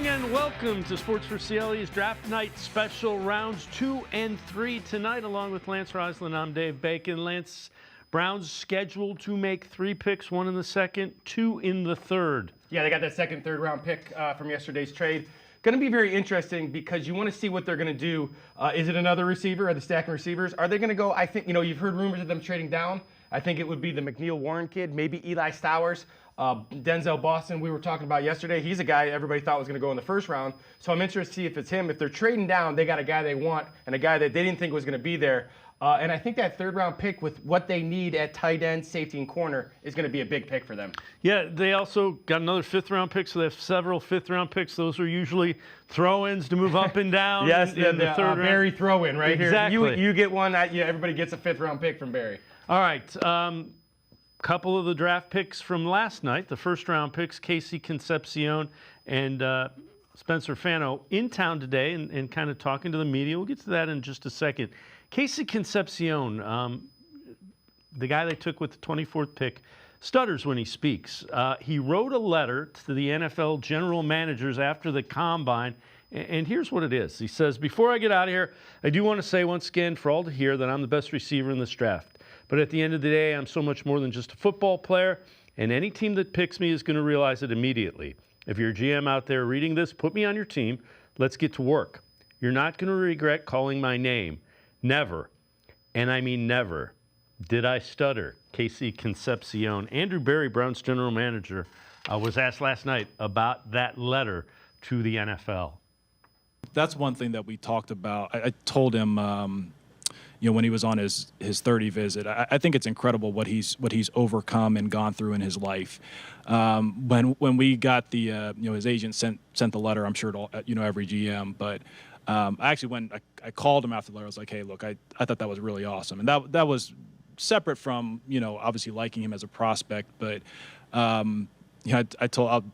morning and welcome to Sports4CLE's Draft Night Special Rounds 2 and 3 tonight. Along with Lance Reisland, I'm Dave Bacon. Lance, Browns scheduled to make 3 picks, 1 in the second, 2 in the third. Yeah, they got that second, third round pick from yesterday's trade. Going to be very interesting because you want to see what they're going to do. Is it another receiver? Are they stacking receivers? Are they going to go, I think, you've heard rumors of them trading down. I think it would be the McNeel Warren kid, maybe Eli Stowers. Denzel Boston, we were talking about yesterday. He's a guy everybody thought was going to go in the first round. So I'm interested to see if it's him. If they're trading down, they got a guy they want and a guy that they didn't think was going to be there. And I think that third round pick with what they need at tight end, safety, and corner is going to be a big pick for them. Yeah, they also got another 5th round pick, so they have several 5th round picks. Those are usually throw-ins to move up and down. Yes, in the third round. Barry throw-in right exactly. Here. You get one. Everybody gets a 5th round pick from Barry. All right. Couple of the draft picks from last night, the first round picks, Concepcion and Spencer Fano, in town today and kind of talking to the media. We'll get to that in just a second. Concepcion, the guy they took with the 24th pick, stutters when he speaks. He wrote a letter to the NFL general managers after the combine, and here's what it is. He says, "Before I get out of here, I do want to say once again for all to hear that I'm the best receiver in this draft. But at the end of the day, I'm so much more than just a football player, and any team that picks me is going to realize it immediately. If you're a GM out there reading this, put me on your team. Let's get to work. You're not going to regret calling my name. Never, and I mean never, did I stutter." Concepcion. Andrew Berry, Browns general manager, was asked last night about that letter to the NFL. That's one thing that we talked about. I told him, when he was on his 30 visit, I think it's incredible what he's overcome and gone through in his life. When we got the his agent sent the letter, I'm sure to every GM, but actually when I called him after the letter, I was like, hey, look, I thought that was really awesome, and that was separate from obviously liking him as a prospect, but I'll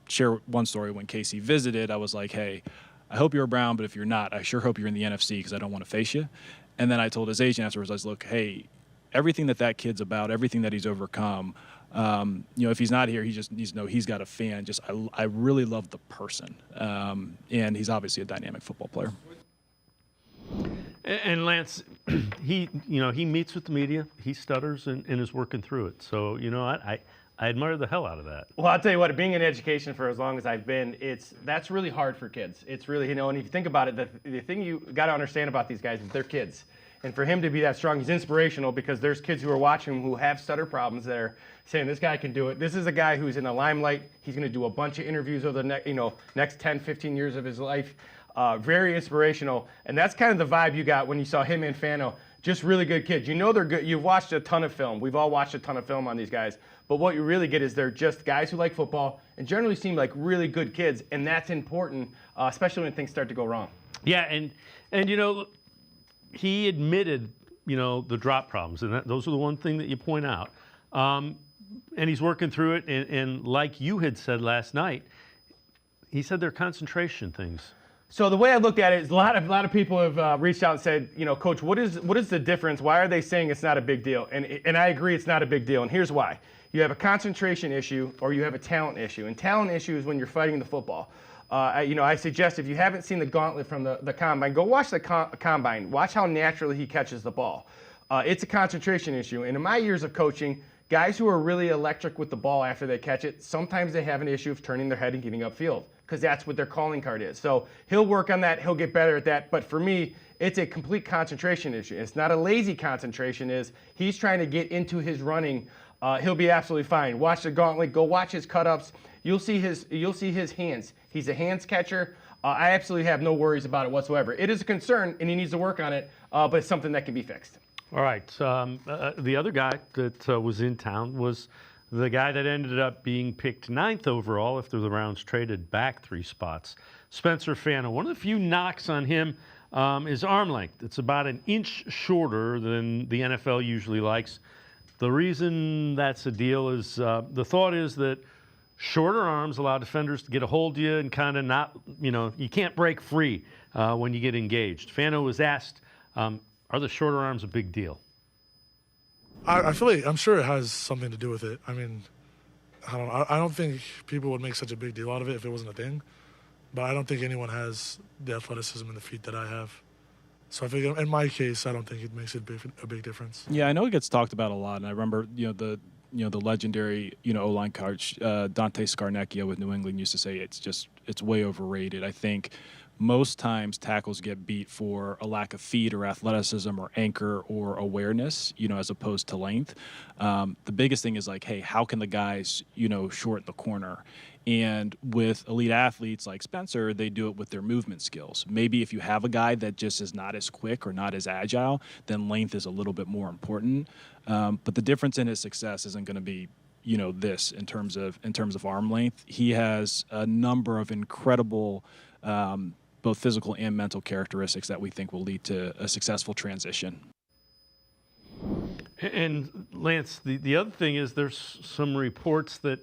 share one story. When Casey visited, I was like, hey, I hope you're a Brown, but if you're not, I sure hope you're in the NFC because I don't want to face you. And then I told his agent afterwards, I was like, hey, everything that kid's about, everything that he's overcome, if he's not here, he just needs to know he's got a fan. I really love the person. And he's obviously a dynamic football player. And Lance, he meets with the media, he stutters and is working through it. So, I admire the hell out of that. Well, I'll tell you what, being in education for as long as I've been, that's really hard for kids. It's really, and if you think about it, the thing you got to understand about these guys is they're kids. And for him to be that strong, he's inspirational because there's kids who are watching him who have stutter problems that are saying, this guy can do it. This is a guy who's in the limelight. He's going to do a bunch of interviews over the next 10, 15 years of his life. Very inspirational. And that's kind of the vibe you got when you saw him and Fano. Just really good kids. They're good. You've watched a ton of film. We've all watched a ton of film on these guys. But what you really get is they're just guys who like football and generally seem like really good kids. And that's important, especially when things start to go wrong. Yeah, and he admitted, the drop problems. And those are the one thing that you point out. And he's working through it. And like you had said last night, he said they're concentration things. So the way I looked at it is a lot of people have reached out and said, Coach, what is the difference? Why are they saying it's not a big deal? And I agree it's not a big deal. And here's why. You have a concentration issue or you have a talent issue. And talent issue is when you're fighting the football. I suggest if you haven't seen the gauntlet from the combine, go watch the combine. Watch how naturally he catches the ball. It's a concentration issue. And in my years of coaching, guys who are really electric with the ball after they catch it, sometimes they have an issue of turning their head and getting upfield because that's what their calling card is. So he'll work on that. He'll get better at that. But for me, it's a complete concentration issue. It's not a lazy concentration. He's trying to get into his running. He'll be absolutely fine. Watch the gauntlet. Go watch his cut-ups. You'll see his hands. He's a hands catcher. I absolutely have no worries about it whatsoever. It is a concern, and he needs to work on it, but it's something that can be fixed. All right. The other guy that was in town was the guy that ended up being picked 9th overall after the Browns traded back 3 spots, Spencer Fano. One of the few knocks on him is arm length. It's about an inch shorter than the NFL usually likes. The reason that's a deal is the thought is that shorter arms allow defenders to get a hold of you and kind of not, you can't break free when you get engaged. Fano was asked, are the shorter arms a big deal? I feel like I'm sure it has something to do with it. I mean, I don't think people would make such a big deal out of it if it wasn't a thing. but I don't think anyone has the athleticism and the feet that I have. So I think in my case, I don't think it makes a big difference. Yeah, I know it gets talked about a lot, and I remember the legendary O-line coach Dante Scarnecchia with New England used to say it's way overrated. I think most times tackles get beat for a lack of feet or athleticism or anchor or awareness, as opposed to length. The biggest thing is like, hey, how can the guys shorten the corner? And with elite athletes like Spencer, they do it with their movement skills. Maybe if you have a guy that just is not as quick or not as agile, then length is a little bit more important. But the difference in his success isn't going to be, this in terms of arm length. He has a number of incredible both physical and mental characteristics that we think will lead to a successful transition. And Lance, the other thing is there's some reports that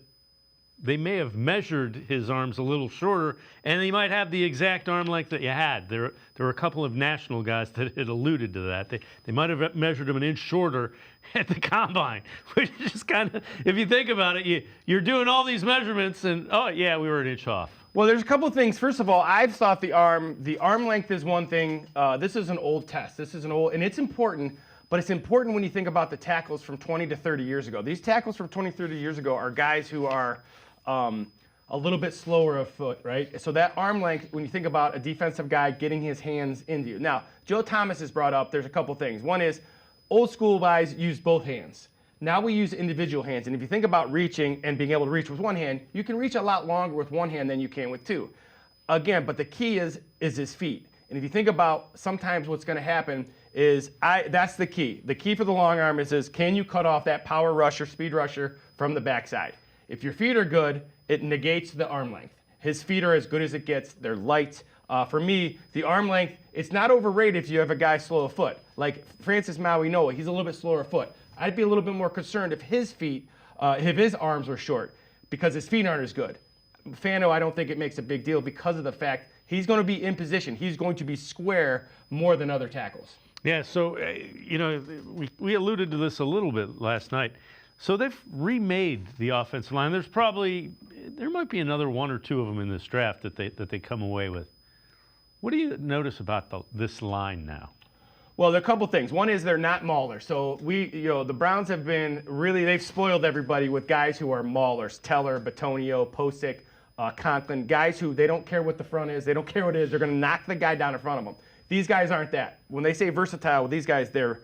they may have measured his arms a little shorter, and they might have the exact arm length that you had. There were a couple of national guys that had alluded to that. They might have measured him an inch shorter at the combine, which is just kind of, if you think about it, you're doing all these measurements, and oh yeah, we were an inch off. Well, there's a couple of things. First of all, I've thought the arm length is one thing. This is an old test. And it's important. But it's important when you think about the tackles from 20 to 30 years ago. These tackles from 20, 30 years ago are guys who are a little bit slower of foot, right? So that arm length, when you think about a defensive guy getting his hands into you. Now, Joe Thomas has brought up, there's a couple things. One is old school guys used both hands. Now we use individual hands. And if you think about reaching and being able to reach with one hand, you can reach a lot longer with one hand than you can with two. Again, but the key is his feet. And if you think about sometimes what's going to happen is that's the key. The key for the long arm is can you cut off that power rusher, speed rusher from the backside? If your feet are good, it negates the arm length. His feet are as good as it gets. They're light. For me, the arm length, it's not overrated if you have a guy slow of foot. Like Francis Mauigoa, he's a little bit slower of foot. I'd be a little bit more concerned if his feet, if his arms were short, because his feet aren't as good. Fano, I don't think it makes a big deal because of the fact he's going to be in position. He's going to be square more than other tackles. Yeah, so, we alluded to this a little bit last night. So they've remade the offensive line. There might be another one or two of them in this draft that they come away with. What do you notice about this line now? Well, there are a couple things. One is they're not maulers. So the Browns have been they've spoiled everybody with guys who are maulers. Teller, Batonio, Posick, Conklin, guys who they don't care what the front is. They don't care what it is. They're going to knock the guy down in front of them. These guys aren't that. When they say versatile, with these guys, they're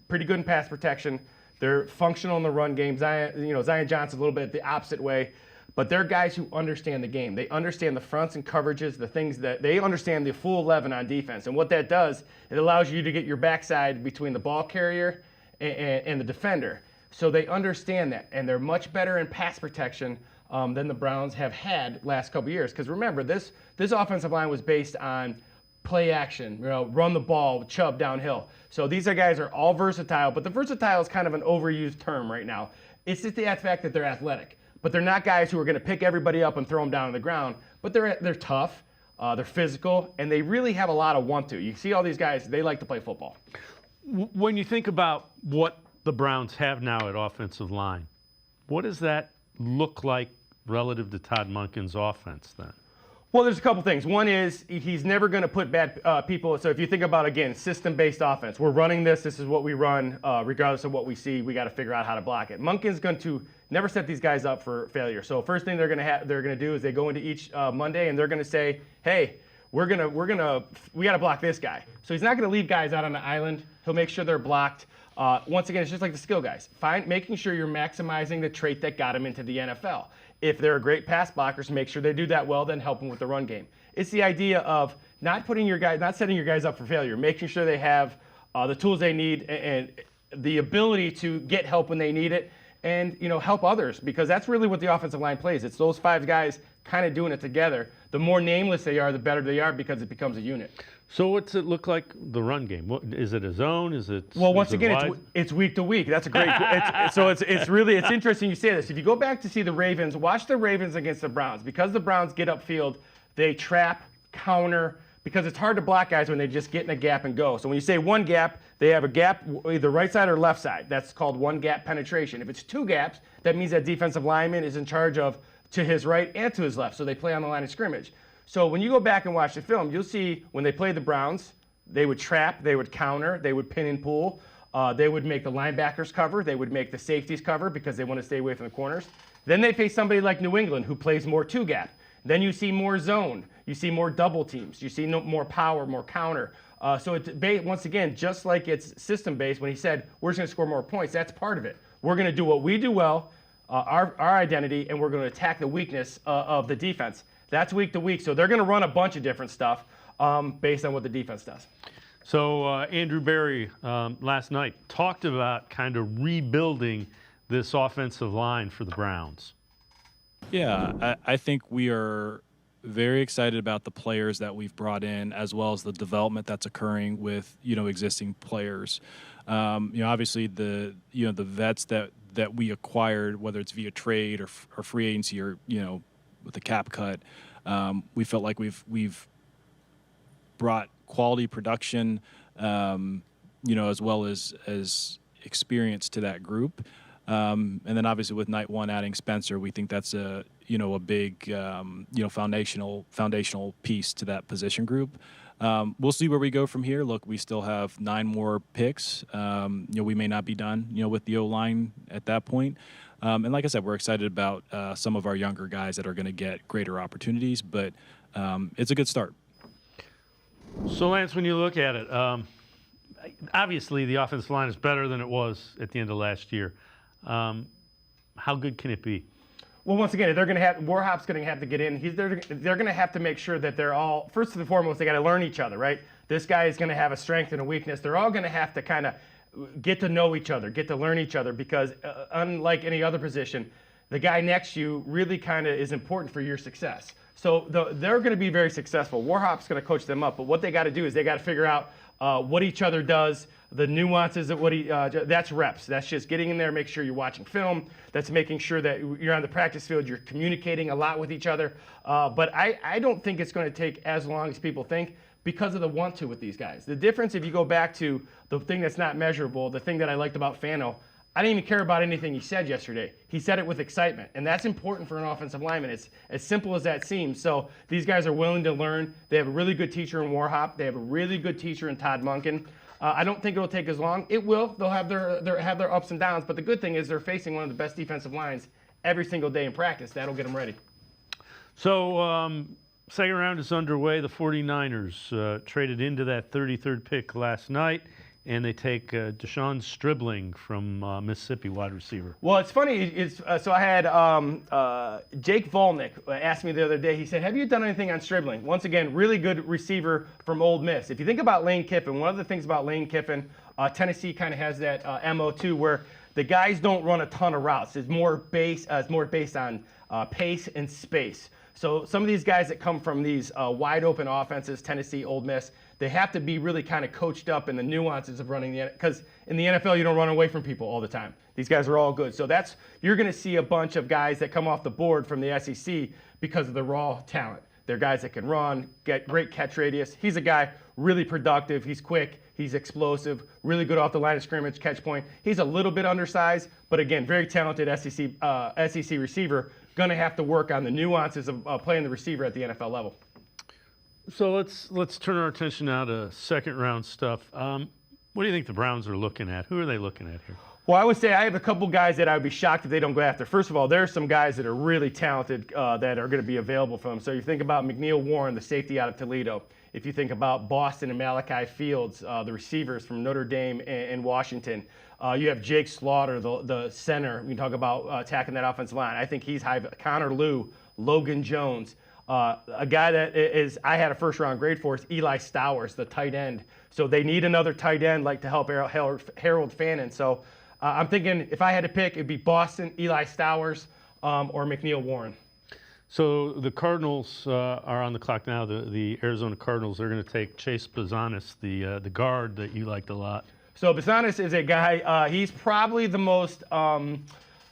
pretty good in pass protection. They're functional in the run game. Zion Johnson's a little bit the opposite way. But they're guys who understand the game. They understand the fronts and coverages, the things that they understand the full 11 on defense. And what that does, it allows you to get your backside between the ball carrier and the defender. So they understand that. And they're much better in pass protection than the Browns have had last couple years. Because remember, this offensive line was based on play action, run the ball, Chubb downhill. So these guys are all versatile, but the versatile is kind of an overused term right now. It's just the fact that they're athletic, but they're not guys who are going to pick everybody up and throw them down on the ground. But they're tough, they're physical, and they really have a lot of want to. You see all these guys, they like to play football. When you think about what the Browns have now at offensive line, what does that look like relative to Todd Monken's offense then? Well, there's a couple things. One is he's never going to put bad people. So if you think about, again, system-based offense, we're running this. This is what we run. Regardless of what we see, we got to figure out how to block it. Monken's going to never set these guys up for failure. So first thing they're going to do is they go into each Monday and they're going to say, hey, we got to block this guy. So he's not going to leave guys out on the island. He'll make sure they're blocked. Once again, it's just like the skill guys. Making sure you're maximizing the trait that got him into the NFL. If they're great pass blockers, make sure they do that well, then help them with the run game. It's the idea of not setting your guys up for failure, making sure they have the tools they need and the ability to get help when they need it, and help others, because that's really what the offensive line plays. It's those five guys kind of doing it together. The more nameless they are, the better they are, because it becomes a unit. So what's it look like, the run game? Is it a zone? Is it? Well, once again, it's week to week. That's a great. It's interesting you say this. If you go back to see the Ravens, watch the Ravens against the Browns. Because the Browns get upfield, they trap, counter, because it's hard to block guys when they just get in a gap and go. So when you say one gap, they have a gap either right side or left side. That's called one gap penetration. If it's two gaps, that means that defensive lineman is in charge of to his right and to his left. So they play on the line of scrimmage. So when you go back and watch the film, you'll see when they played the Browns, they would trap, they would counter, they would pin and pull. They would make the linebackers cover. They would make the safeties cover because they want to stay away from the corners. Then they face somebody like New England who plays more two-gap. Then you see more zone. You see more double teams. You see more power, more counter. So it's once again, just like it's system-based, when he said, we're just going to score more points, that's part of it. We're going to do what we do well, our identity, and we're going to attack the weakness of the defense. That's week to week. So they're going to run a bunch of different stuff based on what the defense does. So Andrew Berry last night talked about kind of rebuilding this offensive line for the Browns. Yeah, I think we are very excited about the players that we've brought in, as well as the development that's occurring with existing players. Obviously the vets that we acquired, whether it's via trade or free agency or with the cap cut, we felt like we've brought quality production, as well as experience to that group. And then obviously with night one adding Spencer, we think that's a big foundational piece to that position group. We'll see where we go from here. Look, we still have 9 more picks. We may not be done, with the O-line at that point. And like I said, we're excited about some of our younger guys that are going to get greater opportunities, but it's a good start. So Lance, when you look at it, obviously the offensive line is better than it was at the end of last year. How good can it be? Well, once again, Warhop's going to have to get in. They're going to have to make sure that they're all, first and foremost, they got to learn each other, right? This guy is going to have a strength and a weakness. They're all going to have to kind of get to know each other, get to learn each other, because unlike any other position, the guy next to you really kind of is important for your success. So they're going to be very successful. Warhop's going to coach them up, but what they got to do is they got to figure out what each other does, the nuances of what that's reps. That's just getting in there, make sure you're watching film. That's making sure that you're on the practice field, you're communicating a lot with each other. But I don't think it's going to take as long as people think because of the want to with these guys. The difference, if you go back to the thing that's not measurable, the thing that I liked about Fano, I didn't even care about anything he said yesterday. He said it with excitement, and that's important for an offensive lineman. It's as simple as that seems. So these guys are willing to learn. They have a really good teacher in Warhop. They have a really good teacher in Todd Monken. I don't think it'll take as long. It will. They'll have their ups and downs, but the good thing is they're facing one of the best defensive lines every single day in practice. That'll get them ready. So second round is underway. The 49ers traded into that 33rd pick last night, and they take Deshaun Stribling from Mississippi, wide receiver. Well, it's funny. So I had Jake Volnick asked me the other day. He said, have you done anything on Stribling? Once again, really good receiver from Ole Miss. If you think about Lane Kiffin, one of the things about Lane Kiffin, Tennessee kind of has that MO too, where the guys don't run a ton of routes. It's more based on pace and space. So some of these guys that come from these wide open offenses, Tennessee, Ole Miss, they have to be really kind of coached up in the nuances of running because in the NFL you don't run away from people all the time. These guys are all good. So you're going to see a bunch of guys that come off the board from the SEC because of the raw talent. They're guys that can run, get great catch radius. He's a guy really productive. He's quick. He's explosive. Really good off the line of scrimmage, catch point. He's a little bit undersized, but again, very talented SEC receiver. Going to have to work on the nuances of playing the receiver at the NFL level. So let's turn our attention now to second round stuff. What do you think the Browns are looking at? Who are they looking at here? Well, I would say I have a couple guys that I would be shocked if they don't go after. First of all, there are some guys that are really talented that are going to be available for them. So you think about McNeel Warren, the safety out of Toledo. If you think about Boston and Malachi Fields, the receivers from Notre Dame and Washington. You have Jake Slaughter, the center. We can talk about attacking that offensive line. I think he's high. Connor Lew, Logan Jones. A guy that I had a first-round grade for is Eli Stowers, the tight end. So they need another tight end like to help Harold Fannin. So I'm thinking if I had to pick, it'd be Boston, Eli Stowers, or McNeel Warren. So the Cardinals are on the clock now. The Arizona Cardinals are going to take Chase Bezanis, the guard that you liked a lot. So Bezanis is a guy, he's probably the most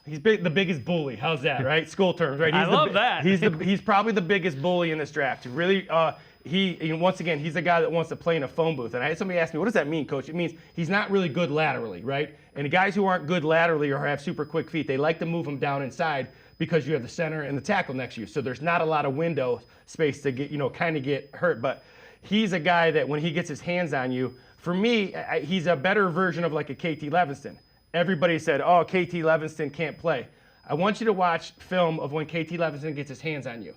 He's the biggest bully. How's that, right? School terms, right? I love that. He's probably the biggest bully in this draft. Really, once again, he's a guy that wants to play in a phone booth. And I had somebody ask me, what does that mean, Coach? It means he's not really good laterally, right? And the guys who aren't good laterally or have super quick feet, they like to move them down inside because you have the center and the tackle next to you. So there's not a lot of window space to get, kind of get hurt. But he's a guy that when he gets his hands on you, for me, he's a better version of like a KT Levinston. Everybody said, oh, KT Levinston can't play. I want you to watch film of when KT Levinston gets his hands on you.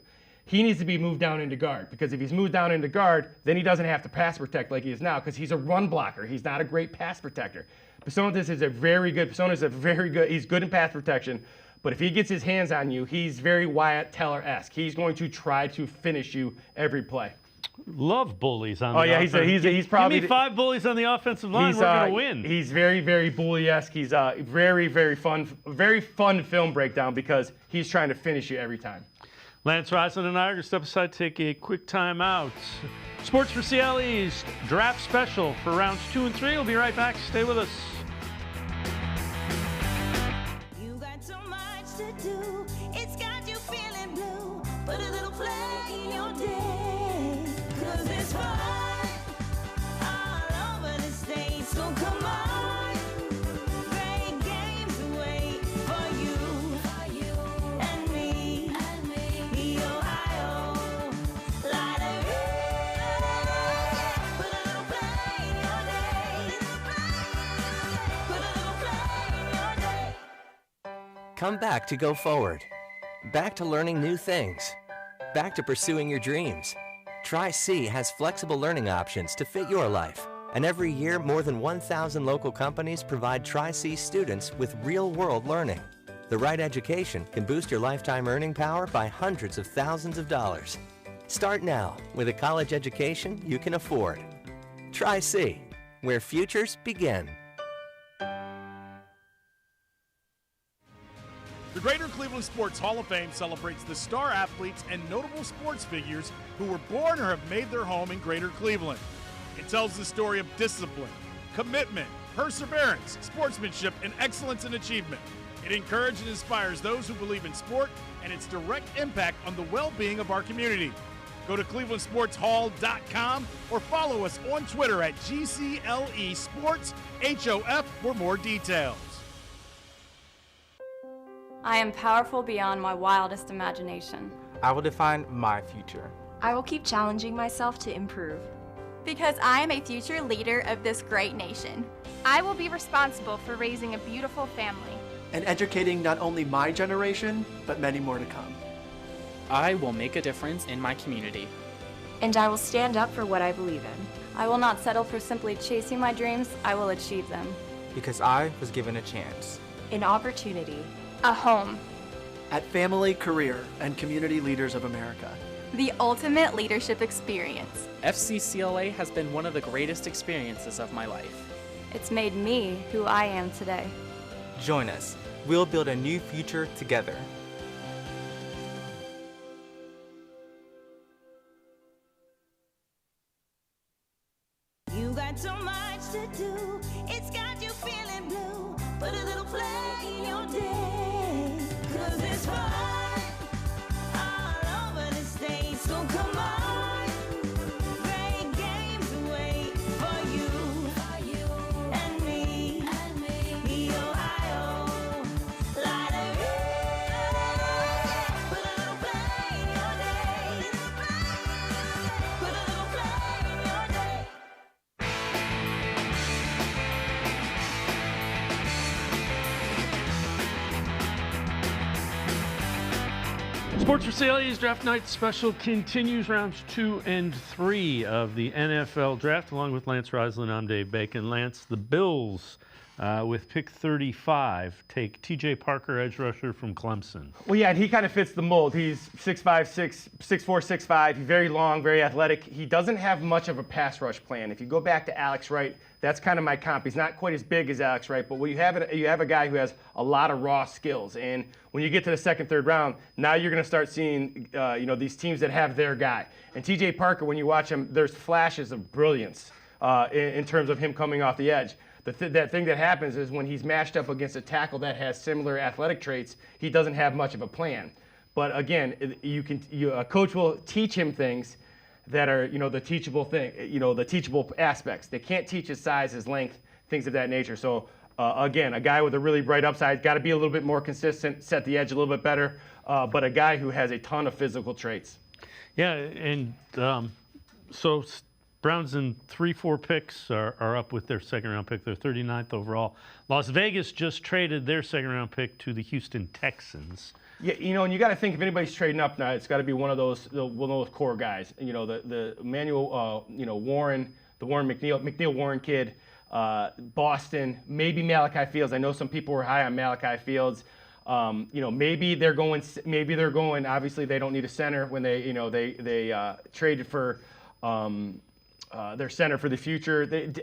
He needs to be moved down into guard, because if he's moved down into guard, then he doesn't have to pass protect like he is now, because he's a run blocker. He's not a great pass protector. He's good in pass protection, but if he gets his hands on you, he's very Wyatt Teller-esque. He's going to try to finish you every play. Love bullies on the offense. He's probably... Give me 5 bullies on the offensive line, we're going to win. He's very, very bully-esque. He's very, very fun film breakdown, because he's trying to finish you every time. Lance Reisland and I are going to step aside, take a quick time out. Sports4CLE's draft special for rounds 2 and 3. We'll be right back. Stay with us. You got so much to do. It's got you feeling blue. Put a little play in your day. 'Cause it's fun all over the state. So come on. Great games wait for you and me. The Ohio Lottery. Put a little play in your day. Put a little play in your day. Come back to go forward. Back to learning new things. Back to pursuing your dreams. Tri-C has flexible learning options to fit your life. And every year, more than 1,000 local companies provide Tri-C students with real-world learning. The right education can boost your lifetime earning power by hundreds of thousands of dollars. Start now with a college education you can afford. Tri-C, where futures begin. The Greater Cleveland Sports Hall of Fame celebrates the star athletes and notable sports figures who were born or have made their home in Greater Cleveland. It tells the story of discipline, commitment, perseverance, sportsmanship, and excellence in achievement. It encourages and inspires those who believe in sport and its direct impact on the well-being of our community. Go to clevelandsportshall.com or follow us on Twitter at GCLE Sports HOF for more details. I am powerful beyond my wildest imagination. I will define my future. I will keep challenging myself to improve. Because I am a future leader of this great nation. I will be responsible for raising a beautiful family. And educating not only my generation, but many more to come. I will make a difference in my community. And I will stand up for what I believe in. I will not settle for simply chasing my dreams. I will achieve them. Because I was given a chance. An opportunity. A home. At Family, Career, and Community Leaders of America. The ultimate leadership experience. FCCLA has been one of the greatest experiences of my life. It's made me who I am today. Join us. We'll build a new future together. You got so much to do. It's got you feeling blue. Put a little play in your day. 'Cause it's fun all over the state. So come on. Great games wait for you and me. The Ohio Lottery. Put a little play in your day. Put a little play in your day. Sports4CLE's Draft Night Special continues rounds 2 and 3 of the NFL Draft. Along with Lance Reisland, I'm Dave Bacon. Lance, the Bills with pick 35 take T.J. Parker, edge rusher from Clemson. Well, yeah, and he kind of fits the mold. He's 6'4", 6'5". He's very long, very athletic. He doesn't have much of a pass rush plan. If you go back to Alex Wright, that's kind of my comp. He's not quite as big as Alex Wright, but you have a guy who has a lot of raw skills. And when you get to the second, third round, now you're going to start seeing these teams that have their guy. And T.J. Parker, when you watch him, there's flashes of brilliance in terms of him coming off the edge. that thing that happens is when he's matched up against a tackle that has similar athletic traits, he doesn't have much of a plan. But again, a coach will teach him things that are, the teachable thing, the teachable aspects. They can't teach his size, his length, things of that nature. So again, a guy with a really bright upside, got to be a little bit more consistent, set the edge a little bit better, but a guy who has a ton of physical traits. Yeah, and so Browns in 3-4 picks are up with their second-round pick. They're 39th overall. Las Vegas just traded their second-round pick to the Houston Texans. Yeah, and you got to think if anybody's trading up now, it's got to be one of those core guys. The Emanuel Warren, the McNeel Warren kid, Boston, maybe Malachi Fields. I know some people were high on Malachi Fields. Maybe they're going. Obviously, they don't need a center when they traded for their center for the future.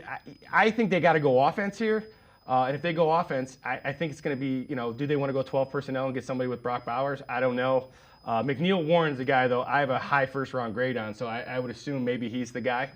I think they got to go offense here. And if they go offense, I think it's going to be, do they want to go 12 personnel and get somebody with Brock Bowers? I don't know. McNeel Warren's the guy, though, I have a high first-round grade on, so I would assume maybe he's the guy.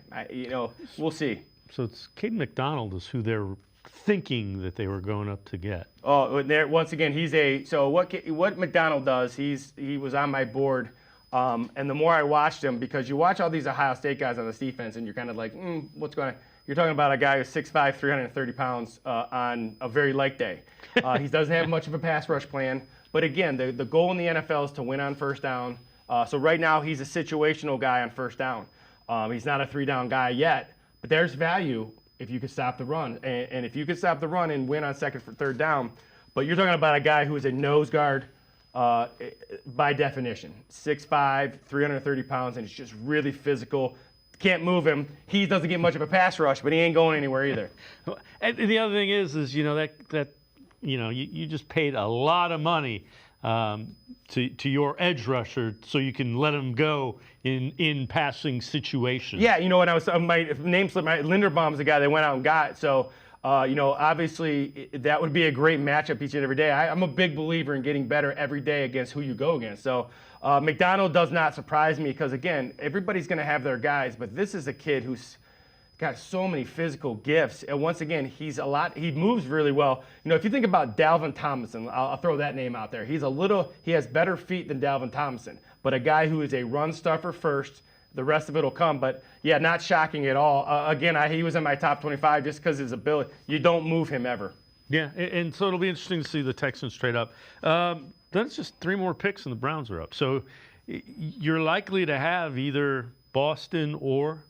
We'll see. So it's Kaden McDonald is who they're thinking that they were going up to get. Oh, once again, so what McDonald does, he was on my board, and the more I watched him, because you watch all these Ohio State guys on this defense, and you're kind of like, what's going on? You're talking about a guy who's 6'5", 330 pounds on a very light day. He doesn't have much of a pass rush plan. But again, the goal in the NFL is to win on first down. So right now he's a situational guy on first down. He's not a 3-down guy yet. But there's value if you can stop the run. And if you can stop the run and win on second for third down. But you're talking about a guy who is a nose guard by definition. 6'5", 330 pounds, and he's just really physical. Can't move him. He doesn't get much of a pass rush, but he ain't going anywhere either. And the other thing is you just paid a lot of money to your edge rusher so you can let him go in passing situations. Yeah, my name slipped. Linderbaum's the guy they went out and got. So obviously that would be a great matchup each and every day. I'm a big believer in getting better every day against who you go against. So McDonald does not surprise me because, again, everybody's going to have their guys, but this is a kid who's got so many physical gifts. And once again, he moves really well. If you think about Dalvin Tomlinson, I'll throw that name out there. He has better feet than Dalvin Tomlinson, but a guy who is a run stuffer first. The rest of it will come, but yeah, not shocking at all. Again, he was in my top 25 just because of his ability. You don't move him ever. Yeah, and so it'll be interesting to see the Texans trade up. Then it's just 3 more picks and the Browns are up. So you're likely to have either Boston or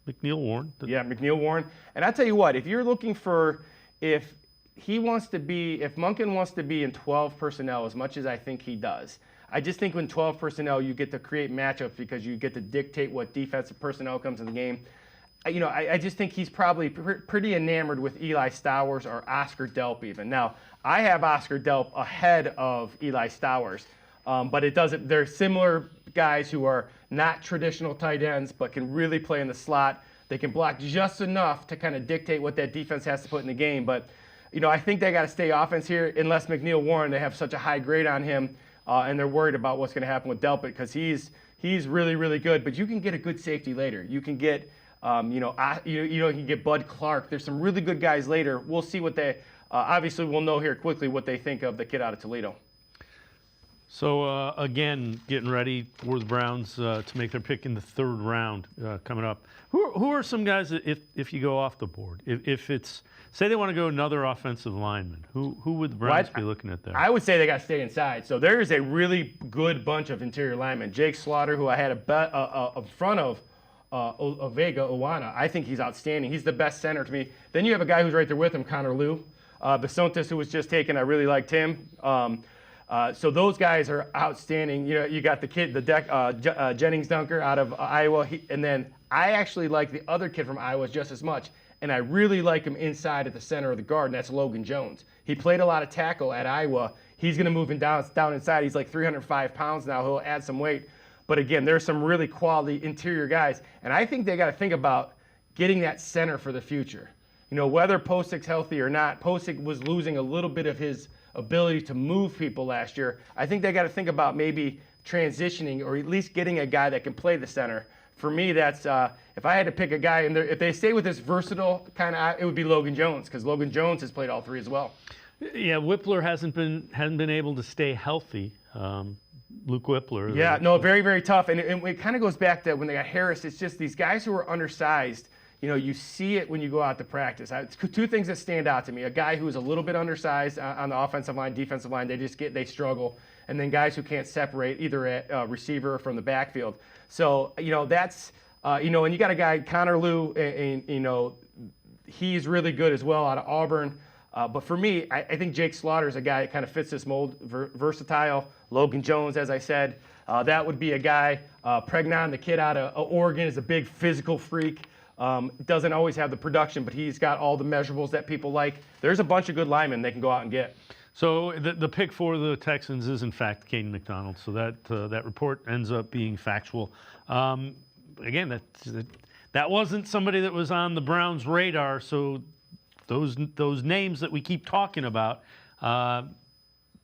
McNeel Warren. Yeah, McNeel Warren. And I tell you what, if you're looking for, if Monken wants to be in 12 personnel as much as I think he does, I just think in 12 personnel you get to create matchups because you get to dictate what defensive personnel comes in the game. I just think he's probably pretty enamored with Eli Stowers or Oscar Delp even. Now, I have Oscar Delp ahead of Eli Stowers, but they're similar guys who are not traditional tight ends but can really play in the slot. They can block just enough to kind of dictate what that defense has to put in the game. But, I think they got to stay offense here unless McNeel Warren, they have such a high grade on him, and they're worried about what's going to happen with Delpit because he's really, really good. But you can get a good safety later. You can get you can get Bud Clark. There's some really good guys later. We'll see what they. Obviously, we'll know here quickly what they think of the kid out of Toledo. So again, getting ready for the Browns to make their pick in the 3rd round coming up. Who are some guys that if you go off the board? If it's say they want to go another offensive lineman, who would the Browns be looking at there? I would say they got to stay inside. So there is a really good bunch of interior linemen. Jake Slaughter, who I had a front of. Vega Owana. I think he's outstanding. He's the best center to me. Then you have a guy who's right there with him, Connor Liu. Basontis, who was just taken, I really liked him. So those guys are outstanding. You got the kid, Jennings Dunker out of Iowa. And then I actually like the other kid from Iowa just as much. And I really like him inside at the center of the guard, and that's Logan Jones. He played a lot of tackle at Iowa. He's going to move him down inside. He's like 305 pounds now. He'll add some weight. But again, there's some really quality interior guys. And I think they got to think about getting that center for the future. Whether Postic's healthy or not, Postic was losing a little bit of his ability to move people last year. I think they got to think about maybe transitioning or at least getting a guy that can play the center for me, that's if I had to pick a guy, and if they stay with this versatile kind of, it would be Logan Jones, because Logan Jones has played all three as well. Yeah, Whippler hasn't been able to stay healthy. Luke Whippler. Yeah, no, very, very tough. And it kind of goes back to when they got Harris. It's just these guys who are undersized. You know, you see it when you go out to practice. Two things that stand out to me: a guy who is a little bit undersized on the offensive line, defensive line, they struggle, and then guys who can't separate either at receiver or from the backfield. So you know that's and you got a guy Connor Lew, and he's really good as well out of Auburn. But for me, I think Jake Slaughter is a guy that kind of fits this mold, versatile. Logan Jones, as I said, that would be a guy. Pregnon, the kid out of Oregon, is a big physical freak. Doesn't always have the production, but he's got all the measurables that people like. There's a bunch of good linemen they can go out and get. So the pick for the Texans is, in fact, Kaden McDonald. So that report ends up being factual. Again, that wasn't somebody that was on the Browns' radar, so those names that we keep talking about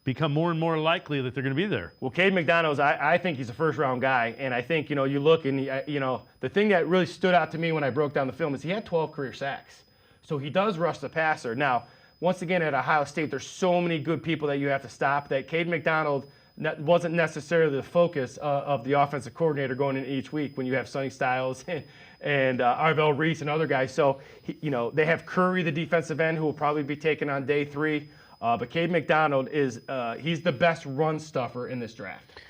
become more and more likely that they're going to be there. Well, Kaden McDonald, I think he's a first-round guy, and I think, you look and, the thing that really stood out to me when I broke down the film is he had 12 career sacks. So he does rush the passer. Now, once again, at Ohio State, there's so many good people that you have to stop that Kaden McDonald wasn't necessarily the focus of the offensive coordinator going in each week when you have Sonny Styles and Arvell Reese and other guys. So, they have Curry, the defensive end, who will probably be taken on day 3. But Kaden McDonald he's the best run stuffer in this draft.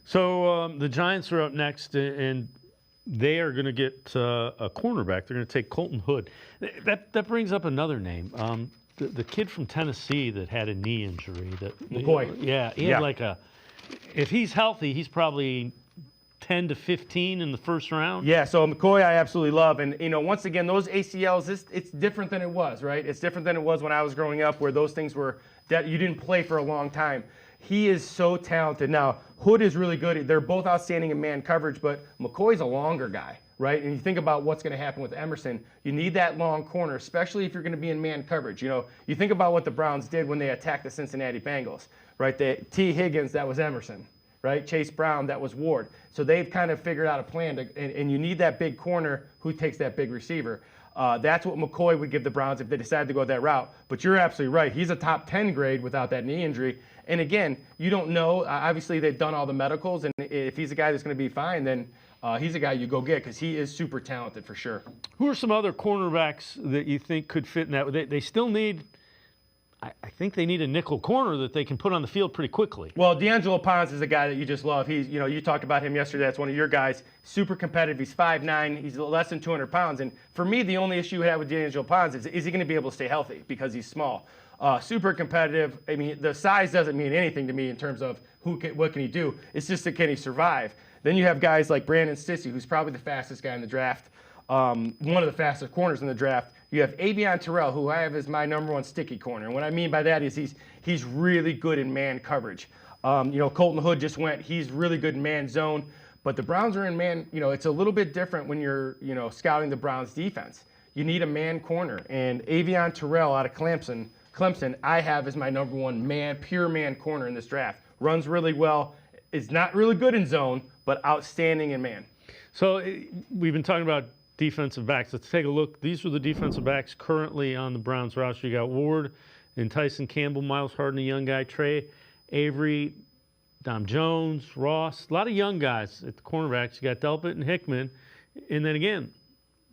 So the Giants are up next, and they are going to get a cornerback. They're going to take Colton Hood. That brings up another name. The kid from Tennessee that had a knee injury. McCoy. He had if he's healthy, he's probably 10 to 15 in the first round. Yeah, so McCoy I absolutely love. And, once again, those ACLs, it's different than it was, right? It's different than it was when I was growing up where those things were that you didn't play for a long time. He is so talented. Now, Hood is really good. They're both outstanding in man coverage, but McCoy's a longer guy, right? And you think about what's going to happen with Emerson. You need that long corner, especially if you're going to be in man coverage. You think about what the Browns did when they attacked the Cincinnati Bengals, right? T. Higgins, that was Emerson. Right? Chase Brown, that was Ward. So they've kind of figured out a plan, and you need that big corner who takes that big receiver. That's what McCoy would give the Browns if they decided to go that route. But you're absolutely right. He's a top 10 grade without that knee injury. And again, you don't know. Obviously, they've done all the medicals, and if he's a guy that's going to be fine, then he's a guy you go get because he is super talented for sure. Who are some other cornerbacks that you think could fit in that? They still need... I think they need a nickel corner that they can put on the field pretty quickly. Well, D'Angelo Ponce is a guy that you just love. He's, you talked about him yesterday. That's one of your guys. Super competitive. He's 5'9". He's less than 200 pounds. And for me, the only issue I have with D'Angelo Ponce is he going to be able to stay healthy because he's small. Super competitive. I mean, the size doesn't mean anything to me in terms of what can he do. It's just can he survive. Then you have guys like Brandon Stissy, who's probably the fastest guy in the draft. One of the fastest corners in the draft. You have Avion Terrell, who I have as my #1 sticky corner. And what I mean by that is he's really good in man coverage. Colton Hood just went. He's really good in man zone. But the Browns are in man. It's a little bit different when you're scouting the Browns defense. You need a man corner. And Avion Terrell out of Clemson, I have as my #1 pure man corner in this draft. Runs really well. Is not really good in zone, but outstanding in man. So we've been talking about defensive backs. Let's take a look. These are the defensive backs currently on the Browns roster. You got Ward and Tyson Campbell, Miles Harden, a young guy, Trey Avery, Dom Jones, Ross. A lot of young guys at the cornerbacks. You got Delpit and Hickman. And then again,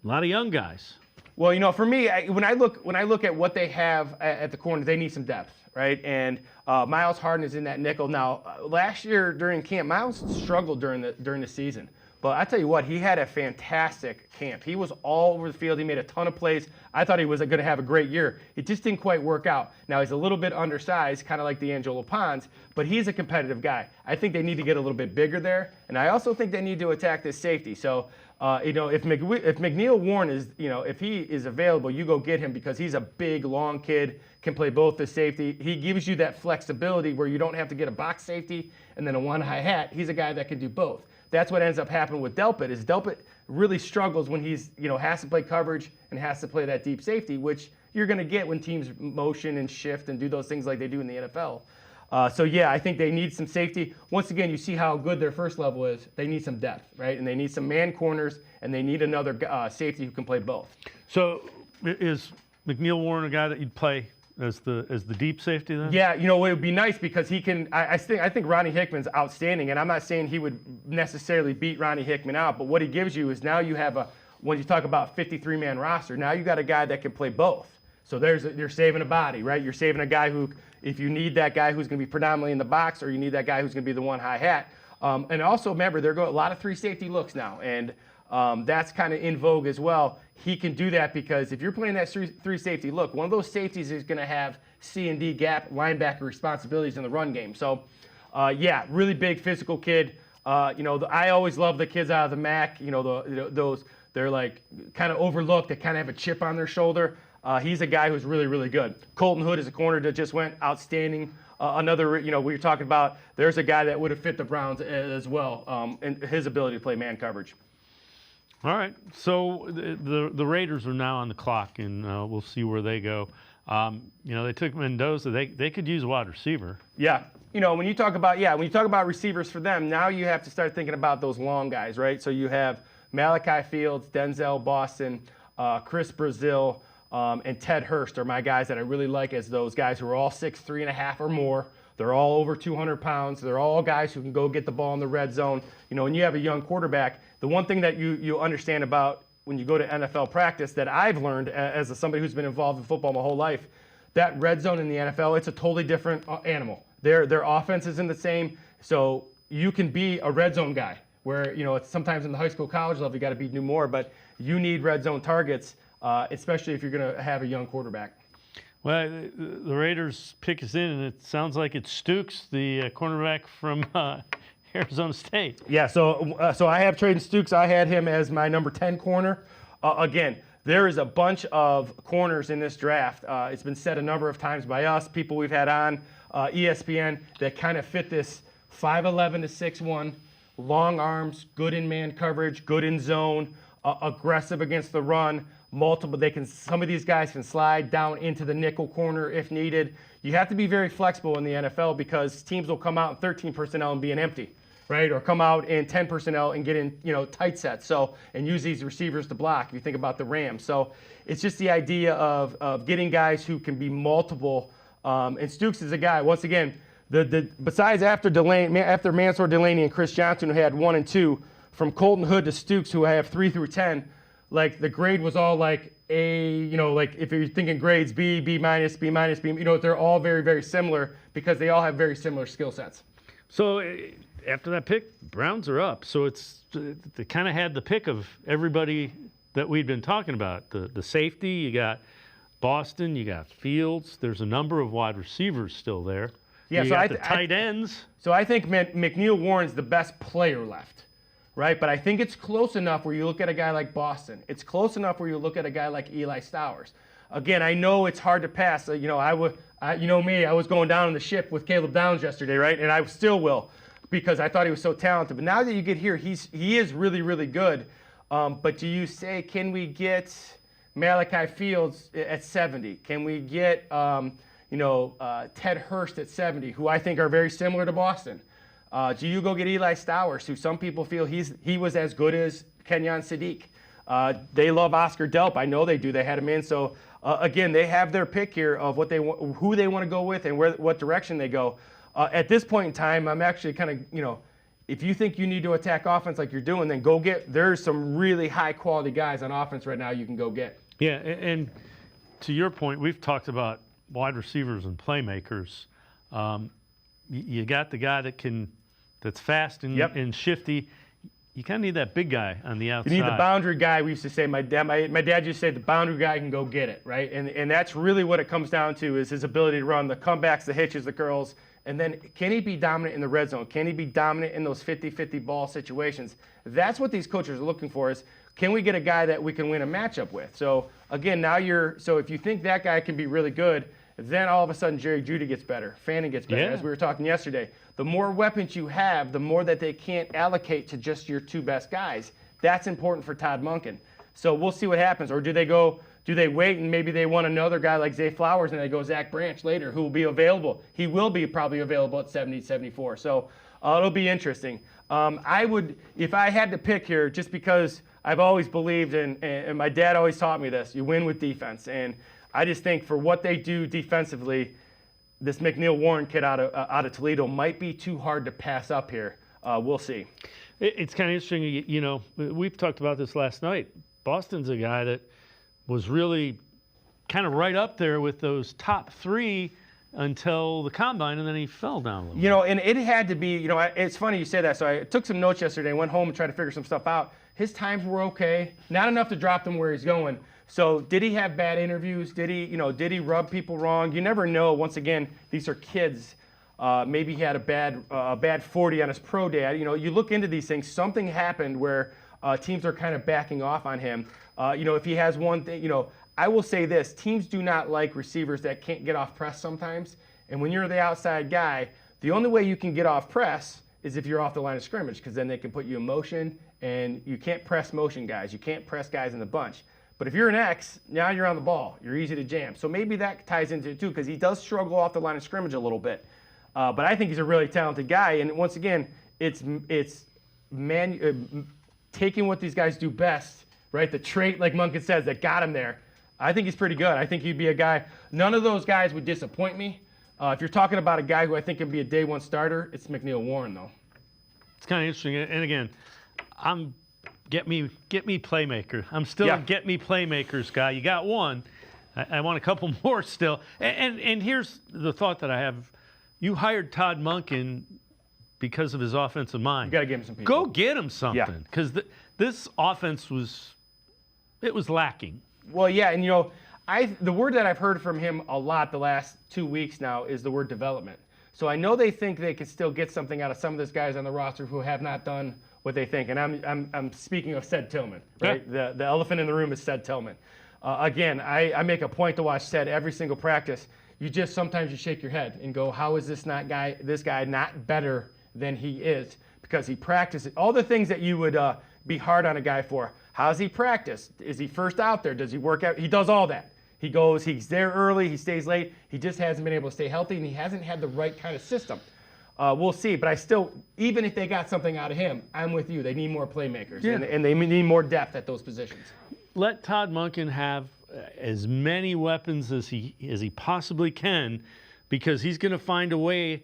a lot of young guys. Well, for me, when I look at what they have at the corner, they need some depth, right? And Miles Harden is in that nickel. Now, last year during camp, Miles struggled during the season. But I tell you what, he had a fantastic camp. He was all over the field. He made a ton of plays. I thought he was going to have a great year. It just didn't quite work out. Now, he's a little bit undersized, kind of like D'Angelo Ponce, but he's a competitive guy. I think they need to get a little bit bigger there, and I also think they need to attack this safety. So, if McNeel Warren is, if he is available, you go get him because he's a big, long kid, can play both the safety. He gives you that flexibility where you don't have to get a box safety and then a one-high hat. He's a guy that can do both. That's what ends up happening with Delpit. Is Delpit really struggles when he's has to play coverage and has to play that deep safety, which you're going to get when teams motion and shift and do those things like they do in the NFL. So yeah, I think they need some safety. Once again, you see how good their first level is. They need some depth, right? And they need some man corners, and they need another safety who can play both. So is McNeel Warren a guy that you'd play as the deep safety then? Yeah, it would be nice because he can. I think Ronnie Hickman's outstanding, and I'm not saying he would necessarily beat Ronnie Hickman out, but what he gives you is now you have when you talk about 53-man roster, now you got a guy that can play both. So you're saving a body, right? You're saving a guy who, if you need that guy who's going to be predominantly in the box, or you need that guy who's going to be the one high hat. And also remember, they're going a lot of 3 safety looks now, and that's kind of in vogue as well. He can do that because if you're playing that 3 safety look, one of those safeties is going to have C and D gap linebacker responsibilities in the run game. So, yeah, really big physical kid. I always love the kids out of the MAC. Those they're like kind of overlooked. They kind of have a chip on their shoulder. He's a guy who's really, really good. Colton Hood is a corner that just went outstanding. Another, we were talking about, there's a guy that would have fit the Browns as well, and his ability to play man coverage. All right, so the Raiders are now on the clock, and we'll see where they go. They took Mendoza. They could use a wide receiver. Yeah, when you talk about receivers for them, now you have to start thinking about those long guys, right? So you have Malachi Fields, Denzel Boston, Chris Brazil, and Ted Hurst are my guys that I really like as those guys who are all 6'3.5" or more. They're all over 200 pounds. They're all guys who can go get the ball in the red zone. When you have a young quarterback, the one thing that you understand about when you go to NFL practice that I've learned as somebody who's been involved in football my whole life, that red zone in the NFL, it's a totally different animal. Their offense isn't the same, so you can be a red zone guy where, it's sometimes in the high school, college level, you got to do more, but you need red zone targets, especially if you're going to have a young quarterback. Well, the Raiders pick us in, and it sounds like it's Stukes, the cornerback from Arizona State. Yeah, so I have Traden Stukes. I had him as my number 10 corner. Again, there is a bunch of corners in this draft. It's been said a number of times by us, people we've had on ESPN, that kind of fit this 5'11" to 6'1", long arms, good in man coverage, good in zone, aggressive against the run. Some of these guys can slide down into the nickel corner if needed. You have to be very flexible in the NFL because teams will come out in 13 personnel and be an empty, right? Or come out in 10 personnel and get in, tight sets. And use these receivers to block. If you think about the Rams, so it's just the idea of getting guys who can be multiple. And Stukes is a guy. Once again, besides after Mansour Delaney and Chris Johnson, who had 1 and 2, from Colton Hood to Stukes, who I have 3 through 10. Like the grade was all like A, like if you're thinking grades B, B minus, B minus, B, they're all very, very similar because they all have very similar skill sets. So after that pick, Browns are up. So they kind of had the pick of everybody that we'd been talking about. The safety, you got Boston, you got Fields. There's a number of wide receivers still there. Yeah, you so got the tight ends. So I think McNeel Warren's the best player left. Right, but I think it's close enough where you look at a guy like Boston. It's close enough where you look at a guy like Eli Stowers. Again, I know it's hard to pass. I was going down on the ship with Caleb Downs yesterday, right? And I still will because I thought he was so talented. But now that you get here, he is really, really good. But do you say, can we get Malachi Fields at 70? Can we get Ted Hurst at 70, who I think are very similar to Boston? Do you go get Eli Stowers, who some people feel he was as good as Kenyon Sadiq? They love Oscar Delp. I know they do. They had him in. So, again, they have their pick here of who they want to go with and what direction they go. At this point in time, I'm actually kind of, if you think you need to attack offense like you're doing, then go get. There's some really high-quality guys on offense right now you can go get. Yeah, and to your point, we've talked about wide receivers and playmakers. You got the guy that's fast and shifty. You kind of need that big guy on the outside. You need the boundary guy. We used to say, my dad used to say the boundary guy can go get it, right? And that's really what it comes down to is his ability to run the comebacks, the hitches, the curls. And then can he be dominant in the red zone? Can he be dominant in those 50-50 ball situations? That's what these coaches are looking for is, can we get a guy that we can win a matchup with? So, again, so if you think that guy can be really good, then all of a sudden Jerry Jeudy gets better, Fanning gets better, as we were talking yesterday. The more weapons you have, the more that they can't allocate to just your 2 best guys. That's important for Todd Monken. So we'll see what happens. Or do they go Do they wait and maybe they want another guy like Zay Flowers and they go Zach Branch later, who will be available? He will be probably available at 70, 74. So it'll be interesting. I would, if I had to pick here, just because I've always believed, and my dad always taught me this, you win with defense. And I just think for what they do defensively, this McNeel Warren kid out of Toledo might be too hard to pass up here. We'll see. It's kind of interesting. You know, we've talked about this last night. Boston's a guy that was really kind of right up there with those top 3 until the combine, and then he fell down a little bit. You know, and it had to be, you know, it's funny you say that. So I took some notes yesterday, went home and tried to figure some stuff out. His times were okay, not enough to drop them where he's going. So did he have bad interviews? Did he rub people wrong? You never know. Once again, these are kids. Maybe he had a bad 40 on his pro day. You know, you look into these things. Something happened where teams are kind of backing off on him. You know, if he has one thing, you know, I will say this: teams do not like receivers that can't get off press sometimes. And when you're the outside guy, the only way you can get off press is if you're off the line of scrimmage, because then they can put you in motion, and you can't press motion guys. You can't press guys in the bunch. But if you're an X, now you're on the ball. You're easy to jam. So maybe that ties into it too, because he does struggle off the line of scrimmage a little bit. But I think he's a really talented guy. And once again, it's taking what these guys do best, right? The trait, like Munkin says, that got him there. I think he's pretty good. I think he'd be a guy. None of those guys would disappoint me. If you're talking about a guy who I think can be a day 1 starter, it's McNeel Warren, though. It's kind of interesting. And again, I'm get me playmaker. I'm still a get me playmakers guy. You got one. I want a couple more still. And here's the thought that I have. You hired Todd Monken because of his offensive mind. You got to give him some people. Go get him something, because this offense was lacking. Well, yeah, and you know, the word that I've heard from him a lot the last 2 weeks now is the word development. So I know they think they can still get something out of some of those guys on the roster who have not done what they think. And I'm speaking of Ced Tillman, right? Yeah. The elephant in the room is Ced Tillman. Again, I make a point to watch Ced every single practice. Sometimes you shake your head and go, how is this guy not better than he is? Because he practices all the things that you would be hard on a guy for. How's he practice? Is he first out there? Does he work out? He does all that. He's there early, he stays late. He just hasn't been able to stay healthy, and he hasn't had the right kind of system. We'll see, but even if they got something out of him, I'm with you. They need more playmakers, and they need more depth at those positions. Let Todd Monken have as many weapons as he possibly can, because he's going to find a way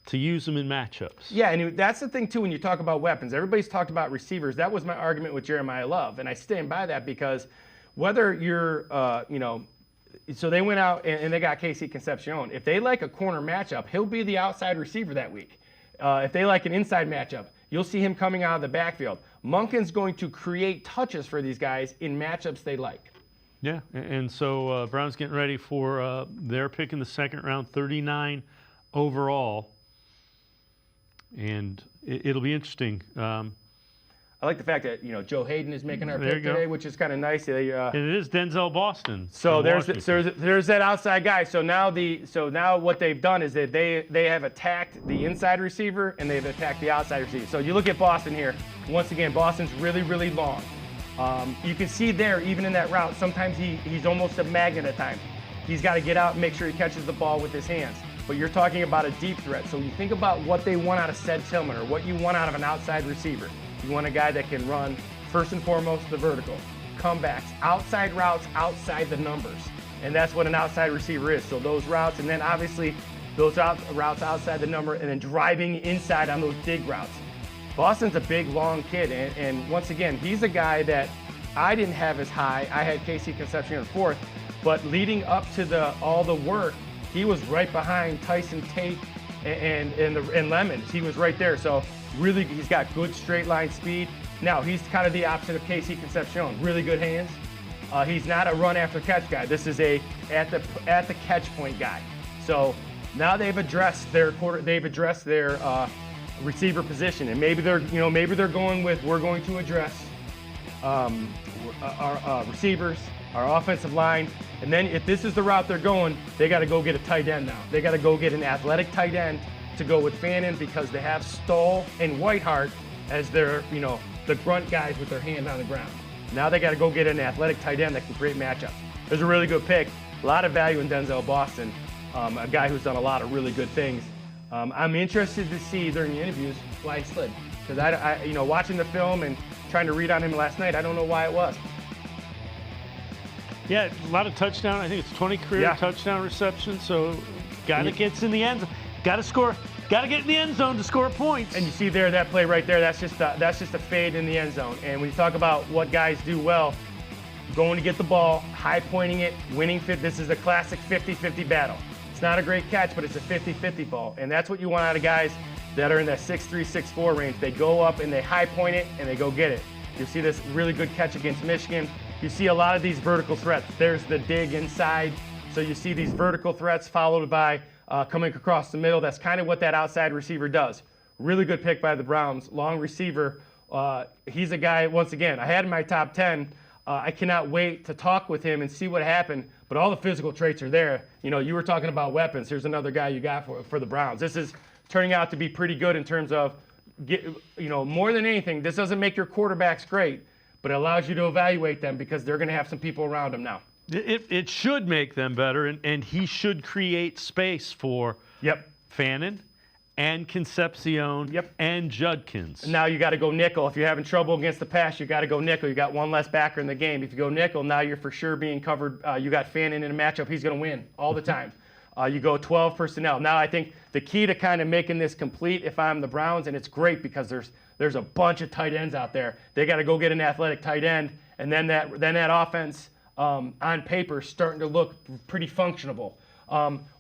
to use them in matchups. Yeah, and that's the thing, too, when you talk about weapons. Everybody's talked about receivers. That was my argument with Jeremiah Love, and I stand by that, because whether you're, so they went out and they got KC Concepcion. If they like a corner matchup, he'll be the outside receiver that week. If they like an inside matchup, you'll see him coming out of the backfield. Monken's going to create touches for these guys in matchups they like. Yeah, and so Brown's getting ready for their pick in the second round, 39 overall. And it'll be interesting. I like the fact that Joe Hayden is making our pick today, which is kind of nice. And it is Denzel Boston. So there's that outside guy. So now what they've done is that they have attacked the inside receiver and they've attacked the outside receiver. So you look at Boston here. Once again, Boston's really, really long. You can see there, even in that route, sometimes he's almost a magnet at times. He's got to get out and make sure he catches the ball with his hands. But you're talking about a deep threat. So you think about what they want out of Ced Tillman, or what you want out of an outside receiver. You want a guy that can run, first and foremost, the vertical, comebacks, outside routes, outside the numbers. And that's what an outside receiver is. So those routes, and then obviously those routes outside the number, and then driving inside on those dig routes. Boston's a big, long kid. And once again, he's a guy that I didn't have as high. I had KC Concepcion 4th. But leading up to all the work, he was right behind Tyson Tate and Lemons. He was right there. So really, he's got good straight line speed. Now, he's kind of the opposite of KC Concepcion. Really good hands. He's not a run after catch guy. This is a at the catch point guy. So now they've addressed their receiver position, and maybe they're going with, we're going to address our receivers, our offensive line. And then if this is the route they're going, they got to go get a tight end now. They got to go get an athletic tight end to go with Fannin, because they have Stoll and Whiteheart as their, the grunt guys with their hand on the ground. Now they got to go get an athletic tight end that can create matchups. It was a really good pick. A lot of value in Denzel Boston, a guy who's done a lot of really good things. I'm interested to see during the interviews why he slid. Because I, you know, watching the film and trying to read on him last night, I don't know why it was. Yeah, a lot of touchdown. I think it's 20 career touchdown receptions. So guy that gets in the end zone, got to score. Got to get in the end zone to score points. And you see there, that play right there, that's just a fade in the end zone. And when you talk about what guys do well, going to get the ball, high pointing it, winning fit. This is a classic 50-50 battle. It's not a great catch, but it's a 50-50 ball. And that's what you want out of guys that are in that 6'3", 6'4" range. They go up and they high point it and they go get it. You see this really good catch against Michigan. You see a lot of these vertical threats. There's the dig inside. So you see these vertical threats followed by coming across the middle. That's kind of what that outside receiver does. Really good pick by the Browns. Long receiver. He's a guy, once again, I had in my top 10. I cannot wait to talk with him and see what happened, but all the physical traits are there. You know, you were talking about weapons. Here's another guy you got for the Browns. This is turning out to be pretty good in terms of, more than anything, this doesn't make your quarterbacks great, but it allows you to evaluate them because they're going to have some people around them now. It should make them better, and he should create space for Fannin and Concepcion and Judkins. Now you got to go nickel. If you're having trouble against the pass, you got to go nickel. You got one less backer in the game. If you go nickel, now you're for sure being covered. You got Fannin in a matchup. He's going to win all the time. You go 12 personnel. Now I think the key to kind of making this complete, if I'm the Browns, and it's great because there's a bunch of tight ends out there. They got to go get an athletic tight end, and then that offense on paper is starting to look pretty functionable.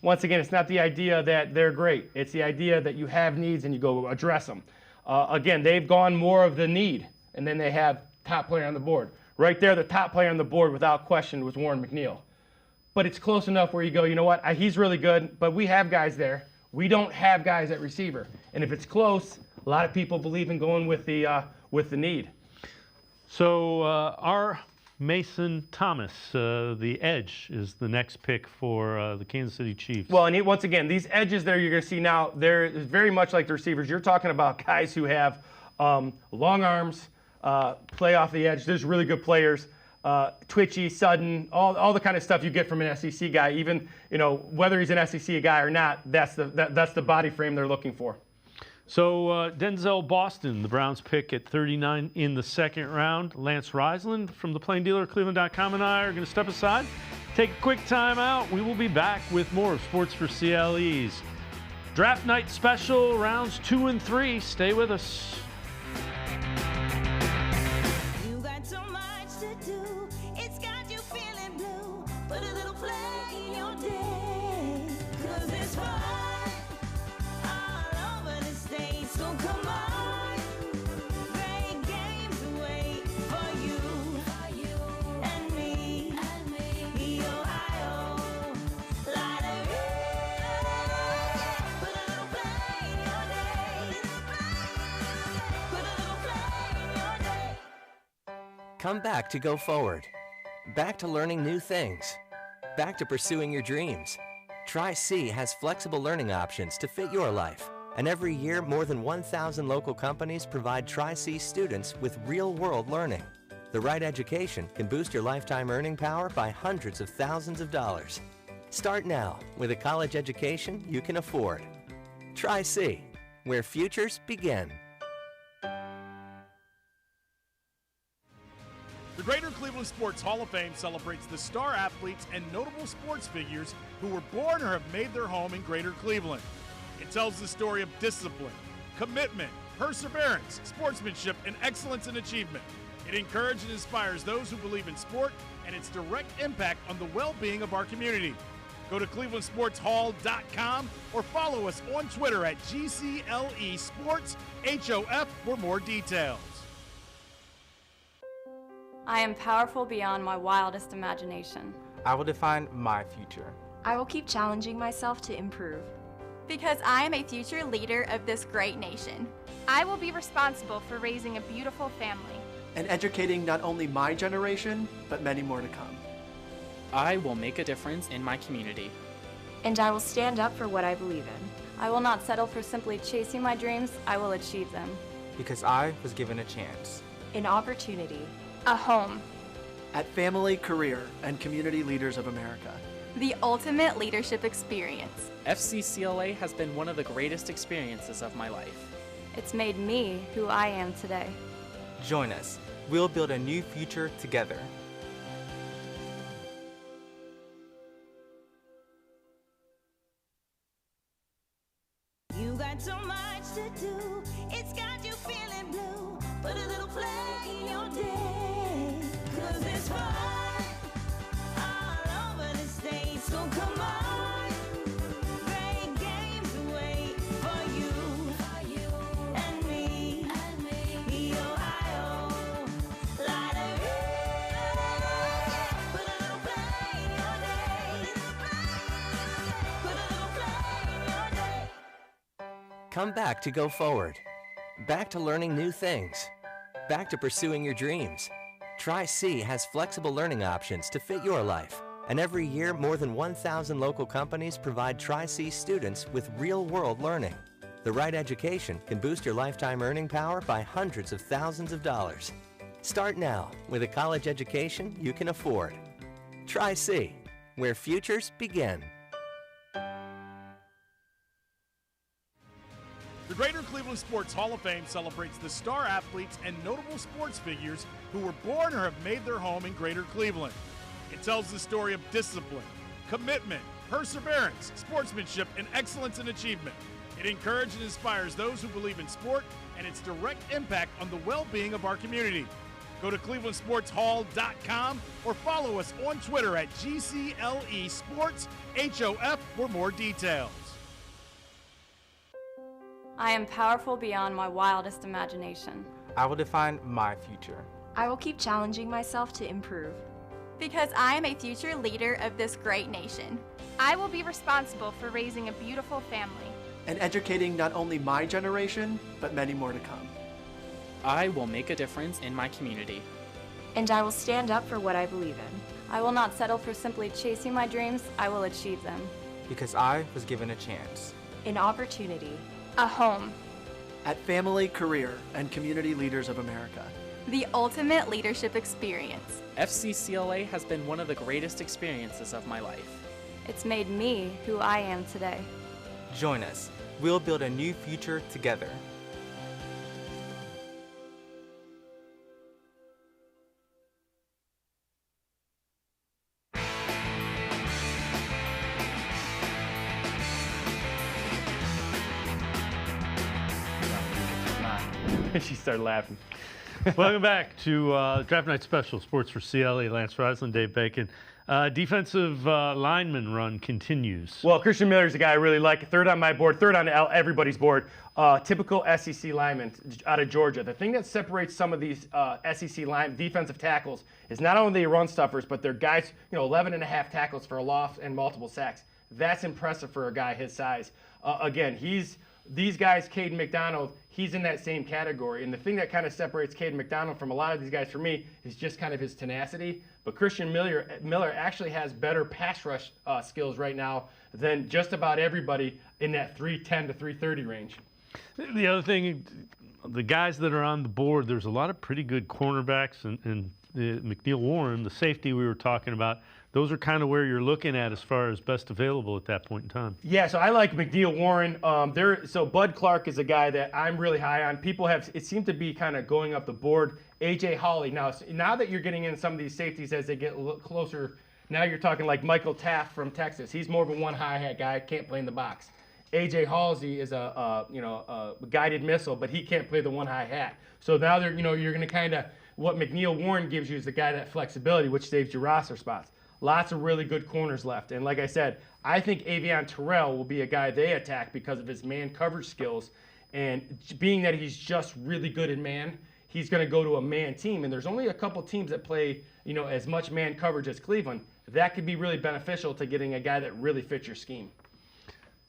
Once again, it's not the idea that they're great. It's the idea that you have needs and you go address them. Again, they've gone more of the need, and then they have top player on the board. Right there, the top player on the board without question was Warren McNeel. But it's close enough where you go, you know what, he's really good, but we have guys there. We don't have guys at receiver. And if it's close, a lot of people believe in going with the need. So our Mason Thomas, the edge, is the next pick for the Kansas City Chiefs. Well, and once again, these edges there you're going to see now, they're very much like the receivers. You're talking about guys who have long arms, play off the edge. There's really good players, twitchy, sudden, all the kind of stuff you get from an SEC guy. Even whether he's an SEC guy or not, that's the body frame they're looking for. So Denzel Boston, the Browns pick at 39 in the second round. Lance Reisland from the Plain Dealer, cleveland.com, and I are going to step aside, take a quick time out. We will be back with more of Sports for CLE's Draft Night Special, rounds 2 and 3. Stay with us. You got so much to do. It's got you feeling blue. Put a little play in your day. 'Cause it's fun. So come on, great games wait for you and me. The Ohio Lottery. Put a little play in your day. Put a little play in your day. Come back to go forward. Back to learning new things. Back to pursuing your dreams. Tri-C has flexible learning options to fit your life. And every year, more than 1,000 local companies provide Tri-C students with real-world learning. The right education can boost your lifetime earning power by hundreds of thousands of dollars. Start now with a college education you can afford. Tri-C, where futures begin. The Greater Cleveland Sports Hall of Fame celebrates the star athletes and notable sports figures who were born or have made their home in Greater Cleveland. It tells the story of discipline, commitment, perseverance, sportsmanship, and excellence in achievement. It encourages and inspires those who believe in sport and its direct impact on the well-being of our community. Go to clevelandsportshall.com or follow us on Twitter at GCLE Sports HOF for more details. I am powerful beyond my wildest imagination. I will define my future. I will keep challenging myself to improve. Because I am a future leader of this great nation. I will be responsible for raising a beautiful family. And educating not only my generation, but many more to come. I will make a difference in my community. And I will stand up for what I believe in. I will not settle for simply chasing my dreams. I will achieve them. Because I was given a chance. An opportunity. A home. at family, career, and community leaders of America. The ultimate leadership experience. FCCLA has been one of the greatest experiences of my life. It's made me who I am today. Join us. We'll build a new future together. You got so much to do, it's got you feeling blue. Put a little play in your day, 'cause it's fun all over the state. So come on, great games wait for you and me. The Ohio Lottery. Put a little play in your day. Put a little play in your day. Come back to go forward. Back to learning new things. Back to pursuing your dreams. Tri-C has flexible learning options to fit your life. And every year, more than 1,000 local companies provide Tri-C students with real-world learning. The right education can boost your lifetime earning power by hundreds of thousands of dollars. Start now with a college education you can afford. Tri-C, where futures begin. The Greater Cleveland Sports Hall of Fame celebrates the star athletes and notable sports figures who were born or have made their home in Greater Cleveland. It tells the story of discipline, commitment, perseverance, sportsmanship, and excellence in achievement. It encourages and inspires those who believe in sport and its direct impact on the well-being of our community. Go to clevelandsportshall.com or follow us on Twitter at GCLE Sports HOF for more details. I am powerful beyond my wildest imagination. I will define my future. I will keep challenging myself to improve. Because I am a future leader of this great nation. I will be responsible for raising a beautiful family. And educating not only my generation, but many more to come. I will make a difference in my community. And I will stand up for what I believe in. I will not settle for simply chasing my dreams. I will achieve them. Because I was given a chance. An opportunity. A home. At family, career, and community leaders of America. The ultimate leadership experience. FCCLA has been one of the greatest experiences of my life. It's made me who I am today. Join us. We'll build a new future together. She started laughing. Welcome back to Draft Night Special, Sports4CLE, Lance Reisland, Dave Bacon. Defensive lineman run continues. Well, Christian Miller's a guy I really like. Third on my board, third on everybody's board. Typical SEC lineman out of Georgia. The thing that separates some of these SEC defensive tackles is not only they run stuffers, but they're guys, 11 and a half tackles for a loss and multiple sacks. That's impressive for a guy his size. Again, these guys, Kaden McDonald, he's in that same category. And the thing that kind of separates Kaden McDonald from a lot of these guys for me is just kind of his tenacity. But Christian Miller actually has better pass rush skills right now than just about everybody in that 310 to 330 range. The other thing, the guys that are on the board, there's a lot of pretty good cornerbacks, and McNeel Warren, the safety we were talking about, those are kind of where you're looking at as far as best available at that point in time. Yeah, so I like McNeel Warren. So Bud Clark is a guy that I'm really high on. It seemed to be kind of going up the board. A.J. Hawley. Now that you're getting in some of these safeties as they get a little closer, now you're talking like Michael Taft from Texas. He's more of a one high hat guy, can't play in the box. A.J. Halsey is a guided missile, but he can't play the one high hat. So now you're going to kind of, what McNeel Warren gives you is the guy that flexibility, which saves your roster spots. Lots of really good corners left. And like I said, I think Avion Terrell will be a guy they attack because of his man coverage skills. And being that he's just really good in man, he's going to go to a man team. And there's only a couple teams that play, as much man coverage as Cleveland. That could be really beneficial to getting a guy that really fits your scheme.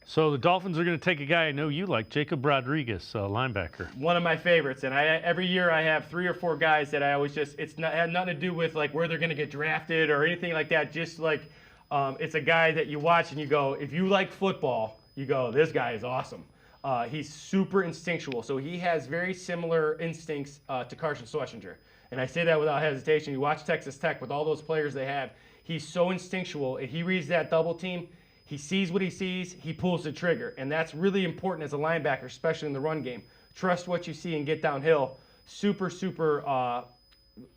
So the Dolphins are going to take a guy I know you like, Jacob Rodriguez, linebacker. One of my favorites, and every year I have 3 or 4 guys that I always had nothing to do with like where they're going to get drafted or anything like that. Just like it's a guy that you watch and you go, if you like football, you go, this guy is awesome. He's super instinctual, so he has very similar instincts to Carson Schlesinger. And I say that without hesitation. You watch Texas Tech with all those players they have. He's so instinctual. If he reads that double team, he sees what he sees, he pulls the trigger. And that's really important as a linebacker, especially in the run game. Trust what you see and get downhill. Super, super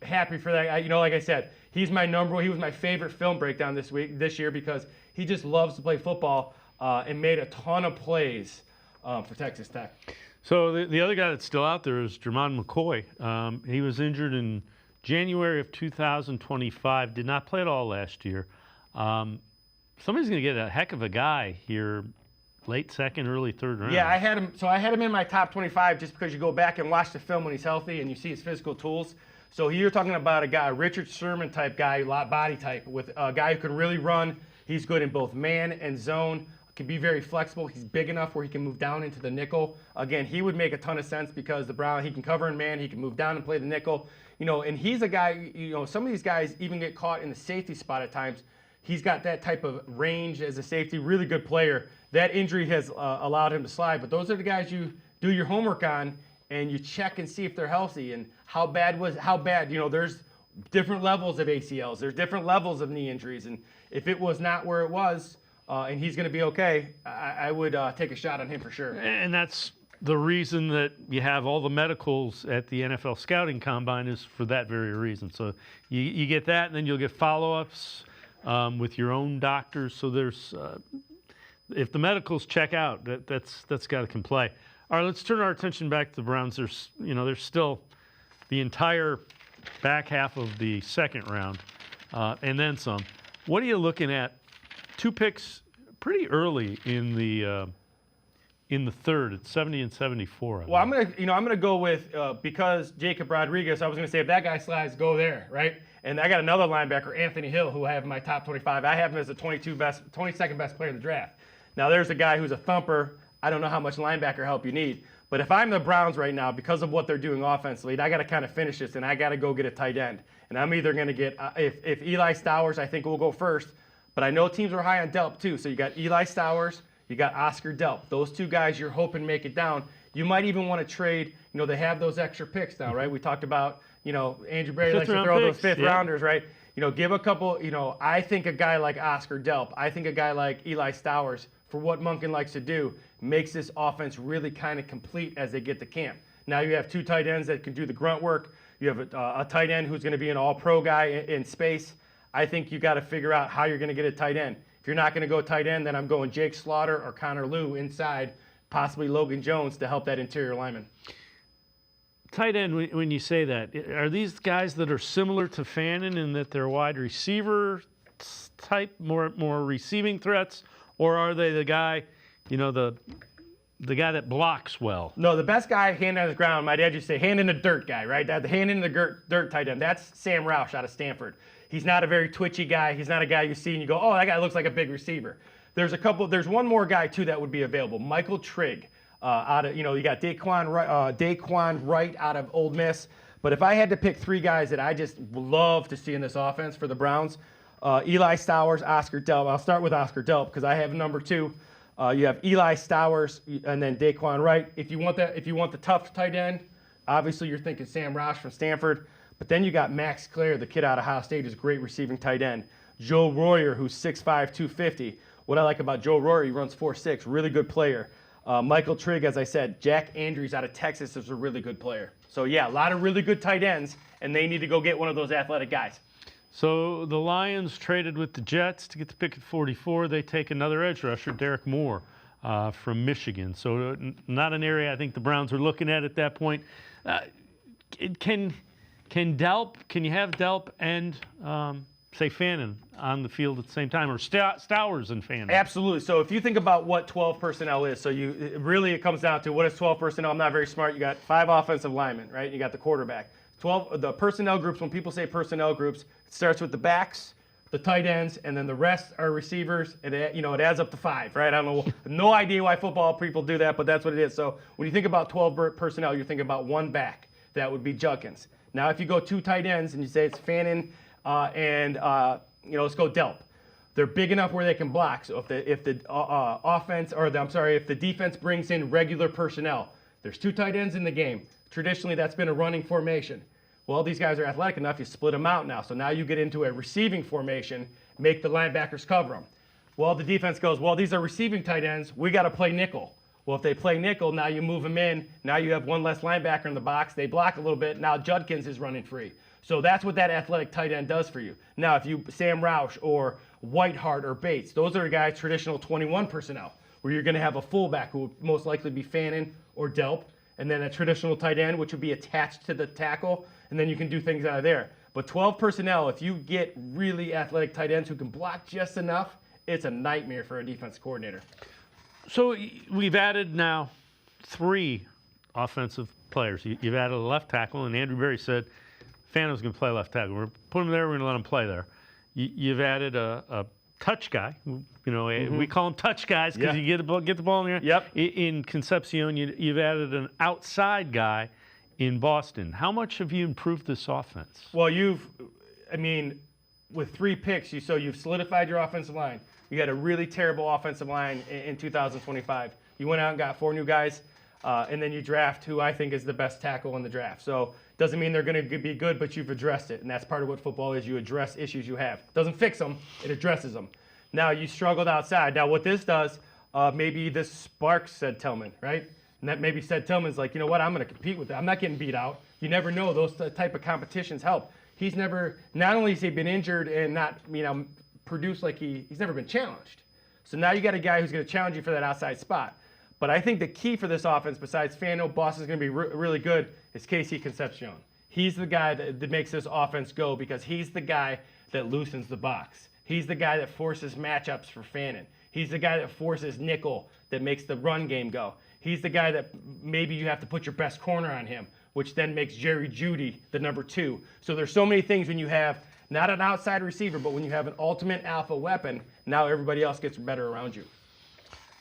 happy for that. Like I said, he was my favorite film breakdown this year because he just loves to play football and made a ton of plays for Texas Tech. So the other guy that's still out there is Jermon McCoy. He was injured in January of 2025, did not play at all last year. Somebody's going to get a heck of a guy here, late second, early third round. Yeah, I had him. So I had him in my top 25 just because you go back and watch the film when he's healthy and you see his physical tools. So you're talking about a guy, a Richard Sherman type guy, lot body type, with a guy who can really run. He's good in both man and zone. Can be very flexible. He's big enough where he can move down into the nickel. Again, he would make a ton of sense because he can cover in man, he can move down and play the nickel. And he's a guy, some of these guys even get caught in the safety spot at times. He's got that type of range as a safety, really good player. That injury has allowed him to slide, but those are the guys you do your homework on and you check and see if they're healthy and how bad. There's different levels of ACLs. There's different levels of knee injuries, and if it was not where it was, and he's going to be okay, I would take a shot on him for sure. And that's the reason that you have all the medicals at the NFL Scouting Combine is for that very reason. So you get that, and then you'll get follow-ups with your own doctors. So there's, if the medicals check out, that's got to can play. All right, let's turn our attention back to the Browns. There's still the entire back half of the second round, and then some. What are you looking at? 2 picks pretty early in the third at 70 and 74. Well, I'm gonna go with because Jacob Rodriguez. I was gonna say if that guy slides, go there, right? And I got another linebacker, Anthony Hill, who I have in my top 25. I have him as the 22nd best player in the draft. Now there's a guy who's a thumper. I don't know how much linebacker help you need, but if I'm the Browns right now, because of what they're doing offensively, I got to kind of finish this, and I got to go get a tight end. And I'm either gonna get if Eli Stowers, I think will go first. But I know teams are high on Delp too. So you got Eli Stowers, you got Oscar Delp. Those 2 guys you're hoping make it down. You might even want to trade, they have those extra picks now, right? We talked about, Andrew Berry likes to throw those 5th rounders, right? Give a couple, I think a guy like Oscar Delp, I think a guy like Eli Stowers, for what Monken likes to do, makes this offense really kind of complete as they get to camp. Now you have 2 tight ends that can do the grunt work. You have a tight end who's going to be an all-pro guy in space. I think you got to figure out how you're going to get a tight end. If you're not going to go tight end, then I'm going Jake Slaughter or Connor Lew inside, possibly Logan Jones to help that interior lineman. Tight end, when you say that, are these guys that are similar to Fannin in that they're wide receiver type, more receiving threats, or are they the guy, the guy that blocks well? No, the best guy, hand on the ground, my dad used to say, hand in the dirt guy, right? The hand in the dirt tight end. That's Sam Roush out of Stanford. He's not a very twitchy guy. He's not a guy you see and you go, oh, that guy looks like a big receiver. There's one more guy, too, that would be available. Michael Trigg. You got Daquan Wright out of Ole Miss. But if I had to pick 3 guys that I just love to see in this offense for the Browns, Eli Stowers, Oscar Delp. I'll start with Oscar Delp because I have number 2. You have Eli Stowers and then Daquan Wright. If you want the tough tight end, obviously you're thinking Sam Roush from Stanford. But then you got Max Clare, the kid out of Ohio State, who's a great receiving tight end. Joe Royer, who's 6'5", 250. What I like about Joe Royer, he runs 4.6, really good player. Michael Trigg, as I said, Jack Andrews out of Texas is a really good player. So, yeah, a lot of really good tight ends, and they need to go get one of those athletic guys. So the Lions traded with the Jets to get the pick at 44. They take another edge rusher, Derek Moore, from Michigan. So not an area I think the Browns were looking at that point. Can you have Delp and say Fannin on the field at the same time, or Stowers and Fannin? Absolutely. So if you think about what 12 personnel is, it comes down to what is 12 personnel. I'm not very smart. You got 5 offensive linemen, right? You got the quarterback. 12 the personnel groups. When people say personnel groups, it starts with the backs, the tight ends, and then the rest are receivers. And it adds up to 5, right? I don't know, no idea why football people do that, but that's what it is. So when you think about 12 personnel, you're thinking about 1 back. That would be Judkins. Now, if you go 2 tight ends and you say it's Fannin let's go Delp. They're big enough where they can block. So if the defense brings in regular personnel, there's 2 tight ends in the game. Traditionally, that's been a running formation. Well, these guys are athletic enough, you split them out now. So now you get into a receiving formation, make the linebackers cover them. Well, the defense goes, well, these are receiving tight ends. We got to play nickel. Well, if they play nickel, now you move them in. Now you have one less linebacker in the box. They block a little bit. Now Judkins is running free. So that's what that athletic tight end does for you. Now, if you Sam Roush or Whiteheart or Bates, those are guys traditional 21 personnel, where you're going to have a fullback who will most likely be Fannin or Delp, and then a traditional tight end, which would be attached to the tackle, and then you can do things out of there. But 12 personnel, if you get really athletic tight ends who can block just enough, it's a nightmare for a defense coordinator. So we've added now 3 offensive players. You've added a left tackle, and Andrew Berry said Fano's going to play left tackle. We're going to put him there. We're going to let him play there. You've added a touch guy. We call them touch guys because you get the ball in the air. Yep. In Concepcion, you've added an outside guy in Boston. How much have you improved this offense? Well, with 3 picks, you've solidified your offensive line. You had a really terrible offensive line in 2025. You went out and got 4 new guys, and then you draft who I think is the best tackle in the draft. So doesn't mean they're going to be good, but you've addressed it, and that's part of what football is. You address issues you have. Doesn't fix them, it addresses them. Now, you struggled outside. Now, what this does, maybe this sparks said Tillman, right? And that maybe said Tillman's like, you know what, I'm going to compete with that. I'm not getting beat out. You never know. Those type of competitions help. He's never, not only has he been injured and not, produced like he's never been challenged. So now you got a guy who's going to challenge you for that outside spot. But I think the key for this offense, besides Fano, Boston's going to be really good, is Casey Concepcion. He's the guy that makes this offense go because he's the guy that loosens the box. He's the guy that forces matchups for Fannin. He's the guy that forces nickel that makes the run game go. He's the guy that maybe you have to put your best corner on him, which then makes Jerry Jeudy the number 2. So there's so many things when you have not an outside receiver, but when you have an ultimate alpha weapon, now everybody else gets better around you.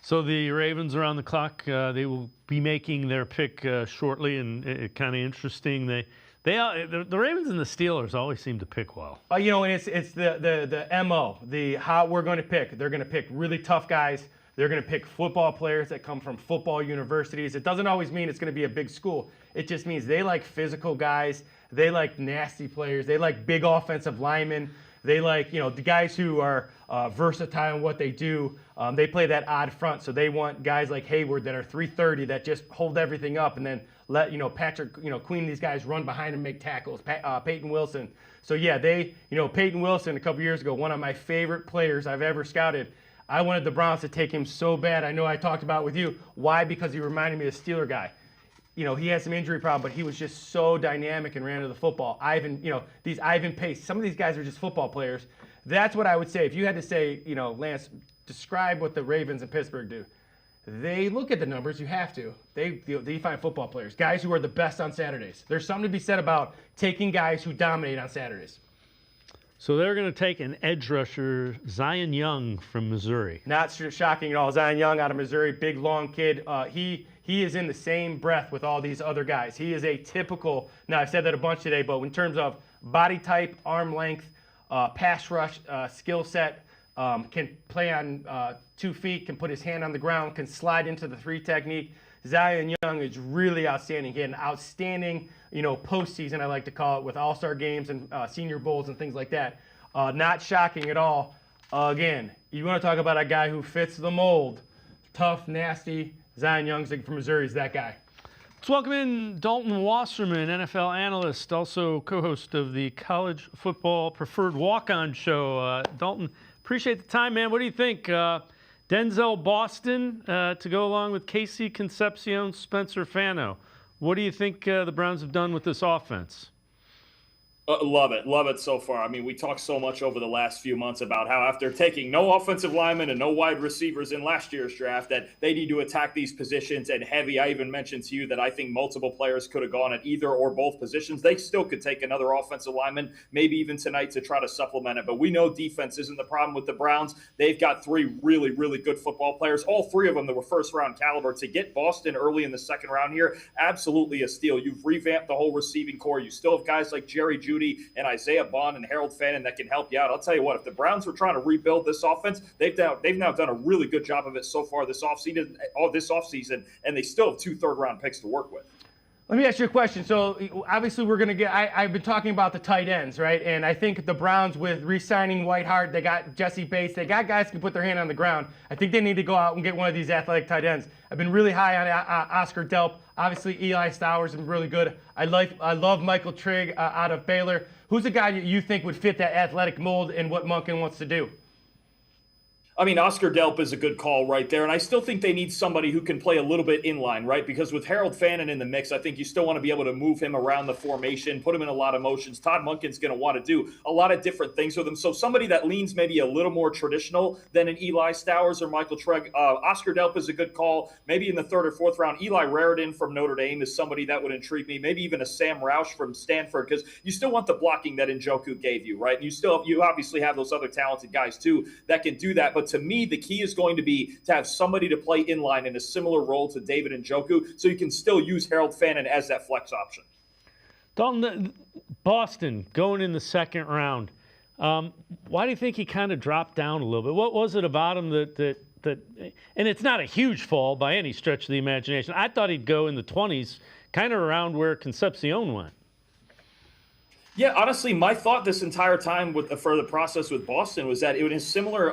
So the Ravens are on the clock. They will be making their pick shortly, and kind of interesting. The Ravens and the Steelers always seem to pick well. And it's the MO, how we're going to pick. They're going to pick really tough guys. They're going to pick football players that come from football universities. It doesn't always mean it's going to be a big school. It just means they like physical guys. They like nasty players. They like big offensive linemen. They like, the guys who are versatile in what they do. They play that odd front, so they want guys like Hayward that are 330 that just hold everything up and then let, Patrick, Queen, these guys run behind and make tackles. Peyton Wilson. So, yeah, Peyton Wilson a couple years ago, one of my favorite players I've ever scouted. I wanted the Browns to take him so bad. I know I talked about it with you. Why? Because he reminded me of a Steeler guy. He had some injury problem, but he was just so dynamic and ran to the football. These Ivan Pace, some of these guys are just football players. That's what I would say. If you had to say, Lance, describe what the Ravens in Pittsburgh do. They look at the numbers. You have to. They find football players, guys who are the best on Saturdays. There's something to be said about taking guys who dominate on Saturdays. So they're going to take an edge rusher, Zion Young from Missouri. Not shocking at all. Zion Young out of Missouri, big, long kid. He is in the same breath with all these other guys. He is a typical, now I've said that a bunch today, but in terms of body type, arm length, pass rush, skill set, can play on 2 feet, can put his hand on the ground, can slide into the 3 technique. Zion Young is really outstanding. He had an outstanding, postseason, I like to call it, with all-star games and senior bowls and things like that. Not shocking at all. Again, you want to talk about a guy who fits the mold. Tough, nasty. Zion Young from Missouri is that guy. Let's welcome in Dalton Wasserman, NFL analyst, also co-host of the College Football Preferred Walk-On Show. Dalton, appreciate the time, man. What do you think? Denzel Boston to go along with Casey Concepcion, Spencer Fano. What do you think the Browns have done with this offense? Love it so far. I mean, we talked so much over the last few months about how after taking no offensive linemen and no wide receivers in last year's draft, that they need to attack these positions and heavy. I even mentioned to you that I think multiple players could have gone at either or both positions. They still could take another offensive lineman, maybe even tonight, to try to supplement it. But we know defense isn't the problem with the Browns. They've got 3 really, really good football players, all 3 of them that were first-round caliber. To get Boston early in the second round here, absolutely a steal. You've revamped the whole receiving core. You still have guys like Jerry Jeudy Jeudy and Isaiah Bond and Harold Fannin that can help you out. I'll tell you what, if the Browns were trying to rebuild this offense, they've now done a really good job of it so far this offseason, and they still have 2 third-round picks to work with. Let me ask you a question. So obviously we're going to get, I've been talking about the tight ends, right? And I think the Browns with re-signing Whitehart, they got Jesse Bates, they got guys who can put their hand on the ground. I think they need to go out and get one of these athletic tight ends. I've been really high on Oscar Delp. Obviously Eli Stowers has been really good. I love Michael Trigg out of Baylor. Who's a guy you think would fit that athletic mold and what Monken wants to do? I mean, Oscar Delp is a good call right there, and I still think they need somebody who can play a little bit inline, right? Because with Harold Fannin in the mix, I think you still want to be able to move him around the formation, put him in a lot of motions. Todd Monken's going to want to do a lot of different things with him. So somebody that leans maybe a little more traditional than an Eli Stowers or Michael Trigg. Oscar Delp is a good call, maybe in the 3rd or 4th round. Eli Raridan from Notre Dame is somebody that would intrigue me, maybe even a Sam Roush from Stanford, because you still want the blocking that Njoku gave you, right? And you obviously have those other talented guys too that can do that. But to me, the key is going to be to have somebody to play inline in a similar role to David Njoku, so you can still use Harold Fannin as that flex option. Dalton, Boston going in the 2nd round. Why do you think he kind of dropped down a little bit? What was it about him that and it's not a huge fall by any stretch of the imagination. I thought he'd go in the 20s, kind of around where Concepcion went. Yeah, honestly, my thought this entire time for the process with Boston was that it was similar.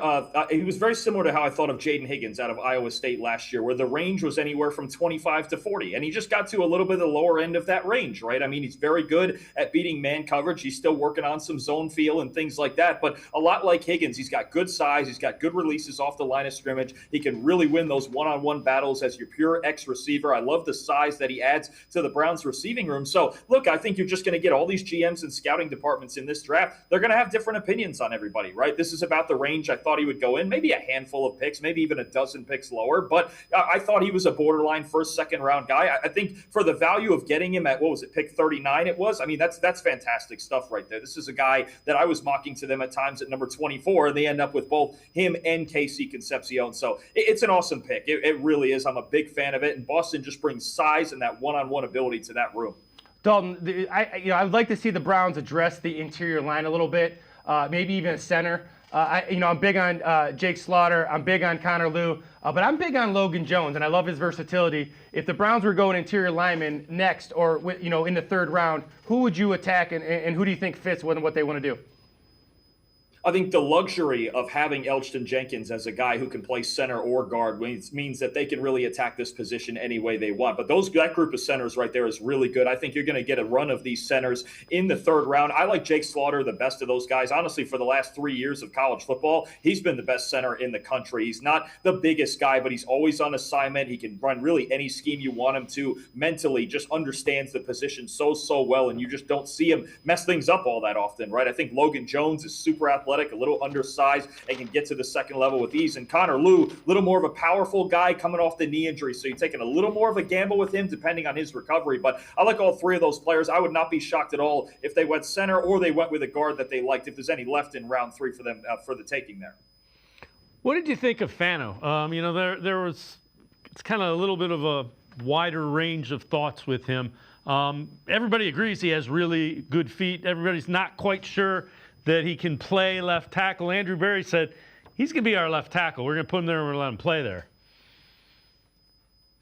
It was very similar to how I thought of Jaden Higgins out of Iowa State last year, where the range was anywhere from 25 to 40, and he just got to a little bit of the lower end of that range, right? I mean, he's very good at beating man coverage. He's still working on some zone feel and things like that, but a lot like Higgins, he's got good size. He's got good releases off the line of scrimmage. He can really win those one-on-one battles as your pure X receiver. I love the size that he adds to the Browns receiving room. So, look, I think you're just going to get all these GMs and scouting departments in this draft. They're going to have different opinions on everybody, right? This is about the range I thought he would go in, maybe a handful of picks, maybe even a dozen picks lower, but I thought he was a borderline 1st, 2nd round guy. I think for the value of getting him at, pick 39 it was? I mean, that's fantastic stuff right there. This is a guy that I was mocking to them at times at number 24, and they end up with both him and KC Concepcion. So it's an awesome pick. It really is. I'm a big fan of it, and Boston just brings size and that one-on-one ability to that room. Dalton, I would like to see the Browns address the interior line a little bit, maybe even a center. I'm big on Jake Slaughter. I'm big on Connor Lew, but I'm big on Logan Jones, and I love his versatility. If the Browns were going interior lineman next, or in the 3rd round, who would you attack, and who do you think fits with what they want to do? I think the luxury of having Elgton Jenkins as a guy who can play center or guard means that they can really attack this position any way they want. But that group of centers right there is really good. I think you're going to get a run of these centers in the 3rd round. I like Jake Slaughter the best of those guys. Honestly, for the last 3 years of college football, he's been the best center in the country. He's not the biggest guy, but he's always on assignment. He can run really any scheme you want him to. Mentally, just understands the position so well, and you just don't see him mess things up all that often, right? I think Logan Jones is super athletic, a little undersized, and can get to the 2nd level with ease. And Connor Lew, a little more of a powerful guy coming off the knee injury, so you're taking a little more of a gamble with him depending on his recovery. But I like all 3 of those players. I would not be shocked at all if they went center or they went with a guard that they liked, if there's any left in round 3 for them for the taking there. What did you think of Fano? There was, it's kind of a little bit of a wider range of thoughts with him. Everybody agrees he has really good feet. Everybody's not quite sure that he can play left tackle. Andrew Berry said he's going to be our left tackle. We're going to put him there and we're going to let him play there.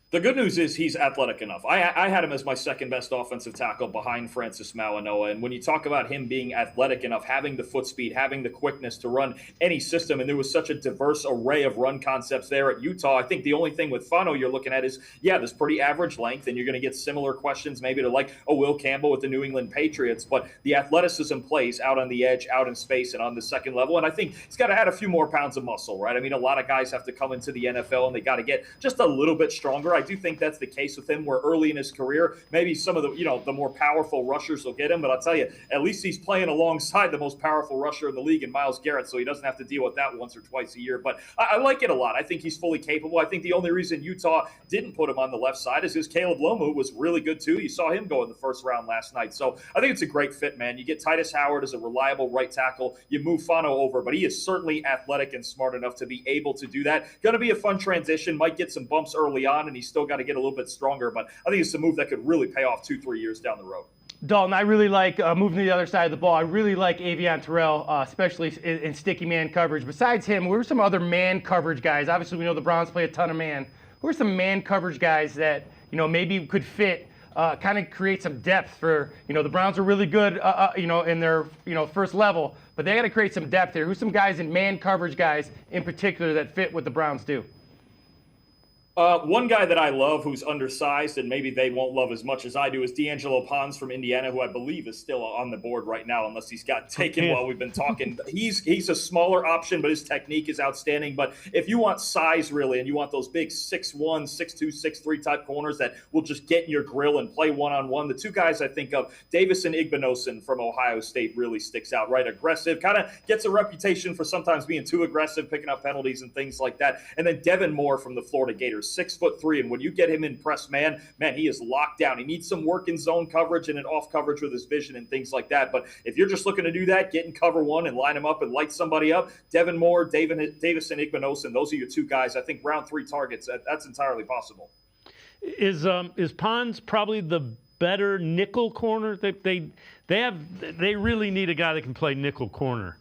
The good news is he's athletic enough. I had him as my 2nd best offensive tackle behind Francis Mauanoa. And when you talk about him being athletic enough, having the foot speed, having the quickness to run any system, and there was such a diverse array of run concepts there at Utah, I think the only thing with Fano you're looking at is, there's pretty average length, and you're going to get similar questions maybe to like a Will Campbell with the New England Patriots. But the athleticism plays out on the edge, out in space, and on the 2nd level. And I think he's got to add a few more pounds of muscle, right? I mean, a lot of guys have to come into the NFL, and they got to get just a little bit stronger. I do think that's the case with him, where early in his career, maybe some of the more powerful rushers will get him. But I'll tell you, at least he's playing alongside the most powerful rusher in the league in Myles Garrett, so he doesn't have to deal with that once or twice a year. But I like it a lot. I think he's fully capable. I think the only reason Utah didn't put him on the left side is because Caleb Lomu was really good too. You saw him go in the 1st round last night. So I think it's a great fit, man. You get Titus Howard as a reliable right tackle. You move Fano over, but he is certainly athletic and smart enough to be able to do that. Going to be a fun transition. Might get some bumps early on, and he's still got to get a little bit stronger, but I think it's a move that could really pay off 2-3 years down the road. Dalton, I really like moving to the other side of the ball. I really like Avion Terrell, especially in sticky man coverage. Besides him, who are some other man coverage guys? Obviously, we know the Browns play a ton of man. Who are some man coverage guys that maybe could fit, kind of create some depth for the Browns are really good in their first level, but they got to create some depth here. Who's some guys in man coverage guys in particular that fit what the Browns do? One guy that I love who's undersized and maybe they won't love as much as I do is D'Angelo Pons from Indiana, who I believe is still on the board right now, unless he's got taken while we've been talking. He's a smaller option, but his technique is outstanding. But if you want size really, and you want those big 6'1", 6'2", 6'3" type corners that will just get in your grill and play one-on-one, the two guys I think of, Davison Igbinosun from Ohio State really sticks out, right? Aggressive, kind of gets a reputation for sometimes being too aggressive, picking up penalties and things like that. And then Devin Moore from the Florida Gators, 6'3", and when you get him in press man, he is locked down. He needs some work in zone coverage and an off coverage with his vision and things like that. But if you're just looking to do that, get in cover one and line him up and light somebody up, Devin Moore, Davison Igbinosun, those are your two guys. I think round 3 targets. That's entirely possible. Is Pons probably the better nickel corner? They really need a guy that can play nickel corner.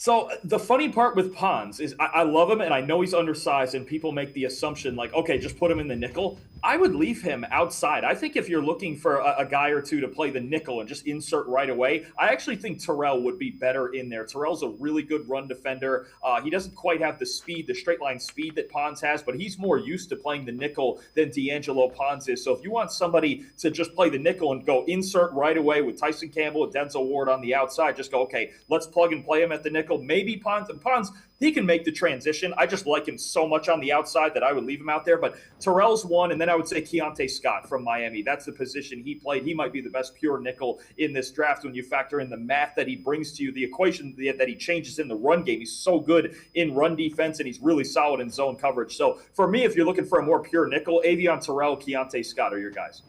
So the funny part with Pons is I love him, and I know he's undersized, and people make the assumption like, okay, just put him in the nickel. I would leave him outside. I think if you're looking for a guy or two to play the nickel and just insert right away, I actually think Terrell would be better in there. Terrell's a really good run defender. He doesn't quite have the speed, the straight line speed that Pons has, but he's more used to playing the nickel than D'Angelo Pons is. So if you want somebody to just play the nickel and go insert right away with Tyson Campbell and Denzel Ward on the outside, just go, okay, let's plug and play him at the nickel. Maybe Pons, he can make the transition. I just like him so much on the outside that I would leave him out there. But Terrell's one, and then I would say Keontae Scott from Miami. That's the position he played. He might be the best pure nickel in this draft when you factor in the math that he brings to you, the equation that he changes in the run game. He's so good in run defense, and he's really solid in zone coverage. So for me, if you're looking for a more pure nickel, Avion Terrell, Keontae Scott are your guys.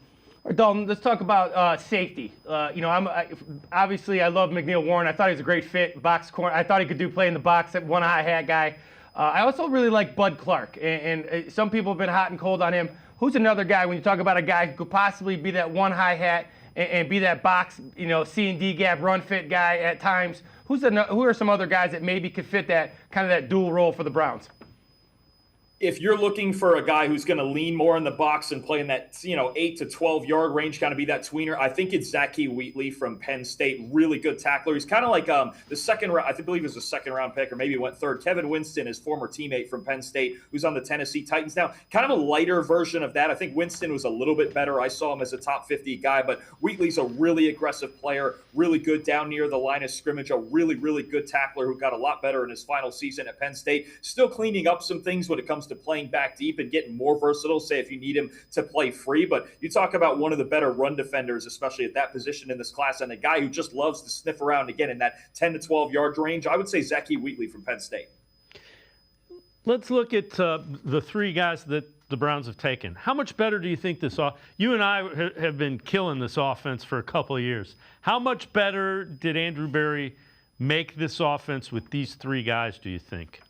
All right, Dalton, let's talk about safety. Obviously I love McNeel Warren. I thought he was a great fit, box corner. I thought he could play in the box, that one high hat guy. I also really like Bud Clark, and some people have been hot and cold on him. Who's another guy when you talk about a guy who could possibly be that one high hat and be that box, C and D gap run fit guy at times? Who are some other guys that maybe could fit that kind of that dual role for the Browns? If you're looking for a guy who's going to lean more in the box and play in that 8 to 12 yard range, kind of be that tweener, I think it's Zachy Wheatley from Penn State. Really good tackler. He's kind of like the second round. I believe it was a second round pick, or maybe it went third. Kevin Winston, his former teammate from Penn State, who's on the Tennessee Titans now. Kind of a lighter version of that. I think Winston was a little bit better. I saw him as a top 50 guy, but Wheatley's a really aggressive player, really good down near the line of scrimmage, a really, really good tackler who got a lot better in his final season at Penn State. Still cleaning up some things when it comes to playing back deep and getting more versatile, say if you need him to play free. But you talk about one of the better run defenders, especially at that position in this class, and a guy who just loves to sniff around again in that 10 to 12 yard range, I would say Zachy Wheatley from Penn State. Let's look at the 3 guys that the Browns have taken. How much better do you think this you and I have been killing this offense for a couple of years. How much better did Andrew Berry make this offense with these 3 guys, do you think?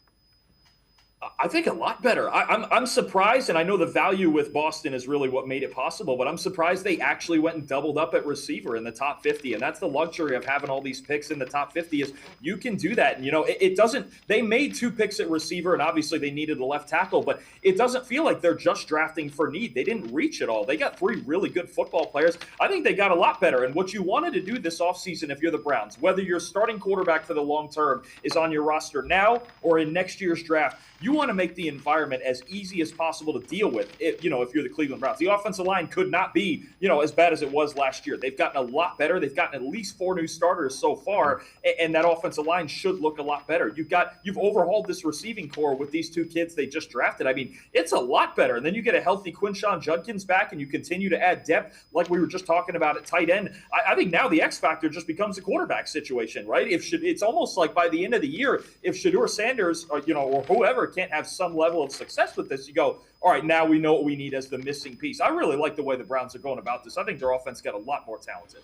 I think a lot better. I'm surprised, and I know the value with Boston is really what made it possible, but I'm surprised they actually went and doubled up at receiver in the top 50, and that's the luxury of having all these picks in the top 50 is you can do that. And, it doesn't – they made 2 picks at receiver, and obviously they needed a left tackle, but it doesn't feel like they're just drafting for need. They didn't reach it all. They got 3 really good football players. I think they got a lot better, and what you wanted to do this offseason if you're the Browns, whether your starting quarterback for the long term is on your roster now or in next year's draft, you want to make the environment as easy as possible to deal with, if you're the Cleveland Browns. The offensive line could not be, as bad as it was last year. They've gotten a lot better. They've gotten at least 4 new starters so far, and that offensive line should look a lot better. You've overhauled this receiving core with these 2 kids they just drafted. I mean, it's a lot better. And then you get a healthy Quinshon Judkins back, and you continue to add depth like we were just talking about at tight end. I think now the X factor just becomes a quarterback situation, right? It's almost like by the end of the year, if Shedeur Sanders or whoever can't have some level of success with this, you go, all right, now we know what we need as the missing piece. I really like the way the Browns are going about this. I think their offense got a lot more talented.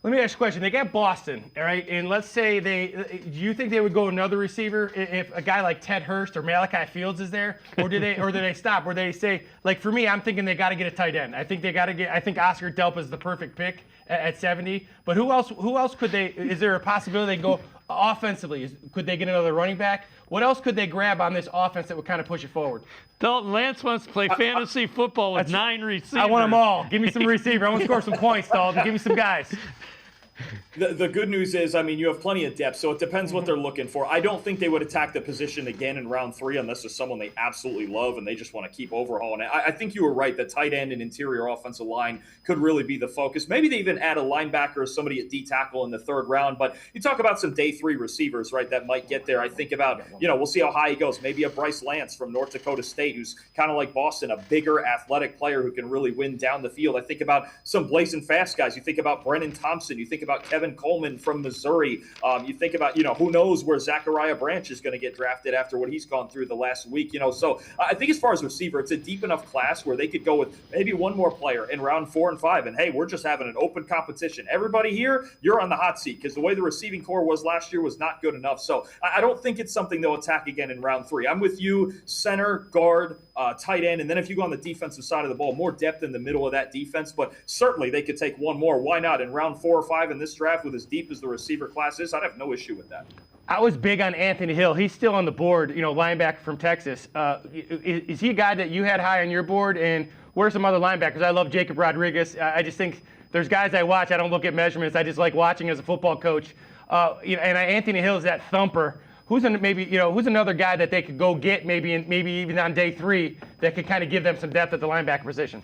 Let me ask you a question. They got Boston, all right? And let's say do you think they would go another receiver if a guy like Ted Hurst or Malachi Fields is there? Or do they stop? Or they say, like for me, I'm thinking they got to get a tight end. I think Oscar Delp is the perfect pick at 70. But who else could they, is there a possibility they can go offensively? Could they get another running back? What else could they grab on this offense that would kind of push it forward? Dalton, Lance wants to play fantasy football with 9 receivers. I want them all. Give me some receiver. I want to score some points, Dalton. Give me some guys. The good news is, I mean, you have plenty of depth, so it depends what they're looking for. I don't think they would attack the position again in round 3 unless there's someone they absolutely love and they just want to keep overhauling it. I think you were right. The tight end and interior offensive line could really be the focus. Maybe they even add a linebacker or somebody at D tackle in the 3rd round. But you talk about some day 3 receivers, right, that might get there. I think about, we'll see how high he goes. Maybe a Bryce Lance from North Dakota State, who's kind of like Boston, a bigger athletic player who can really win down the field. I think about some blazing fast guys. You think about Brennan Thompson. You think about Kevin Coleman from Missouri. You think about, who knows where Zachariah Branch is going to get drafted after what he's gone through the last week. So I think as far as receiver, it's a deep enough class where they could go with maybe one more player in round 4 and 5. And hey, we're just having an open competition. Everybody here, you're on the hot seat because the way the receiving core was last year was not good enough. So I don't think it's something they'll attack again in round 3. I'm with you, center, guard, tight end. And then if you go on the defensive side of the ball, more depth in the middle of that defense. But certainly they could take one more. Why not? In round 4 or 5 in this draft with as deep as the receiver class is, I'd have no issue with that. I was big on Anthony Hill. He's still on the board, linebacker from Texas. Is he a guy that you had high on your board? And where are some other linebackers? I love Jacob Rodriguez. I just think there's guys I watch. I don't look at measurements. I just like watching as a football coach. And Anthony Hill is that thumper. Who's another guy that they could go get maybe even on day 3 that could kind of give them some depth at the linebacker position?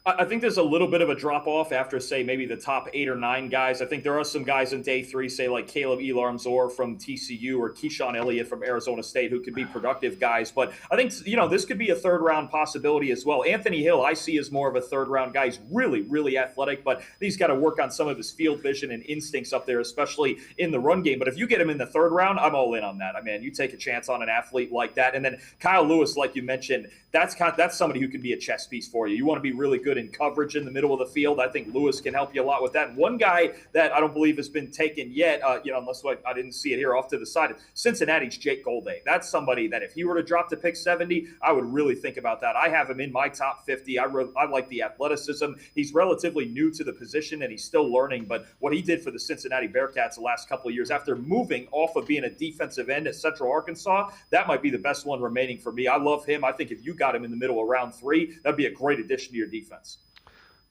I think there's a little bit of a drop-off after, say, maybe the top 8 or 9 guys. I think there are some guys in day 3, say, like Caleb Elarm-Zor from TCU or Keyshawn Elliott from Arizona State, who could be productive guys. But I think, this could be a 3rd-round possibility as well. Anthony Hill, I see as more of a 3rd-round guy. He's really, really athletic, but he's got to work on some of his field vision and instincts up there, especially in the run game. But if you get him in the 3rd round, I'm all in on that. I mean, you take a chance on an athlete like that. And then Kyle Lewis, like you mentioned, that's somebody who can be a chess piece for you. You want to be really good in coverage in the middle of the field. I think Lewis can help you a lot with that. One guy that I don't believe has been taken yet, unless I didn't see it here off to the side, Cincinnati's Jake Golday. That's somebody that if he were to drop to pick 70, I would really think about that. I have him in my top 50. I like the athleticism. He's relatively new to the position and he's still learning, but what he did for the Cincinnati Bearcats the last couple of years after moving off of being a defensive end at Central Arkansas, that might be the best one remaining for me. I love him. I think if you got him in the middle of round 3, that'd be a great addition to your defense.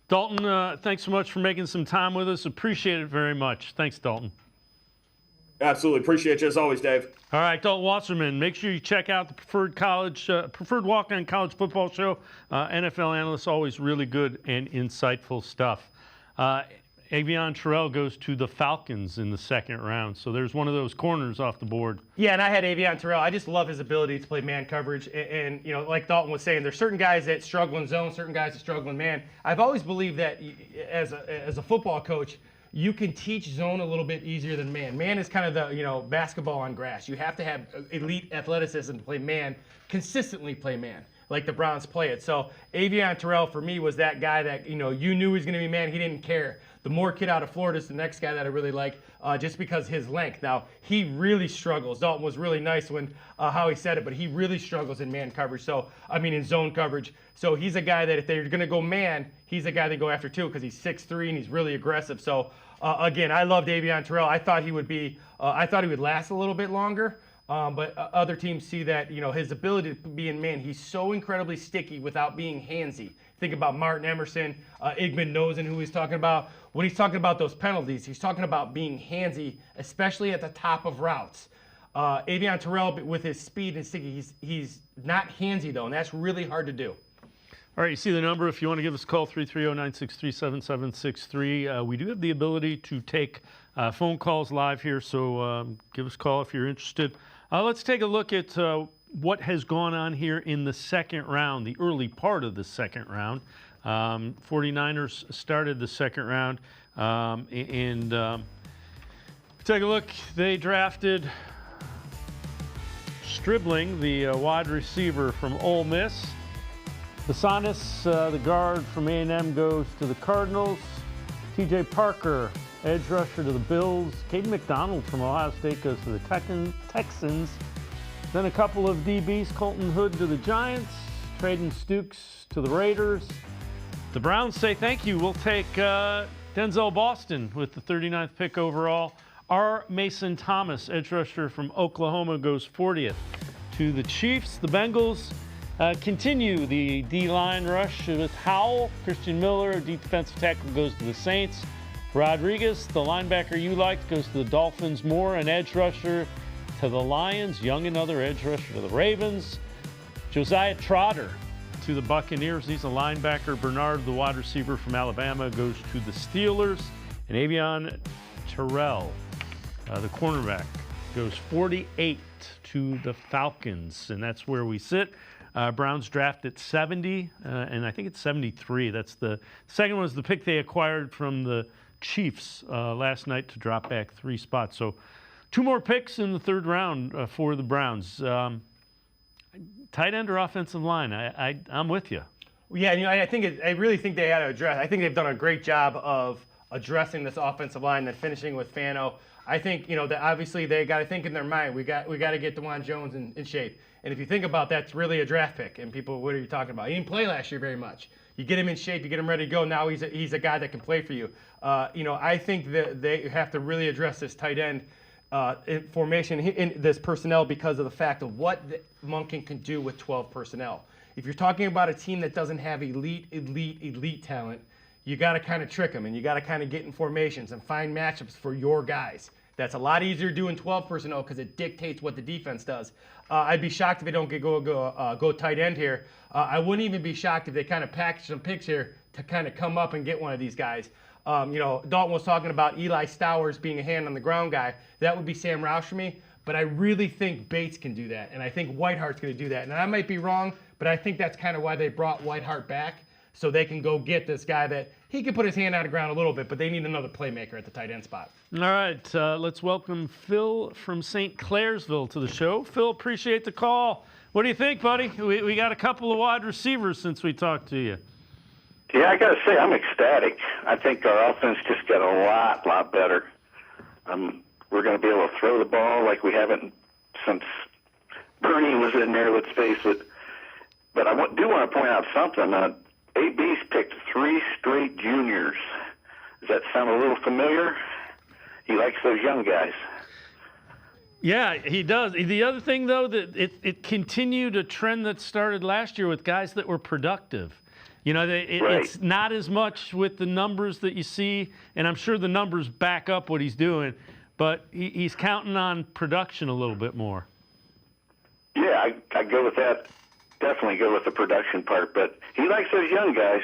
Dalton, thanks so much for making some time with us. Appreciate it very much. Thanks, Dalton. Absolutely. Appreciate you as always, Dave. All right, Dalton Wasserman. Make sure you check out the Preferred Walk-On College Football Show. NFL analysts, always really good and insightful stuff. Avion Terrell goes to the Falcons in the 2nd round. So there's one of those corners off the board. Yeah, and I had Avion Terrell. I just love his ability to play man coverage. And like Dalton was saying, there's certain guys that struggle in zone, certain guys that struggle in man. I've always believed that as a football coach, you can teach zone a little bit easier than man. Man is kind of the, basketball on grass. You have to have elite athleticism to play man, consistently play man, like the Browns play it. So Avion Terrell for me was that guy that, you knew he was going to be man. He didn't care. The Moore kid out of Florida is the next guy that I really like, just because his length. Now, he really struggles. Dalton was really nice when how he said it, but he really struggles in man coverage. In zone coverage. So he's a guy that if they're going to go man, he's a guy they go after too, because he's 6'3" and he's really aggressive. So again, I loved Avion Terrell. I thought he would last a little bit longer. But other teams see that, his ability to be in man, he's so incredibly sticky without being handsy. Think about Martin Emerson, Igman Nosen, who he's talking about. When he's talking about those penalties, he's talking about being handsy, especially at the top of routes. Avion Terrell, with his speed and sticky, he's not handsy, though, and that's really hard to do. All right, you see the number. If you want to give us a call, 330-963-7763. We do have the ability to take phone calls live here, so give us a call if you're interested. Let's take a look at what has gone on here in the 2nd round, the early part of the 2nd round. 49ers started the 2nd round, take a look. They drafted Stribling, the wide receiver from Ole Miss. Basanis, the guard from A&M, goes to the Cardinals. T.J. Parker, edge rusher to the Bills. Kaden McDonald from Ohio State goes to the Texans. Then a couple of DBs, Colton Hood to the Giants, Traden Stukes to the Raiders. The Browns say thank you. We'll take Denzel Boston with the 39th pick overall. R. Mason Thomas, edge rusher from Oklahoma, goes 40th to the Chiefs. The Bengals continue the D-line rush with Howell. Christian Miller, defensive tackle, goes to the Saints. Rodriguez, the linebacker you liked, goes to the Dolphins. Moore, an edge rusher to the Lions. Young, another edge rusher to the Ravens. Josiah Trotter to the Buccaneers. He's a linebacker. Bernard, the wide receiver from Alabama, goes to the Steelers. And Avion Terrell, the cornerback, goes 48 to the Falcons. And that's where we sit. Browns draft at 70, and I think it's 73. That's the second one was the pick they acquired from the Chiefs last night to drop back 3 spots. So 2 more picks in the 3rd round for the Browns. Tight end or offensive line? I'm with you. Yeah, I really think they had to address. I think they've done a great job of addressing this offensive line and finishing with Fano. I think that obviously they got to think in their mind. We got to get DeJuan Jones in shape. And if you think about that, it's really a draft pick. And people, what are you talking about? He didn't play last year very much. You get him in shape, you get him ready to go. Now he's a guy that can play for you. I think that they have to really address this tight end formation in this personnel because of the fact of what Monken can do with 12 personnel. If you're talking about a team that doesn't have elite talent, you got to kind of trick them, and you got to kind of get in formations and find matchups for your guys. That's a lot easier doing 12 personnel because it dictates what the defense does. I'd be shocked if they don't go tight end here. I wouldn't even be shocked if they kind of package some picks here to kind of come up and get one of these guys. Dalton was talking about Eli Stowers being a hand on the ground guy. That would be Sam Roush for me. But I really think Bates can do that, and I think Whitehart's going to do that. And I might be wrong, but I think that's kind of why they brought Whitehart back, so they can go get this guy that he can put his hand on the ground a little bit, but they need another playmaker at the tight end spot. All right, let's welcome Phil from St. Clairsville to the show. Phil, appreciate the call. What do you think, buddy? We got a couple of wide receivers since we talked to you. Yeah, I got to say, I'm ecstatic. I think our offense just got a lot better. We're going to be able to throw the ball like we haven't since Bernie was in there, let's face it. But I do want to point out something. AB's picked 3 straight juniors. Does that sound a little familiar? He likes those young guys. Yeah, he does. The other thing, though, that it continued a trend that started last year with guys that were productive. Right. It's not as much with the numbers that you see, and I'm sure the numbers back up what he's doing, but he's counting on production a little bit more. Yeah, I go with that. Definitely go with the production part, but he likes those young guys.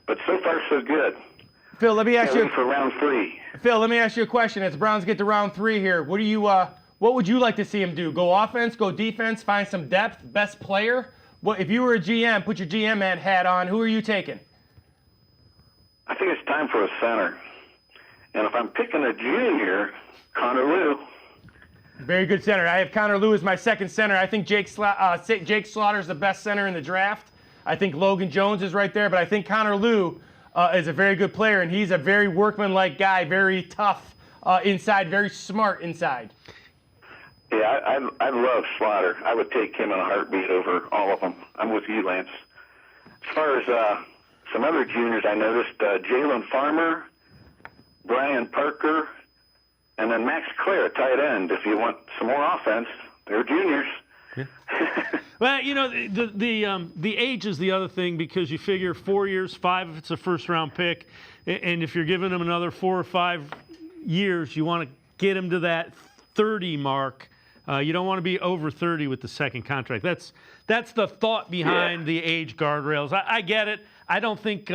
But so far, so good. Phil, let me ask you for round 3. Phil, let me ask you a question. As the Browns get to round 3 here, what would you like to see him do? Go offense, go defense, find some depth, best player? What if you were a GM? Put your GM hat on. Who are you taking? I think it's time for a center, and if I'm picking a junior, Connor Lew. Very good center. I have Connor Lew as my second center. I think Jake Slaughter is the best center in the draft. I think Logan Jones is right there, but I think Connor Lew is a very good player, and he's a very workmanlike guy, very tough inside, very smart inside. Yeah, I love Slaughter. I would take him in a heartbeat over all of them. I'm with you, Lance. As far as some other juniors, I noticed Jalen Farmer, Brian Parker, and then Max Clare, tight end. If you want some more offense, they're juniors. Yeah. Well, the age is the other thing because you figure 4 years, 5 if it's a first-round pick, and if you're giving them another 4 or 5 years, you want to get them to that 30 mark. You don't want to be over 30 with the second contract. That's the thought behind the age guardrails. I get it. I don't think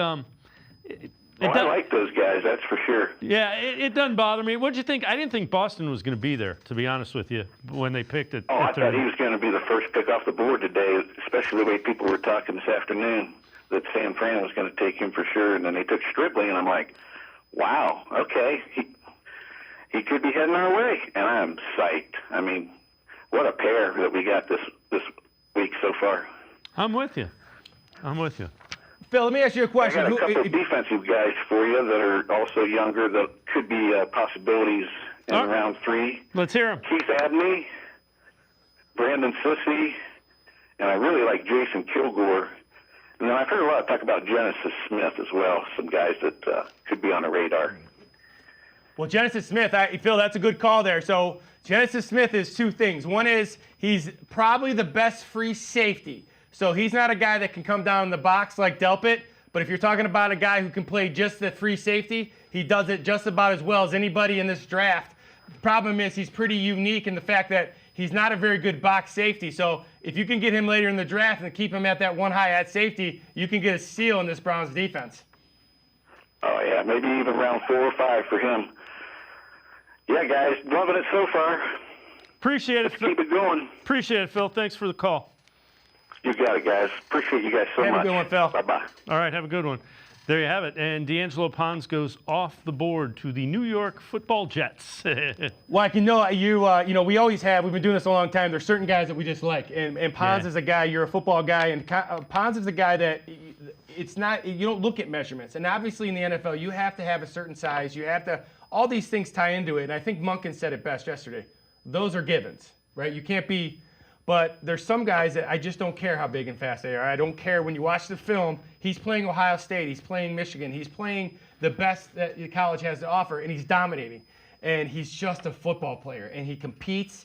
I like those guys, that's for sure. Yeah, it doesn't bother me. What did you think? I didn't think Boston was going to be there, to be honest with you, when they picked it. I thought he was going to be the first pick off the board today, especially the way people were talking this afternoon, that San Fran was going to take him for sure, and then they took Stribley, and I'm like, wow, okay, he could be heading our way, and I'm psyched. I mean, what a pair that we got this week so far. I'm with you. Phil, let me ask you a question. I got a couple of defensive guys for you that are also younger that could be possibilities in round 3. Let's hear them. Keith Abney, Brandon Sissy, and I really like Jason Kilgore. And then I've heard a lot of talk about Genesis Smith as well, some guys that could be on the radar. Well, Genesis Smith, Phil, that's a good call there. So Genesis Smith is 2 things. One is he's probably the best free safety. So he's not a guy that can come down in the box like Delpit, but if you're talking about a guy who can play just the free safety, he does it just about as well as anybody in this draft. The problem is he's pretty unique in the fact that he's not a very good box safety. So if you can get him later in the draft and keep him at that 1 high at safety, you can get a steal in this Browns defense. Oh, yeah, maybe even round 4 or 5 for him. Yeah, guys, loving it so far. Appreciate it, Phil. Keep it going. Appreciate it, Phil. Thanks for the call. You got it, guys. Appreciate you guys so much. Have a good one, Phil. Bye-bye. All right, have a good one. There you have it. And D'Angelo Pons goes off the board to the New York Football Jets. Well, you know, we always have. We've been doing this a long time. There's certain guys that we just like, and Pons is a guy. You're a football guy, and Pons is a guy that it's not. You don't look at measurements, and obviously in the NFL, you have to have a certain size. You have to. All these things tie into it, and I think Munkin said it best yesterday. Those are givens, right? You can't be. But there's some guys that I just don't care how big and fast they are. I don't care when you watch the film. He's playing Ohio State. He's playing Michigan. He's playing the best that the college has to offer, and he's dominating. And he's just a football player, and he competes.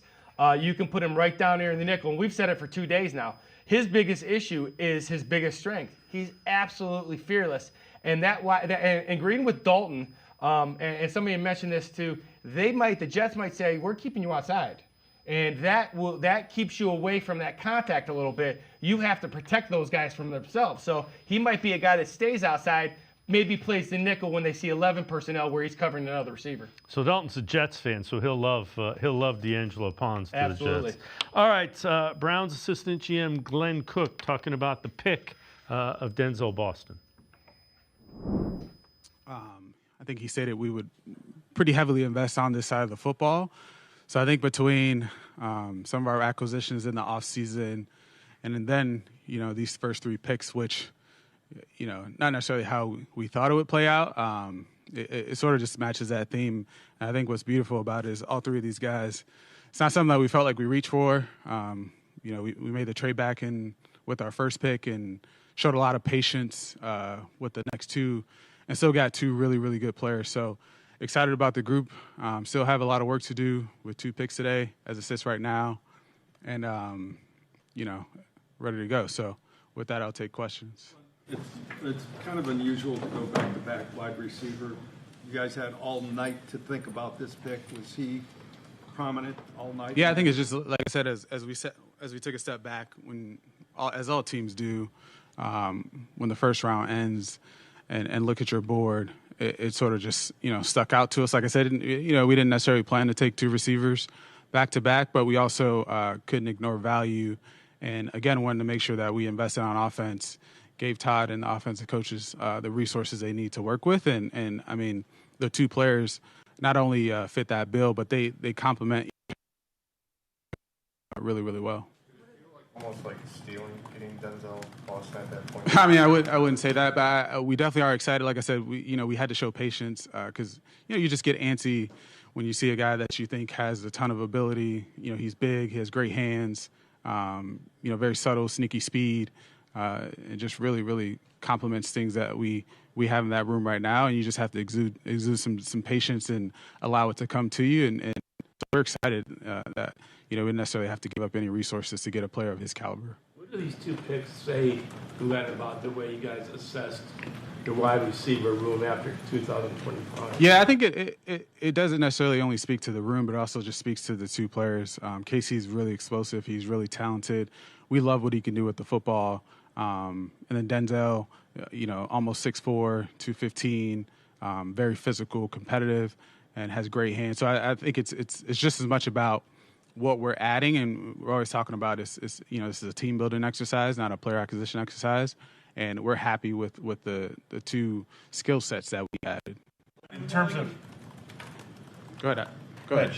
You can put him right down there in the nickel, and we've said it for 2 days now. His biggest issue is his biggest strength. He's absolutely fearless. And agreeing with Dalton, and somebody mentioned this too, the Jets might say, we're keeping you outside. And that keeps you away from that contact a little bit. You have to protect those guys from themselves. So he might be a guy that stays outside, maybe plays the nickel when they see 11 personnel where he's covering another receiver. So Dalton's a Jets fan, so he'll love D'Angelo Pons to Absolutely. the Jets. All right, Browns assistant GM Glenn Cook talking about the pick of Denzel Boston. I think he stated we would pretty heavily invest on this side of the football. So I think between some of our acquisitions in the offseason and then, these first 3 picks, which, not necessarily how we thought it would play out, it sort of just matches that theme. And I think what's beautiful about it is all 3 of these guys, it's not something that we felt like we reached for. We made the trade back in with our first pick and showed a lot of patience with the next 2 and still got 2 really, really good players. So excited about the group. Still have a lot of work to do with 2 picks today as it sits right now. And, ready to go. So with that, I'll take questions. It's kind of unusual to go back-to-back wide receiver. You guys had all night to think about this pick. Was he prominent all night? Yeah, I think it's just, like I said, as we took a step back, as all teams do, when the first round ends and look at your board, it sort of just, stuck out to us. Like I said, we didn't necessarily plan to take 2 receivers back-to-back, but we also couldn't ignore value. And, again, wanted to make sure that we invested on offense, gave Todd and the offensive coaches the resources they need to work with. And I mean, the 2 players not only fit that bill, but they complement each other really, really well. Almost like stealing, getting Denzel Boston at that point. I mean, I wouldn't say that, but we definitely are excited. Like I said, we had to show patience because you just get antsy when you see a guy that you think has a ton of ability. He's big, he has great hands, very subtle, sneaky speed, and just really, really complements things that we have in that room right now. And you just have to exude some patience and allow it to come to you. And so we're excited that we didn't necessarily have to give up any resources to get a player of his caliber. What do these 2 picks say, Glenn, about the way you guys assessed the wide receiver room after 2025? Yeah, I think it doesn't necessarily only speak to the room, but also just speaks to the 2 players. Casey's really explosive. He's really talented. We love what he can do with the football. And then Denzel, almost 6'4", 215, very physical, competitive, and has great hands. So I think it's just as much about what we're adding, and we're always talking about this is a team building exercise, not a player acquisition exercise, and we're happy with the 2 skill sets that we added. In terms of, go ahead. Okay.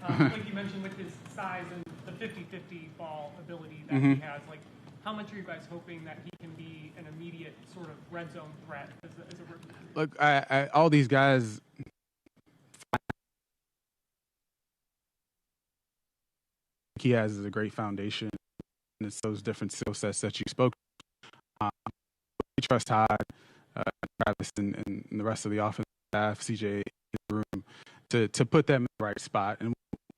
Like you mentioned with his size and the 50-50 ball ability that he has, like how much are you guys hoping that he can be an immediate sort of red zone threat as a rookie? Look, all these guys, he has a great foundation, and it's those different skill sets that you spoke. We trust Todd, Travis, and the rest of the offensive staff, CJ, in the room, to put them in the right spot. And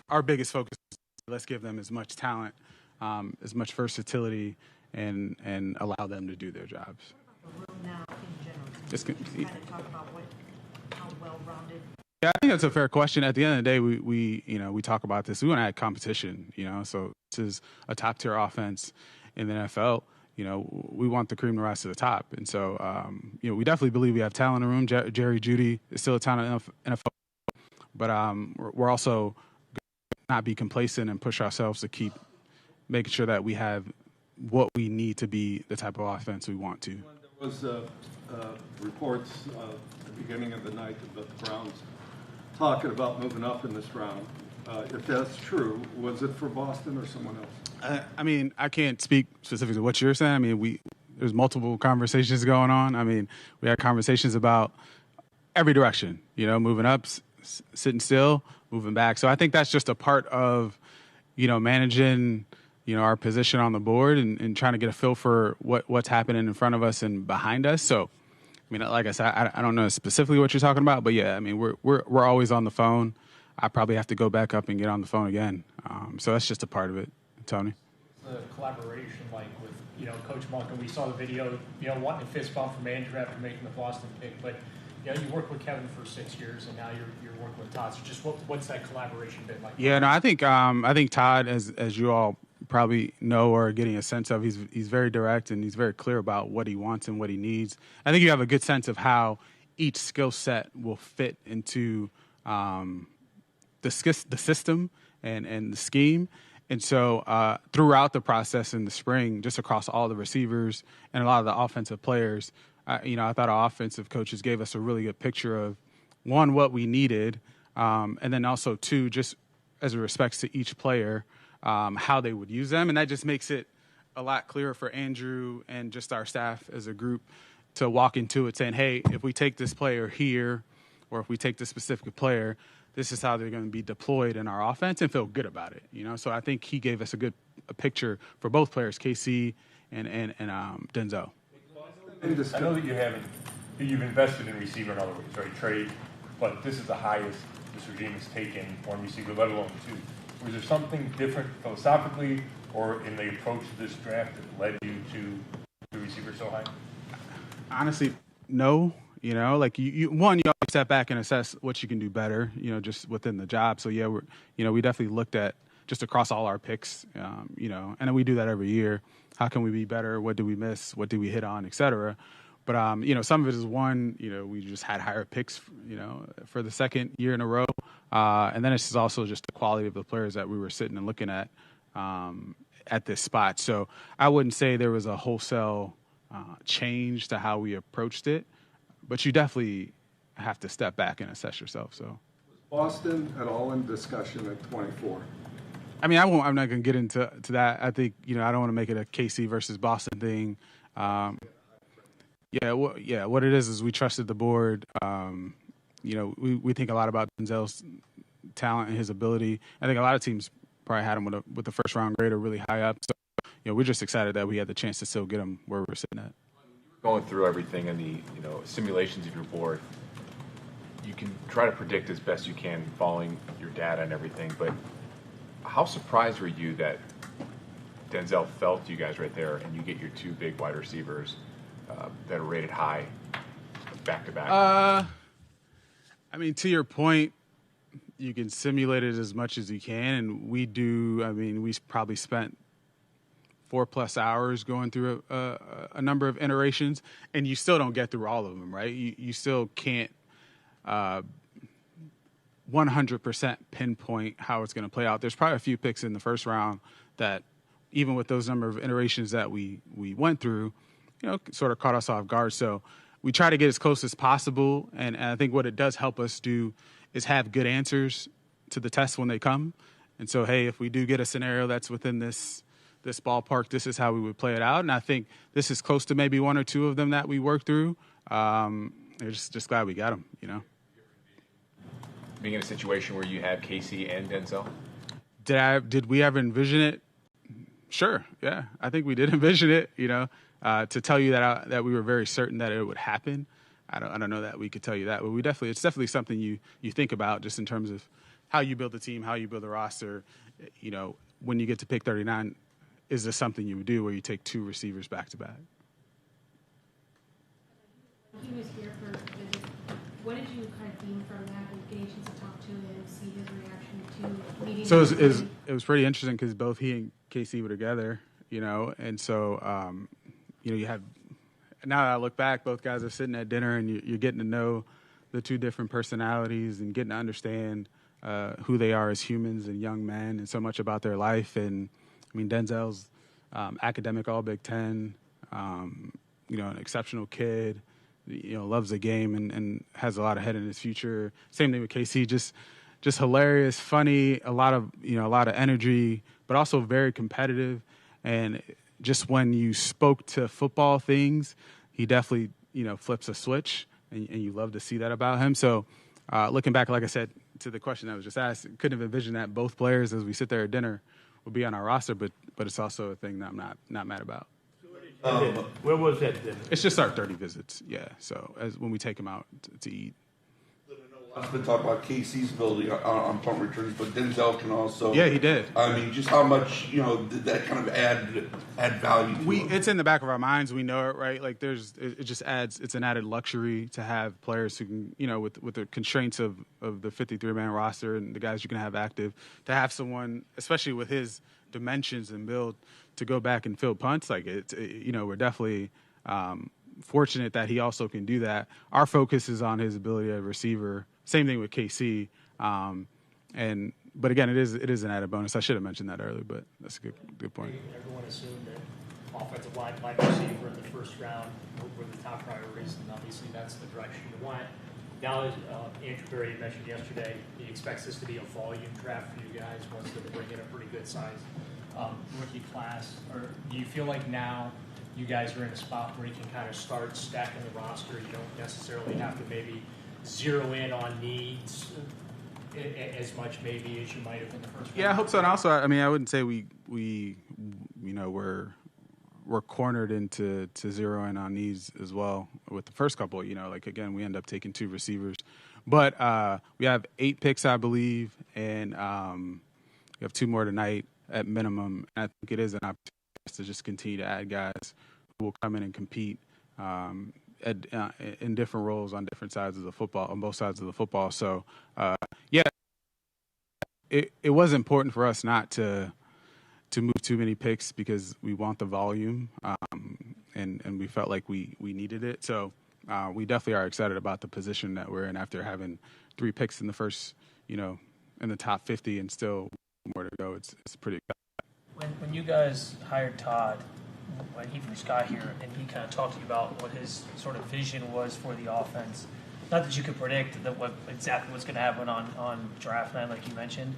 our biggest focus is let's give them as much talent, as much versatility, and allow them to do their jobs. The room now in general. Just kind of talk about how well-rounded. Yeah, I think that's a fair question. At the end of the day, we talk about this. We want to add competition, so this is a top-tier offense in the NFL. We want the cream to rise to the top. And so, we definitely believe we have talent in the room. Jerry Jeudy is still a talent in NFL. But we're also going to not be complacent and push ourselves to keep making sure that we have what we need to be the type of offense we want to. There was reports at the beginning of the night about the Browns talking about moving up in this round. If that's true, was it for Boston or someone else? I can't speak specifically to what you're saying. There's multiple conversations going on. We had conversations about every direction, moving up, sitting still, moving back. So I think that's just a part of, managing, our position on the board and trying to get a feel for what's happening in front of us and behind us. So, like I said, I don't know specifically what you're talking about, but yeah, we're always on the phone. I probably have to go back up and get on the phone again. So that's just a part of it, Tony. The collaboration like with, Coach Monk, and we saw the video, wanting a fist bump from Andrew after making the Boston pick, but you worked with Kevin for 6 years, and now you're working with Todd. So just what's that collaboration been like? Yeah, no, I think Todd, as you all probably know or are getting a sense of, he's very direct and he's very clear about what he wants and what he needs. I think you have a good sense of how each skill set will fit into the system and the scheme. And so throughout the process in the spring, just across all the receivers and a lot of the offensive players, I thought our offensive coaches gave us a really good picture of, one, what we needed, and then also, two, just as it respects to each player, how they would use them. And that just makes it a lot clearer for Andrew and just our staff as a group to walk into it saying, hey, if we take this player here or if we take this specific player, this is how they're going to be deployed in our offense and feel good about it. So I think he gave us a picture for both players, KC and Denzel. I know that you've invested in receiver in other ways, right? Trade, but this is the highest this regime has taken one receiver, let alone two. Was there something different philosophically or in the approach to this draft that led you to the receiver so high? Honestly, no. You always step back and assess what you can do better, just within the job. So yeah, we definitely looked at just across all our picks, and we do that every year. How can we be better? What do we miss? What do we hit on, et cetera? But, some of it is one, we just had higher picks, for the second year in a row. And then it's also just the quality of the players that we were sitting and looking at this spot. So I wouldn't say there was a wholesale change to how we approached it, but you definitely have to step back and assess yourself. So Was Boston at all in discussion at 24? I'm not going to get into that. I think, I don't want to make it a KC versus Boston thing. What it is we trusted the board. We think a lot about Denzel's talent and his ability. I think a lot of teams probably had him with the first round grade or really high up. So, we're just excited that we had the chance to still get him where we're sitting at. Going through everything in the simulations of your board, you can try to predict as best you can following your data and everything, but how surprised were you that Denzel fell to you guys right there and you get your two big wide receivers that are rated high back-to-back? To your point, you can simulate it as much as you can, and we do. We probably spent 4+ hours going through a number of iterations, and you still don't get through all of them, right? You still can't 100% pinpoint how it's going to play out. There's probably a few picks in the first round that, even with those number of iterations that we went through, sort of caught us off guard. So we try to get as close as possible, and I think what it does help us do is have good answers to the tests when they come. And so, hey, if we do get a scenario that's within this this ballpark, this is how we would play it out. And I think this is close to maybe one or two of them that we worked through. Just glad we got them, you know. Being in a situation where you have Casey and Denzel? Did we ever envision it? Sure, yeah. I think we did envision it, you know. To tell you that we were very certain that it would happen, I don't know that we could tell you that, but it's definitely something you think about just in terms of how you build a team, how you build a roster. You know, when you get to pick 39, is this something you would do where you take two receivers back to back? He was here for visit. What did you kind of deem from that and getting a chance to talk to him, see his reaction to meeting? So it was pretty interesting because both he and KC were together, you know, and so you know, you had. Now that I look back, both guys are sitting at dinner and you're getting to know the two different personalities and getting to understand who they are as humans and young men and so much about their life. And I mean, Denzel's academic All Big Ten, you know, an exceptional kid, you know, loves the game and has a lot ahead in his future. Same thing with KC, just hilarious, funny, a lot of energy, but also very competitive. And just when you spoke to football things, he definitely, you know, flips a switch, and you love to see that about him. So looking back, like I said, to the question that was just asked, couldn't have envisioned that both players, as we sit there at dinner, will be on our roster, but it's also a thing that I'm not mad about. Where was that dinner? It's just our 30 visits, yeah. So when we take them out to eat. I've been talking about KC's ability on punt returns, but Denzel can also. Yeah, he did. I mean, just how much, you know, did that kind of add value to him? It's in the back of our minds. We know it, right? Like it just adds. It's an added luxury to have players who can, you know, with the constraints of the 53-man roster and the guys you can have active, to have someone, especially with his dimensions and build, to go back and fill punts. Like you know, we're definitely fortunate that he also can do that. Our focus is on his ability as a receiver. Same thing with KC, but again, it is an added bonus. I should have mentioned that earlier, but that's a good point. Everyone assumed that offensive line, wide receiver in the first round were the top priorities, and obviously that's the direction you went. Now, Andrew Berry mentioned yesterday, he expects this to be a volume draft for you guys, wants to bring in a pretty good size rookie class. Or do you feel like now you guys are in a spot where you can kind of start stacking the roster? You don't necessarily have to maybe zero in on needs as much maybe as you might have in the first round? Yeah, I hope so. And also, I mean, I wouldn't say we you know, we're cornered into zero in on needs as well with the first couple. You know, like, again, we end up taking two receivers. But we have 8 picks, I believe, and we have 2 more tonight at minimum. And I think it is an opportunity to just continue to add guys who will come in and compete in different roles on different sides of the football, on both sides of the football. So, yeah, it was important for us not to move too many picks because we want the volume, and we felt like we needed it. So we definitely are excited about the position that we're in after having 3 picks in the first, you know, in the top 50 and still more to go. It's pretty exciting. When you guys hired Todd, when he first got here, and he kind of talked to you about what his sort of vision was for the offense. Not that you could predict exactly what's going to happen on draft night, like you mentioned,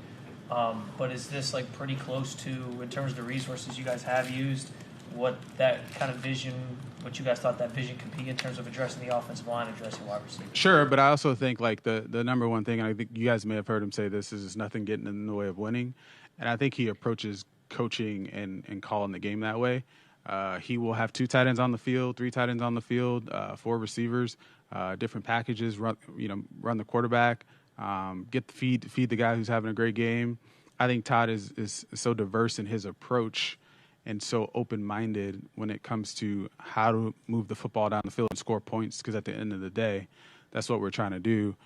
but is this like pretty close to, in terms of the resources you guys have used, what that kind of vision, what you guys thought that vision could be in terms of addressing the offensive line, addressing wide receiver? Sure, but I also think like the number one thing, and I think you guys may have heard him say this, is nothing getting in the way of winning, and I think he approaches coaching and calling the game that way. He will have 2 tight ends on the field, 3 tight ends on the field, 4 receivers, different packages. Run the quarterback, feed the guy who's having a great game. I think Todd is so diverse in his approach and so open-minded when it comes to how to move the football down the field and score points. Because at the end of the day, that's what we're trying to do.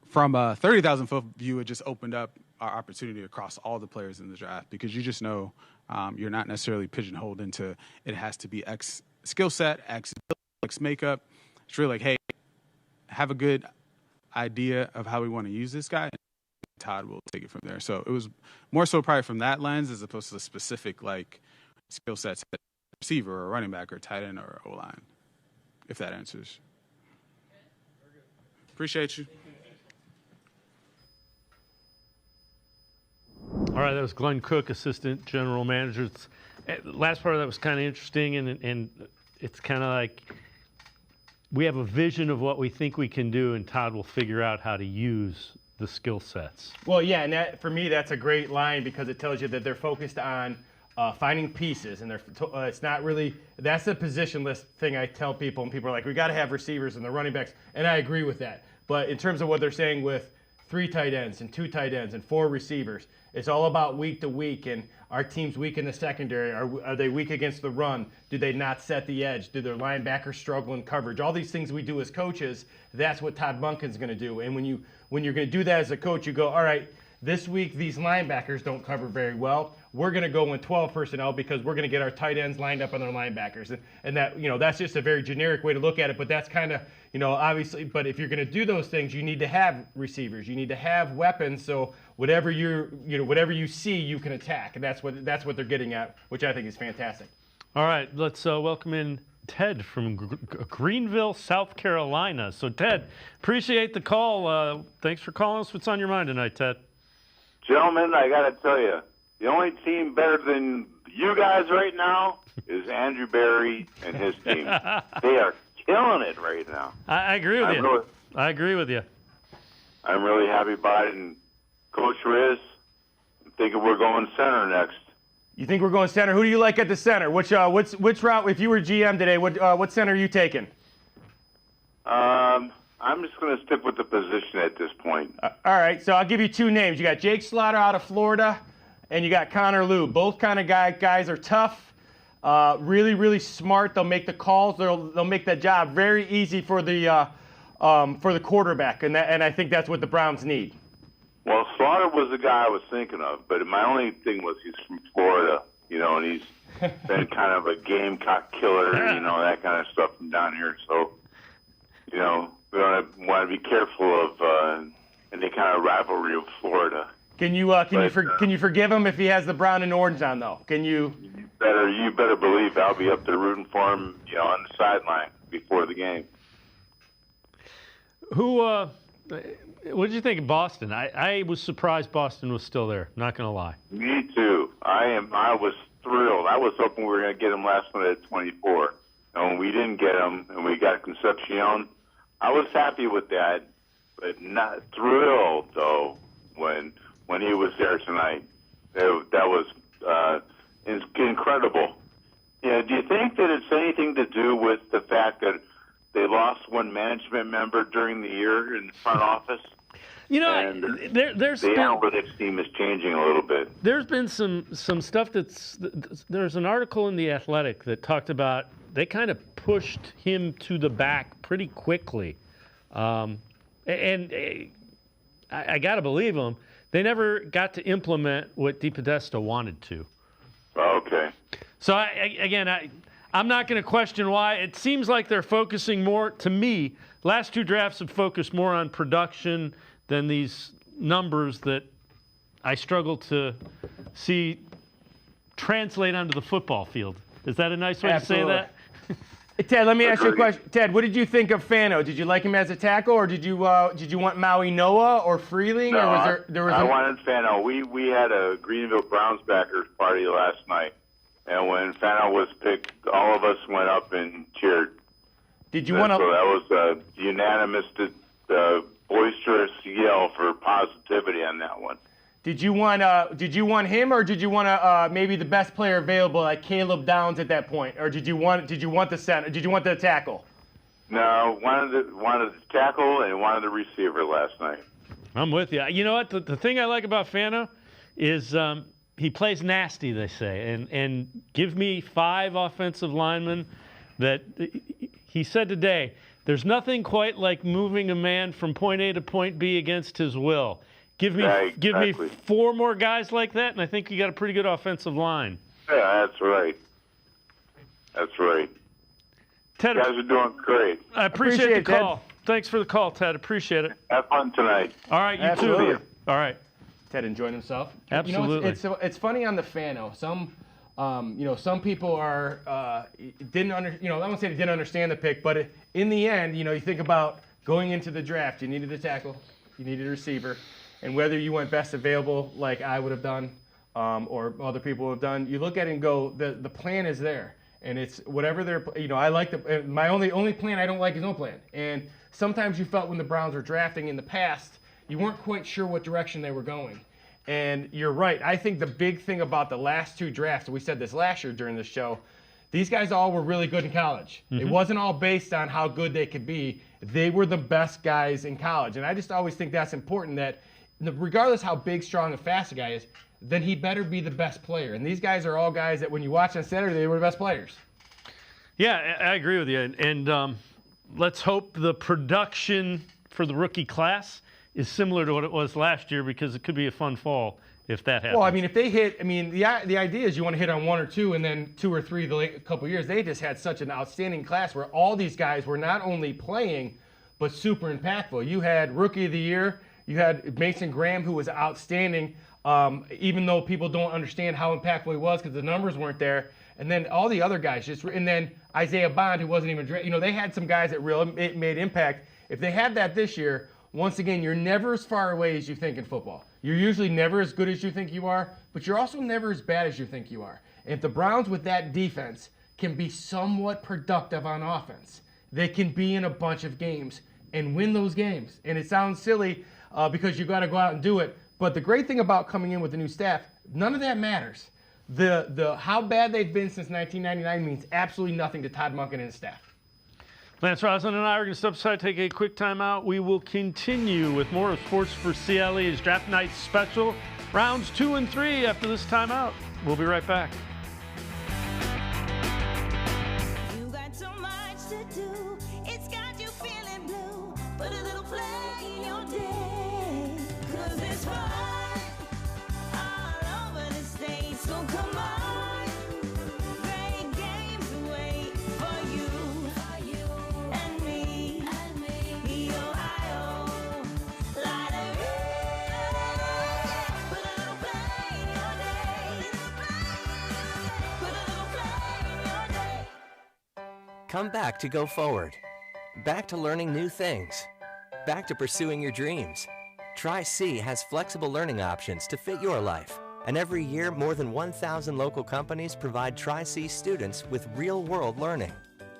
From a 30,000-foot view, it just opened up our opportunity across all the players in the draft, because you just know you're not necessarily pigeonholed into it has to be X skill set, X makeup. It's really like, hey, have a good idea of how we want to use this guy, and Todd will take it from there. So it was more so probably from that lens as opposed to the specific like skill sets, receiver or running back or tight end or O-line, if that answers. Appreciate you. All right, that was Glenn Cook, assistant general manager. Last part of that was kind of interesting, and it's kind of like we have a vision of what we think we can do, and Todd will figure out how to use the skill sets. Well, yeah, and that, for me, that's a great line because it tells you that they're focused on finding pieces, and it's not really, that's the positionless thing I tell people, and people are like, we got to have receivers and the running backs, and I agree with that. But in terms of what they're saying with 3 tight ends and 2 tight ends and 4 receivers, it's all about week to week, and our team's weak in the secondary. Are they weak against the run? Do they not set the edge? Do their linebackers struggle in coverage? All these things we do as coaches, that's what Todd Monken's going to do. And when you're going to do that as a coach, you go, all right, this week these linebackers don't cover very well. We're going to go in 12 personnel because we're going to get our tight ends lined up on their linebackers. And that, that's just a very generic way to look at it, but that's kind of, obviously, but if you're going to do those things, you need to have receivers. You need to have weapons, so whatever you see, you can attack. And that's what they're getting at, which I think is fantastic. All right, let's welcome in Ted from Greenville, South Carolina. So, Ted, appreciate the call. Thanks for calling us. What's on your mind tonight, Ted? Gentlemen, I got to tell you, the only team better than you guys right now is Andrew Berry and his team. They are killing it right now. I agree with you. I agree with you. I'm really happy about it. And Coach Riz, I'm thinking we're going center next. You think we're going center? Who do you like at the center? Which route? If you were GM today, what center are you taking? I'm just going to stick with the position at this point. All right, so I'll give you 2 names. You got Jake Slaughter out of Florida, and you got Connor Liu. Both kind of guys are tough, really, really smart. They'll make the calls. They'll make that job very easy for the quarterback, and I think that's what the Browns need. Well, Slaughter was the guy I was thinking of, but my only thing was he's from Florida, and he's been kind of a gamecock killer, that kind of stuff from down here. So, we want to be careful of any kind of rivalry with Florida. Can you forgive him if he has the brown and orange on, though? Can you? You better believe I'll be up there rooting for him, on the sideline before the game. What did you think of Boston? I was surprised Boston was still there. Not going to lie. Me too. I was thrilled. I was hoping we were going to get him last minute at 24, and when we didn't get him, and we got Concepcion, I was happy with that, but not thrilled though when he was there tonight. That was incredible. Do you think that it's anything to do with the fact that they lost one management member during the year in the front office? And there's the analytics team is changing a little bit. There's been some stuff there's an article in The Athletic that talked about they kind of pushed him to the back pretty quickly. I got to believe them. They never got to implement what DePodesta wanted to. Okay. So, I'm not going to question why. It seems like they're focusing more, to me, last 2 drafts have focused more on production than these numbers that I struggle to see translate onto the football field. Is that a nice way Absolutely. to say that? Ted, let me ask you a question. Ted, what did you think of Fano? Did you like him as a tackle, or did you want Maui Noah or Freeling? No, or I wanted Fano. We had a Greenville Browns backers party last night, and when Fano was picked, all of us went up and cheered. Did you want to? So that was a unanimous, boisterous yell for positivity on that one. Did you want him, or did you want maybe the best player available, like Caleb Downs at that point, or did you want the center? Did you want the tackle? No, wanted the tackle and wanted the receiver last night. I'm with you. You know what? The thing I like about Fano is he plays nasty, they say, and give me 5 offensive linemen that he said today. There's nothing quite like moving a man from point A to point B against his will. Give me 4 more guys like that, and I think you got a pretty good offensive line. Yeah, that's right. That's right. Ted, you guys are doing great. I appreciate the call. Ted. Thanks for the call, Ted. Appreciate it. Have fun tonight. All right, you too. All right. Ted enjoying himself. Absolutely. It's funny on the Fano. Some people are I won't say they didn't understand the pick, but in the end, you think about going into the draft, you needed a tackle, you needed a receiver. And whether you went best available like I would have done, or other people have done, you look at it and go, the plan is there. And it's whatever they're, I like my only plan I don't like is no plan. And sometimes you felt when the Browns were drafting in the past, you weren't quite sure what direction they were going. And you're right. I think the big thing about the last 2 drafts, we said this last year during the show, these guys all were really good in college. It wasn't all based on how good they could be. They were the best guys in college. And I just always think that's important, that regardless how big, strong, and fast a guy is, then he better be the best player. And these guys are all guys that when you watch on Saturday, they were the best players. Yeah, I agree with you. And let's hope the production for the rookie class is similar to what it was last year, because it could be a fun fall if that happens. Well, I mean, if they hit, the idea is you want to hit on 1 or 2 and then 2 or 3 the couple of years. They just had such an outstanding class where all these guys were not only playing, but super impactful. You had Rookie of the Year. You had Mason Graham, who was outstanding. Even though people don't understand how impactful he was because the numbers weren't there. And then all the other guys, and then Isaiah Bond, who wasn't even, they had some guys that really made impact. If they had that this year, once again, you're never as far away as you think in football. You're usually never as good as you think you are, but you're also never as bad as you think you are. And if the Browns with that defense can be somewhat productive on offense, they can be in a bunch of games and win those games. And it sounds silly because you got to go out and do it. But the great thing about coming in with the new staff, none of that matters. The how bad they've been since 1999 means absolutely nothing to Todd Monken and his staff. Lance Reisland and I are going to step aside, take a quick time out. We will continue with more of Sports for CLE's Draft Night Special, rounds 2 and 3 after this timeout. We'll be right back. You got so much to do, it's got you feeling blue. Put a little play in your day, 'cause it's fun all over the state, so come on. Great games wait for you. Come back to go forward. Back to learning new things. Back to pursuing your dreams. Tri-C has flexible learning options to fit your life. And every year, more than 1,000 local companies provide Tri-C students with real-world learning.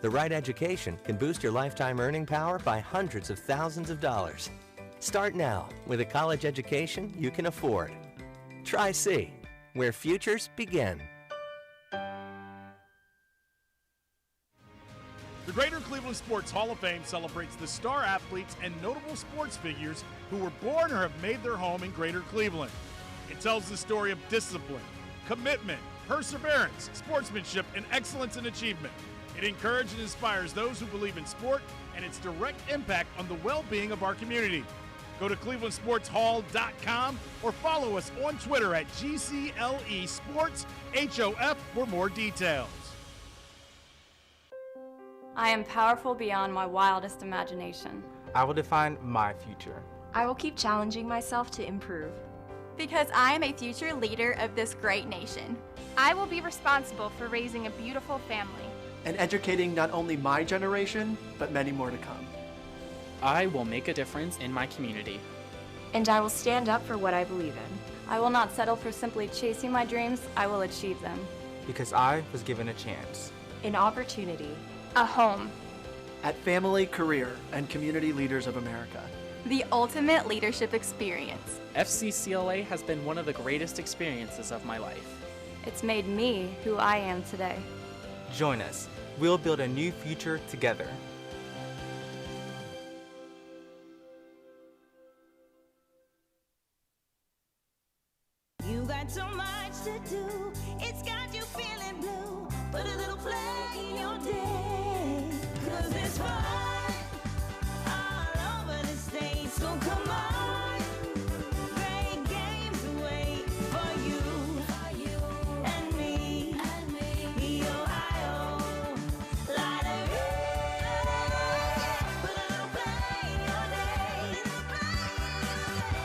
The right education can boost your lifetime earning power by hundreds of thousands of dollars. Start now with a college education you can afford. Tri-C, where futures begin. The Greater Cleveland Sports Hall of Fame celebrates the star athletes and notable sports figures who were born or have made their home in Greater Cleveland. It tells the story of discipline, commitment, perseverance, sportsmanship, and excellence in achievement. It encourages and inspires those who believe in sport and its direct impact on the well-being of our community. Go to clevelandsportshall.com or follow us on Twitter at GCLE Sports HOF for more details. I am powerful beyond my wildest imagination. I will define my future. I will keep challenging myself to improve. Because I am a future leader of this great nation. I will be responsible for raising a beautiful family. And educating not only my generation, but many more to come. I will make a difference in my community. And I will stand up for what I believe in. I will not settle for simply chasing my dreams. I will achieve them. Because I was given a chance. An opportunity. A home. At Family, Career, and Community Leaders of America. The ultimate leadership experience. FCCLA has been one of the greatest experiences of my life. It's made me who I am today. Join us. We'll build a new future together. You got so much to do, it's got you feeling blue. Put a little play in your day, 'cause it's fun all over the state, so come on. Great games wait for you and me, Ohio. Light it up. Put a little play in your day.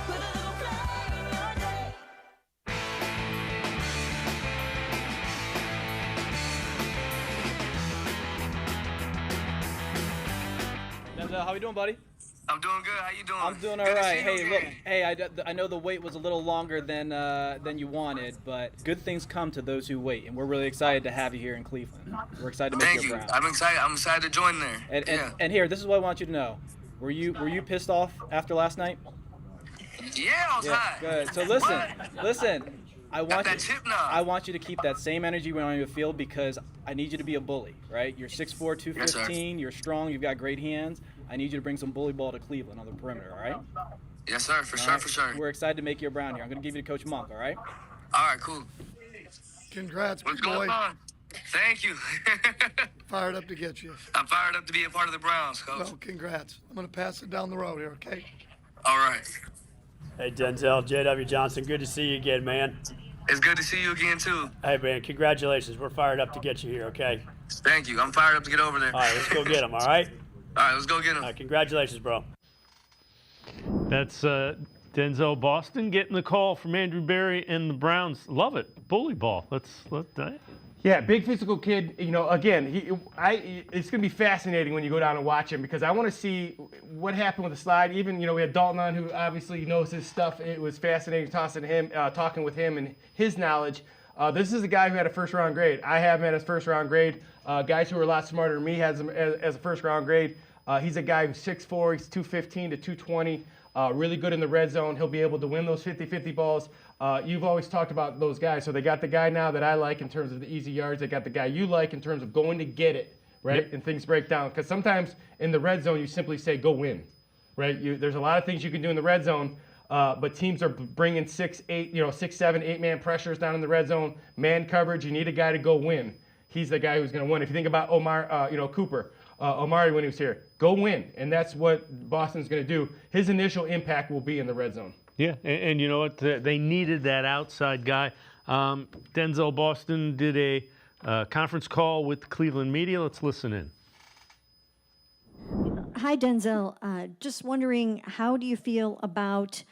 Put a little play in your day. Denzel, how you doing, buddy? I'm doing good. How you doing? I'm doing all right. Hey, look. Hey, I know the wait was a little longer than you wanted, but good things come to those who wait, and we're really excited to have you here in Cleveland. We're excited to make you proud. I'm excited. I'm excited to join there. And here, this is what I want you to know. Were you pissed off after last night? Yeah, I was hot. Good. So listen. I want you to keep that same energy when on your field because I need you to be a bully, right? You're 6'4", 215. You're strong. You've got great hands. I need you to bring some bully ball to Cleveland on the perimeter, all right? Yes, sir. For sure. We're excited to make you a Brown here. I'm going to give you to Coach Monk, all right? All right, cool. Congrats, What's big boy. going on? Thank you. Fired up to get you. I'm fired up to be a part of the Browns, Coach. Well, congrats. I'm going to pass it down the road here, okay? All right. Hey, Denzel, J.W. Johnson, good to see you again, man. It's good to see you again, too. Hey, man, congratulations. We're fired up to get you here, okay? Thank you. I'm fired up to get over there. All right, let's go get them, all right? All right, let's go get them. All right, congratulations, bro. That's Denzel Boston getting the call from Andrew Berry and the Browns. Love it. Bully ball. Let's let that. Yeah, big physical kid. You know, again, it's going to be fascinating when you go down and watch him because I want to see what happened with the slide. Even, you know, we had Dalton on who obviously knows his stuff. It was fascinating talking with him and his knowledge. This is a guy who had a first-round grade. I have him at his first-round grade. Guys who are a lot smarter than me has him as a first-round grade. He's a guy who's 6'4", he's 215 to 220, really good in the red zone. He'll be able to win those 50-50 balls. You've always talked about those guys. So they got the guy now that I like in terms of the easy yards. They got the guy you like in terms of going to get it, right? Yep. And things break down. Because sometimes in the red zone, you simply say, go win, right? There's a lot of things you can do in the red zone, but teams are bringing 6, 7, 8-man pressures down in the red zone. Man coverage, you need a guy to go win. He's the guy who's going to win. If you think about Cooper, Omari when he was here, go win. And that's what Boston's going to do. His initial impact will be in the red zone. Yeah, and you know what? They needed that outside guy. Denzel Boston did a conference call with the Cleveland media. Let's listen in. Hi, Denzel. Just wondering, how do you feel about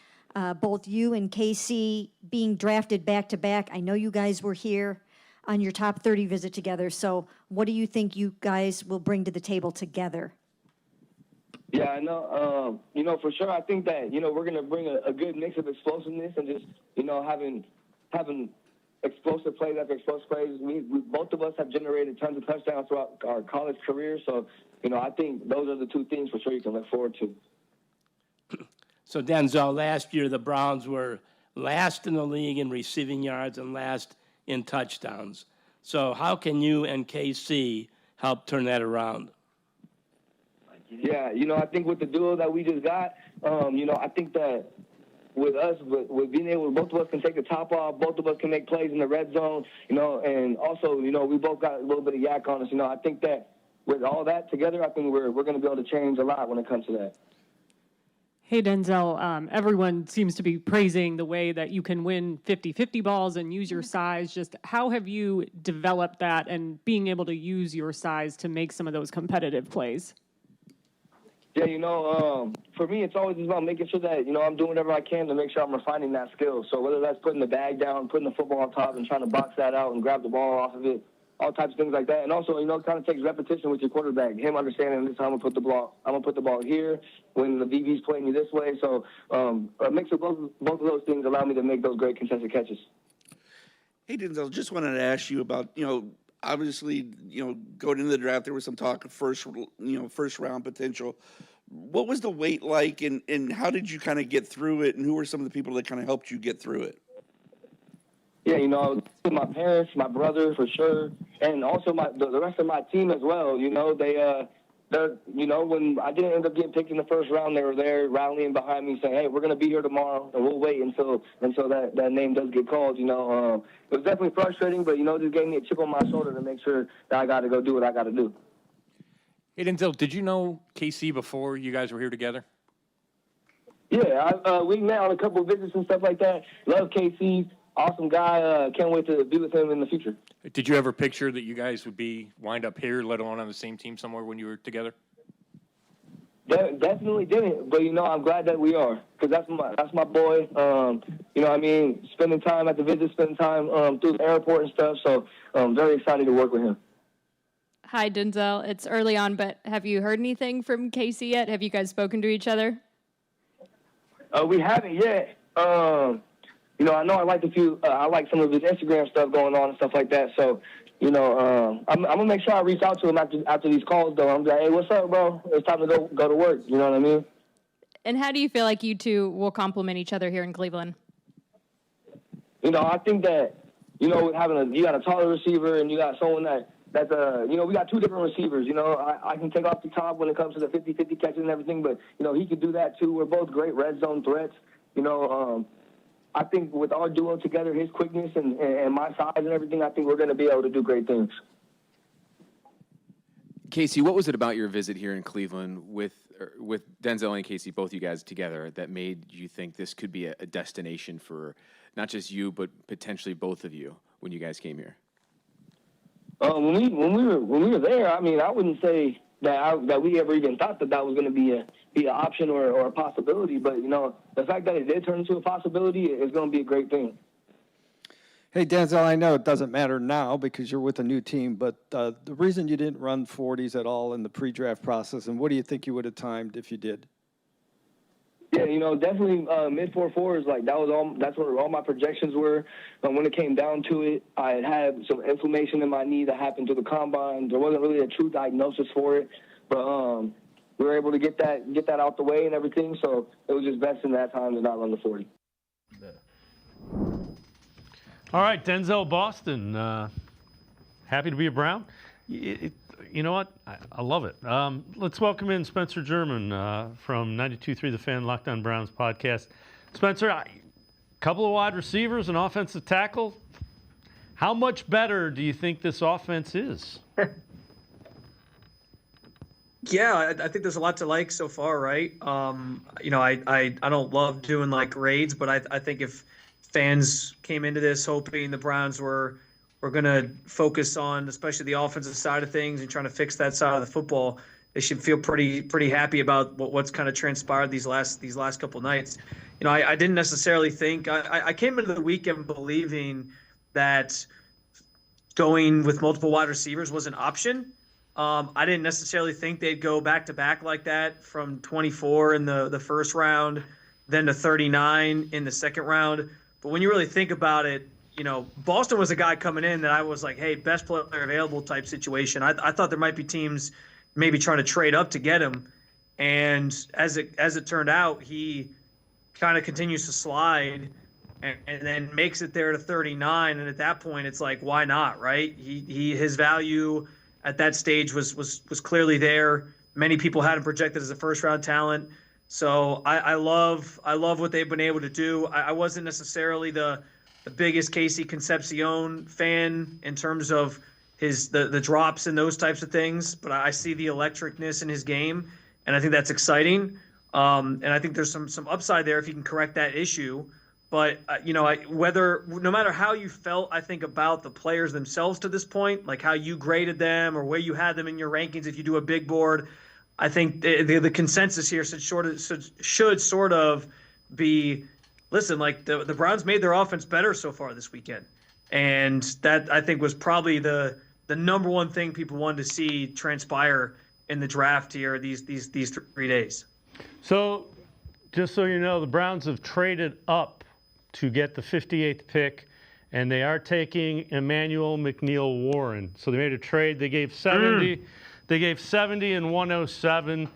both you and KC being drafted back-to-back? I know you guys were here on your top 30 visit together, so what do you think you guys will bring to the table together? Yeah, I know. For sure, I think that, we're going to bring a good mix of explosiveness and just, having explosive plays after explosive plays. We both of us have generated tons of touchdowns throughout our college career. So, I think those are the two things for sure you can look forward to. So, Denzel, last year the Browns were last in the league in receiving yards and last in touchdowns. So how can you and KC help turn that around? Yeah, I think with the duo that we just got, I think that with us, with being able, both of us can take the top off, both of us can make plays in the red zone, and also, we both got a little bit of yak on us. I think that with all that together, I think we're going to be able to change a lot when it comes to that. Hey, Denzel, everyone seems to be praising the way that you can win 50-50 balls and use your size. Just how have you developed that and being able to use your size to make some of those competitive plays? Yeah, for me, it's always about making sure that, I'm doing whatever I can to make sure I'm refining that skill. So whether that's putting the bag down, putting the football on top and trying to box that out and grab the ball off of it, all types of things like that. And also, it kind of takes repetition with your quarterback, him understanding this time I'm going to put the ball here when the DB's playing you this way. So a mix of both of those things allow me to make those great contested catches. Hey, Denzel, just wanted to ask you about, obviously, going into the draft, there was some talk of first round potential. What was the wait like, and how did you kind of get through it, and who were some of the people that kind of helped you get through it? Yeah, my parents, my brother for sure, and also the rest of my team as well. When I didn't end up getting picked in the first round, they were there rallying behind me, saying, "Hey, we're going to be here tomorrow, and we'll wait until that name does get called." It was definitely frustrating, but it just gave me a chip on my shoulder to make sure that I got to go do what I got to do. Hey, Denzel, did you know KC before you guys were here together? Yeah, we met on a couple of visits and stuff like that. Love KC. Awesome guy. Can't wait to be with him in the future. Did you ever picture that you guys would wind up here, let alone on the same team somewhere when you were together? Definitely didn't, but I'm glad that we are, because that's my boy. Spending time at the visit, spending time through the airport and stuff. So I'm very excited to work with him. Hi, Denzel. It's early on, but have you heard anything from Casey yet? Have you guys spoken to each other? We haven't yet. You know, I know I like I like some of his Instagram stuff going on and stuff like that. So, you know, I'm gonna make sure I reach out to him after these calls, though. I'm like, hey, what's up, bro? It's time to go to work. You know what I mean? And how do you feel like you two will complement each other here in Cleveland? You know, I think that, you know, you got a taller receiver and you got someone that's you know, we got two different receivers. You know, I can take off the top when it comes to the 50-50 catches and everything, but, you know, he could do that too. We're both great red zone threats. You know, I think with our duo together, his quickness and my size and everything, I think we're going to be able to do great things. Casey, what was it about your visit here in Cleveland with Denzel and Casey, both you guys together, that made you think this could be a destination for not just you, but potentially both of you when you guys came here? When we were there, I mean, I wouldn't say that we ever even thought that was going to be an option or a possibility. But, you know, the fact that it did turn into a possibility is going to be a great thing. Hey, Denzel, I know it doesn't matter now because you're with a new team, but the reason you didn't run 40s at all in the pre-draft process, and what do you think you would have timed if you did? Yeah, you know, definitely mid 4.4s. Like that's where all my projections were. When it came down to it, I had some inflammation in my knee that happened through the combine. There wasn't really a true diagnosis for it, but we were able to get that out the way and everything. So it was just best in that time to not run the 40. All right, Denzel Boston, happy to be a Brown. You know what? I love it. Let's welcome in Spencer German from 92.3 The Fan, Locked On Browns podcast. Spencer, a couple of wide receivers, an offensive tackle. How much better do you think this offense is? Yeah, I think there's a lot to like so far, right? You know, I don't love doing like grades, but I think if fans came into this hoping the Browns were going to focus on especially the offensive side of things and trying to fix that side of the football, they should feel pretty happy about what's kind of transpired these last couple nights. You know, I didn't necessarily think I came into the weekend believing that going with multiple wide receivers was an option. I didn't necessarily think they'd go back to back like that from 24 in the first round, then to 39 in the second round. But when you really think about it, you know, Boston was a guy coming in that I was like, hey, best player available type situation. I thought there might be teams maybe trying to trade up to get him. And as it turned out, he kind of continues to slide and then makes it there to 39. And at that point, it's like, why not, right? His value at that stage was clearly there. Many people had him projected as a first-round talent. So I love what they've been able to do. I wasn't necessarily the biggest Casey Concepcion fan in terms of the drops and those types of things, but I see the electricness in his game, and I think that's exciting. And I think there's some upside there if he can correct that issue. But you know, no matter how you felt, I think about the players themselves to this point, like how you graded them or where you had them in your rankings, if you do a big board, I think the consensus here should sort of be, listen, like the Browns made their offense better so far this weekend, and that I think was probably the number one thing people wanted to see transpire in the draft here these 3 days. So, just so you know, the Browns have traded up to get the 58th pick, and they are taking Emanuel McNeel Warren. So they made a trade. They gave 70. They gave 70 and 107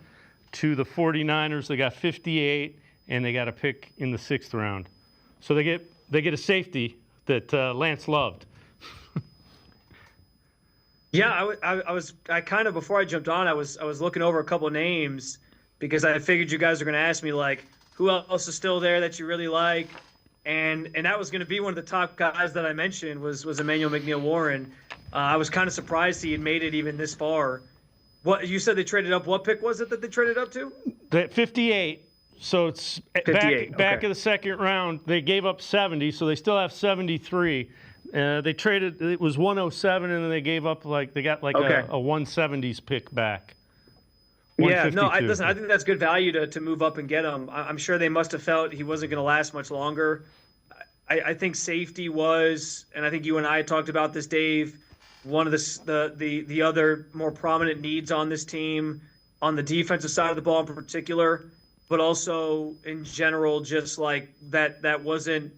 to the 49ers. They got 58, and they got a pick in the 6th round. So they get a safety that Lance loved. Yeah, I kind of, before I jumped on, I was looking over a couple of names because I figured you guys were going to ask me, like, who else is still there that you really like? And that was going to be one of the top guys that I mentioned was Emanuel McNeel Warren. I was kind of surprised he had made it even this far. What you said they traded up? What pick was it that they traded up to? The 58. So it's 58, back okay. of the second round. They gave up 70, so they still have 73. They traded. It was 107, and then they gave up they got a 170s pick back. Yeah, no, listen, I think that's good value to move up and get him. I'm sure they must have felt he wasn't going to last much longer. I think safety was, and I think you and I talked about this, Dave, one of the other more prominent needs on this team, on the defensive side of the ball in particular, but also in general, just like that wasn't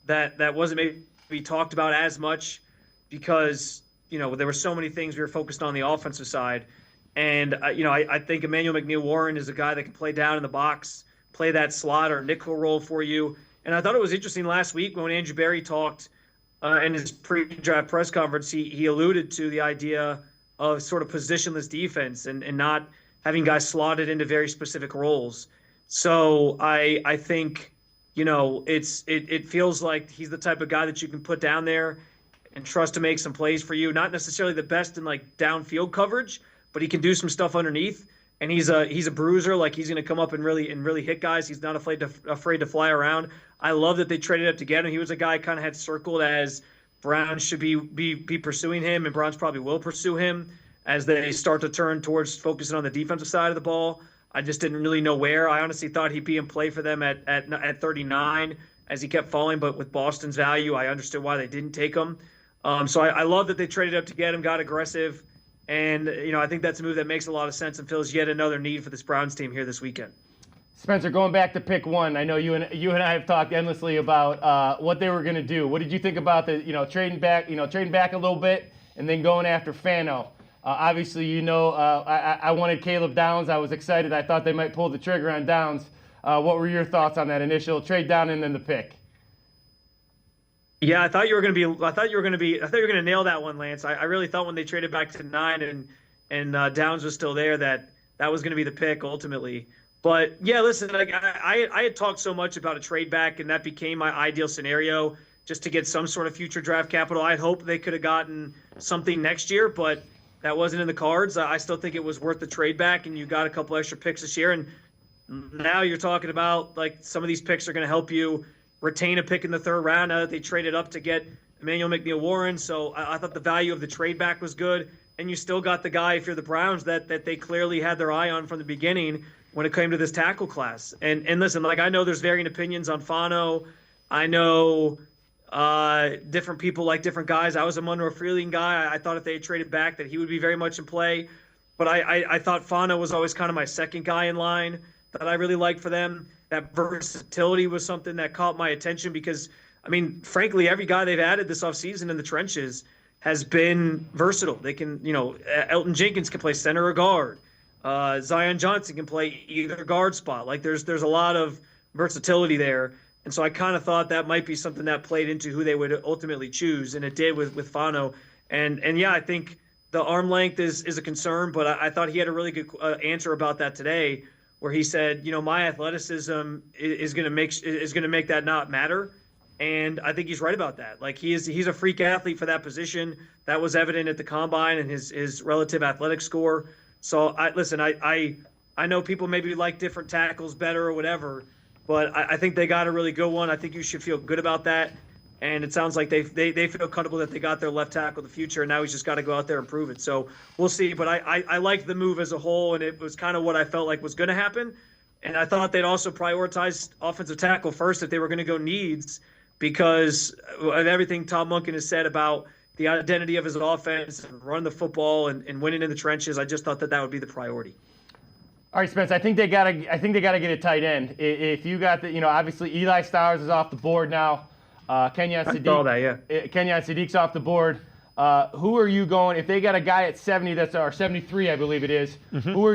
maybe talked about as much because, there were so many things we were focused on the offensive side. And, I think Emanuel McNeel Warren is a guy that can play down in the box, play that slot or nickel role for you. And I thought it was interesting last week when Andrew Berry talked in his pre-draft press conference, he alluded to the idea of sort of positionless defense and not having guys slotted into very specific roles. So I think, it feels like he's the type of guy that you can put down there and trust to make some plays for you. Not necessarily the best in like downfield coverage, but he can do some stuff underneath. And he's a bruiser. Like he's going to come up and really hit guys. He's not afraid to fly around. I love that they traded up to get him. He was a guy I kind of had circled as Browns should be pursuing him, and Browns probably will pursue him as they start to turn towards focusing on the defensive side of the ball. I just didn't really know where. I honestly thought he'd be in play for them at 39 as he kept falling, but with Boston's value, I understood why they didn't take him. So I love that they traded up to get him, got aggressive, and I think that's a move that makes a lot of sense and fills yet another need for this Browns team here this weekend. Spencer, going back to pick one, I know you and I have talked endlessly about what they were going to do. What did you think about the trading back a little bit and then going after Fano? Obviously, I wanted Caleb Downs. I was excited. I thought they might pull the trigger on Downs. What were your thoughts on that initial trade down and then the pick? Yeah, I thought you were going to nail that one, Lance. I really thought when they traded back to 9 and Downs was still there that was going to be the pick ultimately. But yeah, listen, I had talked so much about a trade back, and that became my ideal scenario just to get some sort of future draft capital. I'd hoped they could have gotten something next year, but that wasn't in the cards. I still think it was worth the trade back, and you got a couple extra picks this year. And now you're talking about like some of these picks are going to help you retain a pick in the third round now that they traded up to get Emanuel McNeel Warren. So I thought the value of the trade back was good. And you still got the guy, if you're the Browns, that they clearly had their eye on from the beginning when it came to this tackle class. And listen, I know there's varying opinions on Fano. I know different people like different guys. I was a Monroe Freeling guy. I thought if they had traded back that he would be very much in play. But I thought Fano was always kind of my second guy in line that I really liked for them. That versatility was something that caught my attention because, frankly, every guy they've added this offseason in the trenches has been versatile. They can, Elton Jenkins can play center or guard. Zion Johnson can play either guard spot. Like there's a lot of versatility there. And so I kind of thought that might be something that played into who they would ultimately choose. And it did with Fano. And yeah, I think the arm length is a concern, but I thought he had a really good answer about that today where he said, my athleticism is going to make that not matter. And I think he's right about that. Like he's a freak athlete for that position. That was evident at the combine and his relative athletic score. So I know people maybe like different tackles better or whatever, but I think they got a really good one. I think you should feel good about that. And it sounds like they feel comfortable that they got their left tackle of the future, and now he's just got to go out there and prove it. So we'll see. But I like the move as a whole, and it was kind of what I felt like was going to happen. And I thought they'd also prioritize offensive tackle first if they were going to go needs, because of everything Tom Monken has said about the identity of his offense and run the football and winning in the trenches. I just thought that would be the priority. All right, Spence. I think they gotta get a tight end. If you got obviously Eli Stowers is off the board now. Kenyon Sadiq's off the board. Who are you going if they got a guy at 70 or 73, I believe it is? Mm-hmm. Who are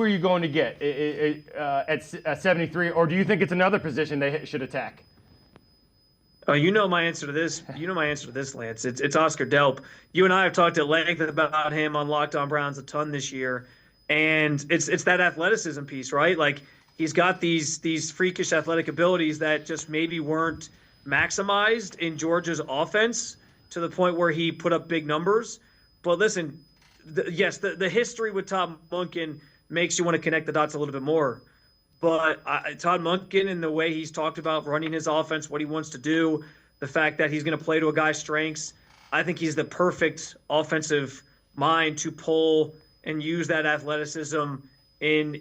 you going to get at 73, or do you think it's another position they should attack? Oh, you know my answer to this. Lance. It's Oscar Delp. You and I have talked at length about him on Locked On Browns a ton this year, and it's that athleticism piece, right? Like he's got these freakish athletic abilities that just maybe weren't maximized in Georgia's offense to the point where he put up big numbers. But listen, the history with Todd Monken makes you want to connect the dots a little bit more. But Todd Monken and the way he's talked about running his offense, what he wants to do, the fact that he's going to play to a guy's strengths, I think he's the perfect offensive mind to pull and use that athleticism in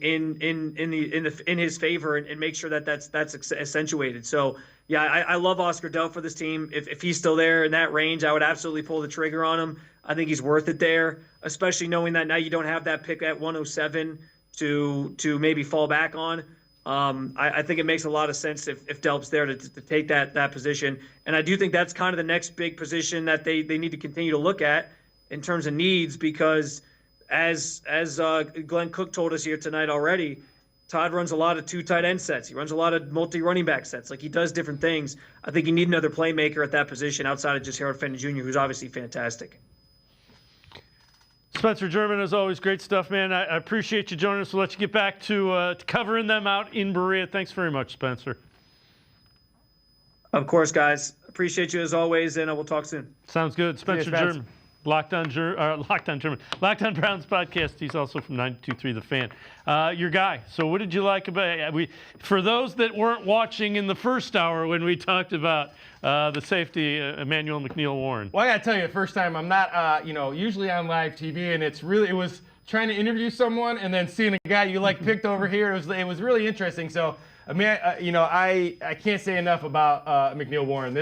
his favor and make sure that that's accentuated. So yeah, I love Oscar Delp for this team. If he's still there in that range, I would absolutely pull the trigger on him. I think he's worth it there, especially knowing that now you don't have that pick at 107 to maybe fall back on. I think it makes a lot of sense if Delp's there to take that position. And I do think that's kind of the next big position that they need to continue to look at in terms of needs, because as Glenn Cook told us here tonight already, Todd runs a lot of 2 tight end sets. He runs a lot of multi-running back sets. Like, he does different things. I think you need another playmaker at that position outside of just Harold Fenton Jr., who's obviously fantastic. Spencer German, as always, great stuff, man. I appreciate you joining us. We'll let you get back to covering them out in Berea. Thanks very much, Spencer. Of course, guys. Appreciate you as always, and we'll talk soon. Sounds good. Spencer German, Locked On Browns podcast. He's also from 92.3 The Fan. Your guy. So what did you like about for those that weren't watching in the first hour when we talked about the safety, Emanuel McNeel Warren? Well, I got to tell you, the first time I'm not, usually on live TV, and it was trying to interview someone and then seeing a guy you picked over here. It was really interesting. So, I can't say enough about McNeel Warren.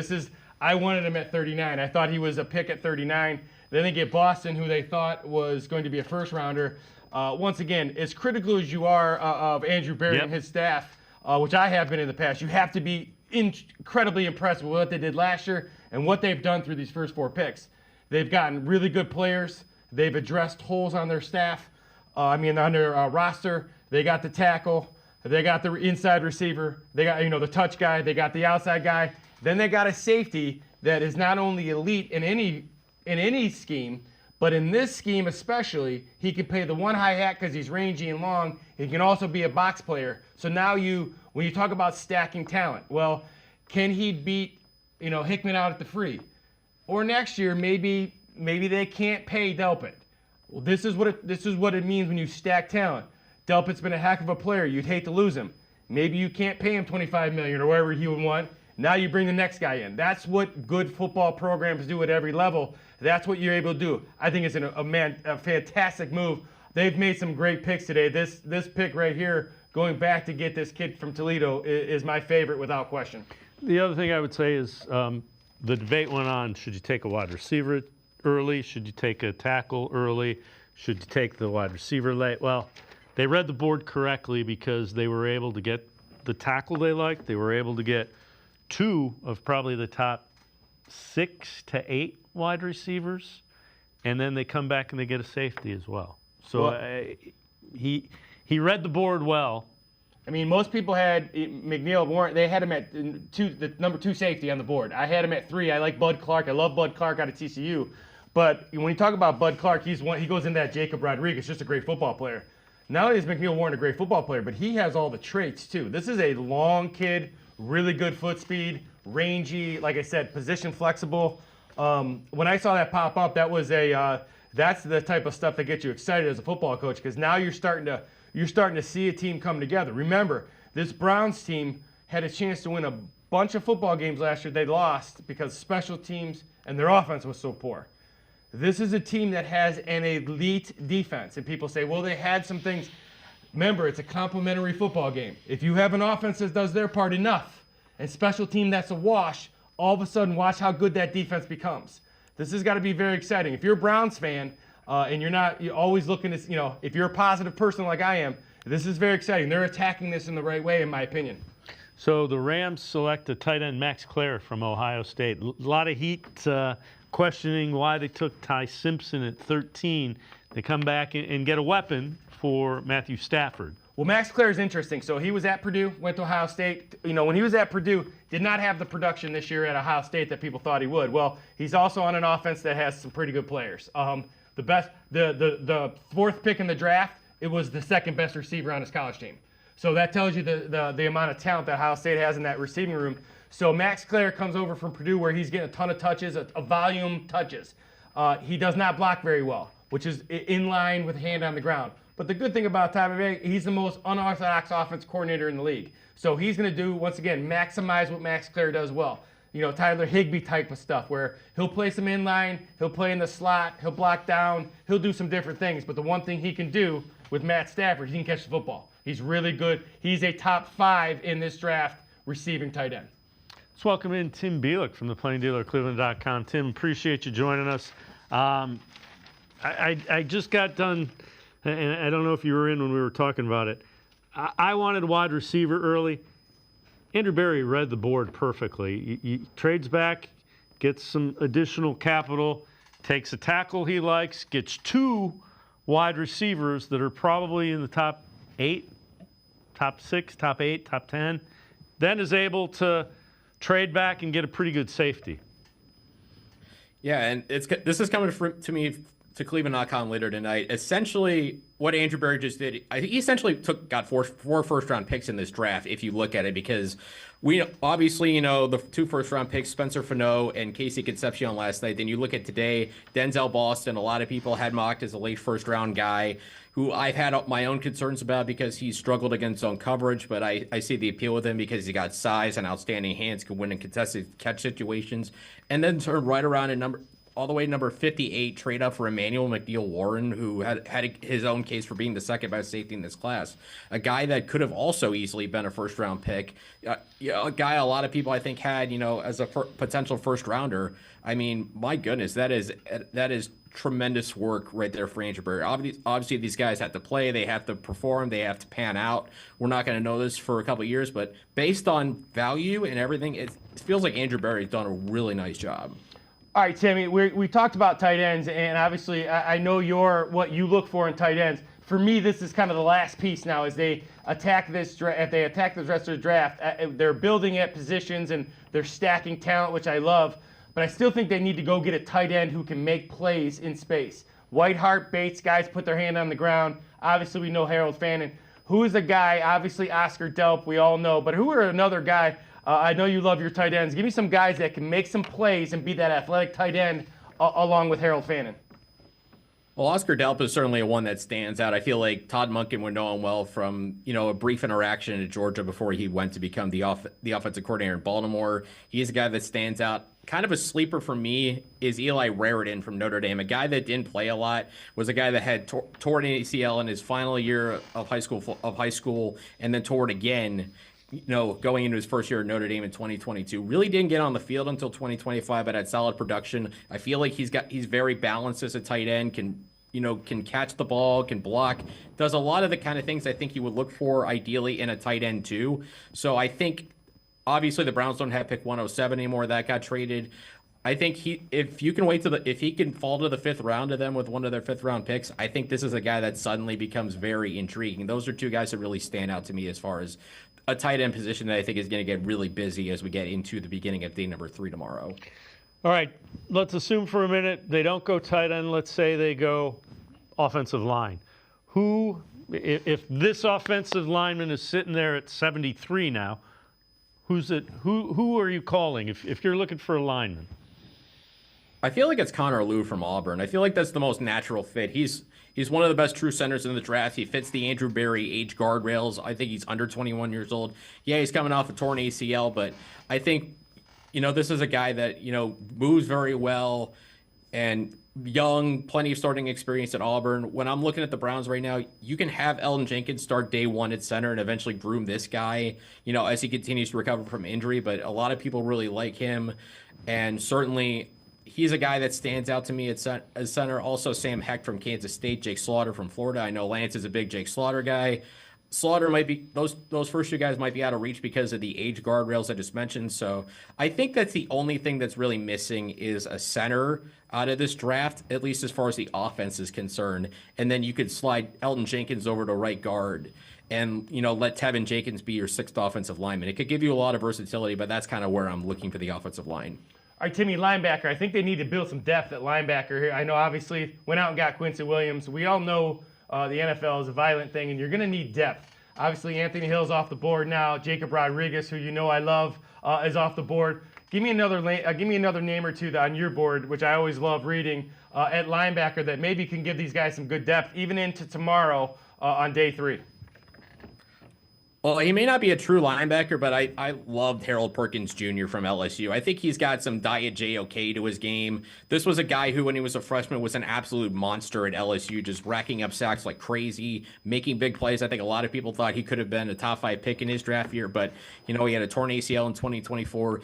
I wanted him at 39. I thought he was a pick at 39. Then they get Boston, who they thought was going to be a first rounder. Once again, as critical as you are of Andrew Berry and his staff, which I have been in the past, you have to be incredibly impressed with what they did last year and what they've done through these first 4 picks. They've gotten really good players. They've addressed holes on their staff. On their roster. They got the tackle. They got the inside receiver. They got the touch guy. They got the outside guy. Then they got a safety that is not only elite in any scheme, but in this scheme especially, he can play the one hi-hat because he's rangy and long. He can also be a box player. So now when you talk about stacking talent, well, can he beat Hickman out at the free? Or next year, maybe they can't pay Delpit. Well, this is what it means when you stack talent. Delpit's been a heck of a player. You'd hate to lose him. Maybe you can't pay him $25 million or whatever he would want. Now you bring the next guy in. That's what good football programs do at every level. That's what you're able to do. I think it's a fantastic move. They've made some great picks today. This pick right here, going back to get this kid from Toledo, is my favorite without question. The other thing I would say is the debate went on, should you take a wide receiver early? Should you take a tackle early? Should you take the wide receiver late? Well, they read the board correctly because they were able to get the tackle they liked. They were able to get 2 of probably the top 6 to 8 wide receivers, and then they come back and they get a safety as well. So he read the board well. Most people had McNeel Warren. They had him at the number 2 safety on the board. I had him at 3. I like Bud Clark. I love Bud Clark out of TCU. But when you talk about Bud Clark, he goes in that Jacob Rodriguez, just a great football player. Not only is McNeel Warren a great football player, but he has all the traits too. This is a long kid, really good foot speed, rangy, like I said, position flexible. When I saw that pop up, that's the type of stuff that gets you excited as a football coach, because now you're starting to see a team come together. Remember, this Browns team had a chance to win a bunch of football games last year. They lost because special teams and their offense was so poor. This is a team that has an elite defense, and people say, well, they had some things. Remember, it's a complementary football game. If you have an offense that does their part enough, and special team that's a wash, all of a sudden watch how good that defense becomes. This has got to be very exciting. If you're a Browns fan and you're always looking to, if you're a positive person like I am, this is very exciting. They're attacking this in the right way, in my opinion. So the Rams select a tight end, Max Clare from Ohio State. A lot of heat questioning why they took Ty Simpson at 13. They come back and get a weapon for Matthew Stafford. Well, Max Clare is interesting. So he was at Purdue, went to Ohio State. When he was at Purdue, did not have the production this year at Ohio State that people thought he would. Well, he's also on an offense that has some pretty good players. The 4th pick in the draft, it was the 2nd best receiver on his college team. So that tells you the amount of talent that Ohio State has in that receiving room. So Max Clare comes over from Purdue, where he's getting a ton of touches, a volume touches. He does not block very well, which is in line with hand on the ground. But the good thing about Ty, he's the most unorthodox offense coordinator in the league. So he's going to do, once again, maximize what Max Clare does well. Tyler Higbee type of stuff, where he'll play some inline, he'll play in the slot, he'll block down, he'll do some different things. But the one thing he can do, with Matt Stafford. He can catch the football. He's really good. He's a top 5 in this draft receiving tight end. Let's welcome in Tim Bielek from the Plain Dealer, cleveland.com. Tim, appreciate you joining us. I just got done, and I don't know if you were in when we were talking about it. I wanted a wide receiver early. Andrew Berry read the board perfectly. He trades back, gets some additional capital, takes a tackle he likes, gets 2 wide receivers that are probably in the top 8, top 6, top 8, top 10, then is able to trade back and get a pretty good safety. Yeah, and this is coming to me to cleveland.com later tonight. Essentially, what Andrew Berry just did, he essentially got four first-round picks in this draft, if you look at it, because we obviously, the 2 first-round picks, Spencer Fano and Casey Concepcion last night. Then you look at today, Denzel Boston, a lot of people had mocked as a late first-round guy who I've had my own concerns about because he's struggled against zone coverage, but I see the appeal with him because he got size and outstanding hands, can win in contested catch situations, and then turn right around in all the way to number 58, trade up for Emanuel McNeel Warren, who had his own case for being the second best safety in this class. A guy that could have also easily been a first-round pick. A guy a lot of people, I think, had, as a potential first-rounder. I mean, my goodness, that is tremendous work right there for Andrew Berry. Obviously, these guys have to play. They have to perform. They have to pan out. We're not going to know this for a couple of years, but based on value and everything, it feels like Andrew Berry's done a really nice job. All right, Timmy, we talked about tight ends, and obviously I know what you look for in tight ends. For me, this is kind of the last piece now as they attack this draft. If they attack the rest of the draft, they're building at positions and they're stacking talent, which I love. But I still think they need to go get a tight end who can make plays in space. Whitehart, Bates, guys put their hand on the ground. Obviously, we know Harold Fannin. Who is the guy? Obviously, Oscar Delp, we all know. But who are another guy? I know you love your tight ends. Give me some guys that can make some plays and be that athletic tight end along with Harold Fannin. Well, Oscar Delp is certainly one that stands out. I feel like Todd Monken would know him well from, a brief interaction at Georgia before he went to become the offensive coordinator in Baltimore. He's a guy that stands out. Kind of a sleeper for me is Eli Raritan from Notre Dame, a guy that didn't play a lot, was a guy that had torn ACL in his final year of high school, and then tore it again. Going into his first year at Notre Dame in 2022, really didn't get on the field until 2025, but had solid production. I feel like he's very balanced as a tight end, can catch the ball, can block, does a lot of the kind of things I think you would look for ideally in a tight end too. So I think obviously the Browns don't have pick 107 anymore. That got traded. I think if he can fall to the 5th round to them with one of their 5th round picks, I think this is a guy that suddenly becomes very intriguing. Those are 2 guys that really stand out to me as far as a tight end position that I think is going to get really busy as we get into the beginning of day number 3 tomorrow. All right, let's assume for a minute they don't go tight end. Let's say they go offensive line. If this offensive lineman is sitting there at 73 now, who are you calling if you're looking for a lineman? I feel like it's Connor Lew from Auburn. I feel like that's the most natural fit. He's one of the best true centers in the draft. He fits the Andrew Berry age guardrails. I think he's under 21 years old. Yeah, he's coming off a torn ACL, but I think, this is a guy that, moves very well and young, plenty of starting experience at Auburn. When I'm looking at the Browns right now, you can have Elton Jenkins start day 1 at center and eventually groom this guy, as he continues to recover from injury. But a lot of people really like him, and certainly he's a guy that stands out to me as center. Also, Sam Heck from Kansas State, Jake Slaughter from Florida. I know Lance is a big Jake Slaughter guy. Slaughter might be those first 2 guys might be out of reach because of the age guardrails I just mentioned. So I think that's the only thing that's really missing is a center out of this draft, at least as far as the offense is concerned. And then you could slide Elton Jenkins over to right guard and let Tevin Jenkins be your 6th offensive lineman. It could give you a lot of versatility, but that's kind of where I'm looking for the offensive line. All right, Timmy, linebacker. I think they need to build some depth at linebacker here. I know, obviously, went out and got Quincy Williams. We all know the NFL is a violent thing, and you're going to need depth. Obviously, Anthony Hill's off the board now. Jacob Rodriguez, who I love, is off the board. Give me another name or 2 on your board, which I always love reading, at linebacker that maybe can give these guys some good depth, even into tomorrow on day 3. Well, he may not be a true linebacker, but I loved Harold Perkins Jr. from LSU. I think he's got some Diet J-OK to his game. This was a guy who, when he was a freshman, was an absolute monster at LSU, just racking up sacks like crazy, making big plays. I think a lot of people thought he could have been a top 5 pick in his draft year, but, he had a torn ACL in 2024.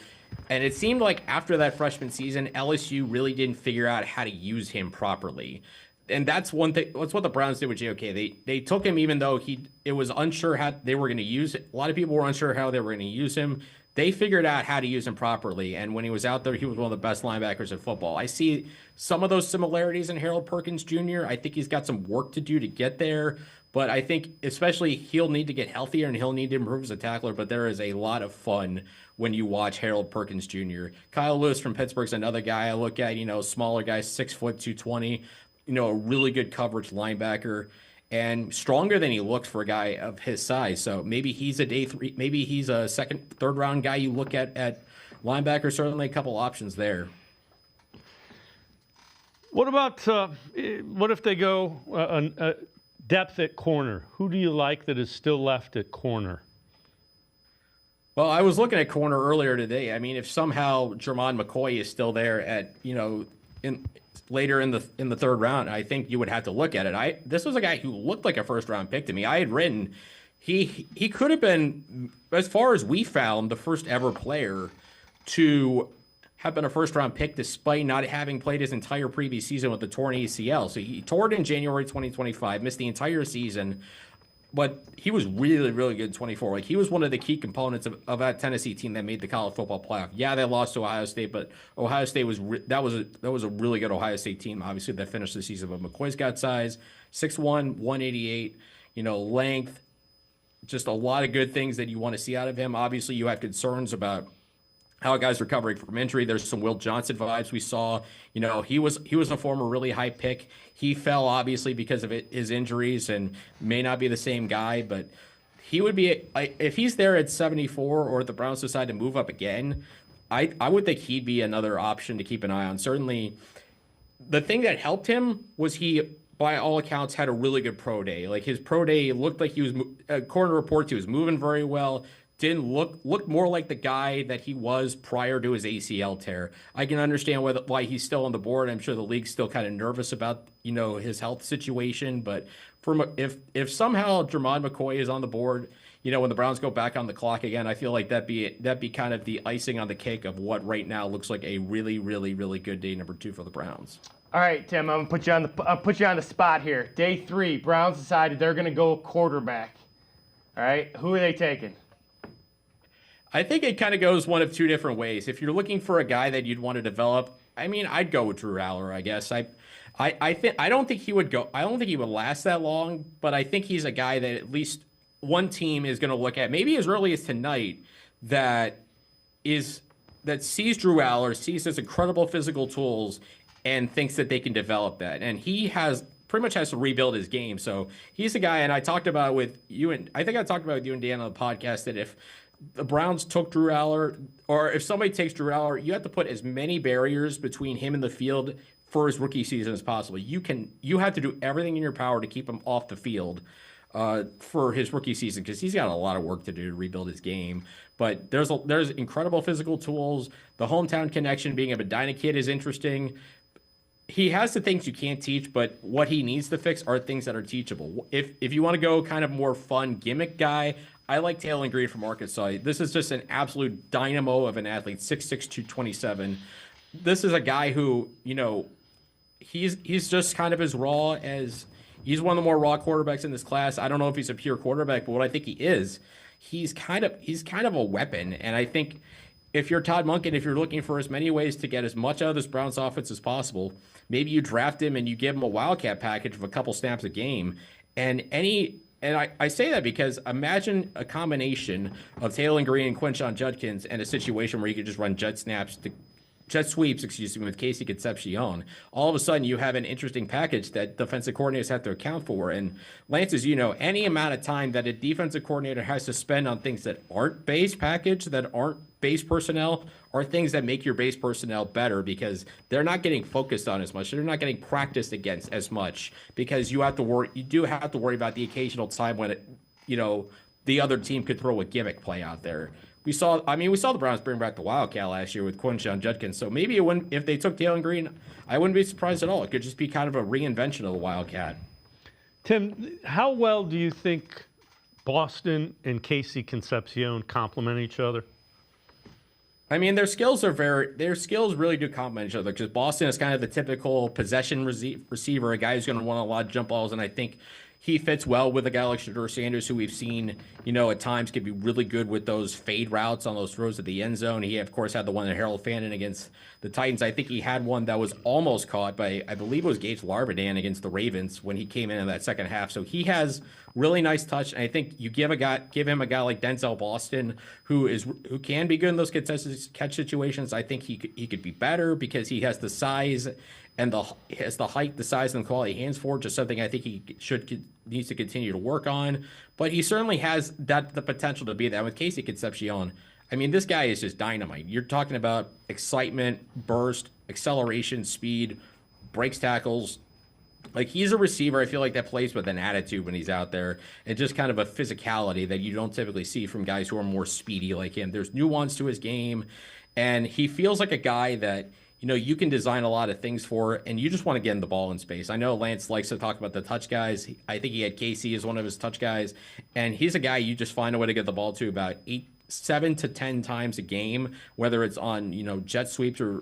And it seemed like after that freshman season, LSU really didn't figure out how to use him properly. And that's one thing. That's what the Browns did with JOK. They took him even though it was unsure how they were going to use it. A lot of people were unsure how they were going to use him. They figured out how to use him properly. And when he was out there, he was one of the best linebackers in football. I see some of those similarities in Harold Perkins Jr. I think he's got some work to do to get there. But I think especially he'll need to get healthier and he'll need to improve as a tackler. But there is a lot of fun when you watch Harold Perkins Jr. Kyle Lewis from Pittsburgh's another guy I look at, smaller guy, 6 foot, 220. A really good coverage linebacker and stronger than he looks for a guy of his size. So maybe he's a day 3, maybe he's a second, third round guy you look at linebacker. Certainly a couple options there. What about, what if they go depth at corner? Who do you like that is still left at corner? Well, I was looking at corner earlier today. I mean, if somehow Jermon McCoy is still there at, later in the third round, I think you would have to look at it. This was a guy who looked like a first round pick to me. I had written he could have been, as far as we found, the first ever player to have been a first round pick despite not having played his entire previous season with the torn ACL. So he tore it in January 2025, missed the entire season. But he was really, really good in 24. Like, he was one of the key components of that Tennessee team that made the college football playoff. Yeah, they lost to Ohio State, but Ohio State was that was a really good Ohio State team, obviously, that finished the season. But McCoy's got size, 6'1", 188, length, just a lot of good things that you want to see out of him. Obviously, you have concerns about how a guy's recovering from injury. There's some Will Johnson vibes we saw. He was a former really high pick. He fell obviously because of his injuries and may not be the same guy, but he would be, if he's there at 74 or if the Browns decide to move up again, I would think he'd be another option to keep an eye on. Certainly, the thing that helped him was he, by all accounts, had a really good pro day. Like, his pro day looked like he was, according to reports, he was moving very well. Didn't look more like the guy that he was prior to his ACL tear. I can understand why he's still on the board. I'm sure the league's still kind of nervous about his health situation. But if somehow Jermon McCoy is on the board, when the Browns go back on the clock again, I feel like that'd be kind of the icing on the cake of what right now looks like a really, really, really good day number 2 for the Browns. All right, Tim, I'll put you on the spot here. Day 3, Browns decided they're going to go quarterback. All right, who are they taking? I think it kind of goes one of two different ways. If you're looking for a guy that you'd want to develop, I mean, I'd go with Drew Aller, I guess. I don't think he would last that long, but I think he's a guy that at least one team is going to look at, maybe as early as tonight, that sees Drew Aller, sees his incredible physical tools, and thinks that they can develop that. And he pretty much has to rebuild his game. So he's a guy, and I talked about with you, and I think I talked about with you and Dan on the podcast, that if the Browns took Drew Aller, or if somebody takes Drew Aller, you have to put as many barriers between him and the field for his rookie season as possible. You have to do everything in your power to keep him off the field for his rookie season, because he's got a lot of work to do to rebuild his game. But there's incredible physical tools. The hometown connection, being a Medina kid, is interesting. He has the things you can't teach, but what he needs to fix are things that are teachable. If you want to go kind of more fun gimmick guy, I like Taylor Green from Arkansas. This is just an absolute dynamo of an athlete, 6'6", 227. This is a guy who, he's just kind of as raw as, he's one of the more raw quarterbacks in this class. I don't know if he's a pure quarterback, but what I think he is, he's kind of a weapon. And I think if you're Todd Monken, if you're looking for as many ways to get as much out of this Browns offense as possible, maybe you draft him and you give him a wildcat package of a couple snaps a game. And I say that because imagine a combination of Taylor Green and Quinshon Judkins and a situation where you could just run jet sweeps, with Casey Concepcion. All of a sudden, you have an interesting package that defensive coordinators have to account for. And Lance, as you know, any amount of time that a defensive coordinator has to spend on things that aren't base package, that aren't base personnel, are things that make your base personnel better, because they're not getting focused on as much. They're not getting practiced against as much, because you do have to worry about the occasional time when the the other team could throw a gimmick play out there. We saw the Browns bring back the Wildcat last year with Quinshon Judkins. So maybe it wouldn't, if they took Jalen Green, I wouldn't be surprised at all. It could just be kind of a reinvention of the Wildcat. Tim, how well do you think Boston and KC Concepcion complement each other? I mean, their skills really do complement each other, because Boston is kind of the typical possession receiver, a guy who's going to want a lot of jump balls, and I think he fits well with a guy like Shedeur Sanders, who we've seen, at times can be really good with those fade routes on those throws at the end zone. He, of course, had the one that Harold Fannin against the Titans. I think he had one that was almost caught by, I believe it was Gage Larvadan against the Ravens when he came in that second half. So he has really nice touch. And I think you give him a guy like Denzel Boston, who can be good in those contested catch situations. I think he could be better because he has the size and has the height, the size, and the quality hands for it, just something I think he needs to continue to work on. But he certainly has the potential to be that. With KC Concepcion, I mean, this guy is just dynamite. You're talking about excitement, burst, acceleration, speed, breaks tackles. Like, he's a receiver, I feel like, that plays with an attitude when he's out there, and just kind of a physicality that you don't typically see from guys who are more speedy like him. There's nuance to his game, and he feels like a guy that, you can design a lot of things for, and you just want to get in the ball in space. I know Lance likes to talk about the touch guys. I think he had Casey as one of his touch guys, and he's a guy you just find a way to get the ball to about 7 to 10 times a game, whether it's on, jet sweeps or,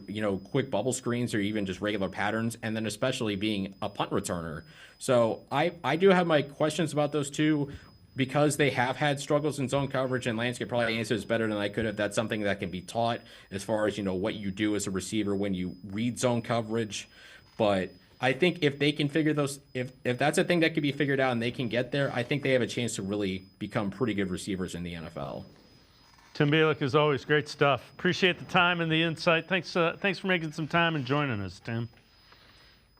quick bubble screens or even just regular patterns, and then especially being a punt returner. So I do have my questions about those two, because they have had struggles in zone coverage, and Lance could probably answer this better than I could if that's something that can be taught as far as, what you do as a receiver when you read zone coverage. But I think if they can figure those, if that's a thing that can be figured out and they can get there, I think they have a chance to really become pretty good receivers in the NFL. Tim Bielik, as always, great stuff. Appreciate the time and the insight. Thanks for making some time and joining us, Tim.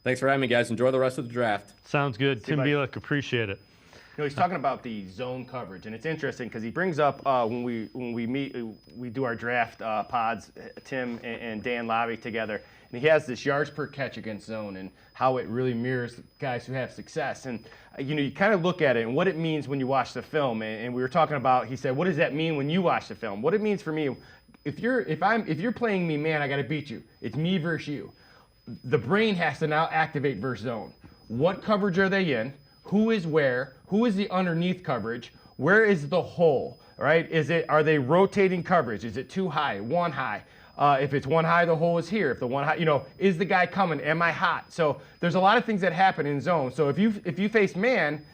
Thanks for having me, guys. Enjoy the rest of the draft. Sounds good. Tim Bielik, appreciate it. He's talking about the zone coverage, and it's interesting because he brings up when we meet, we do our draft pods, Tim and Dan Lobby together, and he has this yards per catch against zone and how it really mirrors guys who have success. And you kind of look at it and what it means when you watch the film. And we were talking about, he said, what does that mean when you watch the film? What it means for me, if you're playing me, man, I got to beat you. It's me versus you. The brain has to now activate versus zone. What coverage are they in? Who is where? Who is the underneath coverage? Where is the hole? Right? Are they rotating coverage? Is it too high? One high? If it's one high, the hole is here. If the one high, is the guy coming? Am I hot? So there's a lot of things that happen in zone. So if you face man,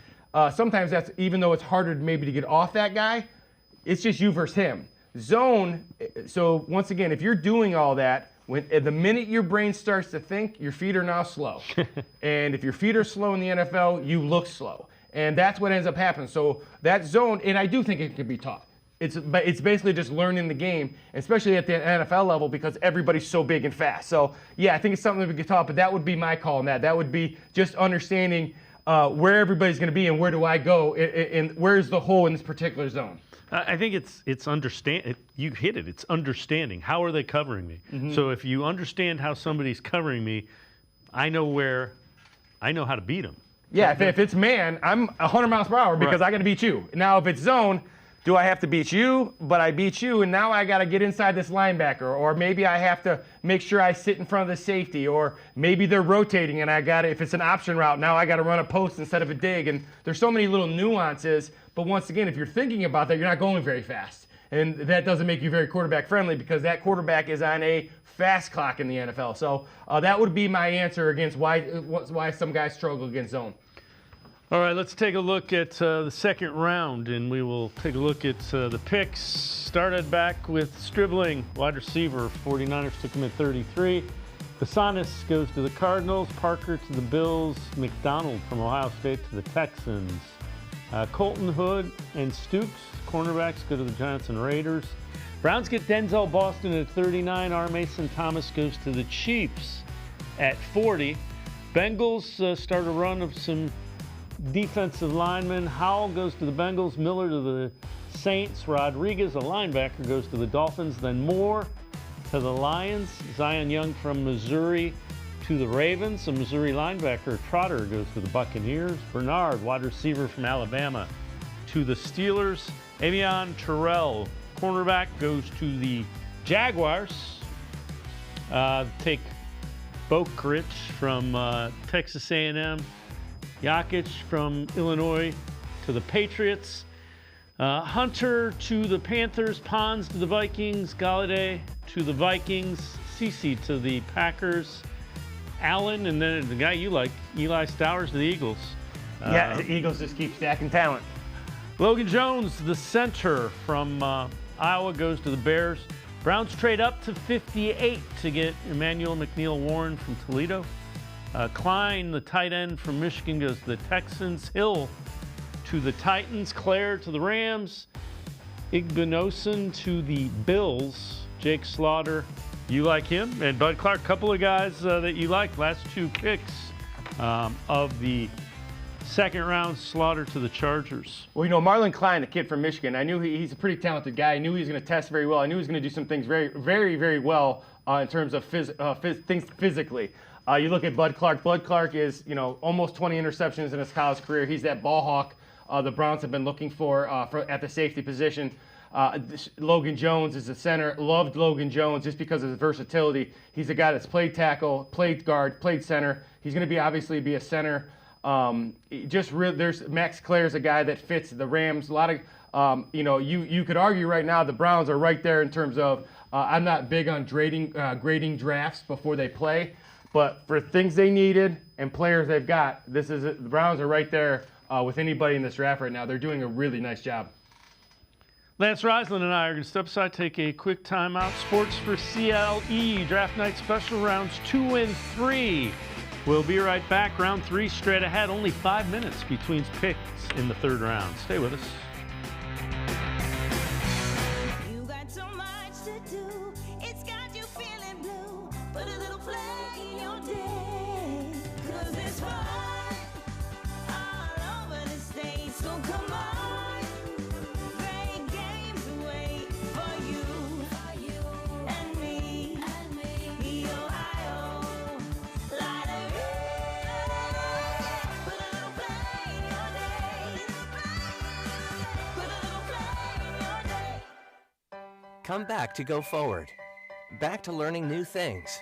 sometimes that's, even though it's harder maybe to get off that guy, it's just you versus him. Zone. So once again, if you're doing all that, the minute your brain starts to think, your feet are now slow. And if your feet are slow in the NFL, you look slow. And that's what ends up happening. So that zone, and I do think it can be taught. It's basically just learning the game, especially at the NFL level, because everybody's so big and fast. So, yeah, I think it's something that we could taught, but that would be my call on that. That would be just understanding where everybody's going to be and where do I go, and where's the hole in this particular zone. I think it's understand. You hit it. It's understanding. How are they covering me? Mm-hmm. So if you understand how somebody's covering me, I know how to beat them. Yeah, if it's man, I'm 100 miles per hour because I got to beat you. Now, if it's zone, do I have to beat you? But I beat you, and now I got to get inside this linebacker, or maybe I have to make sure I sit in front of the safety, or maybe they're rotating, and if it's an option route, now I got to run a post instead of a dig. And there's so many little nuances. But once again, if you're thinking about that, you're not going very fast. And that doesn't make you very quarterback friendly because that quarterback is on a fast clock in the NFL. So that would be my answer against why some guys struggle against zone. All right, let's take a look at the second round, and we will take a look at the picks. Started back with Stribling, wide receiver. 49ers took him at 33. Casanis goes to the Cardinals. Parker to the Bills. McDonald from Ohio State to the Texans. Colton Hood and Stoops, cornerbacks, go to the Giants and Raiders. Browns get Denzel Boston at 39. R. Mason Thomas goes to the Chiefs at 40. Bengals start a run of some defensive linemen. Howell goes to the Bengals. Miller to the Saints. Rodriguez, a linebacker, goes to the Dolphins. Then Moore to the Lions. Zion Young from Missouri to the Ravens. A Missouri linebacker, Trotter, goes to the Buccaneers. Bernard, wide receiver from Alabama, to the Steelers. Avion Terrell, cornerback, goes to the Jaguars. Take Bokrich from Texas A&M. Jakic from Illinois to the Patriots. Hunter to the Panthers. Pons to the Vikings. Galladay to the Vikings. Cece to the Packers. Allen, and then the guy you like, Eli Stowers to the Eagles. Yeah, the Eagles just keep stacking talent. Logan Jones, the center from Iowa, goes to the Bears. Browns trade up to 58 to get Emanuel McNeel Warren from Toledo. Klein, the tight end from Michigan, goes to the Texans. Hill to the Titans. Claire to the Rams. Igbinosun to the Bills. Jake Slaughter, you like him. And Bud Clark, a couple of guys that you like. Last two picks of the second round, Slaughter to the Chargers. Well, Marlon Klein, the kid from Michigan, I knew he's a pretty talented guy. I knew he was going to test very well. I knew he was going to do some things very, very, very well in terms of things physically. You look at Bud Clark. Bud Clark is, almost 20 interceptions in his college career. He's that ball hawk the Browns have been looking for at the safety position. Logan Jones is the center. Loved Logan Jones just because of his versatility. He's a guy that's played tackle, played guard, played center. He's going to obviously be a center. There's Max Claire's a guy that fits the Rams. A lot of, you could argue right now the Browns are right there in terms of. I'm not big on grading drafts before they play, but for things they needed and players they've got, the Browns are right there with anybody in this draft right now. They're doing a really nice job. Lance Reisland and I are going to step aside, take a quick timeout. Sports4CLE Draft Night Special Rounds 2 and 3. We'll be right back. Round 3 straight ahead. Only 5 minutes between picks in the third round. Stay with us. You got so much to do. It's got you feeling blue. Put a little play in your day. 'Cause it's fun all over the state. So come on. Great games wait for you and me. The Ohio Lottery. Put a little play in your day. Put a little play in your day. Come back to go forward. Back to learning new things.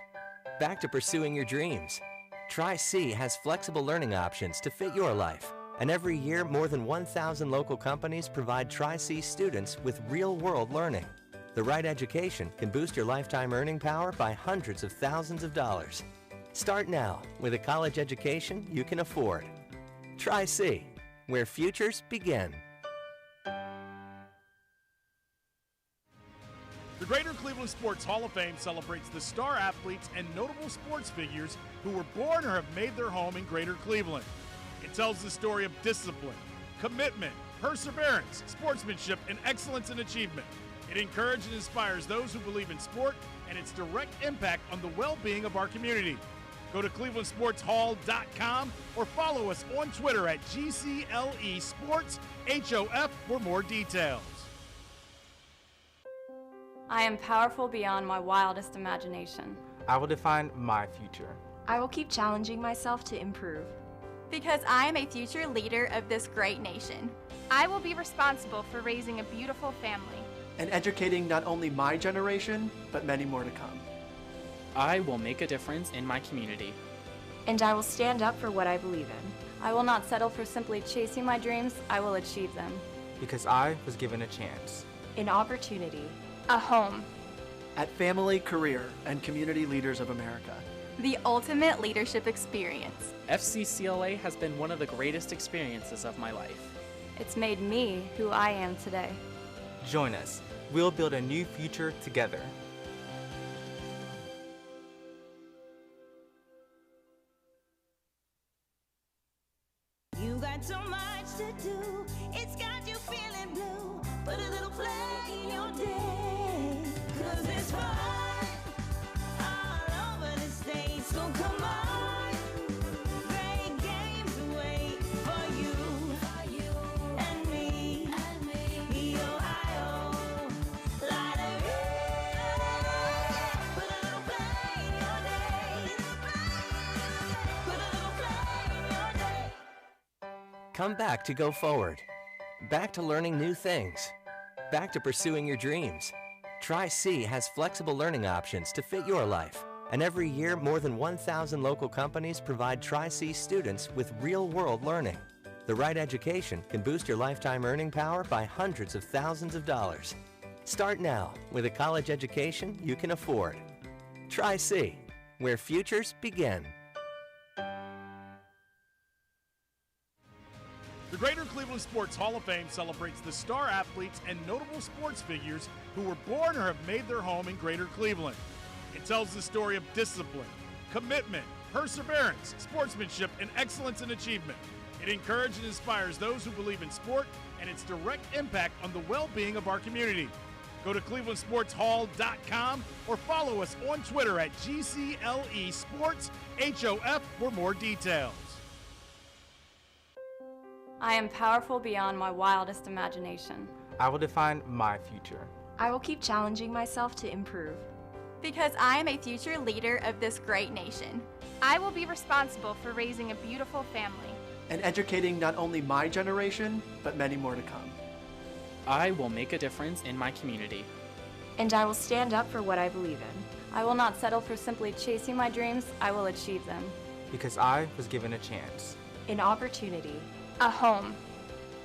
Back to pursuing your dreams. Tri-C has flexible learning options to fit your life. And every year, more than 1,000 local companies provide Tri-C students with real-world learning. The right education can boost your lifetime earning power by hundreds of thousands of dollars. Start now with a college education you can afford. Tri-C, where futures begin. The Greater Cleveland Sports Hall of Fame celebrates the star athletes and notable sports figures who were born or have made their home in Greater Cleveland. It tells the story of discipline, commitment, perseverance, sportsmanship, and excellence in achievement. It encourages and inspires those who believe in sport and its direct impact on the well-being of our community. Go to clevelandsportshall.com or follow us on Twitter at GCLE Sports HOF for more details. I am powerful beyond my wildest imagination. I will define my future. I will keep challenging myself to improve. Because I am a future leader of this great nation. I will be responsible for raising a beautiful family. And educating not only my generation, but many more to come. I will make a difference in my community. And I will stand up for what I believe in. I will not settle for simply chasing my dreams. I will achieve them. Because I was given a chance. An opportunity. A home. At Family, Career, and Community Leaders of America. The ultimate leadership experience. FCCLA has been one of the greatest experiences of my life. It's made me who I am today. Join us. We'll build a new future together. You got so much to do. It's got you feeling blue. Put a little play in your day. 'Cause it's fun all over the state. So come on. Great games wait for you and me. The Ohio Lottery. Put a little play in your day. Put a little play in your day. Come back to go forward. Back to learning new things. back to pursuing your dreams. Tri-C has flexible learning options to fit your life. And every year, more than 1,000 local companies provide Tri-C students with real-world learning. The right education can boost your lifetime earning power by hundreds of thousands of dollars. Start now with a college education you can afford. Tri-C, where futures begin. The Greater Cleveland Sports Hall of Fame celebrates the star athletes and notable sports figures who were born or have made their home in Greater Cleveland. It tells the story of discipline, commitment, perseverance, sportsmanship, and excellence in achievement. It encourages and inspires those who believe in sport and its direct impact on the well-being of our community. Go to clevelandsportshall.com or follow us on Twitter at GCLE Sports HOF for more details. I am powerful beyond my wildest imagination. I will define my future. I will keep challenging myself to improve. Because I am a future leader of this great nation. I will be responsible for raising a beautiful family. And educating not only my generation, but many more to come. I will make a difference in my community. And I will stand up for what I believe in. I will not settle for simply chasing my dreams. I will achieve them. Because I was given a chance. An opportunity. A home.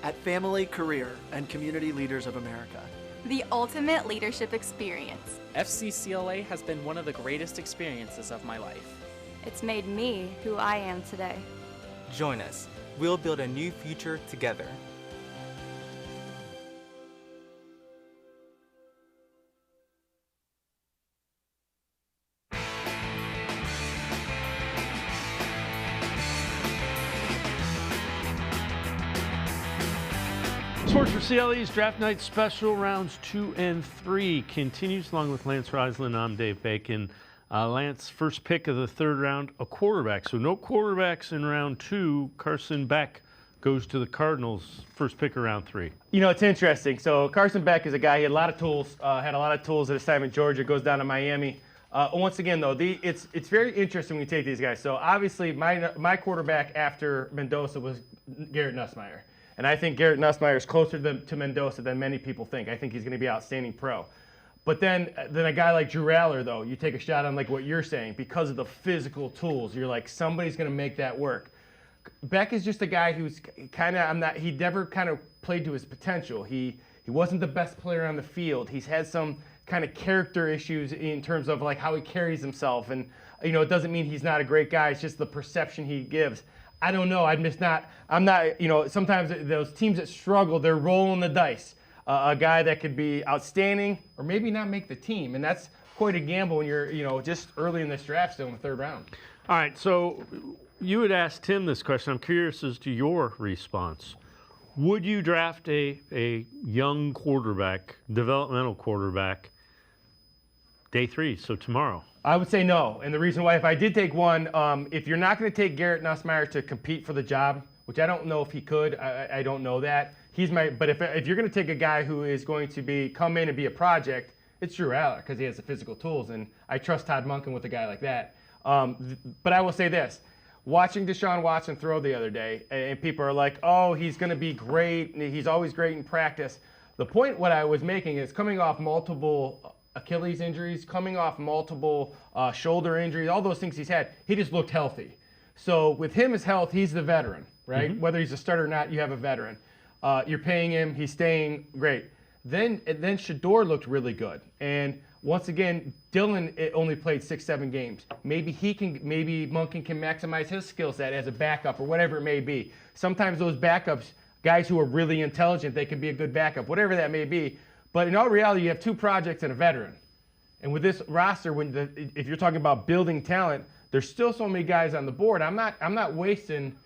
At Family, Career, and Community Leaders of America. The ultimate leadership experience. FCCLA has been one of the greatest experiences of my life. It's made me who I am today. Join us. We'll build a new future together. Sports4CLE's Draft Night Special Rounds 2 and 3 continues along with Lance Reisland. I'm Dave Bacon. Lance, first pick of the third round, a quarterback. So no quarterbacks in round 2. Carson Beck goes to the Cardinals. First pick of round 3. You know, it's interesting. So Carson Beck is a guy, he had a lot of tools, had a lot of tools at his time in Georgia, goes down to Miami. Once again, though, it's very interesting when you take these guys. So obviously my quarterback after Mendoza was Garrett Nussmeier. And I think Garrett Nussmeier is closer to Mendoza than many people think. I think he's going to be an outstanding pro. But then a guy like Drew Aller, though, you take a shot on like what you're saying because of the physical tools. You're like, somebody's going to make that work. Beck is just a guy who's kind of, he never kind of played to his potential. He wasn't the best player on the field. He's had some kind of character issues in terms of like how he carries himself. And, you know, it doesn't mean he's not a great guy. It's just the perception he gives. I don't know. I'm not, you know, sometimes those teams that struggle, they're rolling the dice. A guy that could be outstanding or maybe not make the team. And that's quite a gamble when you're, you know, just early in this draft, still in the third round. All right. So you had asked Tim this question. I'm curious as to your response. Would you draft a young quarterback, developmental quarterback, day 3, so tomorrow? I would say no. And the reason why, if I did take one, if you're not going to take Garrett Nussmeier to compete for the job, which I don't know if he could, I don't know that. But if you're going to take a guy who is going to come in and be a project, it's Drew Aller because he has the physical tools, and I trust Todd Monken with a guy like that. But I will say this. Watching Deshaun Watson throw the other day, and people are like, oh, he's going to be great, and he's always great in practice. The point what I was making is coming off multiple Achilles injuries, coming off multiple shoulder injuries, all those things he's had, he just looked healthy. So with his health, he's the veteran, right? Mm-hmm. Whether he's a starter or not, you have a veteran. You're paying him, he's staying great. Then Shador looked really good. And once again, Dillon only played 6-7 games. Maybe Monken can maximize his skill set as a backup or whatever it may be. Sometimes those backups, guys who are really intelligent, they can be a good backup, whatever that may be. But in all reality, you have 2 projects and a veteran. And with this roster, if you're talking about building talent, there's still so many guys on the board. I'm not wasting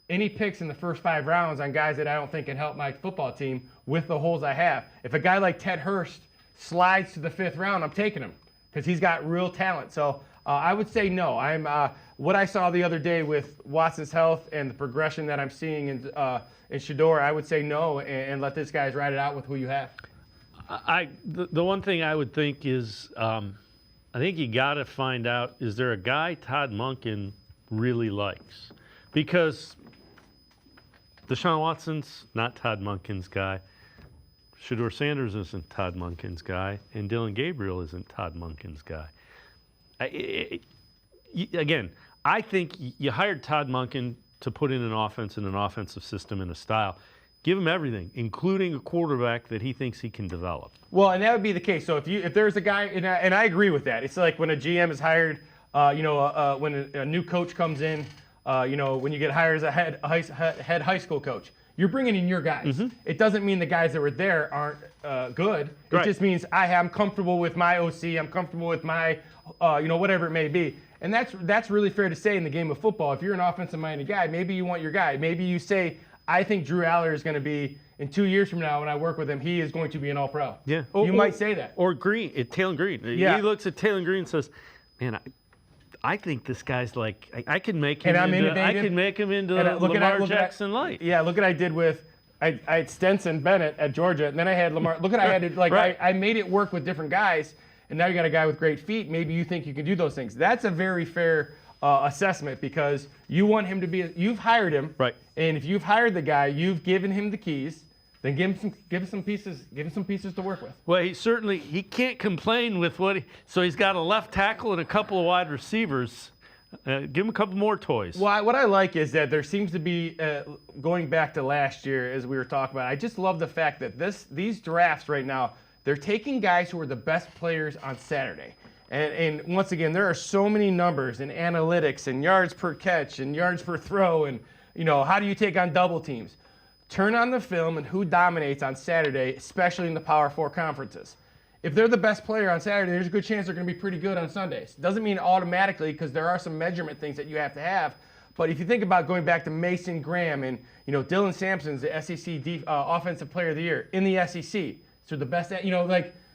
any picks in the first 5 rounds on guys that I don't think can help my football team with the holes I have. If a guy like Ted Hurst slides to the 5th round, I'm taking him because he's got real talent. So I would say no. What I saw the other day with Watson's health and the progression that I'm seeing in Shador, I would say no and let this guys ride it out with who you have. The one thing I would think is I think you got to find out, is there a guy Todd Monken really likes? Because Deshaun Watson's not Todd Monken's guy. Shedeur Sanders isn't Todd Monken's guy, and Dylan Gabriel isn't Todd Monken's guy. Again, I think you hired Todd Monken to put in an offense and an offensive system and a style. Give him everything, including a quarterback that he thinks he can develop. Well, and that would be the case. So if there's a guy, and I agree with that. It's like when a GM is hired, when a new coach comes in, when you get hired as a head high school coach, you're bringing in your guys. It doesn't mean the guys that were there aren't good. It just means I'm comfortable with my OC. I'm comfortable with my, whatever it may be. And that's really fair to say in the game of football. If you're an offensive-minded guy, maybe you want your guy. Maybe you say, I think Drew Aller is going to be, in 2 years from now when I work with him, he is going to be an all-pro. Yeah. You might say that. Or Green, Taylor Green. Yeah. He looks at Taylor Green and says, man, I think this guy's like, I can make him into Lamar Jackson Light. Yeah, look what I did with, I had Stenson Bennett at Georgia, and then I had Lamar. Look what I had, I made it work with different guys, and now you got a guy with great feet. Maybe you think you can do those things. That's a very fair assessment, because you want him to be, you've hired him. Right. And if you've hired the guy, you've given him the keys, then give him some pieces to work with. Well, he can't complain with so he's got a left tackle and a couple of wide receivers. Give him a couple more toys. Well, what I like is that there seems to be, going back to last year, as we were talking about, I just love the fact that these drafts right now, they're taking guys who are the best players on Saturday. And once again, there are so many numbers and analytics and yards per catch and yards per throw, and how do you take on double teams? Turn on the film and who dominates on Saturday, especially in the Power 4 conferences. If they're the best player on Saturday, there's a good chance they're going to be pretty good on Sundays. Doesn't mean automatically, because there are some measurement things that you have to have. But if you think about going back to Mason Graham and Dylan Sampson's the SEC Offensive Player of the Year in the SEC, so the best,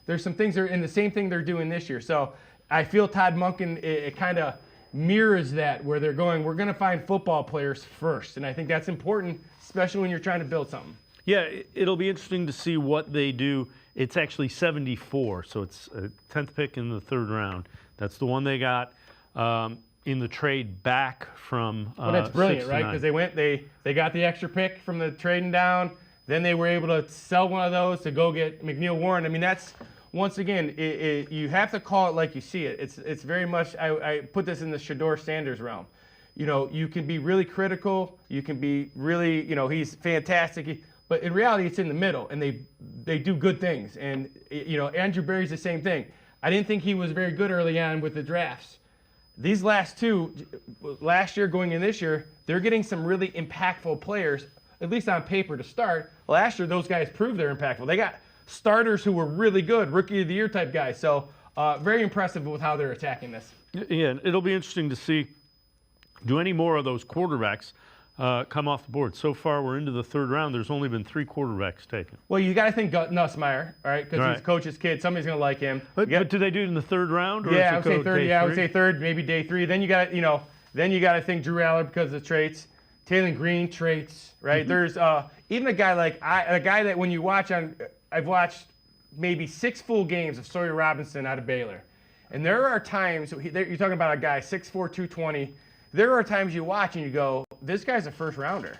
there's some things that are in the same thing they're doing this year. So I feel Todd Monken, it kind of mirrors that, where they're going, we're going to find football players first. And I think that's important, especially when you're trying to build something. Yeah, it'll be interesting to see what they do. It's actually 74, so it's a 10th pick in the 3rd round. That's the one they got in the trade back from Well, that's brilliant, 6 to right? 9. Because they got the extra pick from the trading down. Then they were able to sell one of those to go get McNeel Warren. I mean, that's, once again, you have to call it like you see it. It's very much, I put this in the Shedeur Sanders realm. You can be really critical. You can be really, he's fantastic. But in reality, it's in the middle, and they do good things. And, Andrew Berry's the same thing. I didn't think he was very good early on with the drafts. These last two, last year going in this year, they're getting some really impactful players, at least on paper to start. Last year, those guys proved they're impactful. They got starters who were really good, Rookie of the Year type guys. So very impressive with how they're attacking this. Yeah, it'll be interesting to see, do any more of those quarterbacks come off the board? So far, we're into the 3rd round. There's only been 3 quarterbacks taken. Well, you got to think Nussmeier, all right, because he's coach's kid. Somebody's going to like him. But do they do it in the 3rd round? Or Yeah, I is would it say third. day Yeah, I would three? say third, maybe day 3. Then you got to think Drew Aller because of the traits. Taylor Green traits, right? There's even a guy that when you watch I've watched maybe 6 full games of Sawyer Robinson out of Baylor, and there are times you're talking about a guy 6'4", 220. There are times you watch and you go, this guy's a first rounder.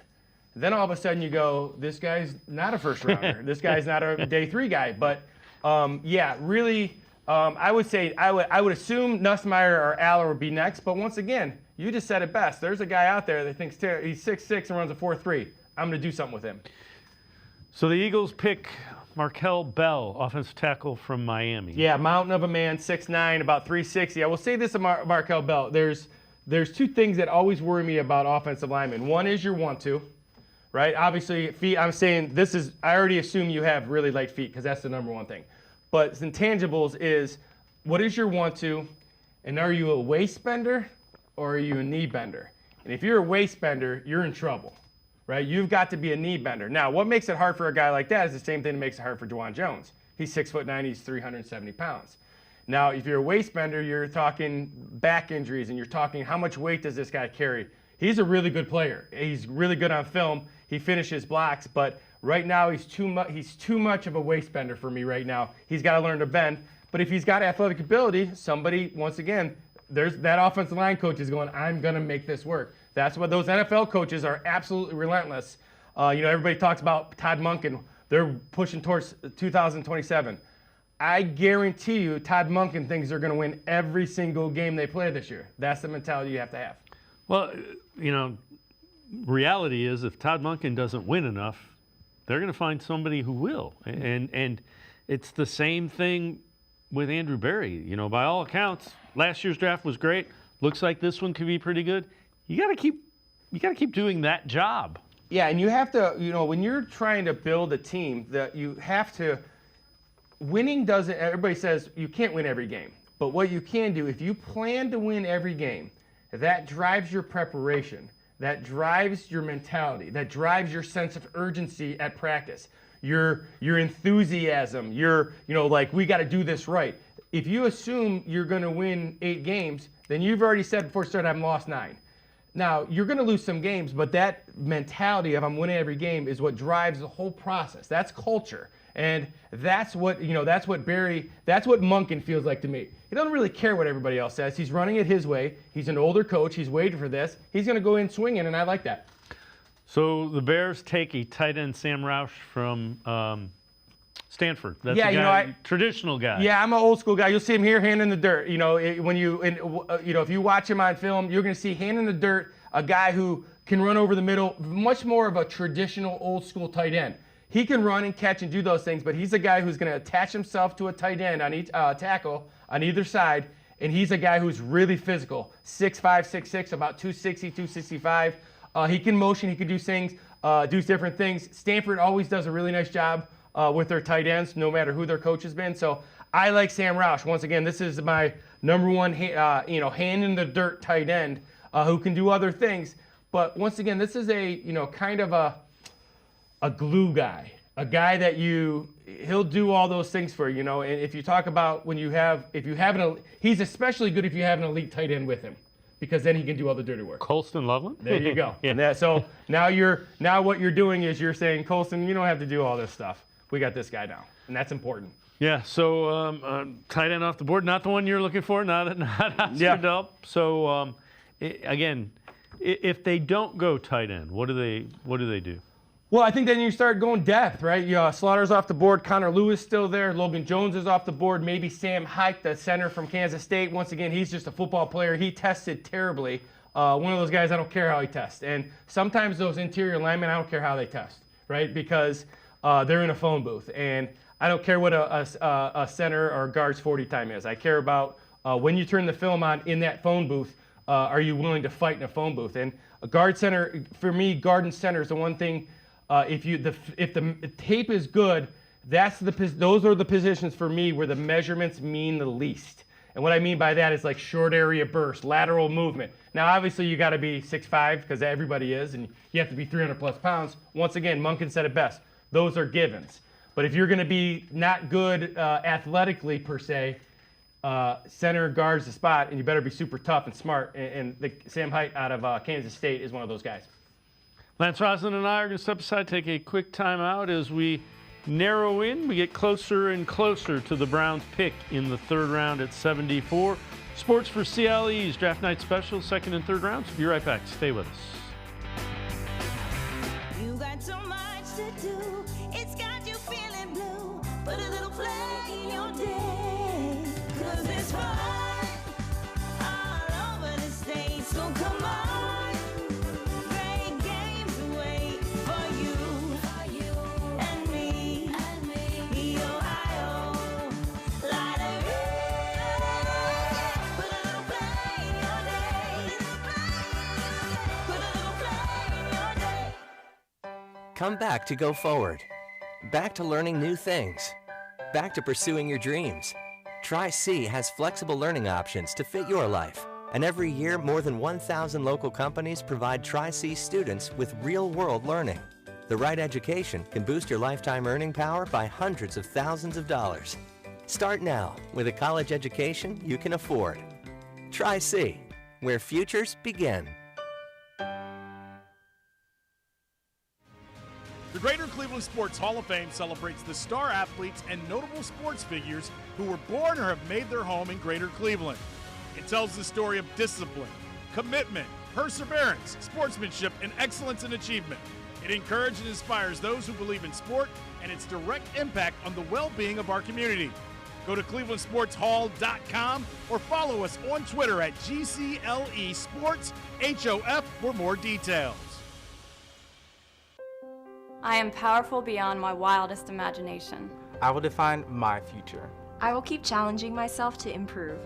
Then all of a sudden you go, this guy's not a first rounder. This guy's not a day 3 guy. But really, I would say I would assume Nussmeier or Aller would be next. But once again, you just said it best. There's a guy out there that thinks he's 6'6" and runs a 4.3. I'm going to do something with him. So the Eagles pick Markel Bell, offensive tackle from Miami. Yeah, mountain of a man, 6'9", about 360. I will say this about Markel Bell. There's 2 things that always worry me about offensive linemen. One is your want-to, right? Obviously, feet, I'm saying I already assume you have really light feet because that's the number one thing. But intangibles is, what is your want-to, and are you a waist bender or are you a knee bender? And if you're a waist bender, you're in trouble, right? You've got to be a knee bender. Now, what makes it hard for a guy like that is the same thing that makes it hard for Juwan Jones. He's 6'9", he's 370 pounds. Now, if you're a waist bender, you're talking back injuries, and you're talking how much weight does this guy carry. He's a really good player. He's really good on film. He finishes blocks, but right now he's too much of a waist bender for me right now. He's got to learn to bend. But if he's got athletic ability, somebody, once again, there's that offensive line coach is going, I'm going to make this work. That's what those NFL coaches are absolutely relentless. Everybody talks about Todd Monken. they're pushing towards 2027. I guarantee you Todd Monken thinks they're going to win every single game they play this year. That's the mentality you have to have. Well, reality is if Todd Monken doesn't win enough, they're going to find somebody who will. And it's the same thing with Andrew Berry. By all accounts, last year's draft was great. Looks like this one could be pretty good. You got to keep doing that job. Yeah, and you have to, when you're trying to build a team, that you have to. Winning doesn't. Everybody says you can't win every game, but what you can do, if you plan to win every game, that drives your preparation. That drives your mentality. That drives your sense of urgency at practice. Your enthusiasm. Like we got to do this right. If you assume you're going to win 8 games, then you've already said before start I've lost 9. Now you're going to lose some games, but that mentality of I'm winning every game is what drives the whole process. That's culture, and that's what that's what Monken feels like to me. He doesn't really care what everybody else says. He's running it his way. He's an older coach. He's waiting for this. He's going to go in swinging, and I like that. So the Bears take a tight end, Sam Roush from Stanford. That's traditional guy. Yeah, I'm an old school guy. You'll see him here, hand in the dirt. If you watch him on film, you're going to see hand in the dirt, a guy who can run over the middle, much more of a traditional old school tight end. He can run and catch and do those things, but he's a guy who's going to attach himself to a tight end on each tackle on either side, and he's a guy who's really physical, 6'5", 6'6", about 260, 265. He can motion, he can do things, do different things. Stanford always does a really nice job with their tight ends, no matter who their coach has been. So I like Sam Roush. Once again, this is my number one, hand in the dirt tight end who can do other things. But once again, this is a kind of a glue guy, a guy that he'll do all those things for you. And if you talk about he's especially good if you have an elite tight end with him, because then he can do all the dirty work. Colston Loveland? There you go. Yeah. So now what you're doing is you're saying, Colston, you don't have to do all this stuff. We got this guy now, and that's important. Yeah, so tight end off the board, not the one you're looking for, not Oscar Delp. So again, if they don't go tight end, what do they do? Well, I think then you start going depth, right? Slaughter's off the board. Connor Lewis still there. Logan Jones is off the board. Maybe Sam Hike, the center from Kansas State. Once again, he's just a football player. He tested terribly. One of those guys, I don't care how he tests. And sometimes those interior linemen, I don't care how they test, right? Because they're in a phone booth. And I don't care what a center or guard's 40 time is. I care about when you turn the film on in that phone booth, are you willing to fight in a phone booth? And a guard center, for me, guard and center is the one thing. If the tape is good, those are the positions for me where the measurements mean the least. And what I mean by that is like short area burst, lateral movement. Now, obviously, you got to be 6'5", because everybody is, and you have to be 300-plus pounds. Once again, Monken said it best. Those are givens. But if you're going to be not good athletically, per se, center guards the spot, and you better be super tough and smart. And Sam Hite out of Kansas State is one of those guys. Lance Reisland and I are going to step aside, take a quick timeout as we narrow in. We get closer and closer to the Browns' pick in the third round at 74. Sports4CLE's Draft Night Special, second and third rounds. Be right back. Stay with us. You got so much to do. It's got you feeling blue. Put a little flag in your day. 'Cause it's fun all over the state. So come on. Come back to go forward. Back to learning new things. Back to pursuing your dreams. Tri-C has flexible learning options to fit your life. And every year, more than 1,000 local companies provide Tri-C students with real-world learning. The right education can boost your lifetime earning power by hundreds of thousands of dollars. Start now with a college education you can afford. Tri-C, where futures begin. The Greater Cleveland Sports Hall of Fame celebrates the star athletes and notable sports figures who were born or have made their home in Greater Cleveland. It tells the story of discipline, commitment, perseverance, sportsmanship, and excellence in achievement. It encourages and inspires those who believe in sport and its direct impact on the well-being of our community. Go to clevelandsportshall.com or follow us on Twitter at GCLE Sports HOF for more details. I am powerful beyond my wildest imagination. I will define my future. I will keep challenging myself to improve.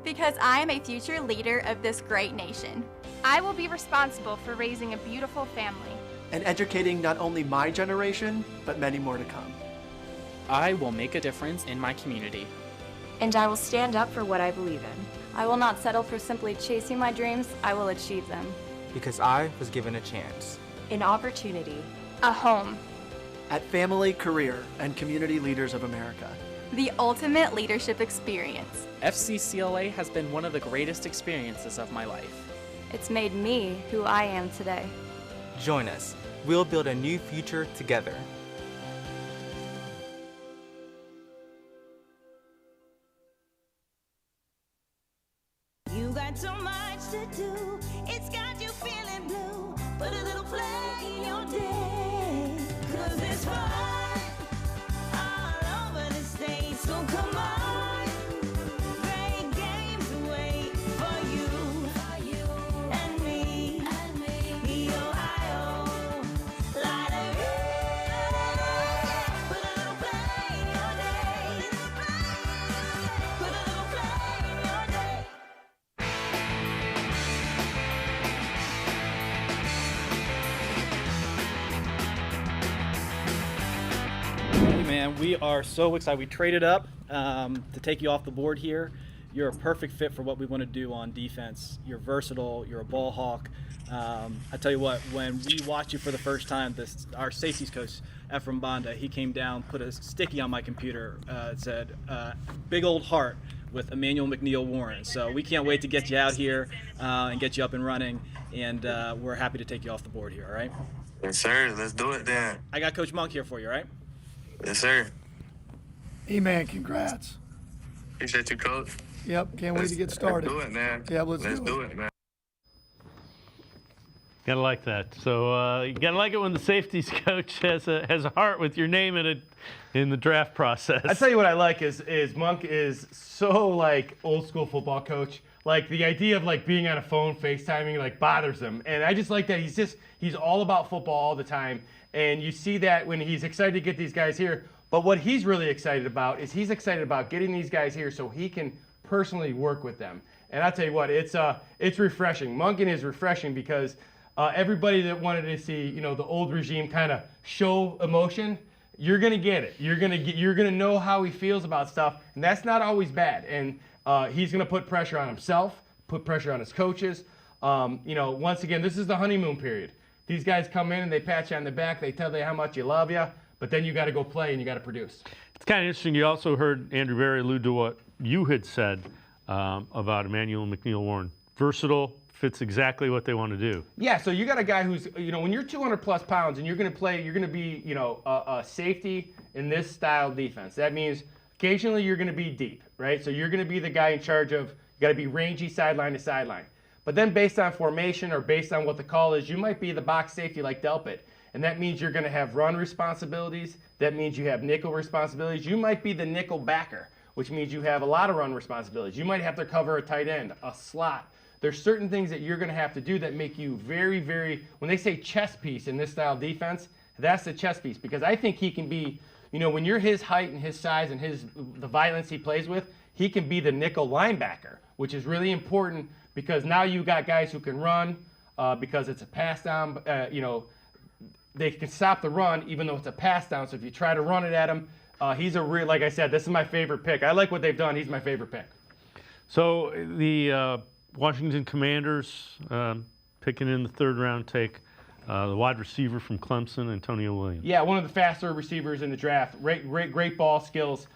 Because I am a future leader of this great nation. I will be responsible for raising a beautiful family. And educating not only my generation, but many more to come. I will make a difference in my community. And I will stand up for what I believe in. I will not settle for simply chasing my dreams, I will achieve them. Because I was given a chance. An opportunity. A home. At Family, Career, and Community Leaders of America. The ultimate leadership experience. FCCLA has been one of the greatest experiences of my life. It's made me who I am today. Join us. We'll build a new future together. You got so much to do, it's got you feeling blue. Put a little play in your day, 'cause it's fun all over the state. So come on, great games wait for you and me. The Ohio Lottery. Put a little play in your day. Put a little play in your day. Hey man, we are so excited. We traded up to take you off the board here. You're a perfect fit for what we want to do on defense. You're versatile. You're a ball hawk. I tell you what, when we watched you for the first time, our safeties coach, Ephraim Banda, he came down, put a sticky on my computer. It said, big old heart with Emanuel McNeel Warren. So we can't wait to get you out here and get you up and running. And we're happy to take you off the board here, all right? Yes, sir. Let's do it then. I got Coach Monk here for you, all right? Yes, sir. Hey, man, congrats. Appreciate you, Coach. Yep, can't wait to get started. Let's do it, man. Yeah, let's do it, man. Gotta like that. So you gotta like it when the safeties coach has a heart with your name in it in the draft process. I tell you what I like is Monk is so like old school football coach. Like the idea of like being on a phone FaceTiming like bothers him, and I just like that he's all about football all the time, and you see that when he's excited to get these guys here. But what he's really excited about is he's excited about getting these guys here so he can personally work with them. And I'll tell you what, it's refreshing. Monken is refreshing because everybody that wanted to see, you know, the old regime kind of show emotion, you're gonna get it. You're gonna know how he feels about stuff, and that's not always bad. And he's gonna put pressure on himself, put pressure on his coaches. You know, once again, this is the honeymoon period. These guys come in and they pat you on the back, they tell you how much you love you, but then you got to go play and you got to produce. It's kind of interesting. You also heard Andrew Berry allude to what you had said about Emanuel McNeel Warren. Versatile, fits exactly what they want to do. Yeah, so you got a guy who's, you know, when you're 200 plus pounds and you're going to play, you're going to be, you know, a safety in this style defense. That means occasionally you're going to be deep, right? So you're going to be the guy in charge of, you got to be rangy sideline to sideline. But then based on formation or based on what the call is, you might be the box safety like Delpit. And that means you're going to have run responsibilities. That means you have nickel responsibilities. You might be the nickel backer, which means you have a lot of run responsibilities. You might have to cover a tight end, a slot. There's certain things that you're going to have to do that make you very, very, when they say chess piece in this style of defense, that's the chess piece. Because I think he can be, you know, when you're his height and his size and the violence he plays with, he can be the nickel linebacker, which is really important because now you got guys who can run because it's a pass down, you know, they can stop the run even though it's a pass down. So if you try to run it at him, he's a real, like I said, this is my favorite pick. I like what they've done. He's my favorite pick. So the Washington Commanders picking in the third round take the wide receiver from Clemson, Antonio Williams. Yeah, one of the faster receivers in the draft. Great ball skills.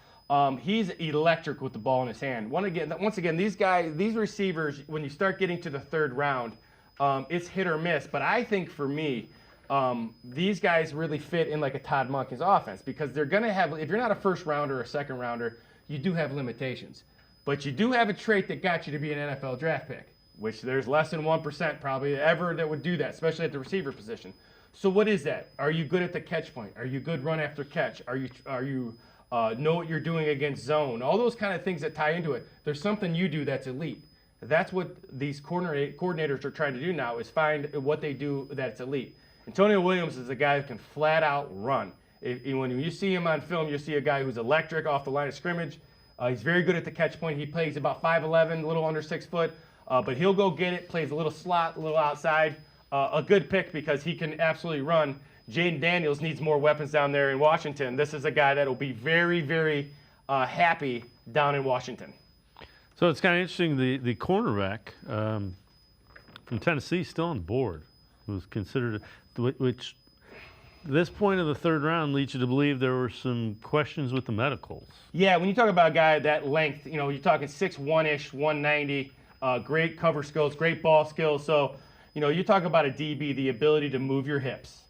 He's electric with the ball in his hand. Once again, these receivers, when you start getting to the third round, it's hit or miss. But I think for me, these guys really fit in like a Todd Monken's offense because they're going to have, if you're not a first rounder or a second rounder, you do have limitations. But you do have a trait that got you to be an NFL draft pick, which there's less than 1% probably ever that would do that, especially at the receiver position. So what is that? Are you good at the catch point? Are you good run after catch? Are you know what you're doing against zone? All those kind of things that tie into it. There's something you do that's elite. That's what these coordinators are trying to do now, is find what they do that's elite. Antonio Williams is a guy who can flat out run. When you see him on film, you'll see a guy who's electric off the line of scrimmage. He's very good at the catch point. He plays about 5'11", a little under 6 foot, but he'll go get it, plays a little slot, a little outside. A good pick because he can absolutely run. Jaden Daniels needs more weapons down there in Washington. This is a guy that will be very, very happy down in Washington. So it's kind of interesting, the cornerback from Tennessee still on the board, was considered, which this point of the third round leads you to believe there were some questions with the medicals. Yeah, when you talk about a guy that length, you're talking 6'1"-ish, 190, great cover skills, great ball skills. So, you talk about a DB, the ability to move your hips.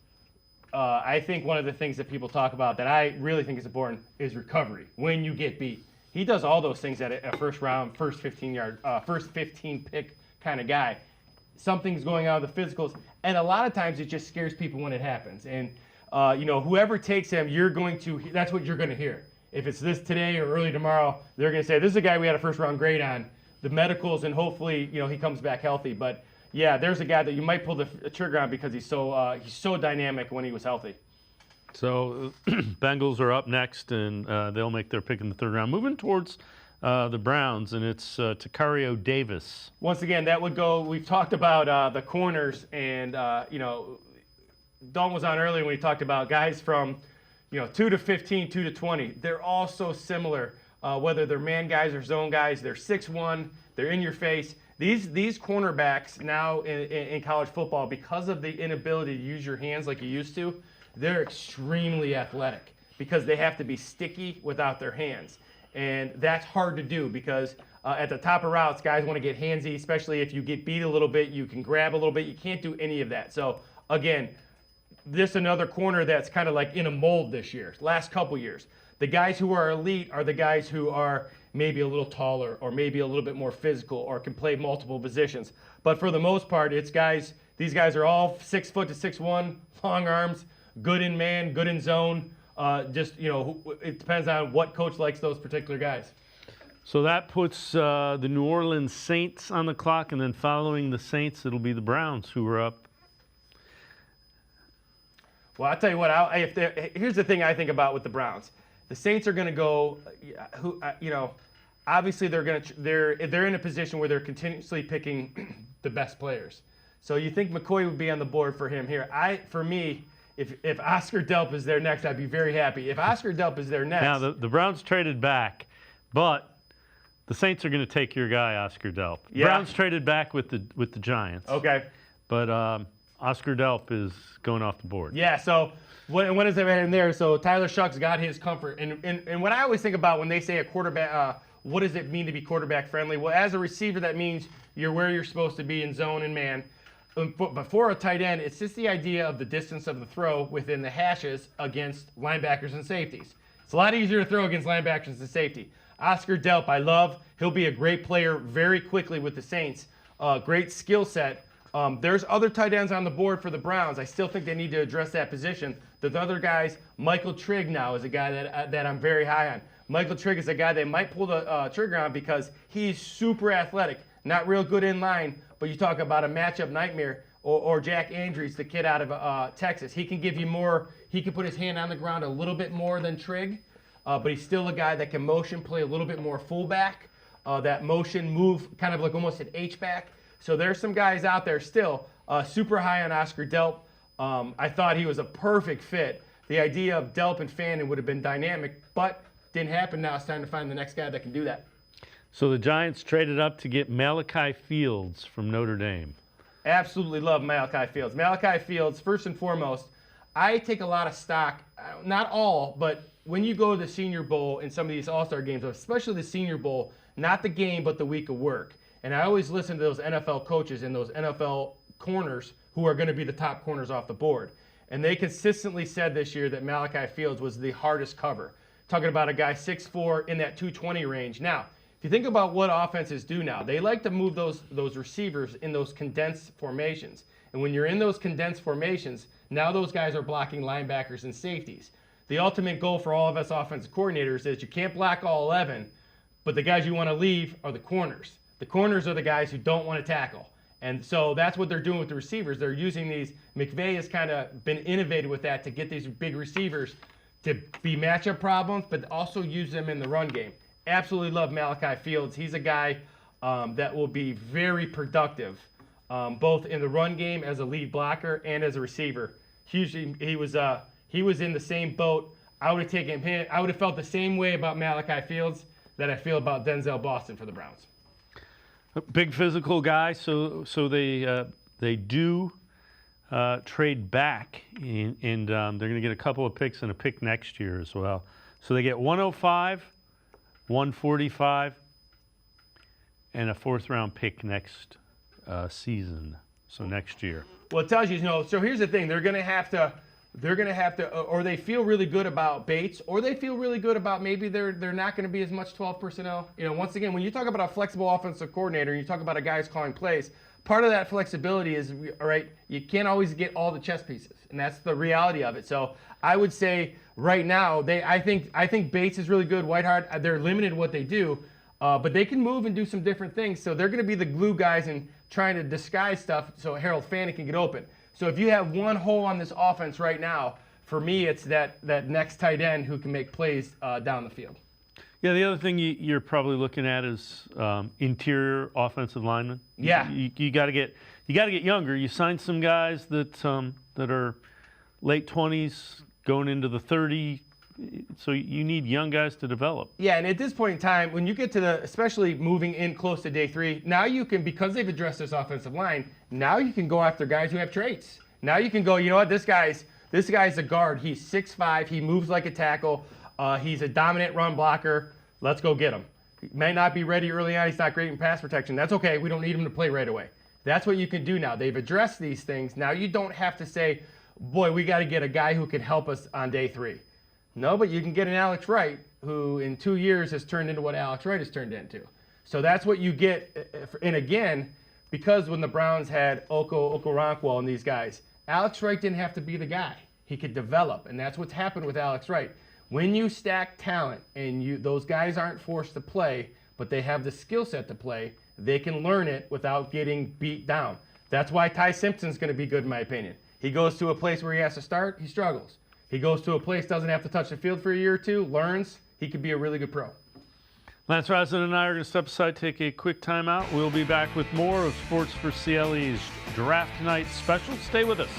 I think one of the things that people talk about that I really think is important is recovery when you get beat. He does all those things at a first round, first 15 pick kind of guy. Something's going on with the physicals, and a lot of times it just scares people when it happens. And whoever takes him, that's what you're going to hear. If it's this today or early tomorrow, they're going to say, this is a guy we had a first round grade on, the medicals, and hopefully he comes back healthy. But yeah, there's a guy that you might pull the trigger on because he's so dynamic when he was healthy. So Bengals are up next, and they'll make their pick in the third round. Moving towards the Browns, and it's Takario Davis. Once again, that would go. We've talked about the corners, and Dalton was on earlier when we talked about guys from 2 to 15, 2 to 20. They're all so similar, whether they're man guys or zone guys. They're 6'1", they're in your face. These cornerbacks now in college football, because of the inability to use your hands like you used to, they're extremely athletic because they have to be sticky without their hands. And that's hard to do because at the top of routes, guys want to get handsy, especially if you get beat a little bit, you can grab a little bit. You can't do any of that. So, again, this another corner that's kind of like in a mold this year, last couple years. The guys who are elite are the guys who are maybe a little taller or maybe a little bit more physical or can play multiple positions. But for the most part, these guys are all 6 foot to 6'1", long arms, good in man, good in zone. It depends on what coach likes those particular guys. So that puts the New Orleans Saints on the clock, and then following the Saints, it'll be the Browns who are up. Well, I'll tell you what. Here's the thing I think about with the Browns. The Saints are going to go. Obviously they're in a position where they're continuously picking the best players. So you think McCoy would be on the board for him here? For me. If Oscar Delp is there next, I'd be very happy. If Oscar Delp is there next... Now, the Browns traded back, but the Saints are going to take your guy, Oscar Delp. Yeah. Browns traded back with the Giants. Okay. But Oscar Delp is going off the board. Yeah, so what is there in there? So Tyler Shucks got his comfort. And what I always think about when they say a quarterback, what does it mean to be quarterback friendly? Well, as a receiver, that means you're where you're supposed to be in zone and man. But for a tight end, it's just the idea of the distance of the throw within the hashes against linebackers and safeties. It's a lot easier to throw against linebackers and safety. Oscar Delp, I love. He'll be a great player very quickly with the Saints. Great skill set. There's other tight ends on the board for the Browns. I still think they need to address that position. The other guys, Michael Trigg now is a guy that I'm very high on. Michael Trigg is a guy they might pull the trigger on because he's super athletic, not real good in line. But you talk about a matchup nightmare, or Jack Andrews, the kid out of Texas. He can give you more. He can put his hand on the ground a little bit more than Trigg, but he's still a guy that can motion play a little bit more fullback. That motion move kind of like almost an H-back. So there's some guys out there still super high on Oscar Delp. I thought he was a perfect fit. The idea of Delp and Fano would have been dynamic, but didn't happen. Now it's time to find the next guy that can do that. So the Giants traded up to get Malachi Fields from Notre Dame. Absolutely love Malachi Fields. Malachi Fields, first and foremost, I take a lot of stock, not all, but when you go to the Senior Bowl in some of these All-Star games, especially the Senior Bowl, not the game, but the week of work. And I always listen to those NFL coaches and those NFL corners who are going to be the top corners off the board. And they consistently said this year that Malachi Fields was the hardest cover. Talking about a guy 6'4" in that 220 range. Now, if you think about what offenses do now, they like to move those receivers in those condensed formations. And when you're in those condensed formations, now those guys are blocking linebackers and safeties. The ultimate goal for all of us offensive coordinators is you can't block all 11, but the guys you want to leave are the corners. The corners are the guys who don't want to tackle. And so that's what they're doing with the receivers. They're using these. McVay has kind of been innovative with that to get these big receivers to be matchup problems, but also use them in the run game. Absolutely love Malachi Fields. He's a guy that will be very productive, both in the run game as a lead blocker and as a receiver. Hugely, he was in the same boat. I would have taken him. I would have felt the same way about Malachi Fields that I feel about Denzel Boston for the Browns. A big physical guy, so they do trade back, and they're going to get a couple of picks and a pick next year as well. So they get 105, 145, and a fourth-round pick next season. So next year. Well, it tells you, so here's the thing. They're going to have to, or they feel really good about Bates, or they feel really good about maybe they're not going to be as much 12 personnel. Once again, when you talk about a flexible offensive coordinator, and you talk about a guy who's calling plays, part of that flexibility is, all right, you can't always get all the chess pieces, and that's the reality of it. So I would say right now, I think Bates is really good. Whitehart, they're limited in what they do, but they can move and do some different things. So they're going to be the glue guys and trying to disguise stuff so Harold Fano can get open. So if you have one hole on this offense right now, for me, it's that next tight end who can make plays down the field. Yeah, the other thing you're probably looking at is interior offensive linemen. Yeah, you got to get younger. You signed some guys that are late 20s, going into the 30. So you need young guys to develop. Yeah, and at this point in time, when you get to especially moving in close to day 3, now you can, because they've addressed this offensive line, now you can go after guys who have traits. Now you can go, you know what, this guy's a guard. He's 6'5", he moves like a tackle, he's a dominant run blocker. Let's go get him. He may not be ready early on, he's not great in pass protection. That's okay, we don't need him to play right away. That's what you can do now. They've addressed these things. Now you don't have to say, boy, we got to get a guy who can help us on day 3. No, but you can get an Alex Wright who in 2 years has turned into what Alex Wright has turned into. So that's what you get. And again, because when the Browns had Okoronkwo and these guys, Alex Wright didn't have to be the guy. He could develop, and that's what's happened with Alex Wright. When you stack talent and those guys aren't forced to play, but they have the skill set to play, they can learn it without getting beat down. That's why Ty Simpson's going to be good in my opinion. He goes to a place where he has to start, he struggles. He goes to a place, doesn't have to touch the field for a year or two, learns, he could be a really good pro. Lance Reisland and I are going to step aside, take a quick timeout. We'll be back with more of Sports4CLE's Draft Night Special. Stay with us.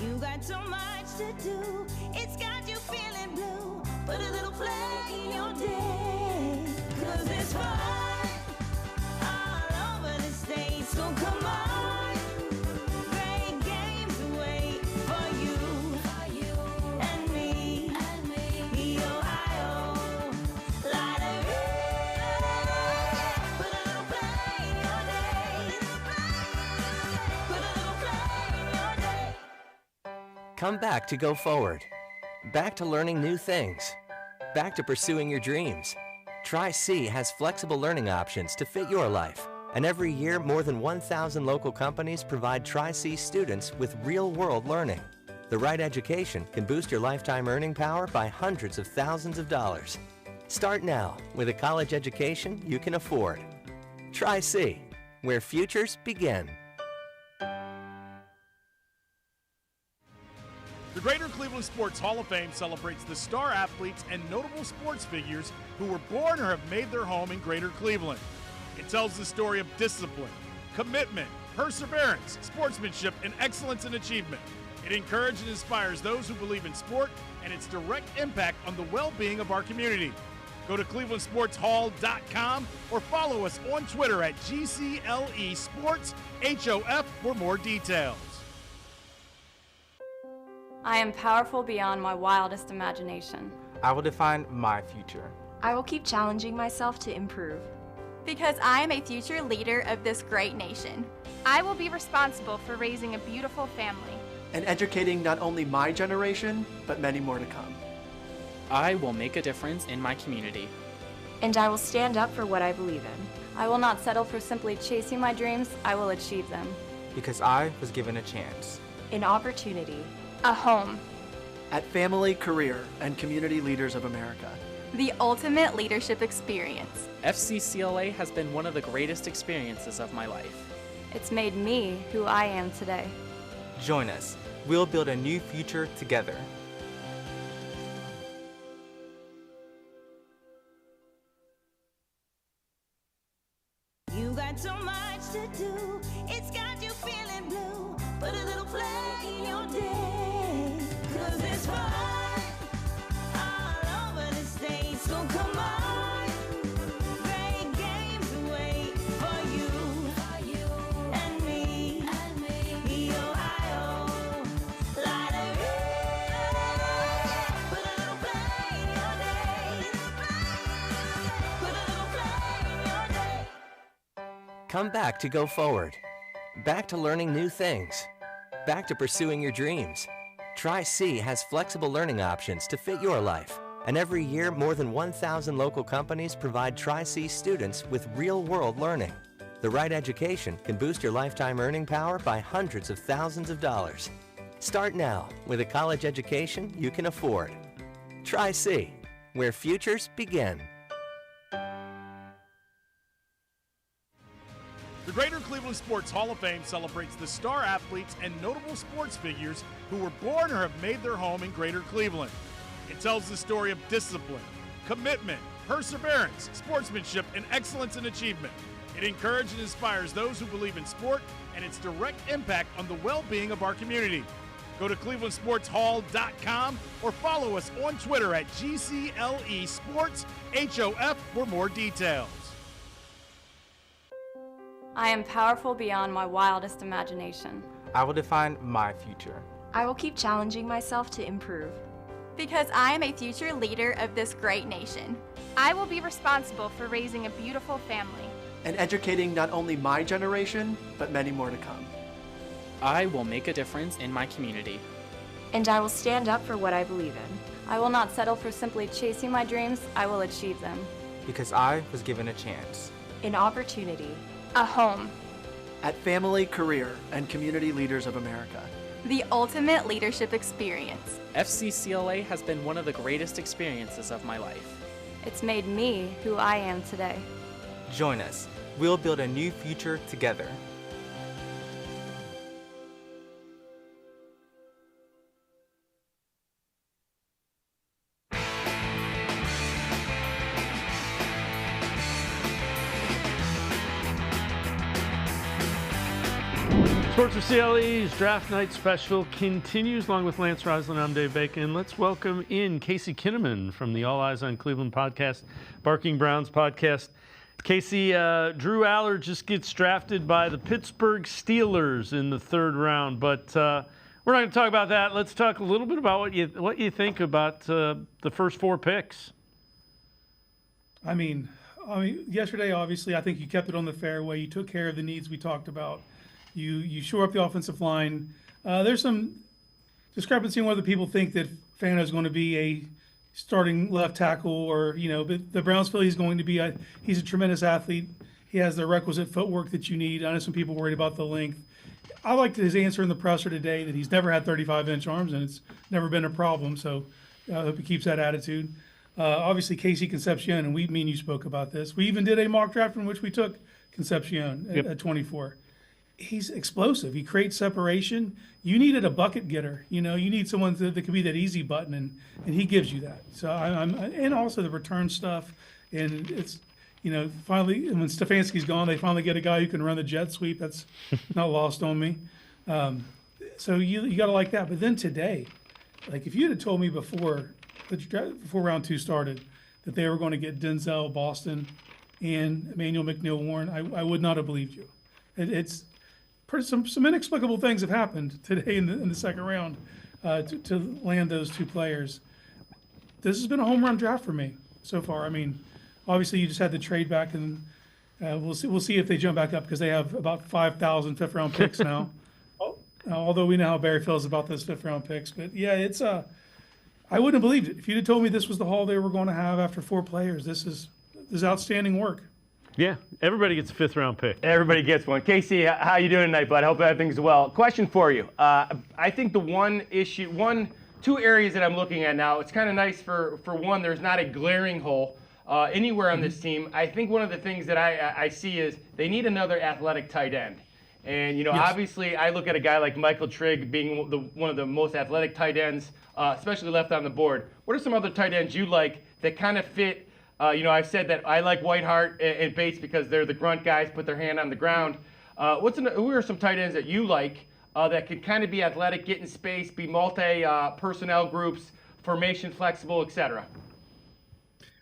You got so much to do, it's got you feeling blue. Put a little play in your day, 'cause it's fun all over the state, so come on. Come back to go forward. Back to learning new things. Back to pursuing your dreams. Tri-C has flexible learning options to fit your life. And every year, more than 1,000 local companies provide Tri-C students with real-world learning. The right education can boost your lifetime earning power by hundreds of thousands of dollars. Start now with a college education you can afford. Tri-C, where futures begin. The Greater Cleveland Sports Hall of Fame celebrates the star athletes and notable sports figures who were born or have made their home in Greater Cleveland. It tells the story of discipline, commitment, perseverance, sportsmanship, and excellence in achievement. It encourages and inspires those who believe in sport and its direct impact on the well-being of our community. Go to clevelandsportshall.com or follow us on Twitter at GCLE Sports HOF for more details. I am powerful beyond my wildest imagination. I will define my future. I will keep challenging myself to improve. Because I am a future leader of this great nation. I will be responsible for raising a beautiful family. And educating not only my generation, but many more to come. I will make a difference in my community. And I will stand up for what I believe in. I will not settle for simply chasing my dreams, I will achieve them. Because I was given a chance. An opportunity. A home. At Family, Career, and Community Leaders of America. The ultimate leadership experience. FCCLA has been one of the greatest experiences of my life. It's made me who I am today. Join us. We'll build a new future together. You got so much to do, it's got you feeling blue. Put a little play in your day, 'cause it's fun all over the state. So come on, great games wait for you and me. The Ohio Lottery. Put a little play in your day. Put a little play in your day. Come back to go forward. Back to learning new things. Back to pursuing your dreams. Tri-C has flexible learning options to fit your life. And every year, more than 1,000 local companies provide Tri-C students with real-world learning. The right education can boost your lifetime earning power by hundreds of thousands of dollars. Start now with a college education you can afford. Tri-C, where futures begin. The Greater Cleveland Sports Hall of Fame celebrates the star athletes and notable sports figures who were born or have made their home in Greater Cleveland. It tells the story of discipline, commitment, perseverance, sportsmanship, and excellence in achievement. It encourages and inspires those who believe in sport and its direct impact on the well-being of our community. Go to clevelandsportshall.com or follow us on Twitter at GCLE Sports HOF for more details. I am powerful beyond my wildest imagination. I will define my future. I will keep challenging myself to improve. Because I am a future leader of this great nation. I will be responsible for raising a beautiful family. And educating not only my generation, but many more to come. I will make a difference in my community. And I will stand up for what I believe in. I will not settle for simply chasing my dreams, I will achieve them. Because I was given a chance. An opportunity. A home. At Family, Career, and Community Leaders of America. The ultimate leadership experience. FCCLA has been one of the greatest experiences of my life. It's made me who I am today. Join us. We'll build a new future together. Sports4CLE's Draft Night Special continues along with Lance Reisland. I'm Dave Bacon. Let's welcome in Casey Kinnaman from the All Eyes on Cleveland podcast, Barking Browns podcast. Casey, Drew Allard just gets drafted by the Pittsburgh Steelers in the third round, but we're not going to talk about that. Let's talk a little bit about what you think about the first four picks. I mean, yesterday, obviously, I think you kept it on the fairway. You took care of the needs we talked about. You shore up the offensive line. There's some discrepancy in whether people think that Fano is going to be a starting left tackle or, but the Browns feel he's going to be he's a tremendous athlete. He has the requisite footwork that you need. I know some people worried about the length. I liked his answer in the presser today that he's never had 35-inch arms and it's never been a problem. So I hope he keeps that attitude. Obviously, Casey Concepcion, and me and you spoke about this. We even did a mock draft in which we took Concepcion at 24. He's explosive. He creates separation. You needed a bucket getter. You need someone that could be that easy button, and he gives you that. So and also the return stuff. And it's, finally, when Stefanski's gone, they finally get a guy who can run the jet sweep. That's not lost on me. So you got to like that. But then today, like if you had told me before round two started that they were going to get Denzel Boston and Emanuel McNeel Warren, I would not have believed you. It's some inexplicable things have happened today in the second round to land those two players. This has been a home run draft for me so far. I mean, obviously you just had to trade back, and we'll see if they jump back up because they have about 5,000 fifth-round picks now. Although we know how Barry feels about those fifth-round picks, but yeah, it's I wouldn't have believed it if you'd have told me this was the haul they were going to have after four players. This is outstanding work. Yeah, everybody gets a 5th-round pick. Everybody gets one. Casey, how you doing tonight, bud? Hope everything's well. Question for you. I think the two areas that I'm looking at now, it's kind of nice for one, there's not a glaring hole anywhere on this team. I think one of the things that I see is they need another athletic tight end. And, Yes. obviously I look at a guy like Michael Trigg being one of the most athletic tight ends, especially left on the board. What are some other tight ends you like that kind of fit? I've said that I like Whitehart and Bates because they're the grunt guys, put their hand on the ground. Who are some tight ends that you like that could kind of be athletic, get in space, be multi-personnel groups, formation flexible, etc.?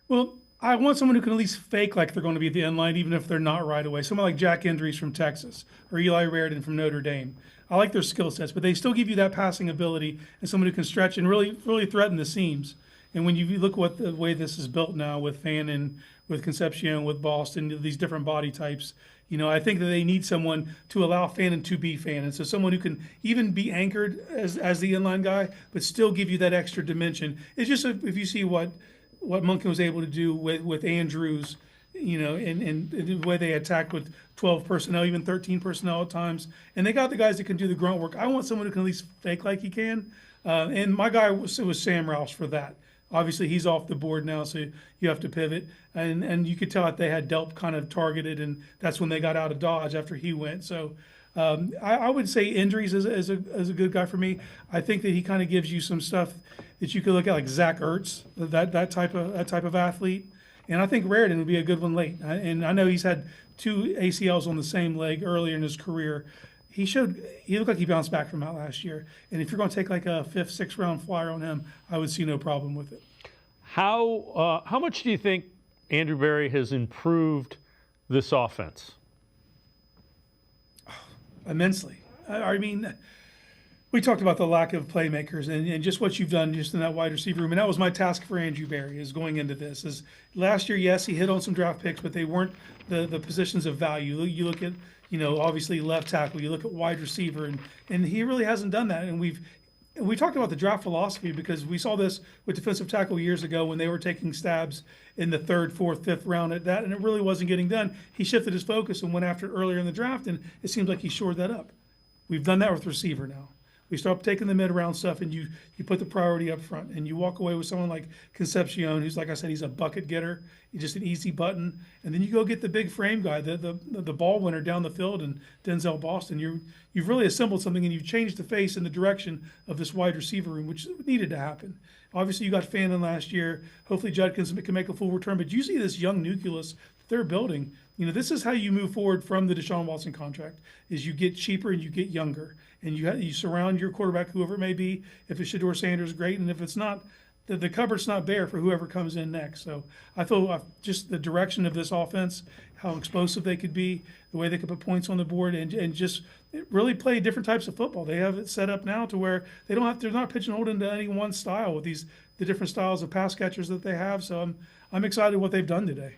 Well, I want someone who can at least fake like they're going to be at the end line, even if they're not right away. Someone like Jack Endries from Texas or Eli Raridan from Notre Dame. I like their skill sets, but they still give you that passing ability and someone who can stretch and really threaten the seams. And when you look what the way this is built now with Fano, with Concepcion, with Boston, these different body types, I think that they need someone to allow Fano to be Fano. So someone who can even be anchored as the inline guy, but still give you that extra dimension. It's just if you see what Monken was able to do with Andrews, and the way they attack with 12 personnel, even 13 personnel at times. And they got the guys that can do the grunt work. I want someone who can at least fake like he can. And my guy was Sam Roush for that. Obviously, he's off the board now, so you have to pivot. And you could tell that they had Delp kind of targeted, and that's when they got out of Dodge after he went. So I would say Endries is a good guy for me. I think that he kind of gives you some stuff that you could look at, like Zach Ertz, that type of athlete. And I think Raridan would be a good one late. And I know he's had 2 ACLs on the same leg earlier in his career. He looked like he bounced back from that last year. And if you're going to take like a 5th, 6th round flyer on him, I would see no problem with it. How much do you think Andrew Berry has improved this offense? Immensely. I mean, we talked about the lack of playmakers and just what you've done just in that wide receiver room. And that was my task for Andrew Berry is going into this. Is last year, yes, he hit on some draft picks, but they weren't the positions of value. You look at, obviously left tackle, you look at wide receiver, and he really hasn't done that. And we talked about the draft philosophy because we saw this with defensive tackle years ago when they were taking stabs in the 3rd, 4th, 5th round at that, and it really wasn't getting done. He shifted his focus and went after it earlier in the draft, and it seems like he shored that up. We've done that with receiver now. We start taking the mid-round stuff, and you put the priority up front, and you walk away with someone like Concepcion, who's, like I said, he's a bucket getter. He's just an easy button. And then you go get the big frame guy, the ball winner down the field, and Denzel Boston. You've really assembled something, and you've changed the face and the direction of this wide receiver room, which needed to happen. Obviously, you got Fano last year. Hopefully, Judkins can make a full return. But you see this young nucleus that they're building. This is how you move forward from the Deshaun Watson contract, is you get cheaper and you get younger. And you surround your quarterback, whoever it may be. If it's Shedeur Sanders, great. And if it's not, the cupboard's not bare for whoever comes in next. So I feel just the direction of this offense, how explosive they could be, the way they could put points on the board, and just really play different types of football. They have it set up now to where they're not pigeonholed into any one style with the different styles of pass catchers that they have. So I'm excited what they've done today.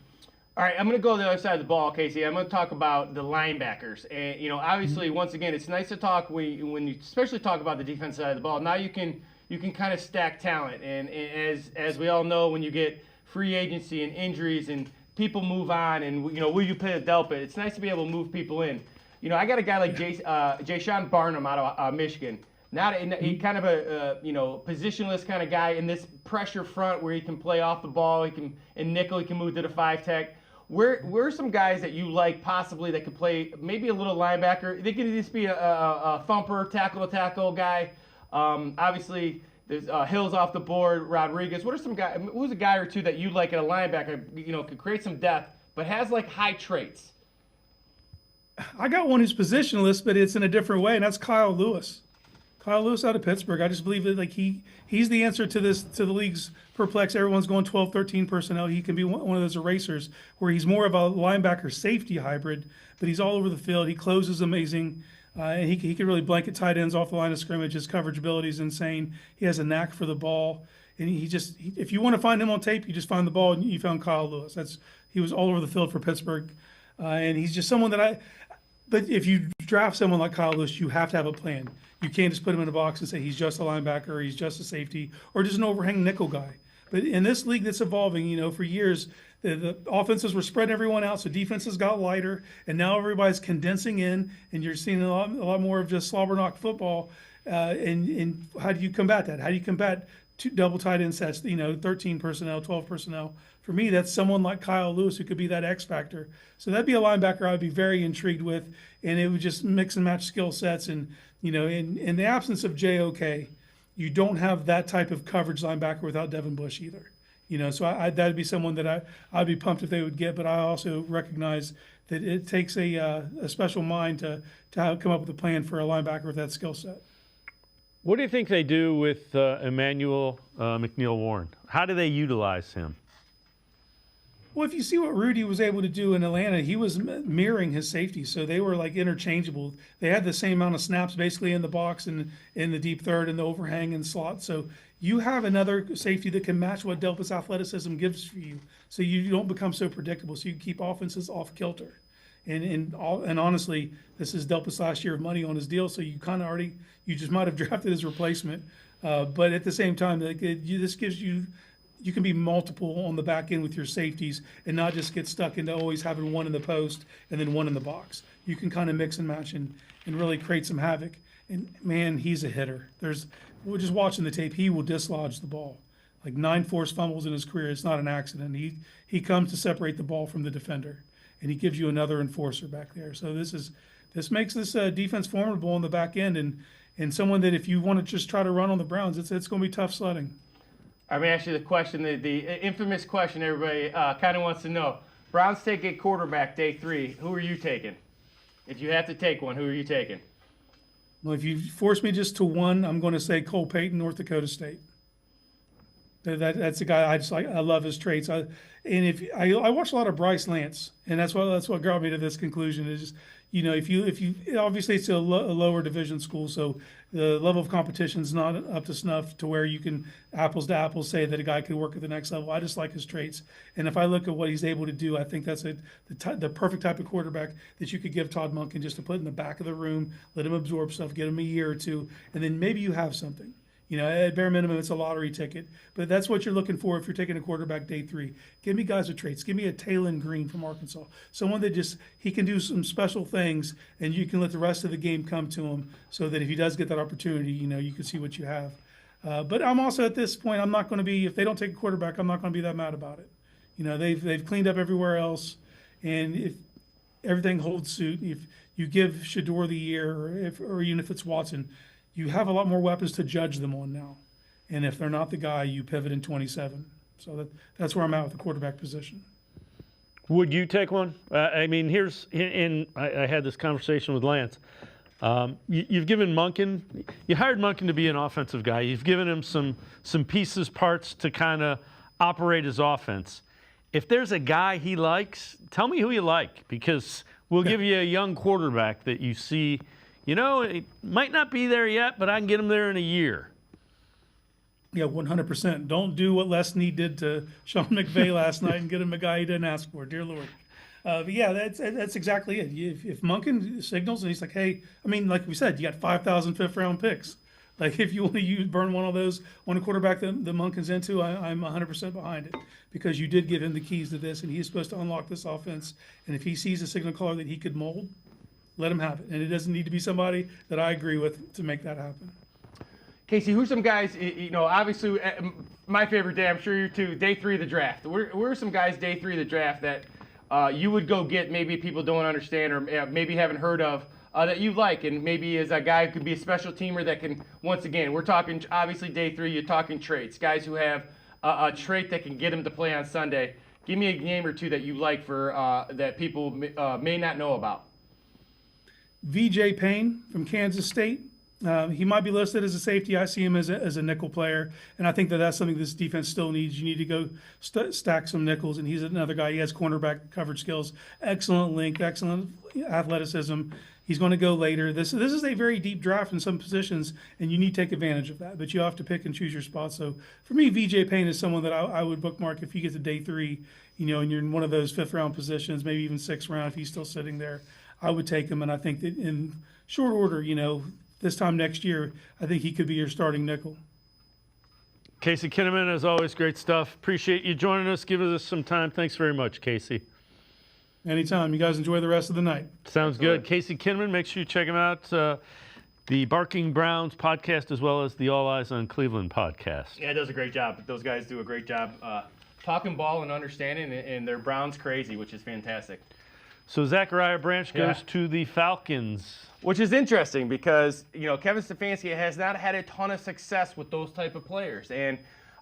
All right, I'm going to go to the other side of the ball, Casey. I'm going to talk about the linebackers. And, obviously, once again, it's nice to talk when you especially talk about the defense side of the ball. Now you can kind of stack talent. And as we all know, when you get free agency and injuries and people move on and, will you play the Delpit, it's nice to be able to move people in. I got a guy like Jayshawn Barnum out of Michigan. He's kind of a positionless kind of guy in this pressure front where he can play off the ball. In nickel, he can move to the 5-tech. Where are some guys that you like possibly that could play maybe a little linebacker? They could just be a thumper, tackle-to-tackle guy. Obviously, there's Hills off the board, Rodriguez. What are some guys? Who's a guy or two that you like at a linebacker? Could create some depth, but has like high traits. I got one who's positionless, but it's in a different way, and that's Kyle Lewis. Kyle Lewis out of Pittsburgh. I just believe that he's the answer to the league's perplex. Everyone's going 12, 13 personnel. He can be one of those erasers where he's more of a linebacker safety hybrid, but he's all over the field. He closes amazing. And he can really blanket tight ends off the line of scrimmage. His coverage ability is insane. He has a knack for the ball. And if you want to find him on tape, you just find the ball and you found Kyle Lewis. He was all over the field for Pittsburgh. And he's just someone but if you draft someone like Kyle Lewis, you have to have a plan. You can't just put him in a box and say he's just a linebacker, or he's just a safety, or just an overhang nickel guy. But in this league that's evolving, for years, The offenses were spreading everyone out, so defenses got lighter, and now everybody's condensing in, and you're seeing a lot more of just slobber knock football. And how do you combat that? How do you combat two double tight end sets? 13 personnel, 12 personnel. For me, that's someone like Kyle Lewis who could be that X factor. So that'd be a linebacker I'd be very intrigued with, and it would just mix and match skill sets. And in the absence of JOK, you don't have that type of coverage linebacker without Devin Bush either. So that'd be someone that I'd be pumped if they would get. But I also recognize that it takes a special mind to come up with a plan for a linebacker with that skill set. What do you think they do with Emanuel McNeel Warren? How do they utilize him? Well, if you see what Rudy was able to do in Atlanta, he was mirroring his safety, so they were like interchangeable. They had the same amount of snaps basically in the box and in the deep third and the overhang and slot. So you have another safety that can match what Delpa's athleticism gives for you, so you don't become so predictable. So you keep offenses off kilter. And honestly, this is Delpa's last year of money on his deal, so you kind of you just might have drafted his replacement. But at the same time, this gives you can be multiple on the back end with your safeties and not just get stuck into always having one in the post and then one in the box. You can kind of mix and match and really create some havoc. And man, he's a hitter. We're just watching the tape. He will dislodge the ball. Like 9 forced fumbles in his career. It's not an accident. He comes to separate the ball from the defender, and he gives you another enforcer back there. So this makes this defense formidable on the back end, and someone that if you want to just try to run on the Browns, it's going to be tough sledding. I'm going to ask you the question, the infamous question everybody kind of wants to know. Browns take a quarterback day 3. Who are you taking? If you have to take one, who are you taking? Well, if you force me just to one, I'm going to say Cole Payton, North Dakota State. That's a guy I just like. I love his traits. I watch a lot of Bryce Lance, and that's what got me to this conclusion. Is just, if you obviously it's a lower division school, so the level of competition is not up to snuff to where you can apples to apples say that a guy could work at the next level. I just like his traits, and if I look at what he's able to do, I think that's the perfect type of quarterback that you could give Todd Monken just to put in the back of the room, let him absorb stuff, get him a year or two, and then maybe you have something. At bare minimum, it's a lottery ticket. But that's what you're looking for if you're taking a quarterback day 3. Give me guys with traits. Give me a Taylon Green from Arkansas. Someone that he can do some special things, and you can let the rest of the game come to him so that if he does get that opportunity, you can see what you have. But I'm also at this point, I'm not going to be, if they don't take a quarterback, I'm not going to be that mad about it. They've cleaned up everywhere else. And if everything holds suit, if you give Shador the year, or even if it's Watson, you have a lot more weapons to judge them on now. And if they're not the guy, you pivot in 27. So that's where I'm at with the quarterback position. Would you take one? I had this conversation with Lance. You've given Monken, you hired Monken to be an offensive guy. You've given him some pieces, parts to kind of operate his offense. If there's a guy he likes, tell me who you like, because we'll give you a young quarterback that you see. It might not be there yet, but I can get him there in a year. Yeah, 100%. Don't do what Les Snead did to Sean McVay last night and get him a guy he didn't ask for. Dear Lord. But yeah, that's exactly it. If Monken signals and he's like, hey, like we said, you got 5,000 fifth-round picks. Like if you want to burn one of those on a quarterback that Monken's into, I'm 100% behind it, because you did give him the keys to this, and he's supposed to unlock this offense. And if he sees a signal caller that he could mold, let him have it. And it doesn't need to be somebody that I agree with to make that happen. Casey, who's some guys, obviously my favorite day, I'm sure you too, day 3 of the draft. Where are some guys day 3 of the draft that you would go get, maybe people don't understand or maybe haven't heard of, that you like, and maybe as a guy who could be a special teamer that can, once again, we're talking obviously day 3, you're talking traits, guys who have a trait that can get him to play on Sunday. Give me a name or two that you like for that people may not know about. VJ Payne from Kansas State. He might be listed as a safety. I see him as a nickel player, and I think that's something this defense still needs. You need to go stack some nickels, and he's another guy. He has cornerback coverage skills, excellent length, excellent athleticism. He's going to go later. This is a very deep draft in some positions, and you need to take advantage of that. But you have to pick and choose your spots. So for me, VJ Payne is someone that I would bookmark if you get to day 3, and you're in one of those 5th round positions, maybe even 6th round if he's still sitting there. I would take him, and I think that in short order, this time next year, I think he could be your starting nickel. Casey Kinnaman, as always, great stuff. Appreciate you joining us, giving us some time. Thanks very much, Casey. Anytime. You guys enjoy the rest of the night. Sounds good. Casey Kinnaman, make sure you check him out. The Barking Browns podcast, as well as the All Eyes on Cleveland podcast. Yeah, it does a great job. Those guys do a great job talking ball and understanding, and they're Browns crazy, which is fantastic. So Zachariah Branch goes to the Falcons. Which is interesting because, Kevin Stefanski has not had a ton of success with those type of players. And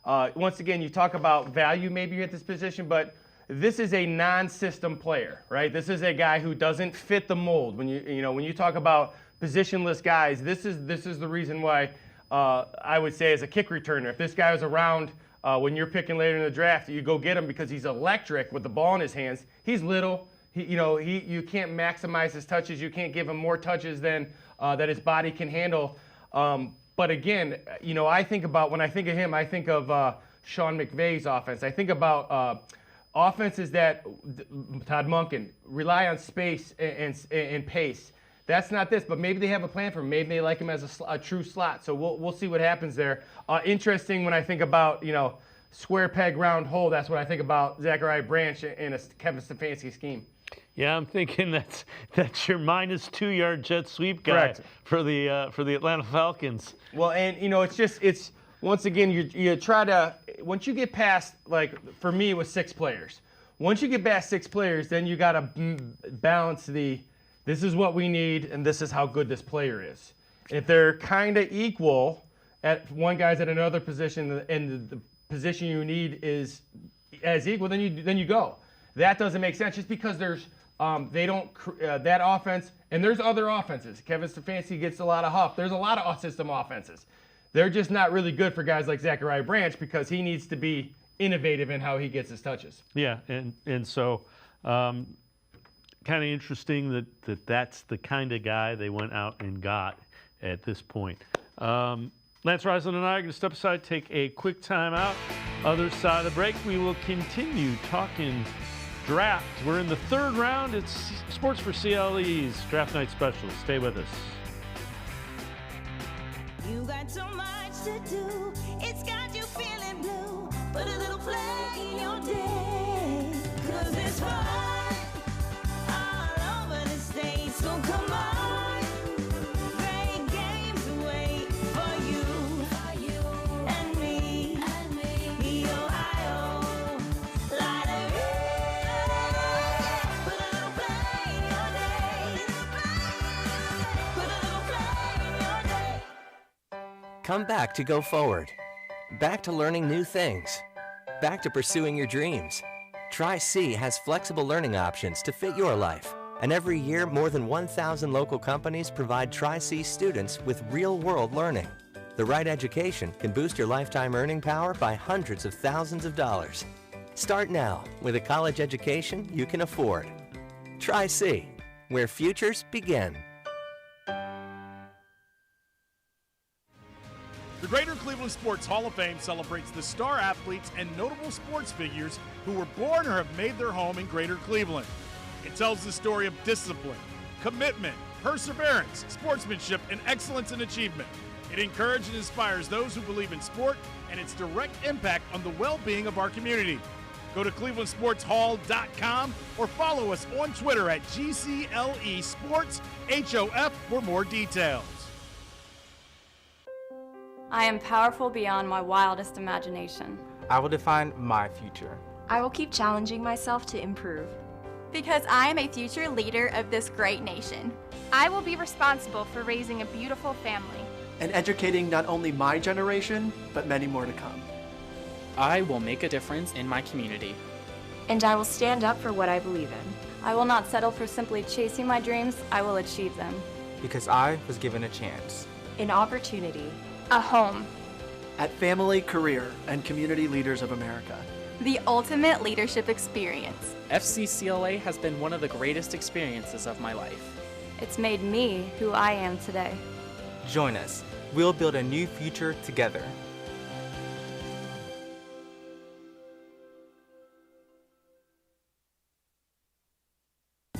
once again, you talk about value maybe at this position, but this is a non-system player, right? This is a guy who doesn't fit the mold. When you talk about positionless guys, this is the reason why I would say as a kick returner, if this guy was around when you're picking later in the draft, you go get him because he's electric with the ball in his hands. He's little. You can't maximize his touches. You can't give him more touches than that his body can handle. But again, I think about, when I think of him, I think of Sean McVay's offense. I think about offenses that Todd Monken rely on space and pace. That's not this, but maybe they have a plan for him. Maybe they like him as a true slot. So we'll see what happens there. Interesting when I think about, square peg, round hole. That's what I think about Zachariah Branch in a Kevin Stefanski scheme. Yeah, I'm thinking that's your -2 yard jet sweep guy for the Atlanta Falcons. Well, and it's once again you try to, once you get past, like for me it was 6 players. Once you get past 6 players, then you got to balance this is what we need and this is how good this player is. If they're kind of equal, at one guy's at another position and the position you need is as equal, then you go. That doesn't make sense just because there's that offense, and there's other offenses. Kevin Stefanski gets a lot of huff. There's a lot of system offenses. They're just not really good for guys like Zachariah Branch because he needs to be innovative in how he gets his touches. Yeah, and so kind of interesting that's the kind of guy they went out and got at this point. Lance Reisland and I are going to step aside, take a quick time out. Other side of the break, we will continue talking draft. We're in the 3rd round. It's Sports4CLE's Draft Night Special. Stay with us. You got so much to do. It's got you feeling blue. Put a little flag in your day. 'Cause it's fun all over the state. So come on. Great games wait for you and me. The Ohio lottery. Put a little flag in your day. Put a little flag in your day. Come back to go forward. Back to learning new things. Back to pursuing your dreams. Tri-C has flexible learning options to fit your life. And every year, more than 1,000 local companies provide Tri-C students with real-world learning. The right education can boost your lifetime earning power by hundreds of thousands of dollars. Start now with a college education you can afford. Tri-C, where futures begin. The Greater Cleveland Sports Hall of Fame celebrates the star athletes and notable sports figures who were born or have made their home in Greater Cleveland. It tells the story of discipline, commitment, perseverance, sportsmanship, and excellence in achievement. It encourages and inspires those who believe in sport and its direct impact on the well-being of our community. Go to clevelandsportshall.com or follow us on Twitter at GCLE Sports HOF for more details. I am powerful beyond my wildest imagination. I will define my future. I will keep challenging myself to improve. Because I am a future leader of this great nation. I will be responsible for raising a beautiful family. And educating not only my generation, but many more to come. I will make a difference in my community. And I will stand up for what I believe in. I will not settle for simply chasing my dreams. I will achieve them. Because I was given a chance. An opportunity. A home. At Family, Career, and Community Leaders of America. The ultimate leadership experience. FCCLA has been one of the greatest experiences of my life. It's made me who I am today. Join us. We'll build a new future together.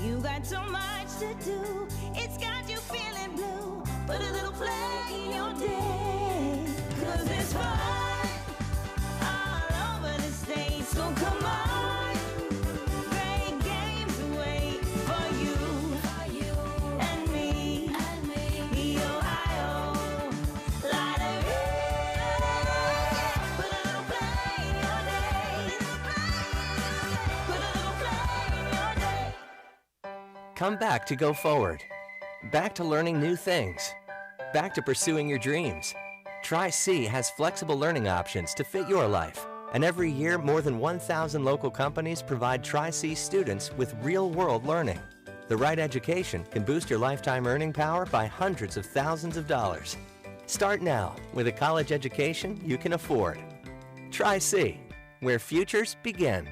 You got so much to do. It's got you feeling blue. Put a little flag in your day. 'Cause it's fun So come on, great games wait for you and me. The Ohio Lottery. Put a little play in your day. Put a little play in your day. Come back to go forward. Back to learning new things. Back to pursuing your dreams. Tri-C has flexible learning options to fit your life. And every year, more than 1,000 local companies provide Tri-C students with real-world learning. The right education can boost your lifetime earning power by hundreds of thousands of dollars. Start now with a college education you can afford. Tri-C, where futures begin.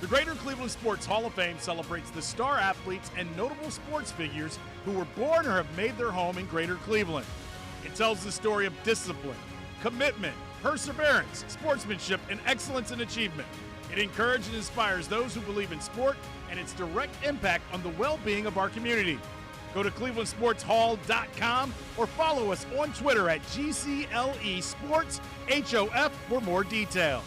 The Greater Cleveland Sports Hall of Fame celebrates the star athletes and notable sports figures who were born or have made their home in Greater Cleveland. It tells the story of discipline, commitment, perseverance, sportsmanship, and excellence in achievement. It encourages and inspires those who believe in sport and its direct impact on the well-being of our community. Go to clevelandsportshall.com or follow us on Twitter at GCLE Sports HOF for more details.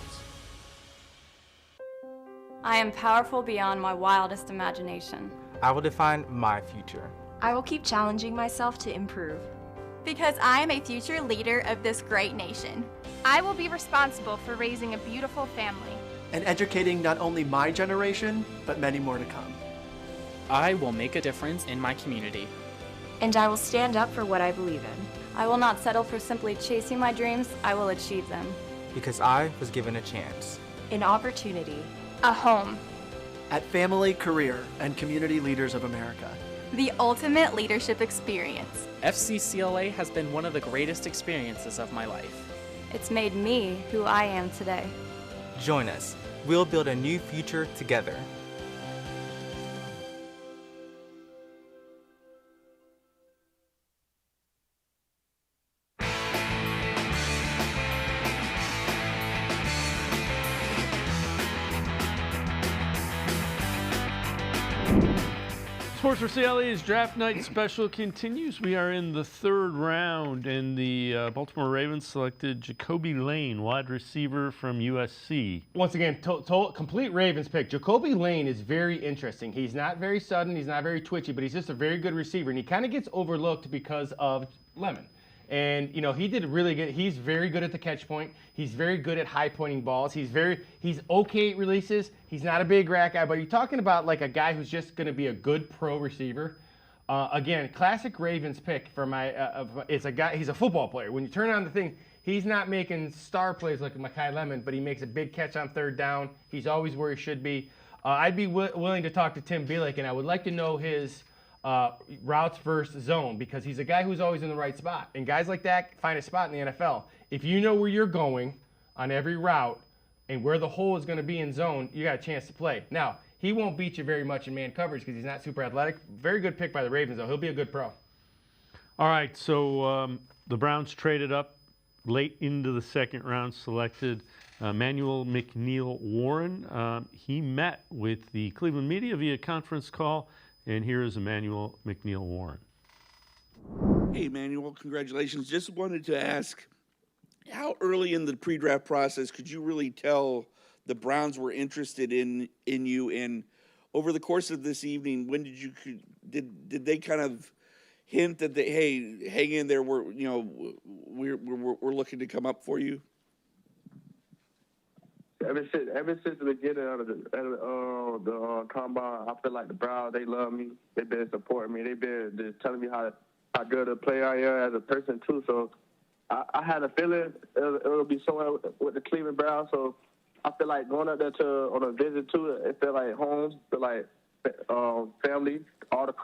I am powerful beyond my wildest imagination. I will define my future. I will keep challenging myself to improve. Because I am a future leader of this great nation. I will be responsible for raising a beautiful family. And educating not only my generation, but many more to come. I will make a difference in my community. And I will stand up for what I believe in. I will not settle for simply chasing my dreams. I will achieve them. Because I was given a chance. An opportunity. A home. At Family, Career, and Community Leaders of America. The ultimate leadership experience. FCCLA has been one of the greatest experiences of my life. It's made me who I am today. Join us. We'll build a new future together. Sports4CLE's Draft Night Special continues. We are in the third round, and the Baltimore Ravens selected Jacoby Lane, wide receiver from USC. Once again, complete Ravens pick. Jacoby Lane is very interesting. He's not very sudden, he's not very twitchy, but he's just a very good receiver, and he kind of gets overlooked because of Lemon. And, you know, he did really good. He's very good at the catch point. He's very good at high pointing balls. He's okay at releases. He's not a big rack guy, but you're talking about like a guy who's just going to be a good pro receiver. Again, classic Ravens pick for my, it's a guy, he's a football player. When you turn on the thing, he's not making star plays like Mekhi Lemon, but he makes a big catch on third down. He's always where he should be. I'd be willing to talk to Tim Bielek, and I would like to know his routes versus zone, because he's a guy who's always in the right spot. And guys like that find a spot in the NFL. If you know where you're going on every route and where the hole is going to be in zone, you got a chance to play. Now, he won't beat you very much in man coverage because he's not super athletic. Very good pick by the Ravens, though. He'll be a good pro. All right, so the Browns traded up late into the second round, selected Emanuel McNeel Warren. He met with the Cleveland media via conference call. And here is Emanuel McNeel Warren. Hey, Emanuel, congratulations. Just wanted to ask, how early in the pre-draft process could you really tell the Browns were interested in you? And over the course of this evening, when did they kind of hint that hey, hang in there, we're looking to come up for you? Ever since the beginning of the combine, I feel like the Browns, they love me. They've been supporting me. They've been just telling me how good a player I am as a person too. So I had a feeling it'll be somewhere with the Cleveland Browns. So I feel like going up there on a visit to it, it felt like home, feel like family. All the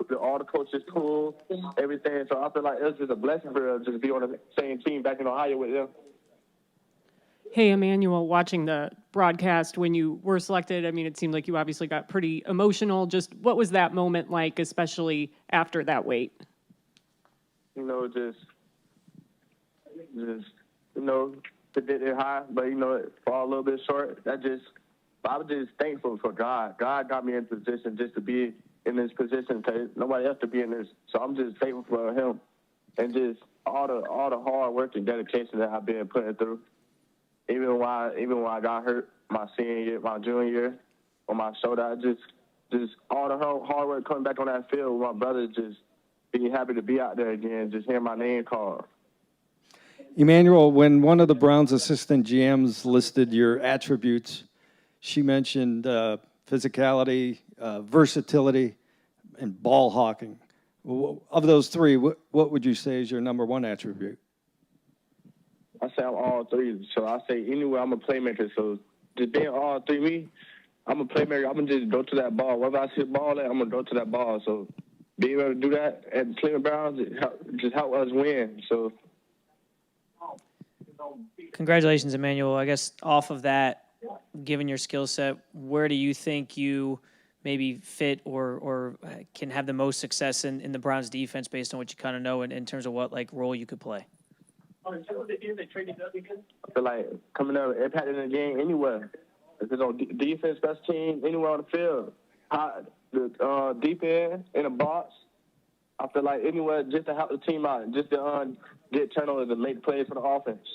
coaches cool, everything. So I feel like it was just a blessing for us just to be on the same team back in Ohio with them. Hey, Emanuel, watching the broadcast when you were selected, I mean, it seemed like you obviously got pretty emotional. Just what was that moment like, especially after that wait? You know, just predicted high, but, fall a little bit short. I was just thankful for God. God got me in position just to be in this position because nobody else to be in this. So I'm just thankful for him and just all the hard work and dedication that I've been putting through. Even when I got hurt my senior year, my junior year, on my shoulder, I just all the hard work coming back on that field with my brother, just being happy to be out there again, just hearing my name called. Emanuel, when one of the Browns' assistant GMs listed your attributes, she mentioned physicality, versatility, and ball hawking. Of those three, what would you say is your number one attribute? I say I'm all three. So I say anyway, I'm a playmaker. So just being all three me, I'm a playmaker. I'm going to just go to that ball. Wherever I see the ball at, I'm going to go to that ball. So being able to do that at the Cleveland Browns, just help us win. So. Congratulations, Emanuel. I guess off of that, given your skill set, where do you think you maybe fit or can have the most success in the Browns defense based on what you kind of know in terms of what like role you could play? I feel like coming up, impacting the game anywhere. If it's on defense, best team, anywhere on the field. The deep end, in the box. I feel like anywhere just to help the team out, just to get turnovers and make plays for the offense.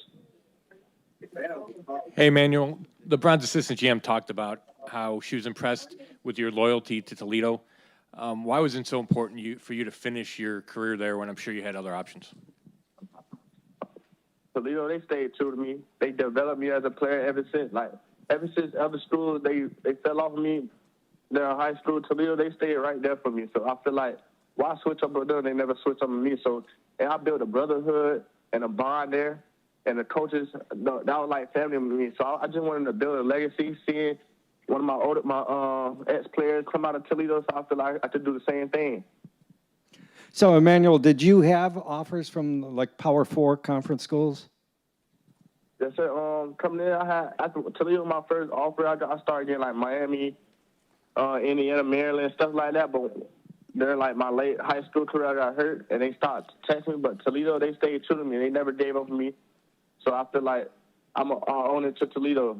Hey, Emanuel, the Browns assistant GM talked about how she was impressed with your loyalty to Toledo. Why was it so important for you to finish your career there when I'm sure you had other options? Toledo, they stayed true to me. They developed me as a player ever since other schools, they fell off of me. They're in high school. Toledo, they stayed right there for me. So I feel like, why switch up with them? They never switch up with me. So, and I built a brotherhood and a bond there. And the coaches, that was like family with me. So I just wanted to build a legacy, seeing one of my ex-players come out of Toledo. So I feel like I could do the same thing. So, Emanuel, did you have offers from like Power 4 conference schools? Yes, sir. Coming in, I had after Toledo, my first offer. I started getting like Miami, Indiana, Maryland, stuff like that. But during like my late high school career, I got hurt, and they started texting me. But Toledo, they stayed true to me. They never gave up on me. So I feel like I own it to Toledo.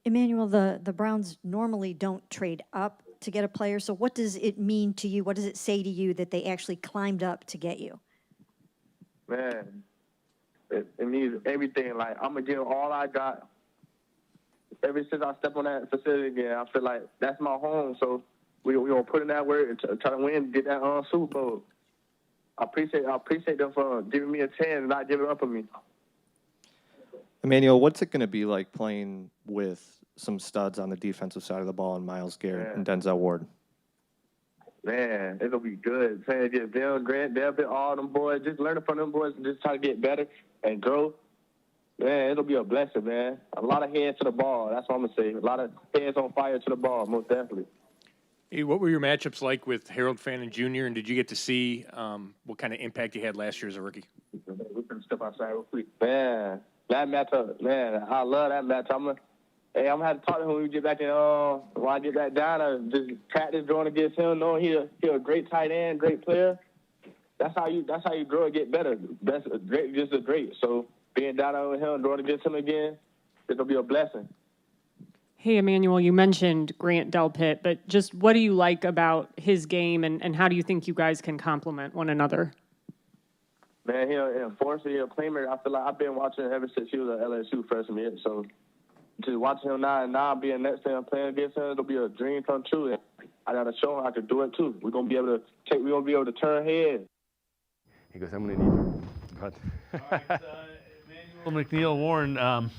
Emanuel, the Browns normally don't trade up to get a player. So what does it mean to you? What does it say to you that they actually climbed up to get you? Man, it means everything. Like, I'm going to give all I got. Ever since I stepped on that facility again, I feel like that's my home. So we're going to put in that work and try to win, get that Super Bowl. I appreciate them for giving me a chance and not giving up on me. Emanuel, what's it going to be like playing with some studs on the defensive side of the ball, and Myles Garrett and Denzel Ward? Man, it'll be good. Playing against Bill Grant, Delvin, all them boys, just learning from them boys and just try to get better and grow. Man, it'll be a blessing, man. A lot of heads to the ball. That's what I'm going to say. A lot of heads on fire to the ball, most definitely. Hey, what were your matchups like with Harold Fano Jr., and did you get to see what kind of impact he had last year as a rookie? We can step outside real quick. Man, that matchup, man, I love that matchup. I'm going to have to talk to him when we get back in, when I get back down. I just practice going against him, knowing he's a great tight end, great player. That's how you grow and get better. That's great, just a great. So being down there with him, going against him again, it'll be a blessing. Hey, Emanuel, you mentioned Grant Delpit, but just what do you like about his game, and how do you think you guys can complement one another? Man, he's a playmaker. I feel like I've been watching him ever since he was an LSU freshman year. So just watching him now being next to him, playing against him, it'll be a dream come true. And I got to show him I can do it too. We're gonna be able to turn heads. He goes, I'm gonna need you. Emanuel McNeel Warren.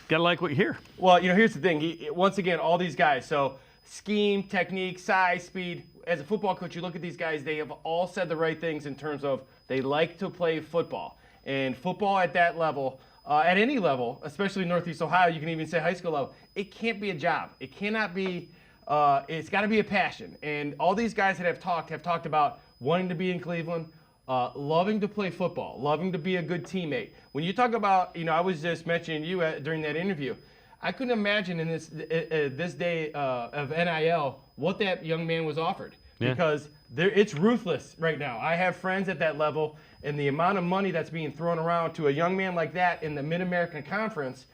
Gotta like what you hear. Well, here's the thing. Once again, all these guys. So scheme, technique, size, speed. As a football coach, you look at these guys. They have all said the right things in terms of they like to play football. And football at that level, at any level, especially Northeast Ohio, you can even say high school level, it can't be a job. It cannot be. It's got to be a passion. And all these guys that have talked about wanting to be in Cleveland. Loving to play football, loving to be a good teammate. When you talk about, I was just mentioning you during that interview, I couldn't imagine in this day of NIL what that young man was offered. Yeah. Because it's ruthless right now. I have friends at that level, and the amount of money that's being thrown around to a young man like that in the Mid-American Conference,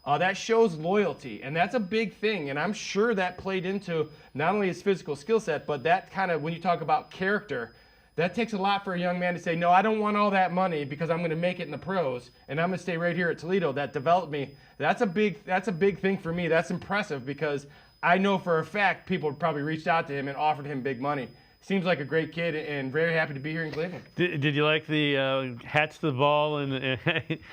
that shows loyalty, and that's a big thing. And I'm sure that played into not only his physical skill set, but that kind of, when you talk about character, That takes a lot for a young man to say, no, I don't want all that money because I'm going to make it in the pros, and I'm going to stay right here at Toledo. That developed me. That's a big thing for me. That's impressive because I know for a fact people probably reached out to him and offered him big money. Seems like a great kid and very happy to be here in Cleveland. Did you like the hats to the ball and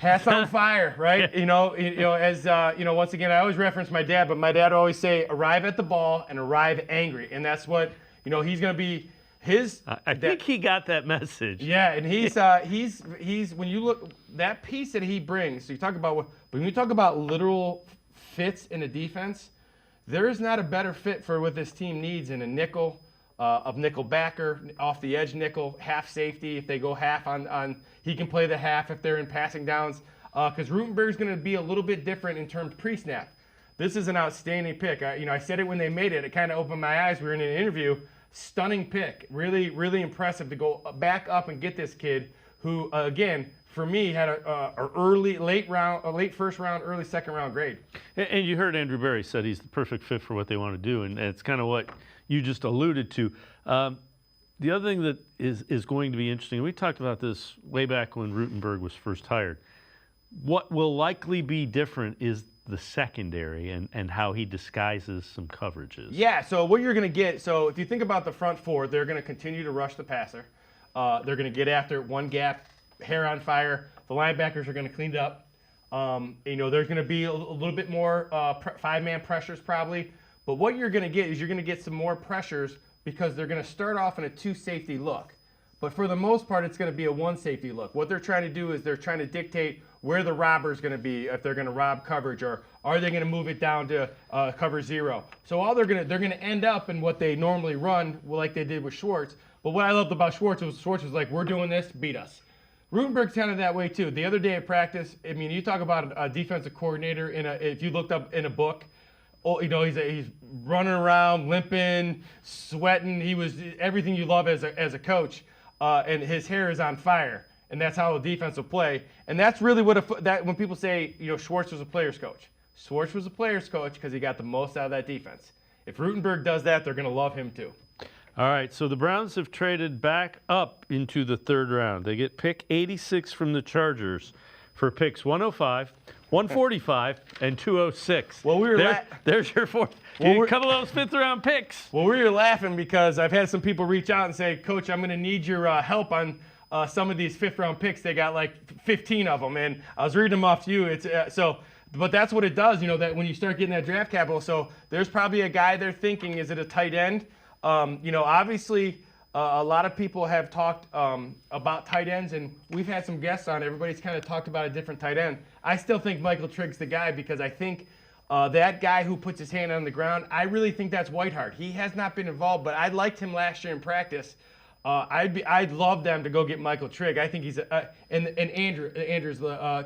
hats on fire, right? Once again, I always reference my dad, but my dad would always say, arrive at the ball and arrive angry, and that's what he's going to be. I think he got that message. Yeah, and he's when you look that piece that he brings. So you talk about when you talk about literal fits in a defense, there is not a better fit for what this team needs in a nickel. Of nickel backer, off the edge nickel, half safety. If they go half on he can play the half if they're in passing downs. Because Rutenberg's going to be a little bit different in terms of pre-snap. This is an outstanding pick. I said it when they made it. It kind of opened my eyes. We were in an interview. Stunning pick. Really, really impressive to go back up and get this kid who, again, for me, had a late first round, early second round grade. And you heard Andrew Berry said he's the perfect fit for what they want to do, and it's kind of what you just alluded to. The other thing that is going to be interesting, and we talked about this way back when Rutenberg was first hired, what will likely be different is the secondary and how he disguises some coverages. Yeah, so what you're going to get, so if you think about the front four, they're going to continue to rush the passer. They're going to get after one gap, hair on fire. The linebackers are going to clean it up. There's going to be a little bit more five-man pressures probably. But what you're going to get is you're going to get some more pressures because they're going to start off in a two-safety look. But for the most part, it's going to be a one-safety look. What they're trying to do is they're trying to dictate where the robber is going to be, if they're going to rob coverage, or are they going to move it down to cover zero. So they're going to end up in what they normally run, like they did with Schwartz. But what I loved about Schwartz was like, we're doing this, beat us. Rutenberg's kind of that way too. The other day at practice, I mean, you talk about a defensive coordinator if you looked up in a book. He's running around, limping, sweating. He was everything you love as a coach, and his hair is on fire, and that's how a defense will play. And that's really when people say Schwartz was a player's coach. Schwartz was a player's coach because he got the most out of that defense. If Rutenberg does that, they're going to love him too. All right, so the Browns have traded back up into the third round. They get pick 86 from the Chargers for picks 105, 145, and 206. Well, there's your fourth. A couple of those fifth-round picks. Well, we were laughing because I've had some people reach out and say, Coach, I'm going to need your help on some of these fifth-round picks. They got like 15 of them, and I was reading them off to you. But that's what it does, that when you start getting that draft capital. So there's probably a guy they're thinking, is it a tight end? Obviously, a lot of people have talked about tight ends, and we've had some guests on. Everybody's kind of talked about a different tight end. I still think Michael Trigg's the guy because I think that guy who puts his hand on the ground, I really think that's Whiteheart. He has not been involved, but I liked him last year in practice. I'd love them to go get Michael Trigg. I think he's and Andrews,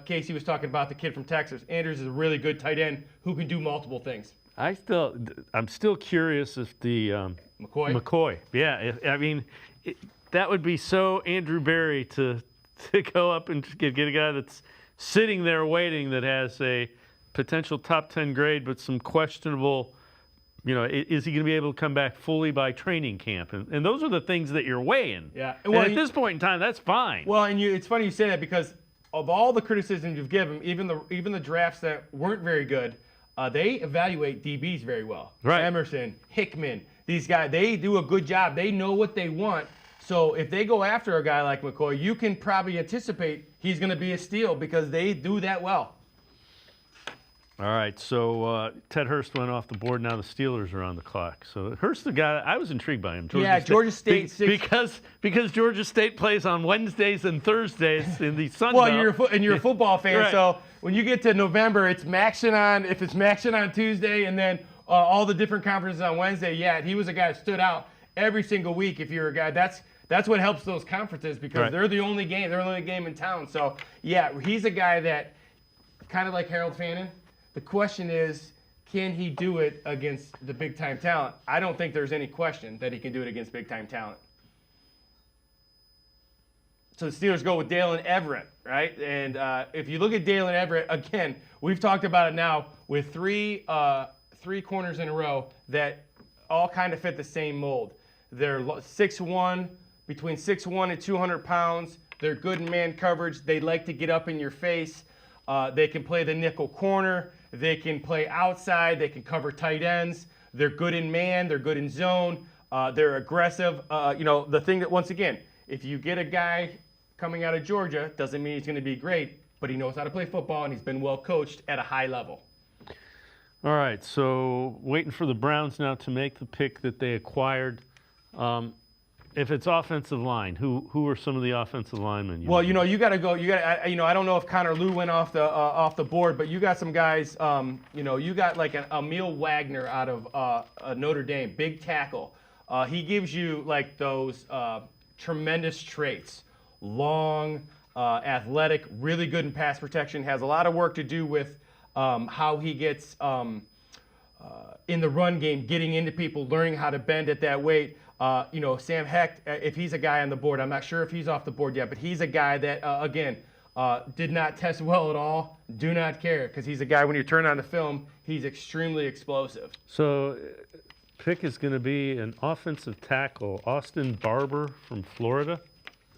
Casey was talking about the kid from Texas. Andrews is a really good tight end who can do multiple things. I'm still curious if the McCoy. Yeah, I mean, that would be so Andrew Berry to go up and get a guy that's sitting there waiting that has a potential top 10 grade, but some questionable. Is he going to be able to come back fully by training camp? And those are the things that you're weighing. Yeah. Well, at this point in time, that's fine. Well, and it's funny you say that because of all the criticism you've given, even the drafts that weren't very good, they evaluate DBs very well. Right. Emerson, Hickman, these guys, they do a good job. They know what they want. So if they go after a guy like McCoy, you can probably anticipate he's going to be a steal because they do that well. All right, so Ted Hurst went off the board. Now the Steelers are on the clock. So Hurst, the guy, I was intrigued by him. Georgia State. Because Georgia State plays on Wednesdays and Thursdays in the Sun Well, Belt. you're a football fan, Right. So when you get to November, it's Maction on. If it's Maction on Tuesday, and then all the different conferences on Wednesday. Yeah, he was a guy that stood out every single week. If you're a guy, that's what helps those conferences because Right. they're the only game. They're the only game in town. So yeah, he's a guy that kind of like Harold Fannin. The question is, can he do it against the big-time talent? I don't think there's any question that he can do it against big-time talent. So the Steelers go with Dalen Everett, right? And if you look at Dalen Everett, again, we've talked about it now with three corners in a row that all kind of fit the same mold. They're 6'1", between 6'1" and 200 pounds. They're good in man coverage. They like to get up in your face. They can play the nickel corner. They can play outside. They can cover tight ends. They're good in man. They're good in zone. They're aggressive. The thing that, once again, if you get a guy coming out of Georgia, doesn't mean he's going to be great, but he knows how to play football and he's been well coached at a high level. All right, so waiting for the Browns now to make the pick that they acquired. If it's offensive line, who are some of the offensive linemen? Well, you got to go. I don't know if Connor Lew went off the board, but you got some guys. You got like an Emil Wagner out of Notre Dame, big tackle. He gives you like those tremendous traits: long, athletic, really good in pass protection. Has a lot of work to do with how he gets in the run game, getting into people, learning how to bend at that weight. Sam Hecht, if he's a guy on the board, I'm not sure if he's off the board yet, but he's a guy that, did not test well at all. Do not care, because he's a guy, when you turn on the film, he's extremely explosive. So, pick is going to be an offensive tackle, Austin Barber from Florida.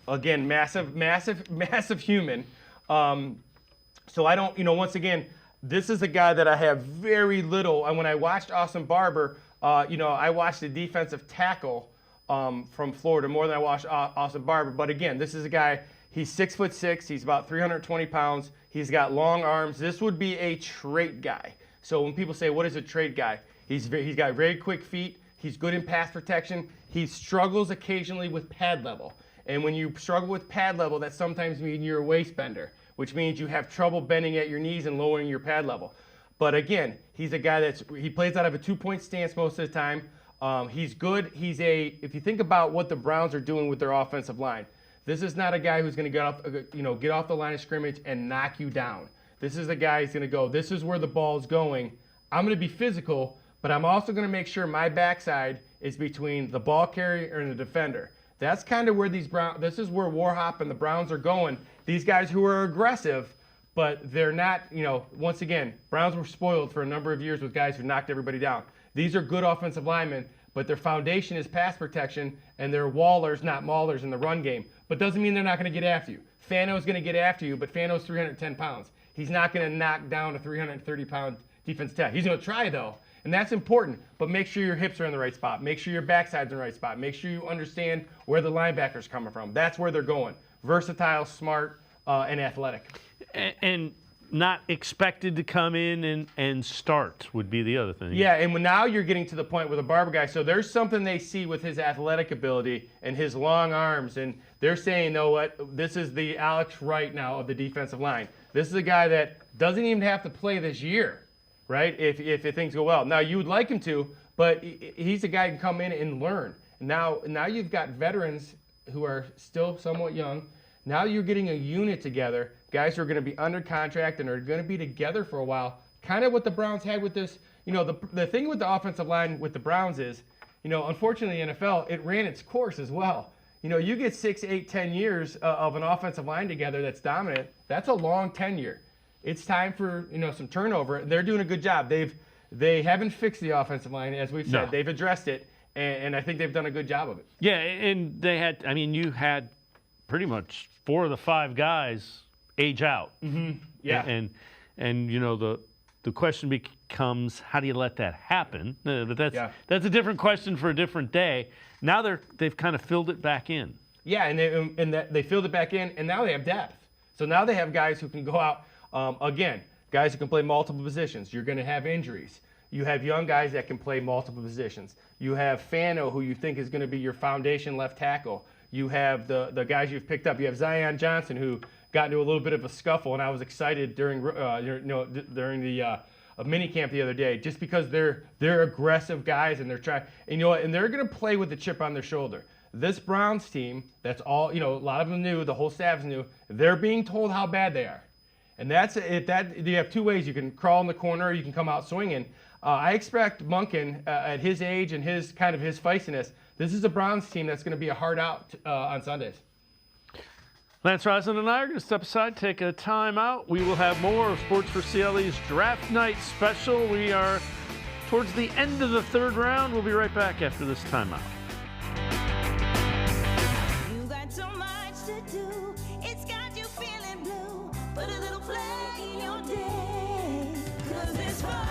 Again, massive human. So I don't, once again, this is a guy that I have very little, and when I watched Austin Barber, I watched the defensive tackle from Florida more than I watched Austin Barber. But again, this is a guy, he's 6'6", he's about 320 pounds, he's got long arms. This would be a trait guy. So when people say, what is a trait guy? He's got very quick feet, he's good in pass protection, he struggles occasionally with pad level. And when you struggle with pad level, that sometimes means you're a waist bender, which means you have trouble bending at your knees and lowering your pad level. But again, he's a guy he plays out of a 2-point stance most of the time. He's good. If you think about what the Browns are doing with their offensive line, this is not a guy who's going to get off the line of scrimmage and knock you down. This is a guy who's going to go, this is where the ball's going. I'm going to be physical, but I'm also going to make sure my backside is between the ball carrier and the defender. That's kind of where this is where Warhop and the Browns are going. These guys who are aggressive, but they're not, once again, Browns were spoiled for a number of years with guys who knocked everybody down. These are good offensive linemen, but their foundation is pass protection, and they're wallers, not maulers in the run game. But doesn't mean they're not going to get after you. Fano's going to get after you, but Fano's 310 pounds. He's not going to knock down a 330-pound defensive tackle. He's going to try, though, and that's important. But make sure your hips are in the right spot. Make sure your backside's in the right spot. Make sure you understand where the linebacker's coming from. That's where they're going. Versatile, smart, and athletic. And not expected to come in and start would be the other thing. Yeah, and now you're getting to the point with a Barber guy. So there's something they see with his athletic ability and his long arms, and they're saying, you know what, this is the Alex Wright now of the defensive line. This is a guy that doesn't even have to play this year, right, if things go well. Now, you would like him to, but he's a guy who can come in and learn. Now you've got veterans who are still somewhat young. Now you're getting a unit together, guys who are going to be under contract and are going to be together for a while. Kind of what the Browns had with this. The thing with the offensive line with the Browns is, unfortunately the NFL, it ran its course as well. You get 6, 8, 10 years of an offensive line together that's dominant. That's a long tenure. It's time for, some turnover. They're doing a good job. They haven't fixed the offensive line, as we've said. No. They've addressed it, and I think they've done a good job of it. Yeah, and you had pretty much 4 of the 5 guys age out. Mm-hmm. Yeah. And the question becomes, how do you let that happen? But that's a different question for a different day. Now they've kind of filled it back in. Yeah, and they filled it back in, and now they have depth. So now they have guys who can go out, guys who can play multiple positions. You're going to have injuries. You have young guys that can play multiple positions. You have Fano, who you think is going to be your foundation left tackle. You have the guys you've picked up. You have Zion Johnson, who got into a little bit of a scuffle, and I was excited during the mini camp the other day, just because they're aggressive guys and they're trying, and they're going to play with the chip on their shoulder. This Browns team, that's all, a lot of them knew, the whole staff's new. They're being told how bad they are, and you have 2 ways. You can crawl in the corner, or you can come out swinging. I expect Monken at his age and his feistiness. This is a Browns team that's going to be a hard out on Sundays. Lance Reisland and I are going to step aside, take a time out. We will have more of Sports4CLE's Draft Night Special. We are towards the end of the 3rd round. We'll be right back after this timeout. to do. It's got you feeling blue. Put a little play in your day. 'Cause it's fun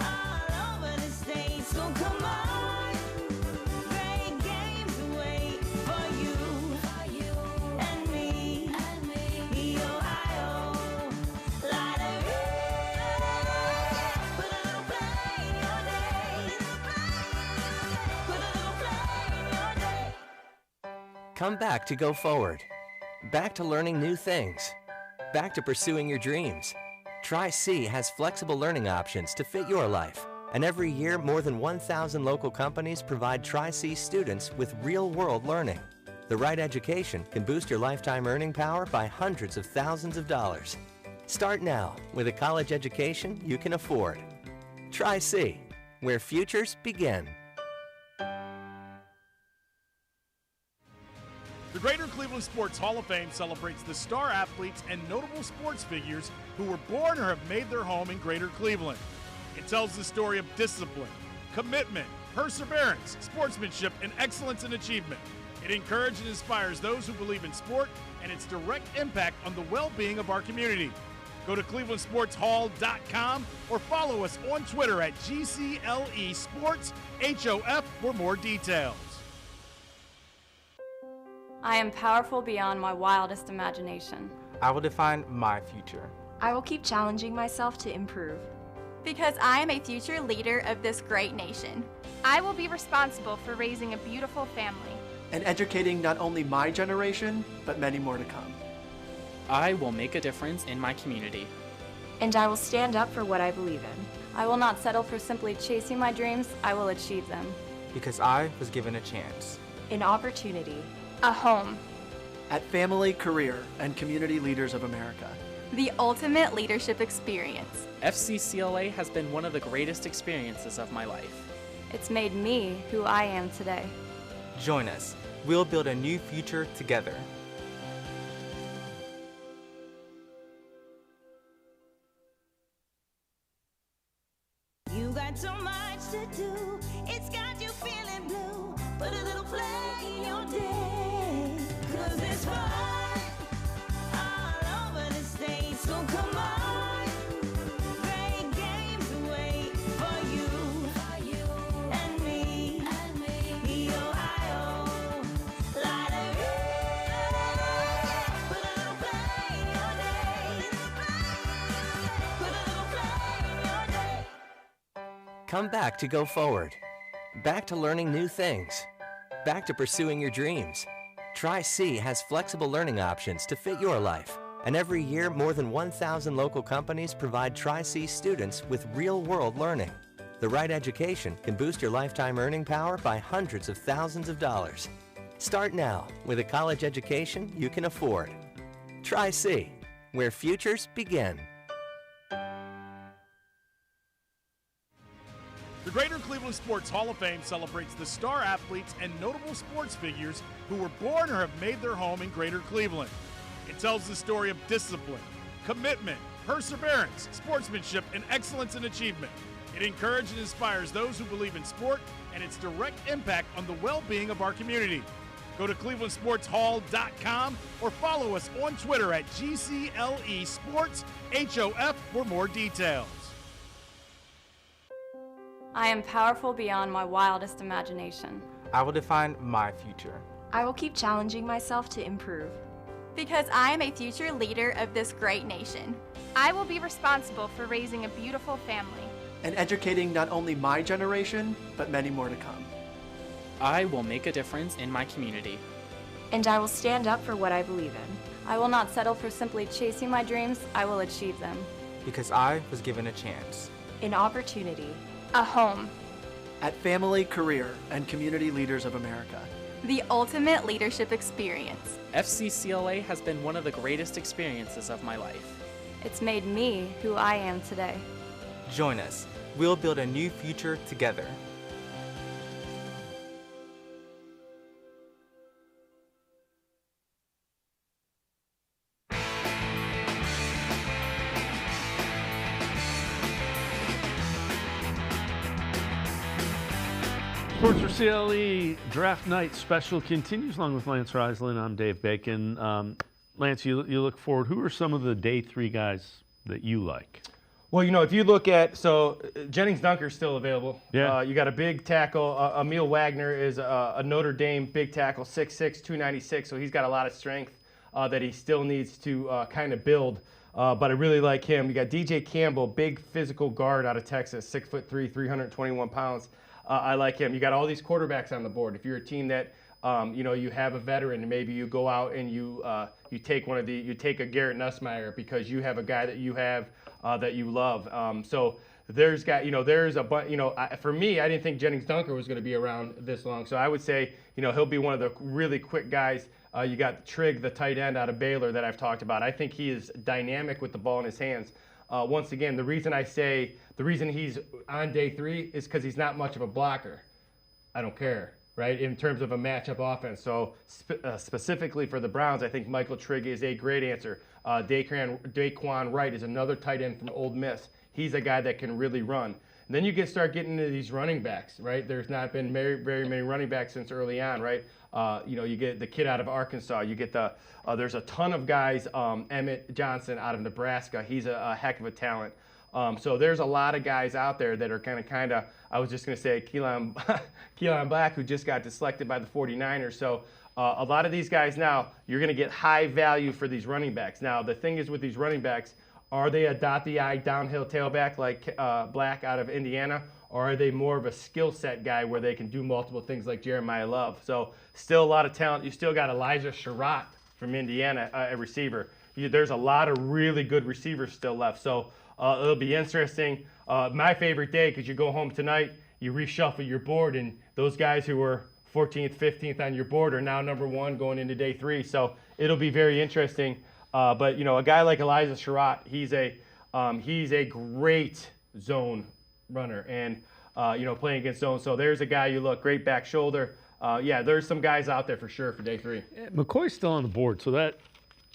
all over the state. So come on. Great games wait for you and me. Ohio. Light it up. Put a little play in your day. Put a little play in your day. Come back to go forward. Back to learning new things. Back to pursuing your dreams. Tri-C has flexible learning options to fit your life. And every year, more than 1,000 local companies provide Tri-C students with real-world learning. The right education can boost your lifetime earning power by hundreds of thousands of dollars. Start now with a college education you can afford. Tri-C, where futures begin. The Greater Cleveland Sports Hall of Fame celebrates the star athletes and notable sports figures who were born or have made their home in Greater Cleveland. It tells the story of discipline, commitment, perseverance, sportsmanship, and excellence in achievement. It encourages and inspires those who believe in sport and its direct impact on the well-being of our community. Go to clevelandsportshall.com or follow us on Twitter at GCLE Sports HOF for more details. I am powerful beyond my wildest imagination. I will define my future. I will keep challenging myself to improve. Because I am a future leader of this great nation. I will be responsible for raising a beautiful family. And educating not only my generation, but many more to come. I will make a difference in my community. And I will stand up for what I believe in. I will not settle for simply chasing my dreams. I will achieve them. Because I was given a chance. An opportunity. A home. At Family, Career, and Community Leaders of America. The ultimate leadership experience. FCCLA has been one of the greatest experiences of my life. It's made me who I am today. Join us. We'll build a new future together. You got so much to do. It's got you feeling blue. Put a little play in your day. 'Cause it's fun all over the state. So come on. Great games wait for you and me. Ohio. Light it up. Put a little play in your day. Put a little play in your day. Come back to go forward. Back to learning new things. Back to pursuing your dreams. Tri-C has flexible learning options to fit your life. And every year, more than 1,000 local companies provide Tri-C students with real-world learning. The right education can boost your lifetime earning power by hundreds of thousands of dollars. Start now with a college education you can afford. Tri-C, where futures begin. The Greater Cleveland Sports Hall of Fame celebrates the star athletes and notable sports figures who were born or have made their home in Greater Cleveland. It tells the story of discipline, commitment, perseverance, sportsmanship, and excellence in achievement. It encourages and inspires those who believe in sport and its direct impact on the well-being of our community. Go to clevelandsportshall.com or follow us on Twitter at GCLE Sports HOF for more details. I am powerful beyond my wildest imagination. I will define my future. I will keep challenging myself to improve. Because I am a future leader of this great nation. I will be responsible for raising a beautiful family. And educating not only my generation, but many more to come. I will make a difference in my community. And I will stand up for what I believe in. I will not settle for simply chasing my dreams. I will achieve them. Because I was given a chance. An opportunity. A home. At Family, Career, and Community Leaders of America. The ultimate leadership experience. FCCLA has been one of the greatest experiences of my life. It's made me who I am today. Join us. We'll build a new future together. Sports4CLE Draft Night Special continues along with Lance Reisland. I'm Dave Bacon. Lance, you look forward. Who are some of the day 3 guys that you like? Well, if you look at, Jennings Dunker's still available. Yeah. You got a big tackle. Emil Wagner is a Notre Dame big tackle, 6'6", 296, so he's got a lot of strength that he still needs to kind of build. But I really like him. You got DJ Campbell, big physical guard out of Texas, 6'3", 321 pounds. I like him. You got all these quarterbacks on the board. If you're a team that you have a veteran, and maybe you go out and you take a Garrett Nussmeier because you have a guy that you have that you love. So there's a bunch. For me, I didn't think Jennings Dunker was going to be around this long. So I would say he'll be one of the really quick guys. You got Trigg, the tight end out of Baylor that I've talked about. I think he is dynamic with the ball in his hands. Once again, the reason he's on day 3 is because he's not much of a blocker. I don't care, right, in terms of a matchup offense. So specifically for the Browns, I think Michael Trigg is a great answer. Daquan Wright is another tight end from Ole Miss. He's a guy that can really run. And then you start getting into these running backs, right? There's not been very, very many running backs since early on, right? You get the kid out of Arkansas. You get there's a ton of guys. Emmett Johnson out of Nebraska. He's a heck of a talent. So there's a lot of guys out there that are kind of. I was just going to say Keelan Black, who just got selected by the 49ers. So a lot of these guys now, you're going to get high value for these running backs. Now the thing is with these running backs, are they a dot-the-I downhill tailback like Black out of Indiana, or are they more of a skill set guy where they can do multiple things like Jeremiah Love? So still a lot of talent. You still got Elijah Sherratt from Indiana, a receiver. There's a lot of really good receivers still left. So it'll be interesting. My favorite day, because you go home tonight, you reshuffle your board, and those guys who were 14th, 15th on your board are now number 1 going into day 3. So it'll be very interesting. But a guy like Elijah Sherratt, he's a great zone runner, and playing against zone. So there's a guy you look, great back shoulder. There's some guys out there for sure for day 3. McCoy's still on the board, so that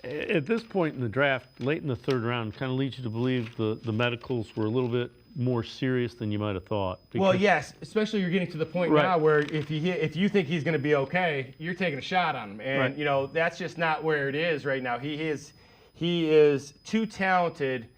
at this point in the draft, late in the 3rd round, kind of leads you to believe the medicals were a little bit more serious than you might have thought. Well, yes, especially you're getting to the point now where if you think he's going to be okay, you're taking a shot on him, and that's just not where it is right now. He is too talented,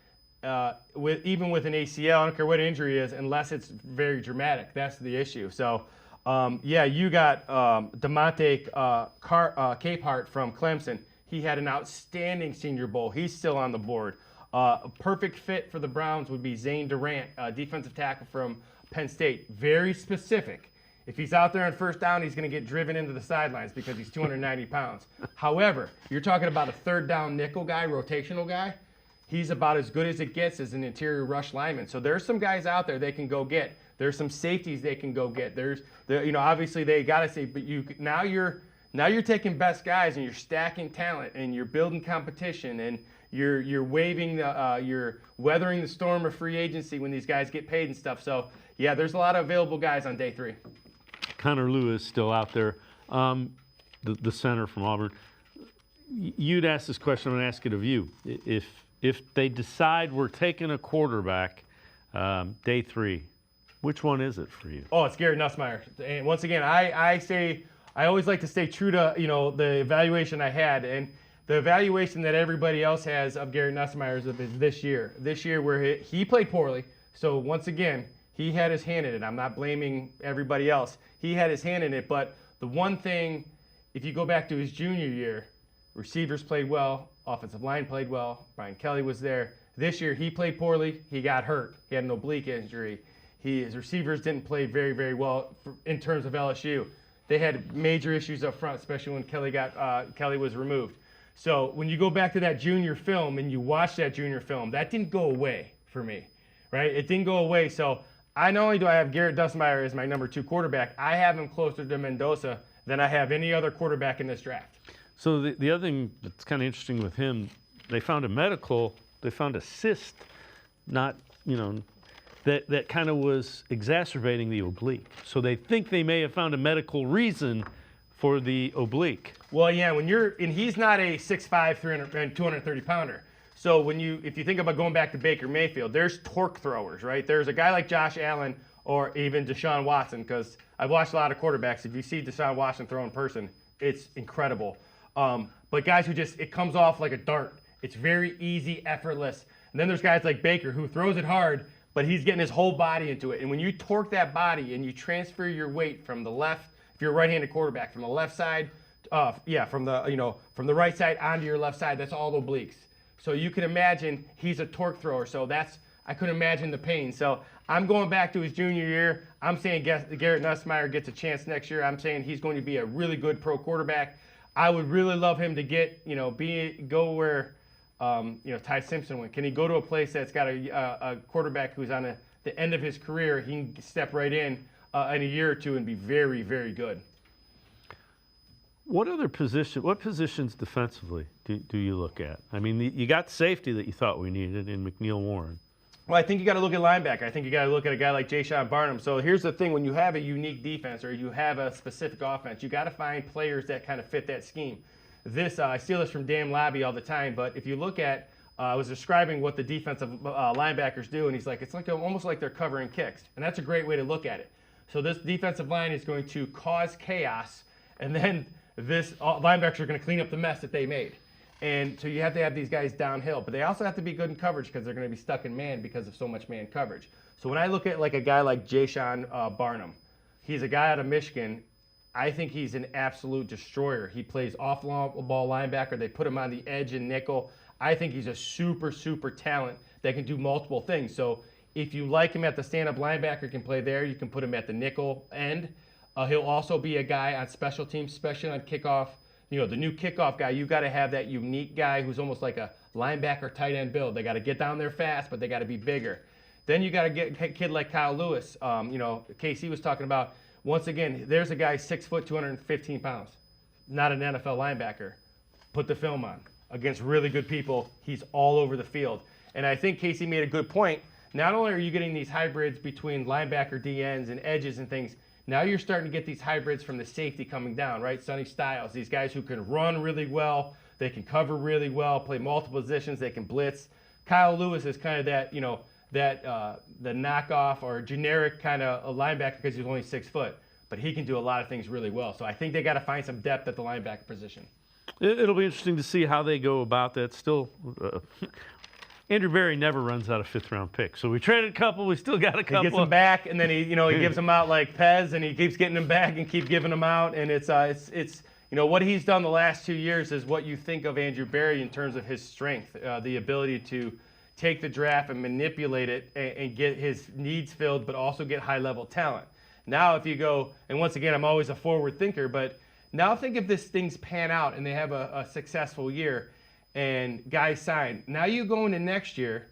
even with an ACL. I don't care what injury is, unless it's very dramatic. That's the issue. So, you got DeMonte Capehart from Clemson. He had an outstanding Senior Bowl. He's still on the board. A perfect fit for the Browns would be Zane Durant, defensive tackle from Penn State. Very specific. If he's out there on first down, he's going to get driven into the sidelines because he's 290 pounds. However, you're talking about a 3rd down nickel guy, rotational guy. He's about as good as it gets as an interior rush lineman. So there's some guys out there they can go get. There's some safeties they can go get. Obviously they got to say, but now you're taking best guys and you're stacking talent and you're building competition and you're you're weathering the storm of free agency when these guys get paid and stuff. So there's a lot of available guys on day 3. Connor Lewis still out there, the center from Auburn. You'd ask this question, I'm going to ask it of you. If they decide we're taking a quarterback day 3, which one is it for you? Oh, it's Garrett Nussmeier. And once again, I always like to stay true to the evaluation I had, and the evaluation that everybody else has of Garrett Nussmeier is this year. This year where he played poorly. So once again, he had his hand in it. I'm not blaming everybody else. He had his hand in it. But the one thing, if you go back to his junior year, receivers played well, offensive line played well, Brian Kelly was there. This year he played poorly. He got hurt. He had an oblique injury. His receivers didn't play very, very well in terms of LSU. They had major issues up front, especially when Kelly was removed. So when you go back to that junior film and you watch that junior film, that didn't go away for me, right? It didn't go away. So not only do I have Garrett Nussmeier as my number 2 quarterback, I have him closer to Mendoza than I have any other quarterback in this draft. So the other thing that's kind of interesting with him, they found a cyst, not, that kind of was exacerbating the oblique. So they think they may have found a medical reason for the oblique. Well, and he's not a 6'5", 230 pounder. So if you think about going back to Baker Mayfield, there's torque throwers, right? There's a guy like Josh Allen, or even Deshaun Watson, because I've watched a lot of quarterbacks. If you see Deshaun Watson throw in person, it's incredible. But guys who just, it comes off like a dart. It's very easy, effortless. And then there's guys like Baker who throws it hard, but he's getting his whole body into it. And when you torque that body and you transfer your weight from the left, if you're a right-handed quarterback, from the left side, from the right side onto your left side, that's all obliques. So you can imagine he's a torque thrower. So I couldn't imagine the pain. So I'm going back to his junior year. I'm saying Garrett Nussmeier gets a chance next year. I'm saying he's going to be a really good pro quarterback. I would really love him to get, go where, Ty Simpson went. Can he go to a place that's got a quarterback who's on the end of his career? He can step right in a year or two and be very, very good. What positions defensively do you look at? I mean, you got safety that you thought we needed in McNeel Warren. Well, I think you got to look at linebacker. I think you got to look at a guy like Jayshon Barnum. So here's the thing: when you have a unique defense or you have a specific offense, you got to find players that kind of fit that scheme. I steal this from Dan Labby all the time, but if you look at, I was describing what the defensive linebackers do, and he's like, it's like almost like they're covering kicks, and that's a great way to look at it. So this defensive line is going to cause chaos, and then this linebackers are going to clean up the mess that they made. And so you have to have these guys downhill, but they also have to be good in coverage because they're going to be stuck in man because of so much man coverage. So when I look at like a guy like Jayshon Barnum, he's a guy out of Michigan. I think he's an absolute destroyer. He plays off-ball linebacker. They put him on the edge and nickel. I think he's a super, super talent that can do multiple things. So if you like him at the stand-up linebacker, can play there. You can put him at the nickel end. He'll also be a guy on special teams, especially on kickoff. The new kickoff guy, you got to have that unique guy who's almost like a linebacker tight end build. They got to get down there fast, but they got to be bigger. Then you got to get a kid like Kyle Lewis. KC was talking about, once again, there's a guy 6 foot, 215 pounds, not an NFL linebacker. Put the film on. Against really good people, he's all over the field. And I think Casey made a good point. Not only are you getting these hybrids between linebacker DNs and edges and things, now you're starting to get these hybrids from the safety coming down, right? Sonny Styles, these guys who can run really well, they can cover really well, play multiple positions, they can blitz. Kyle Lewis is kind of that, the knockoff or generic kind of a linebacker because he's only 6 foot, but he can do a lot of things really well. So I think they got to find some depth at the linebacker position. It'll be interesting to see how they go about that. Still, Andrew Berry never runs out of fifth-round picks. So we traded a couple. We still got a couple. He gets them back, and then he gives them out like Pez, and he keeps getting them back and keep giving them out. And it's what he's done the last 2 years is what you think of Andrew Berry in terms of his strength, the ability to take the draft and manipulate it and get his needs filled, but also get high-level talent. Now, if you go, and once again, I'm always a forward thinker, but now think if this things pan out and they have a successful year. And guys sign. Now you go into next year,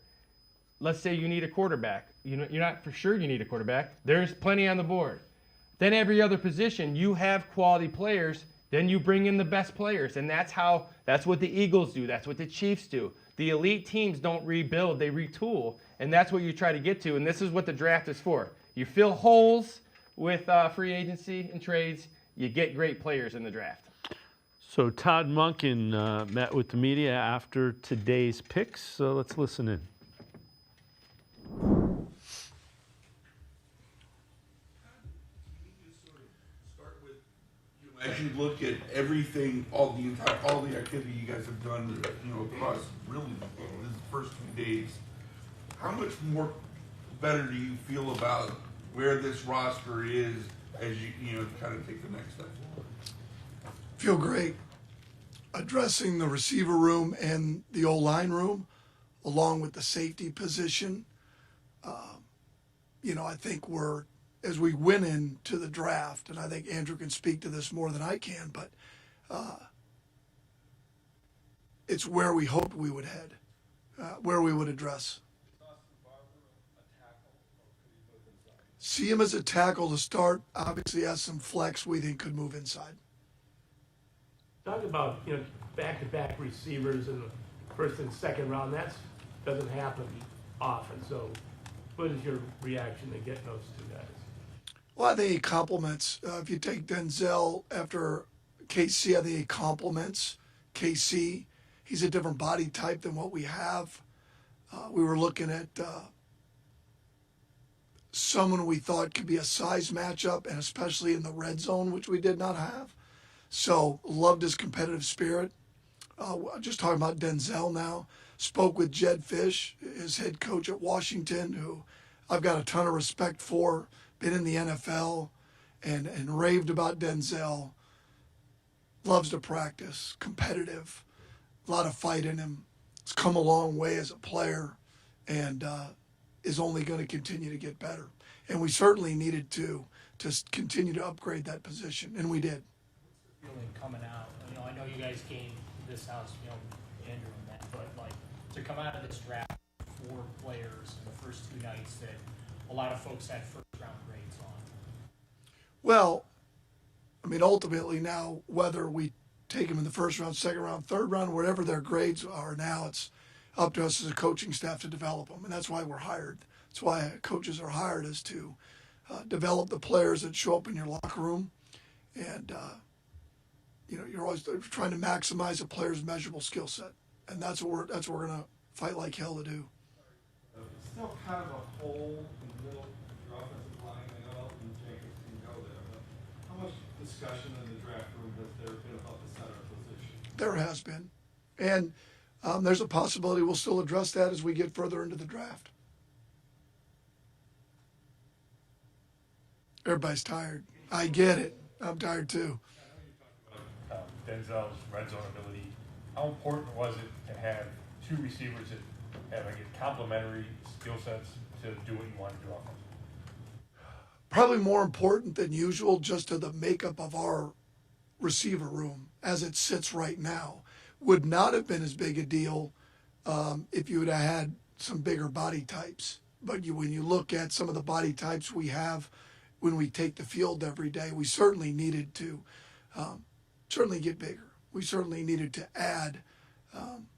let's say you need a quarterback. You're not for sure you need a quarterback. There's plenty on the board. Then every other position, you have quality players. Then you bring in the best players. And that's what the Eagles do. That's what the Chiefs do. The elite teams don't rebuild, they retool. And that's what you try to get to. And this is what the draft is for. You fill holes with free agency and trades. You get great players in the draft. So Todd Monken met with the media after today's picks. So let's listen in. As you look at everything, all the activity you guys have done, across really the first 2 days, how much more better do you feel about where this roster is as you kind of take the next step forward? Feel great. Addressing the receiver room and the O-line room, along with the safety position. I think as we went into the draft, and I think Andrew can speak to this more than I can, but it's where we hoped we would head, where we would address. See him as a tackle to start. Obviously has some flex we think could move inside. Talk about back-to-back receivers in the first and second round. That doesn't happen often. So, what is your reaction to getting those two guys? Well, I think he complements. If you take Denzel after KC, I think he complements KC. He's a different body type than what we have. We were looking at someone we thought could be a size matchup, and especially in the red zone, which we did not have. So loved his competitive spirit. Just talking about Denzel now. Spoke with Jed Fish, his head coach at Washington, who I've got a ton of respect for, been in the NFL, and raved about Denzel. Loves to practice, competitive, a lot of fight in him. He's come a long way as a player, and is only going to continue to get better. And we certainly needed to continue to upgrade that position, and we did. Feeling coming out, I know you guys came to this house, Andrew and that, but like to come out of this draft, 4 players in the first 2 nights that a lot of folks had first round grades on. Well, I mean, ultimately now, whether we take them in the first round, second round, third round, whatever their grades are now, it's up to us as a coaching staff to develop them. And that's why we're hired. That's why coaches are hired, is to develop the players that show up in your locker room. And, you're always trying to maximize a player's measurable skill set. And that's what we're going to fight like hell to do. Still kind of a hole in the middle of your offensive line. I know Elton Jenkins can go there, but how much discussion in the draft room has there been about the center position? There has been. And there's a possibility we'll still address that as we get further into the draft. Everybody's tired. I get it. I'm tired too. Denzel's red zone ability. How important was it to have 2 receivers that have complementary skill sets to do what you want to do offensively? Probably more important than usual, just to the makeup of our receiver room as it sits right now. Would not have been as big a deal if you would have had some bigger body types. But when you look at some of the body types we have when we take the field every day, we certainly needed to certainly get bigger. We certainly needed to add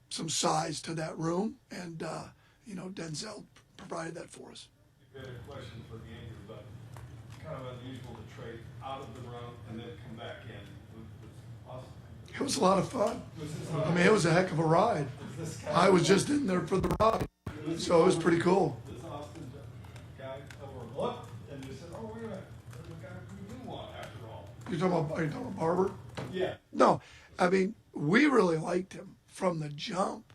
some size to that room, and Denzel provided that for us. You've got a question for Andrew, but it's kind of unusual to trade out of the round and then come back in. It was a lot of fun. I mean, it was a heck of a ride. I was just in there for the ride, so it was pretty cool. This Austin guy overlooked, and you said, "Oh, wait a minute, there's a guy we do want after all." Are you talking about Barber? Yeah. No, I mean, we really liked him from the jump.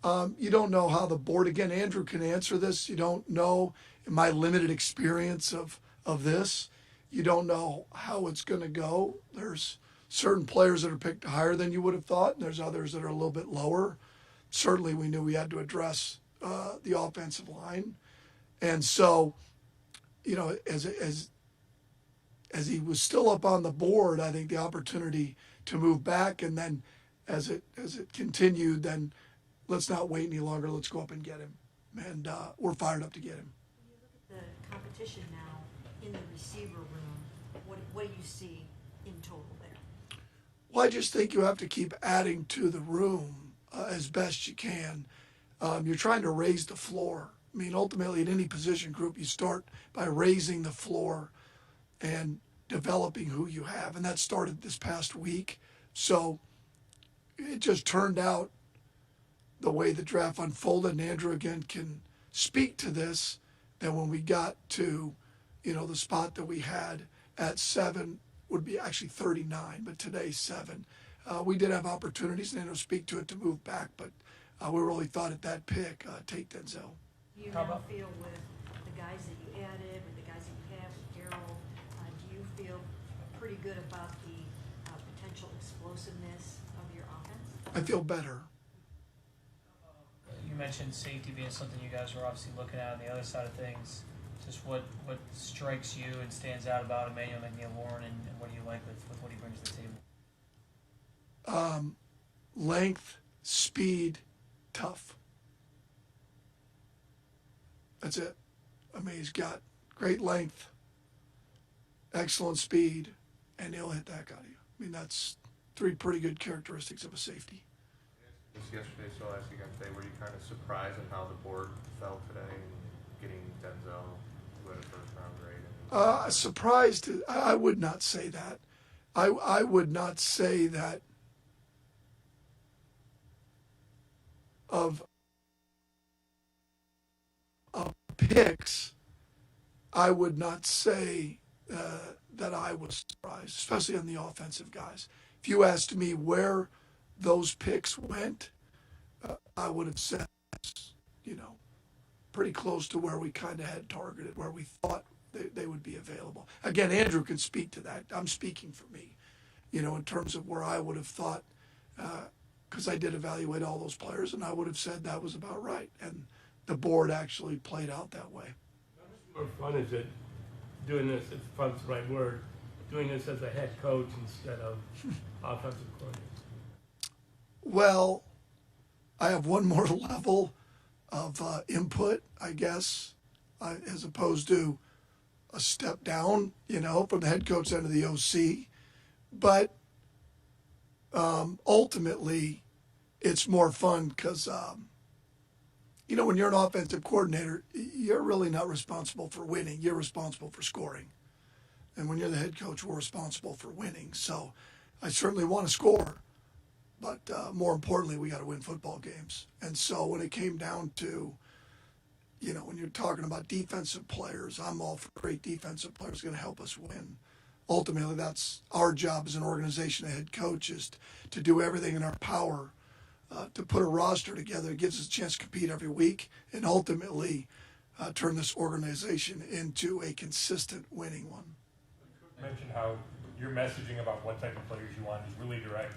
You don't know how the board, again, Andrew can answer this. You don't know, in my limited experience of this, you don't know how it's going to go. There's certain players that are picked higher than you would have thought, and there's others that are a little bit lower. Certainly we knew we had to address the offensive line. And so, as he was still up on the board, I think the opportunity to move back, and then as it continued, then let's not wait any longer. Let's go up and get him. And we're fired up to get him. When you look at the competition now in the receiver room, what do you see in total there? Well, I just think you have to keep adding to the room as best you can. You're trying to raise the floor. I mean, ultimately, in any position group, you start by raising the floor and developing who you have. And that started this past week. So it just turned out the way the draft unfolded. And Andrew, again, can speak to this, that when we got to, the spot that we had at 7 would be actually 39, but today 7. We did have opportunities, and Andrew speak to it, to move back, but we really thought at that pick, take Denzel. Do you now feel with the guys that you added, with the guys that you have, with Darryl, do you feel pretty good about the potential explosiveness of your offense? I feel better. You mentioned safety being something you guys were obviously looking at on the other side of things. Just what strikes you and stands out about Emanuel McNeel Warren, and what do you like with what he brings to the table? Length, speed, tough. That's it. I mean, he's got great length, excellent speed, and he'll hit that out of you. I mean, that's 3 pretty good characteristics of a safety. Yesterday, so I'll ask you again today, were you kind of surprised at how the board felt today and getting Denzel with a first round grade? Surprised, I would not say that. I would not say that of picks. I would not say that I was surprised, especially on the offensive guys. If you asked me where those picks went, I would have said, pretty close to where we kind of had targeted, where we thought they would be available. Again, Andrew can speak to that. I'm speaking for me, in terms of where I would have thought, because I did evaluate all those players, and I would have said that was about right. And the board actually played out that way. How much more fun is it doing this, if fun's the right word, doing this as a head coach instead of offensive coordinator? Well, I have one more level of input, I guess, as opposed to a step down, from the head coach end of the OC. But ultimately, it's more fun because, when you're an offensive coordinator, you're really not responsible for winning. You're responsible for scoring. And when you're the head coach, we're responsible for winning. So I certainly want to score. But more importantly, we got to win football games. And so when it came down to, when you're talking about defensive players, I'm all for great defensive players going to help us win. Ultimately, that's our job as an organization, a head coach, is to do everything in our power to put a roster together that gives us a chance to compete every week and ultimately turn this organization into a consistent winning one. You mentioned how your messaging about what type of players you want is really direct.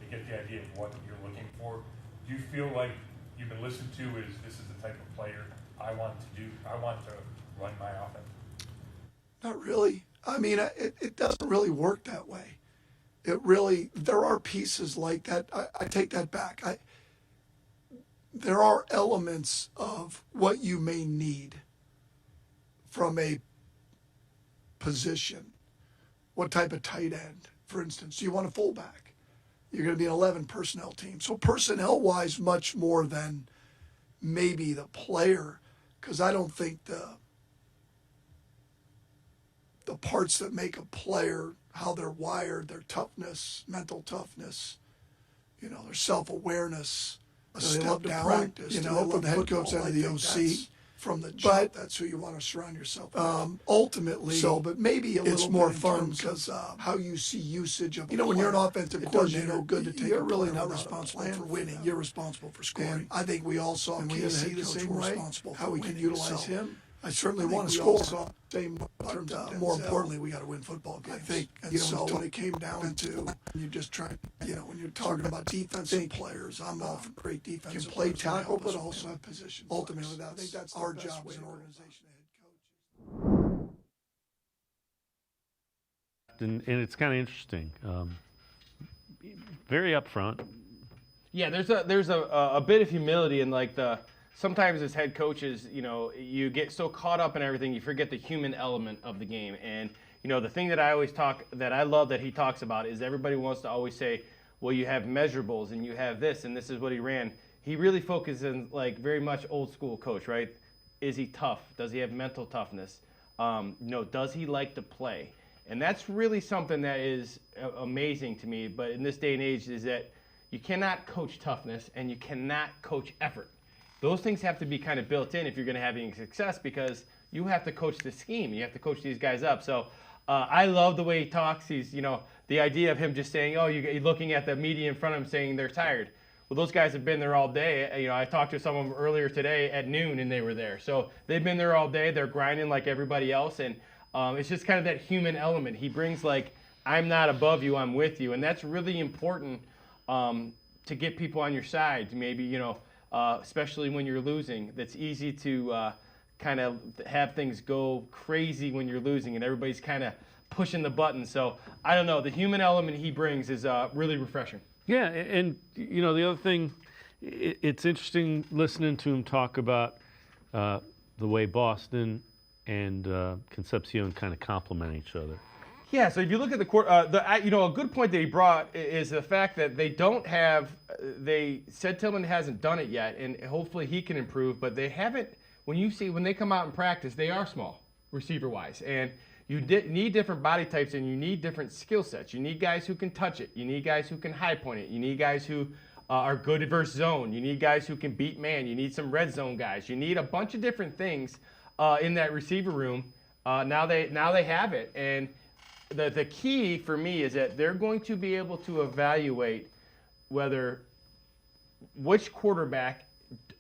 Get the idea of what you're looking for. Do you feel like you've been listened to as this is the type of player I want to run my offense? Not really. I mean, it doesn't really work that way. There are pieces like that. I take that back. There are elements of what you may need from a position. What type of tight end, for instance? Do you want a fullback? You're going to be an 11 personnel team. So personnel-wise, much more than maybe the player, because I don't think the parts that make a player, how they're wired, their toughness, mental toughness, their self-awareness, a step down, practice, from the head coach end of the OC. From the jump, that's who you want to surround yourself with. Ultimately, but maybe it's more fun because how you see usage of. When you're an offensive coordinator, good to take. You're really not responsible for winning. You're responsible for scoring. And I think we all saw KC the same way. How we can utilize him. I certainly want to score. Same, but more importantly, we got to win football games. I think, and so when it came down to you just trying, when you're talking about defensive players, I'm all for great defense. Can play tackle, but also have position. Ultimately, I think that's our job as an organization, head coach. And it's kind of interesting. Very upfront. Yeah, there's a bit of humility in sometimes as head coaches, you get so caught up in everything, you forget the human element of the game. And, the thing that I love that he talks about is everybody wants to always say, well, you have measurables and you have this and this is what he ran. He really focuses on very much old school coach, right? Is he tough? Does he have mental toughness? Does he like to play? And that's really something that is amazing to me. But in this day and age is that you cannot coach toughness and you cannot coach effort. Those things have to be kind of built in if you're going to have any success because you have to coach the scheme. You have to coach these guys up. So I love the way he talks. He's, the idea of him just saying, oh, you're looking at the media in front of him saying they're tired. Well, those guys have been there all day. I talked to some of them earlier today at noon and they were there. So they've been there all day. They're grinding like everybody else. And it's just kind of that human element. He brings I'm not above you, I'm with you. And that's really important to get people on your side. Maybe, especially when you're losing. That's easy to kind of have things go crazy when you're losing and everybody's kind of pushing the button. So I don't know, the human element he brings is really refreshing. Yeah, and the other thing, it's interesting listening to him talk about the way Boston and Concepcion kind of complement each other. Yeah, so if you look at a good point that he brought is the fact that they don't have, they said Tillman hasn't done it yet, and hopefully he can improve, but they haven't, when they come out in practice, they are small, receiver-wise, and you need different body types and you need different skill sets. You need guys who can touch it. You need guys who can high point it. You need guys who are good versus zone. You need guys who can beat man. You need some red zone guys. You need a bunch of different things in that receiver room Now they have it, and the key for me is that they're going to be able to evaluate which quarterback,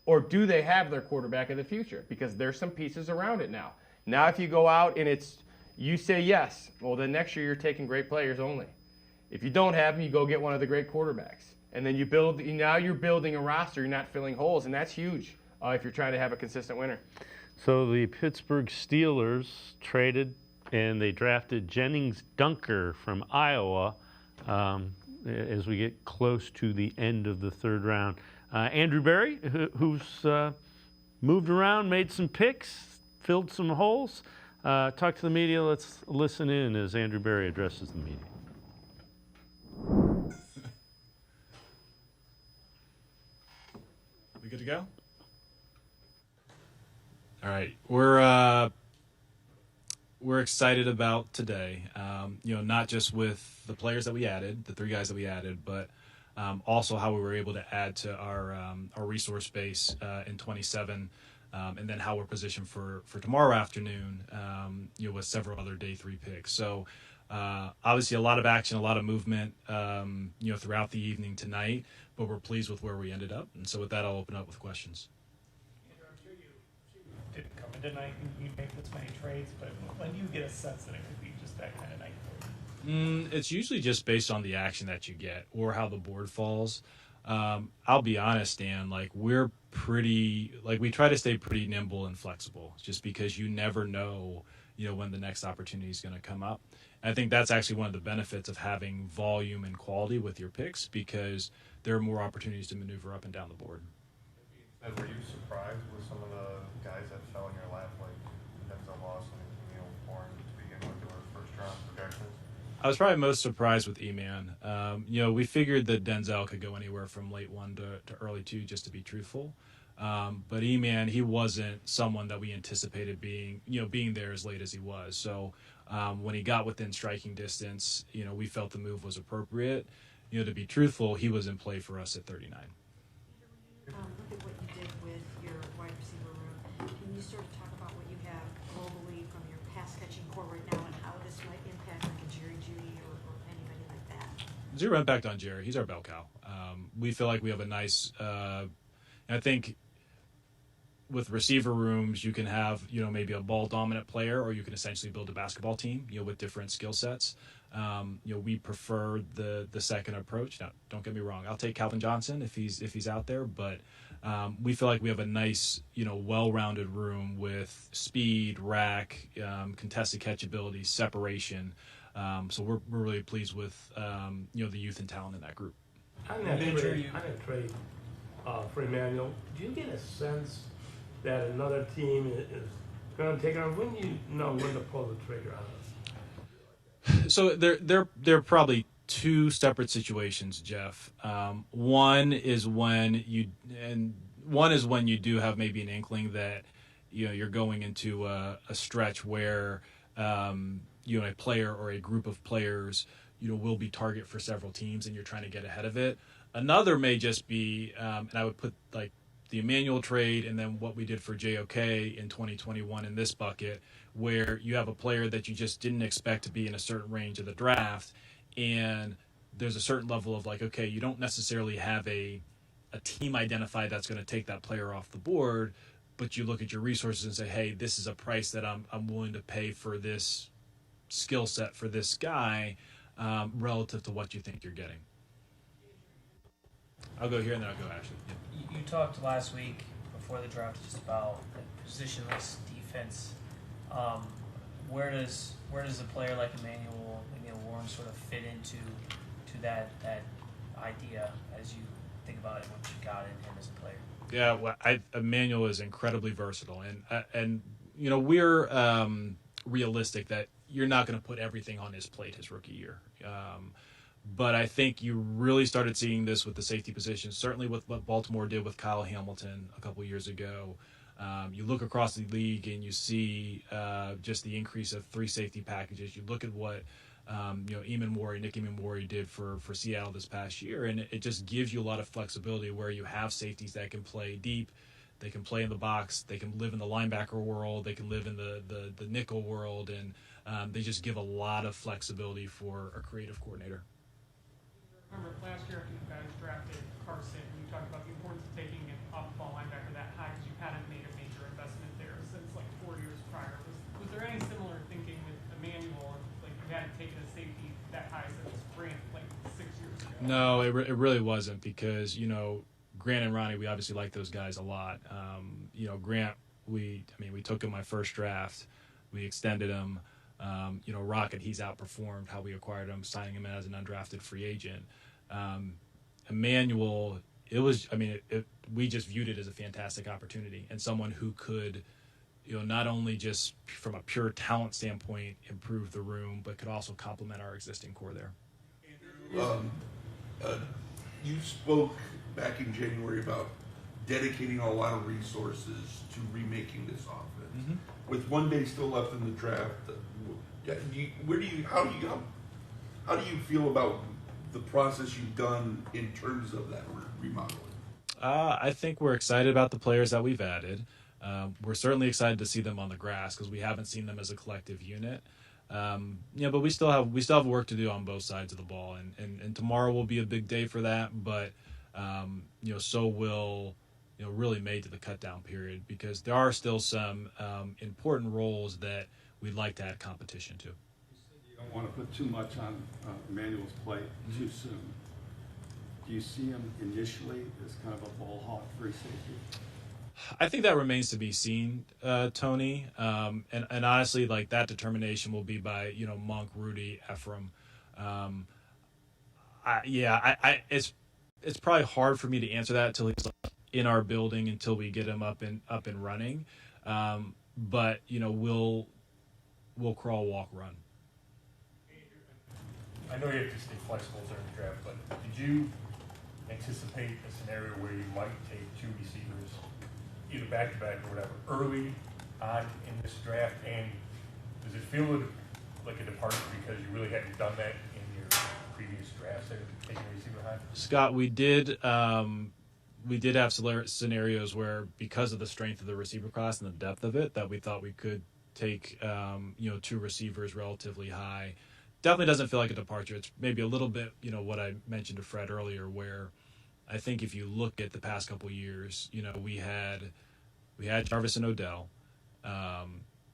or do they have their quarterback of the future, because there's some pieces around it now. Now if you go out and you say yes, well then next year you're taking great players only. If you don't have them, you go get one of the great quarterbacks. And then now you're building a roster, you're not filling holes, and that's huge if you're trying to have a consistent winner. So the Pittsburgh Steelers traded and they drafted Jennings Dunker from Iowa as we get close to the end of the third round. Andrew Berry, who's moved around, made some picks, filled some holes, talked to the media. Let's listen in as Andrew Berry addresses the media. We good to go? All right, we're excited about today. Not just with the players that we added, the 3 guys that we added, but also how we were able to add to our resource base in 27, and then how we're positioned for tomorrow afternoon. With several other day 3 picks. So obviously a lot of action, a lot of movement, throughout the evening tonight. But we're pleased with where we ended up, and so with that, I'll open up with questions. I'm sure you didn't come in tonight and you make this many trades, but when do you get a sense that it could be just that kind of night for you? It's usually just based on the action that you get or how the board falls. I'll be honest, Dan, we try to stay pretty nimble and flexible, just because you never know, when the next opportunity is going to come up. And I think that's actually one of the benefits of having volume and quality with your picks, because there are more opportunities to maneuver up and down the board. And were you surprised with some of the guys that fell in your lap, like Denzel Boston and Emanuel Warren, to begin with, their first round projections? I was probably most surprised with Eman. We figured that Denzel could go anywhere from late 1 to early 2, just to be truthful. But Eman, he wasn't someone that we anticipated being there as late as he was. So when he got within striking distance, we felt the move was appropriate. To be truthful, he was in play for us at 39. Look at what you did with your wide receiver room. Can you sort of talk about what you have globally from your pass-catching core right now, and how this might impact like a Jerry Jeudy or anybody like that? Zero impact on Jerry. He's our bell cow. We feel like we have a nice I think with receiver rooms, you can have, maybe a ball dominant player, or you can essentially build a basketball team, with different skill sets. We prefer the second approach. Now, don't get me wrong. I'll take Calvin Johnson if he's out there, but we feel like we have a nice, well-rounded room with speed, rack, contested catchability, separation. So we're really pleased with, the youth and talent in that group. On that trade for Emanuel, do you get a sense that another team is going to take it, or when you know when to pull the trigger on it? So they're probably 2 separate situations, Jeff. One is when you do have maybe an inkling that you're going into a stretch where a player or a group of players will be target for several teams, and you're trying to get ahead of it. Another may just be, and I would put like the Emanuel trade and then what we did for JOK in 2021 in this bucket, where you have a player that you just didn't expect to be in a certain range of the draft, and there's a certain level of like, okay, you don't necessarily have a team identified that's going to take that player off the board, but you look at your resources and say, hey, this is a price that I'm willing to pay for this skill set for this guy, relative to what you think you're getting. I'll go here and then I'll go Ashley. Yeah. You talked last week before the draft just about the positionless defense. Where does a player like Emanuel Warren sort of fit into that idea as you think about it, what you got in him as a player? Yeah, well, Emanuel is incredibly versatile, and we're realistic that you're not going to put everything on his plate his rookie year. But I think you really started seeing this with the safety position, certainly with what Baltimore did with Kyle Hamilton a couple years ago. You look across the league and you see just the increase of 3 safety packages. You look at what Nick Emanwari did for Seattle this past year, and it just gives you a lot of flexibility where you have safeties that can play deep, They can play in the box. They can live in the linebacker world. They can live in the nickel world, and they just give a lot of flexibility for a creative coordinator. Remember last year after you guys drafted Carson, you talked about the importance of taking an off-ball linebacker that high because you hadn't made a major investment there since like 4 years prior. Was there any similar thinking with Emanuel, like you hadn't taken a safety that high since Grant like 6 years ago? No, it really wasn't, because Grant and Ronnie, we obviously like those guys a lot. Grant, we took him my first draft, we extended him. Rocket, he's outperformed how we acquired him, signing him as an undrafted free agent. Emanuel, we just viewed it as a fantastic opportunity and someone who could, not only just from a pure talent standpoint improve the room, but could also complement our existing core there. You spoke back in January about dedicating a lot of resources to remaking this offense. Mm-hmm. With 1 day still left in the draft, how do you feel about the process you've done in terms of that remodeling? I think we're excited about the players that we've added. We're certainly excited to see them on the grass because we haven't seen them as a collective unit. But we still have work to do on both sides of the ball, and tomorrow will be a big day for that. But so will really made to the cut down period, because there are still some important roles that we'd like to add competition to. You said you don't want to put too much on Emanuel's plate too soon. Do you see him initially as kind of a ball hawk free safety? I think that remains to be seen, Tony. And honestly, like, that determination will be by Monk, Rudy, Ephraim. It's probably hard for me to answer that until he's in our building, until we get him up and running. But we'll crawl, walk, run. I know you have to stay flexible during the draft, but did you anticipate a scenario where you might take 2 receivers, either back-to-back or whatever, early on in this draft? And does it feel like a departure because you really hadn't done that in your previous drafts, taking a receiver high? Scott, we did have scenarios where, because of the strength of the receiver class and the depth of it, that we thought we could take 2 receivers relatively high. Definitely doesn't feel like a departure. It's maybe a little bit what I mentioned to Fred earlier, where I think if you look at the past couple of years, we had Jarvis and Odell.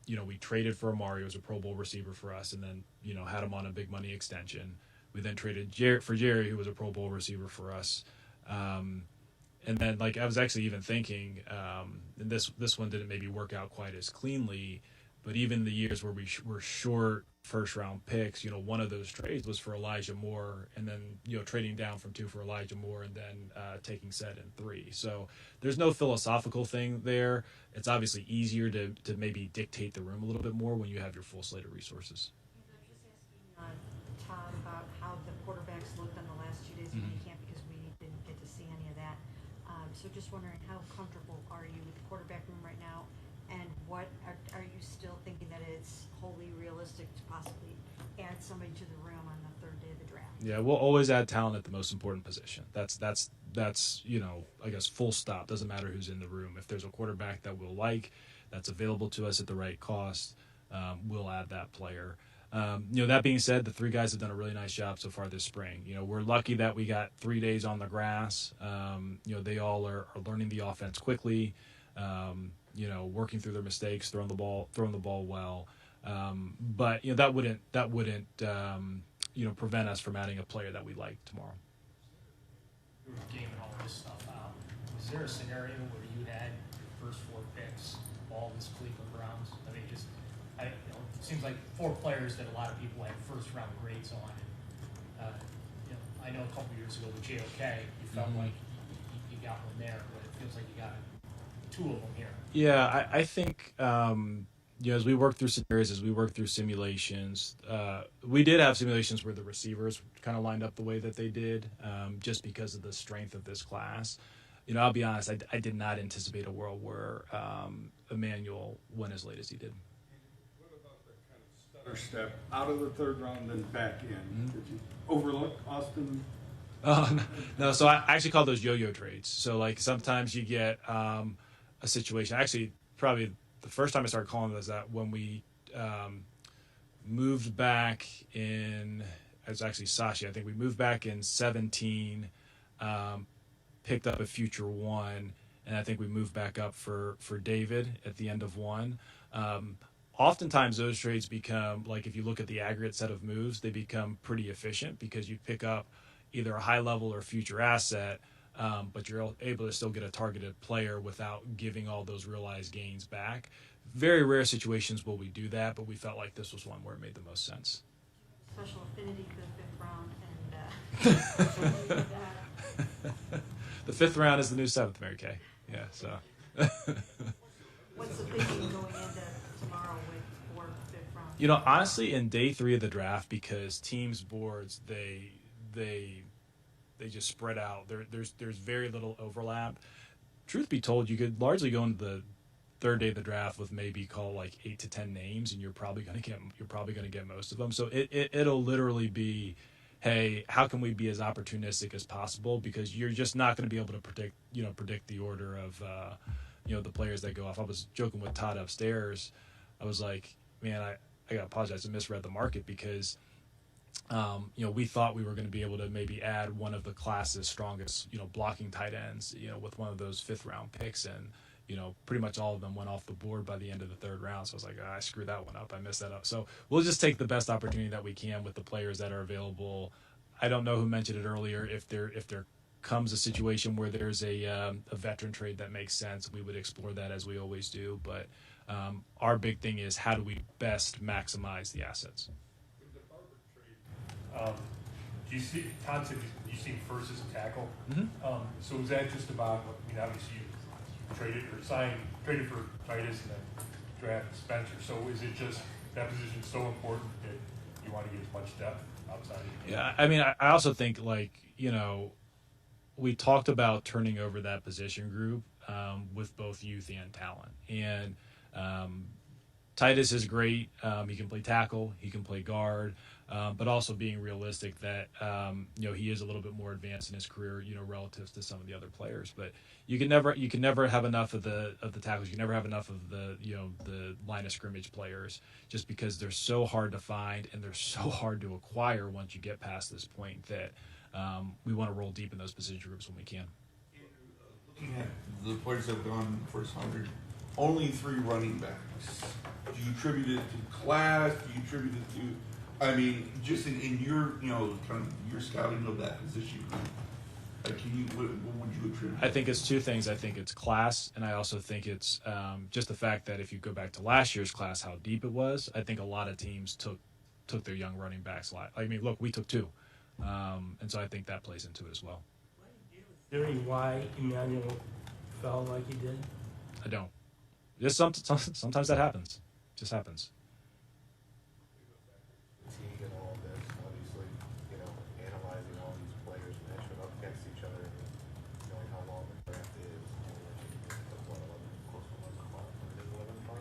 We traded for Amari, who was a Pro Bowl receiver for us, and then had him on a big money extension. We then traded for Jerry, who was a Pro Bowl receiver for us. And then, like, I was actually even thinking, and this one didn't maybe work out quite as cleanly, but even the years where we were short first-round picks, one of those trades was for Elijah Moore, and then, trading down from 2 for Elijah Moore, and then taking Sed in 3. So there's no philosophical thing there. It's obviously easier to maybe dictate the room a little bit more when you have your full slate of resources. I'm just asking Todd about how the quarterbacks looked on the last 2 days of minicamp, because we didn't get to see any of that. So just wondering, how comfortable are you with the quarterback room right now? And what are you still thinking that it's wholly realistic to possibly add somebody to the room on the 3rd day of the draft? Yeah, we'll always add talent at the most important position. That's I guess full stop. Doesn't matter who's in the room. If there's a quarterback that we'll like, that's available to us at the right cost, we'll add that player. That being said, the 3 guys have done a really nice job so far this spring. We're lucky that we got 3 days on the grass. They all are learning the offense quickly. Working through their mistakes, throwing the ball well. But that wouldn't prevent us from adding a player that we like tomorrow. Gaming all this stuff out. Was there a scenario where you had your first 4 picks, all this Cleveland Browns? I mean, it seems like 4 players that a lot of people had first-round grades on. And, I know a couple years ago with JOK, you felt like you got one there, but it feels like you got 2 of them here. Yeah, I think as we work through scenarios, as we work through simulations, we did have simulations where the receivers kind of lined up the way that they did, just because of the strength of this class. I'll be honest, I did not anticipate a world where Emanuel went as late as he did. What about the kind of stutter step out of the 3rd round and back in? Did you overlook Austin? No. So I actually call those yo-yo trades. So, like, sometimes you get a situation. Actually, probably the first time I started calling was that when we moved back in. It was actually Sashi. I think we moved back in 17, picked up a future 1, and I think we moved back up for David at the end of 1. Oftentimes those trades become, like if you look at the aggregate set of moves, they become pretty efficient because you pick up either a high level or future asset, but you're able to still get a targeted player without giving all those realized gains back. Very rare situations will we do that, but we felt like this was one where it made the most sense. Special affinity for the 5th round, and The 5th round is the new 7th, Mary Kay. Yeah, so. what's the thinking going into tomorrow for 5th round? You know, honestly, in day 3 of the draft, because teams' boards, they just spread out. There's very little overlap. Truth be told, you could largely go into the 3rd day of the draft with maybe 8 to 10 names, and you're probably going to get most of them. So it'll literally be, hey, how can we be as opportunistic as possible? Because you're just not going to be able to predict the order of the players that go off. I was joking with Todd upstairs. I was like, man, I got to apologize. I misread the market because we thought we were going to be able to maybe add one of the class's strongest, blocking tight ends, with one of those 5th round picks, and pretty much all of them went off the board by the end of the 3rd round. So I was like, I screwed that one up. I messed that up. So we'll just take the best opportunity that we can with the players that are available. I don't know who mentioned it earlier. If there comes a situation where there's a veteran trade that makes sense, we would explore that as we always do. But our big thing is how do we best maximize the assets. Do you see Todd said you see him first as a tackle? Mm-hmm. So is that just about? Obviously you traded for Titus and then drafted Spencer. So is it just that position so important that you want to get as much depth outside of the game? Yeah, I mean, I also think we talked about turning over that position group with both youth and talent, and Titus is great. He can play tackle, he can play guard, but also being realistic that he is a little bit more advanced in his career, relative to some of the other players. But you can never have enough of the tackles. You can never have enough of the line of scrimmage players, just because they're so hard to find and they're so hard to acquire once you get past this point that we want to roll deep in those position groups when we can. Looking at the players that have gone in the first 100, only 3 running backs. Do you attribute it to class? Do you attribute it to, just in your, kind of your scouting of that position group? What would you attribute? I think it's 2 things. I think it's class, and I also think it's just the fact that if you go back to last year's class, how deep it was. I think a lot of teams took their young running backs. Look, we took 2, and so I think that plays into it as well. Is there any why Emanuel fell like he did? I don't. Just sometimes that happens. It just happens. Fatigue and all of this, obviously, analyzing all these players, matching them up against each other, and knowing how long the draft is, close to 11 o'clock, when it is 11 o'clock.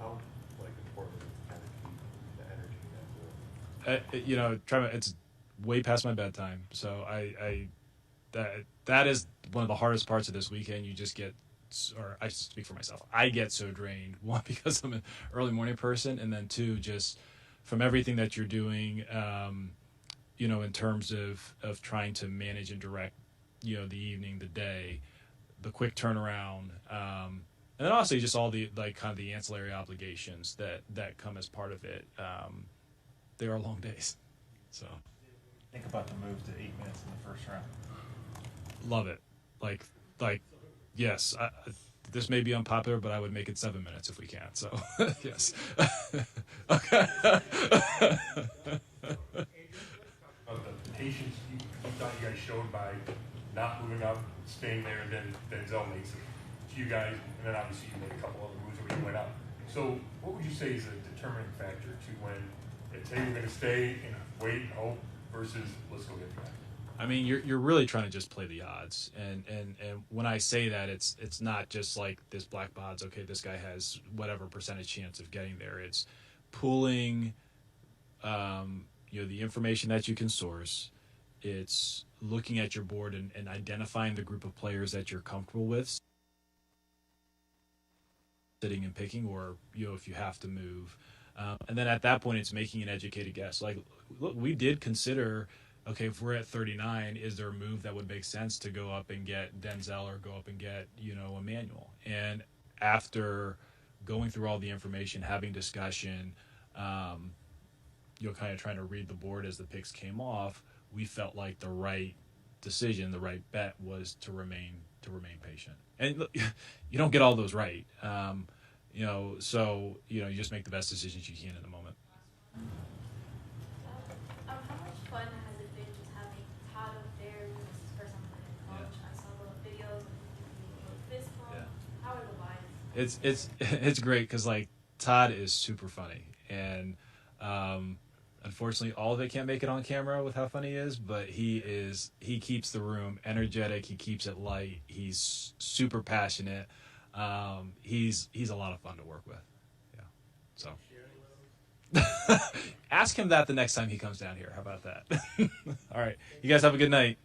How important is it to kind of keep the energy into it? It's way past my bedtime, so that is one of the hardest parts of this weekend. You just get, or I speak for myself, I get so drained. 1, because I'm an early morning person, and then 2, just from everything that you're doing, in terms of trying to manage and direct, the evening, the day, the quick turnaround, and then also just all the kind of the ancillary obligations that come as part of it. They are long days, so. Think about the move to 8 minutes in the first round. Love it. Yes, this may be unpopular, but I would make it 7 minutes if we can. So, yes. Okay. The patience you thought you guys showed by not moving up, staying there, and then Denzel makes it to you guys, and then obviously you made a couple other moves where you went up. So, what would you say is a determining factor to when it's, hey, we're going to stay and wait and hope versus let's go get the guy? You're really trying to just play the odds, and when I say that, it's not just like this black odds. Okay, this guy has whatever percentage chance of getting there. It's pooling, the information that you can source. It's looking at your board and identifying the group of players that you're comfortable with. sitting and picking, or if you have to move. And then at that point, it's making an educated guess. Like, look, we did consider, okay, if we're at 39, is there a move that would make sense to go up and get Denzel or go up and get, Emanuel? And after going through all the information, having discussion, kind of trying to read the board as the picks came off, we felt like the right decision, the right bet was to remain patient. And look, you don't get all those right. So you just make the best decisions you can in the moment. How much fun has it been just having Todd up there? This is his first time playing in college. I saw little videos of fist bump. How are the vibes? It's great because like Todd is super funny, and unfortunately all of it can't make it on camera with how funny he is, but he keeps the room energetic. He keeps it light. He's super passionate. He's a lot of fun to work with. Yeah. So ask him that the next time he comes down here. How about that? All right. You guys have a good night.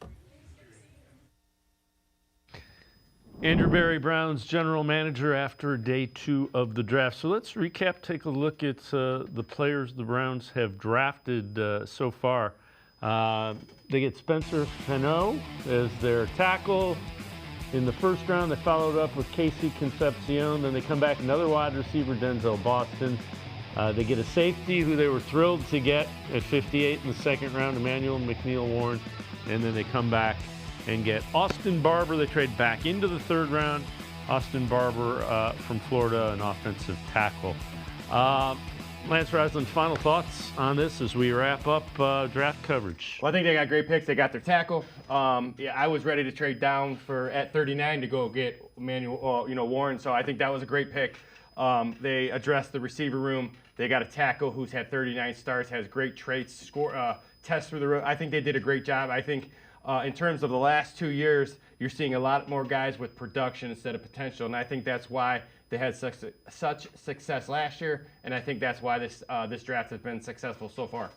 Andrew Berry, Browns general manager after day 2 of the draft. So let's recap, take a look at the players the Browns have drafted so far. They get Spencer Fano as their tackle. In the first round, they followed up with Concepcion. Then they come back another wide receiver, Denzel Boston. They get a safety who they were thrilled to get at 58 in the second round, Emanuel McNeel Warren. And then they come back and get Austin Barber. They trade back into the third round. Austin Barber from Florida, an offensive tackle. Lance Reisland, final thoughts on this as we wrap up draft coverage? Well, I think they got great picks. They got their tackle. I was ready to trade down at 39 to go get Emanuel, Warren. So I think that was a great pick. They addressed the receiver room. They got a tackle who's had 39 starts, has great traits, tests through the road. I think they did a great job. I think in terms of the last 2 years, you're seeing a lot more guys with production instead of potential, and I think that's why they had such success last year, and I think that's why this draft has been successful so far.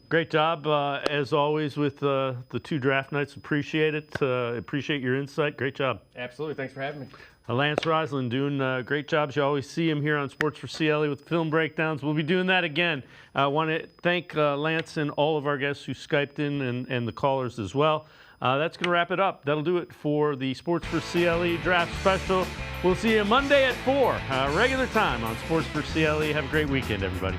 Great job, as always, with the 2 draft nights. Appreciate it. Appreciate your insight. Great job. Absolutely. Thanks for having me. Lance Reisland doing great jobs. You always see him here on Sports4CLE with film breakdowns. We'll be doing that again. I want to thank Lance and all of our guests who Skyped in and the callers as well. That's going to wrap it up. That'll do it for the Sports4CLE Draft Special. We'll see you Monday at 4, regular time on Sports4CLE. Have a great weekend, everybody.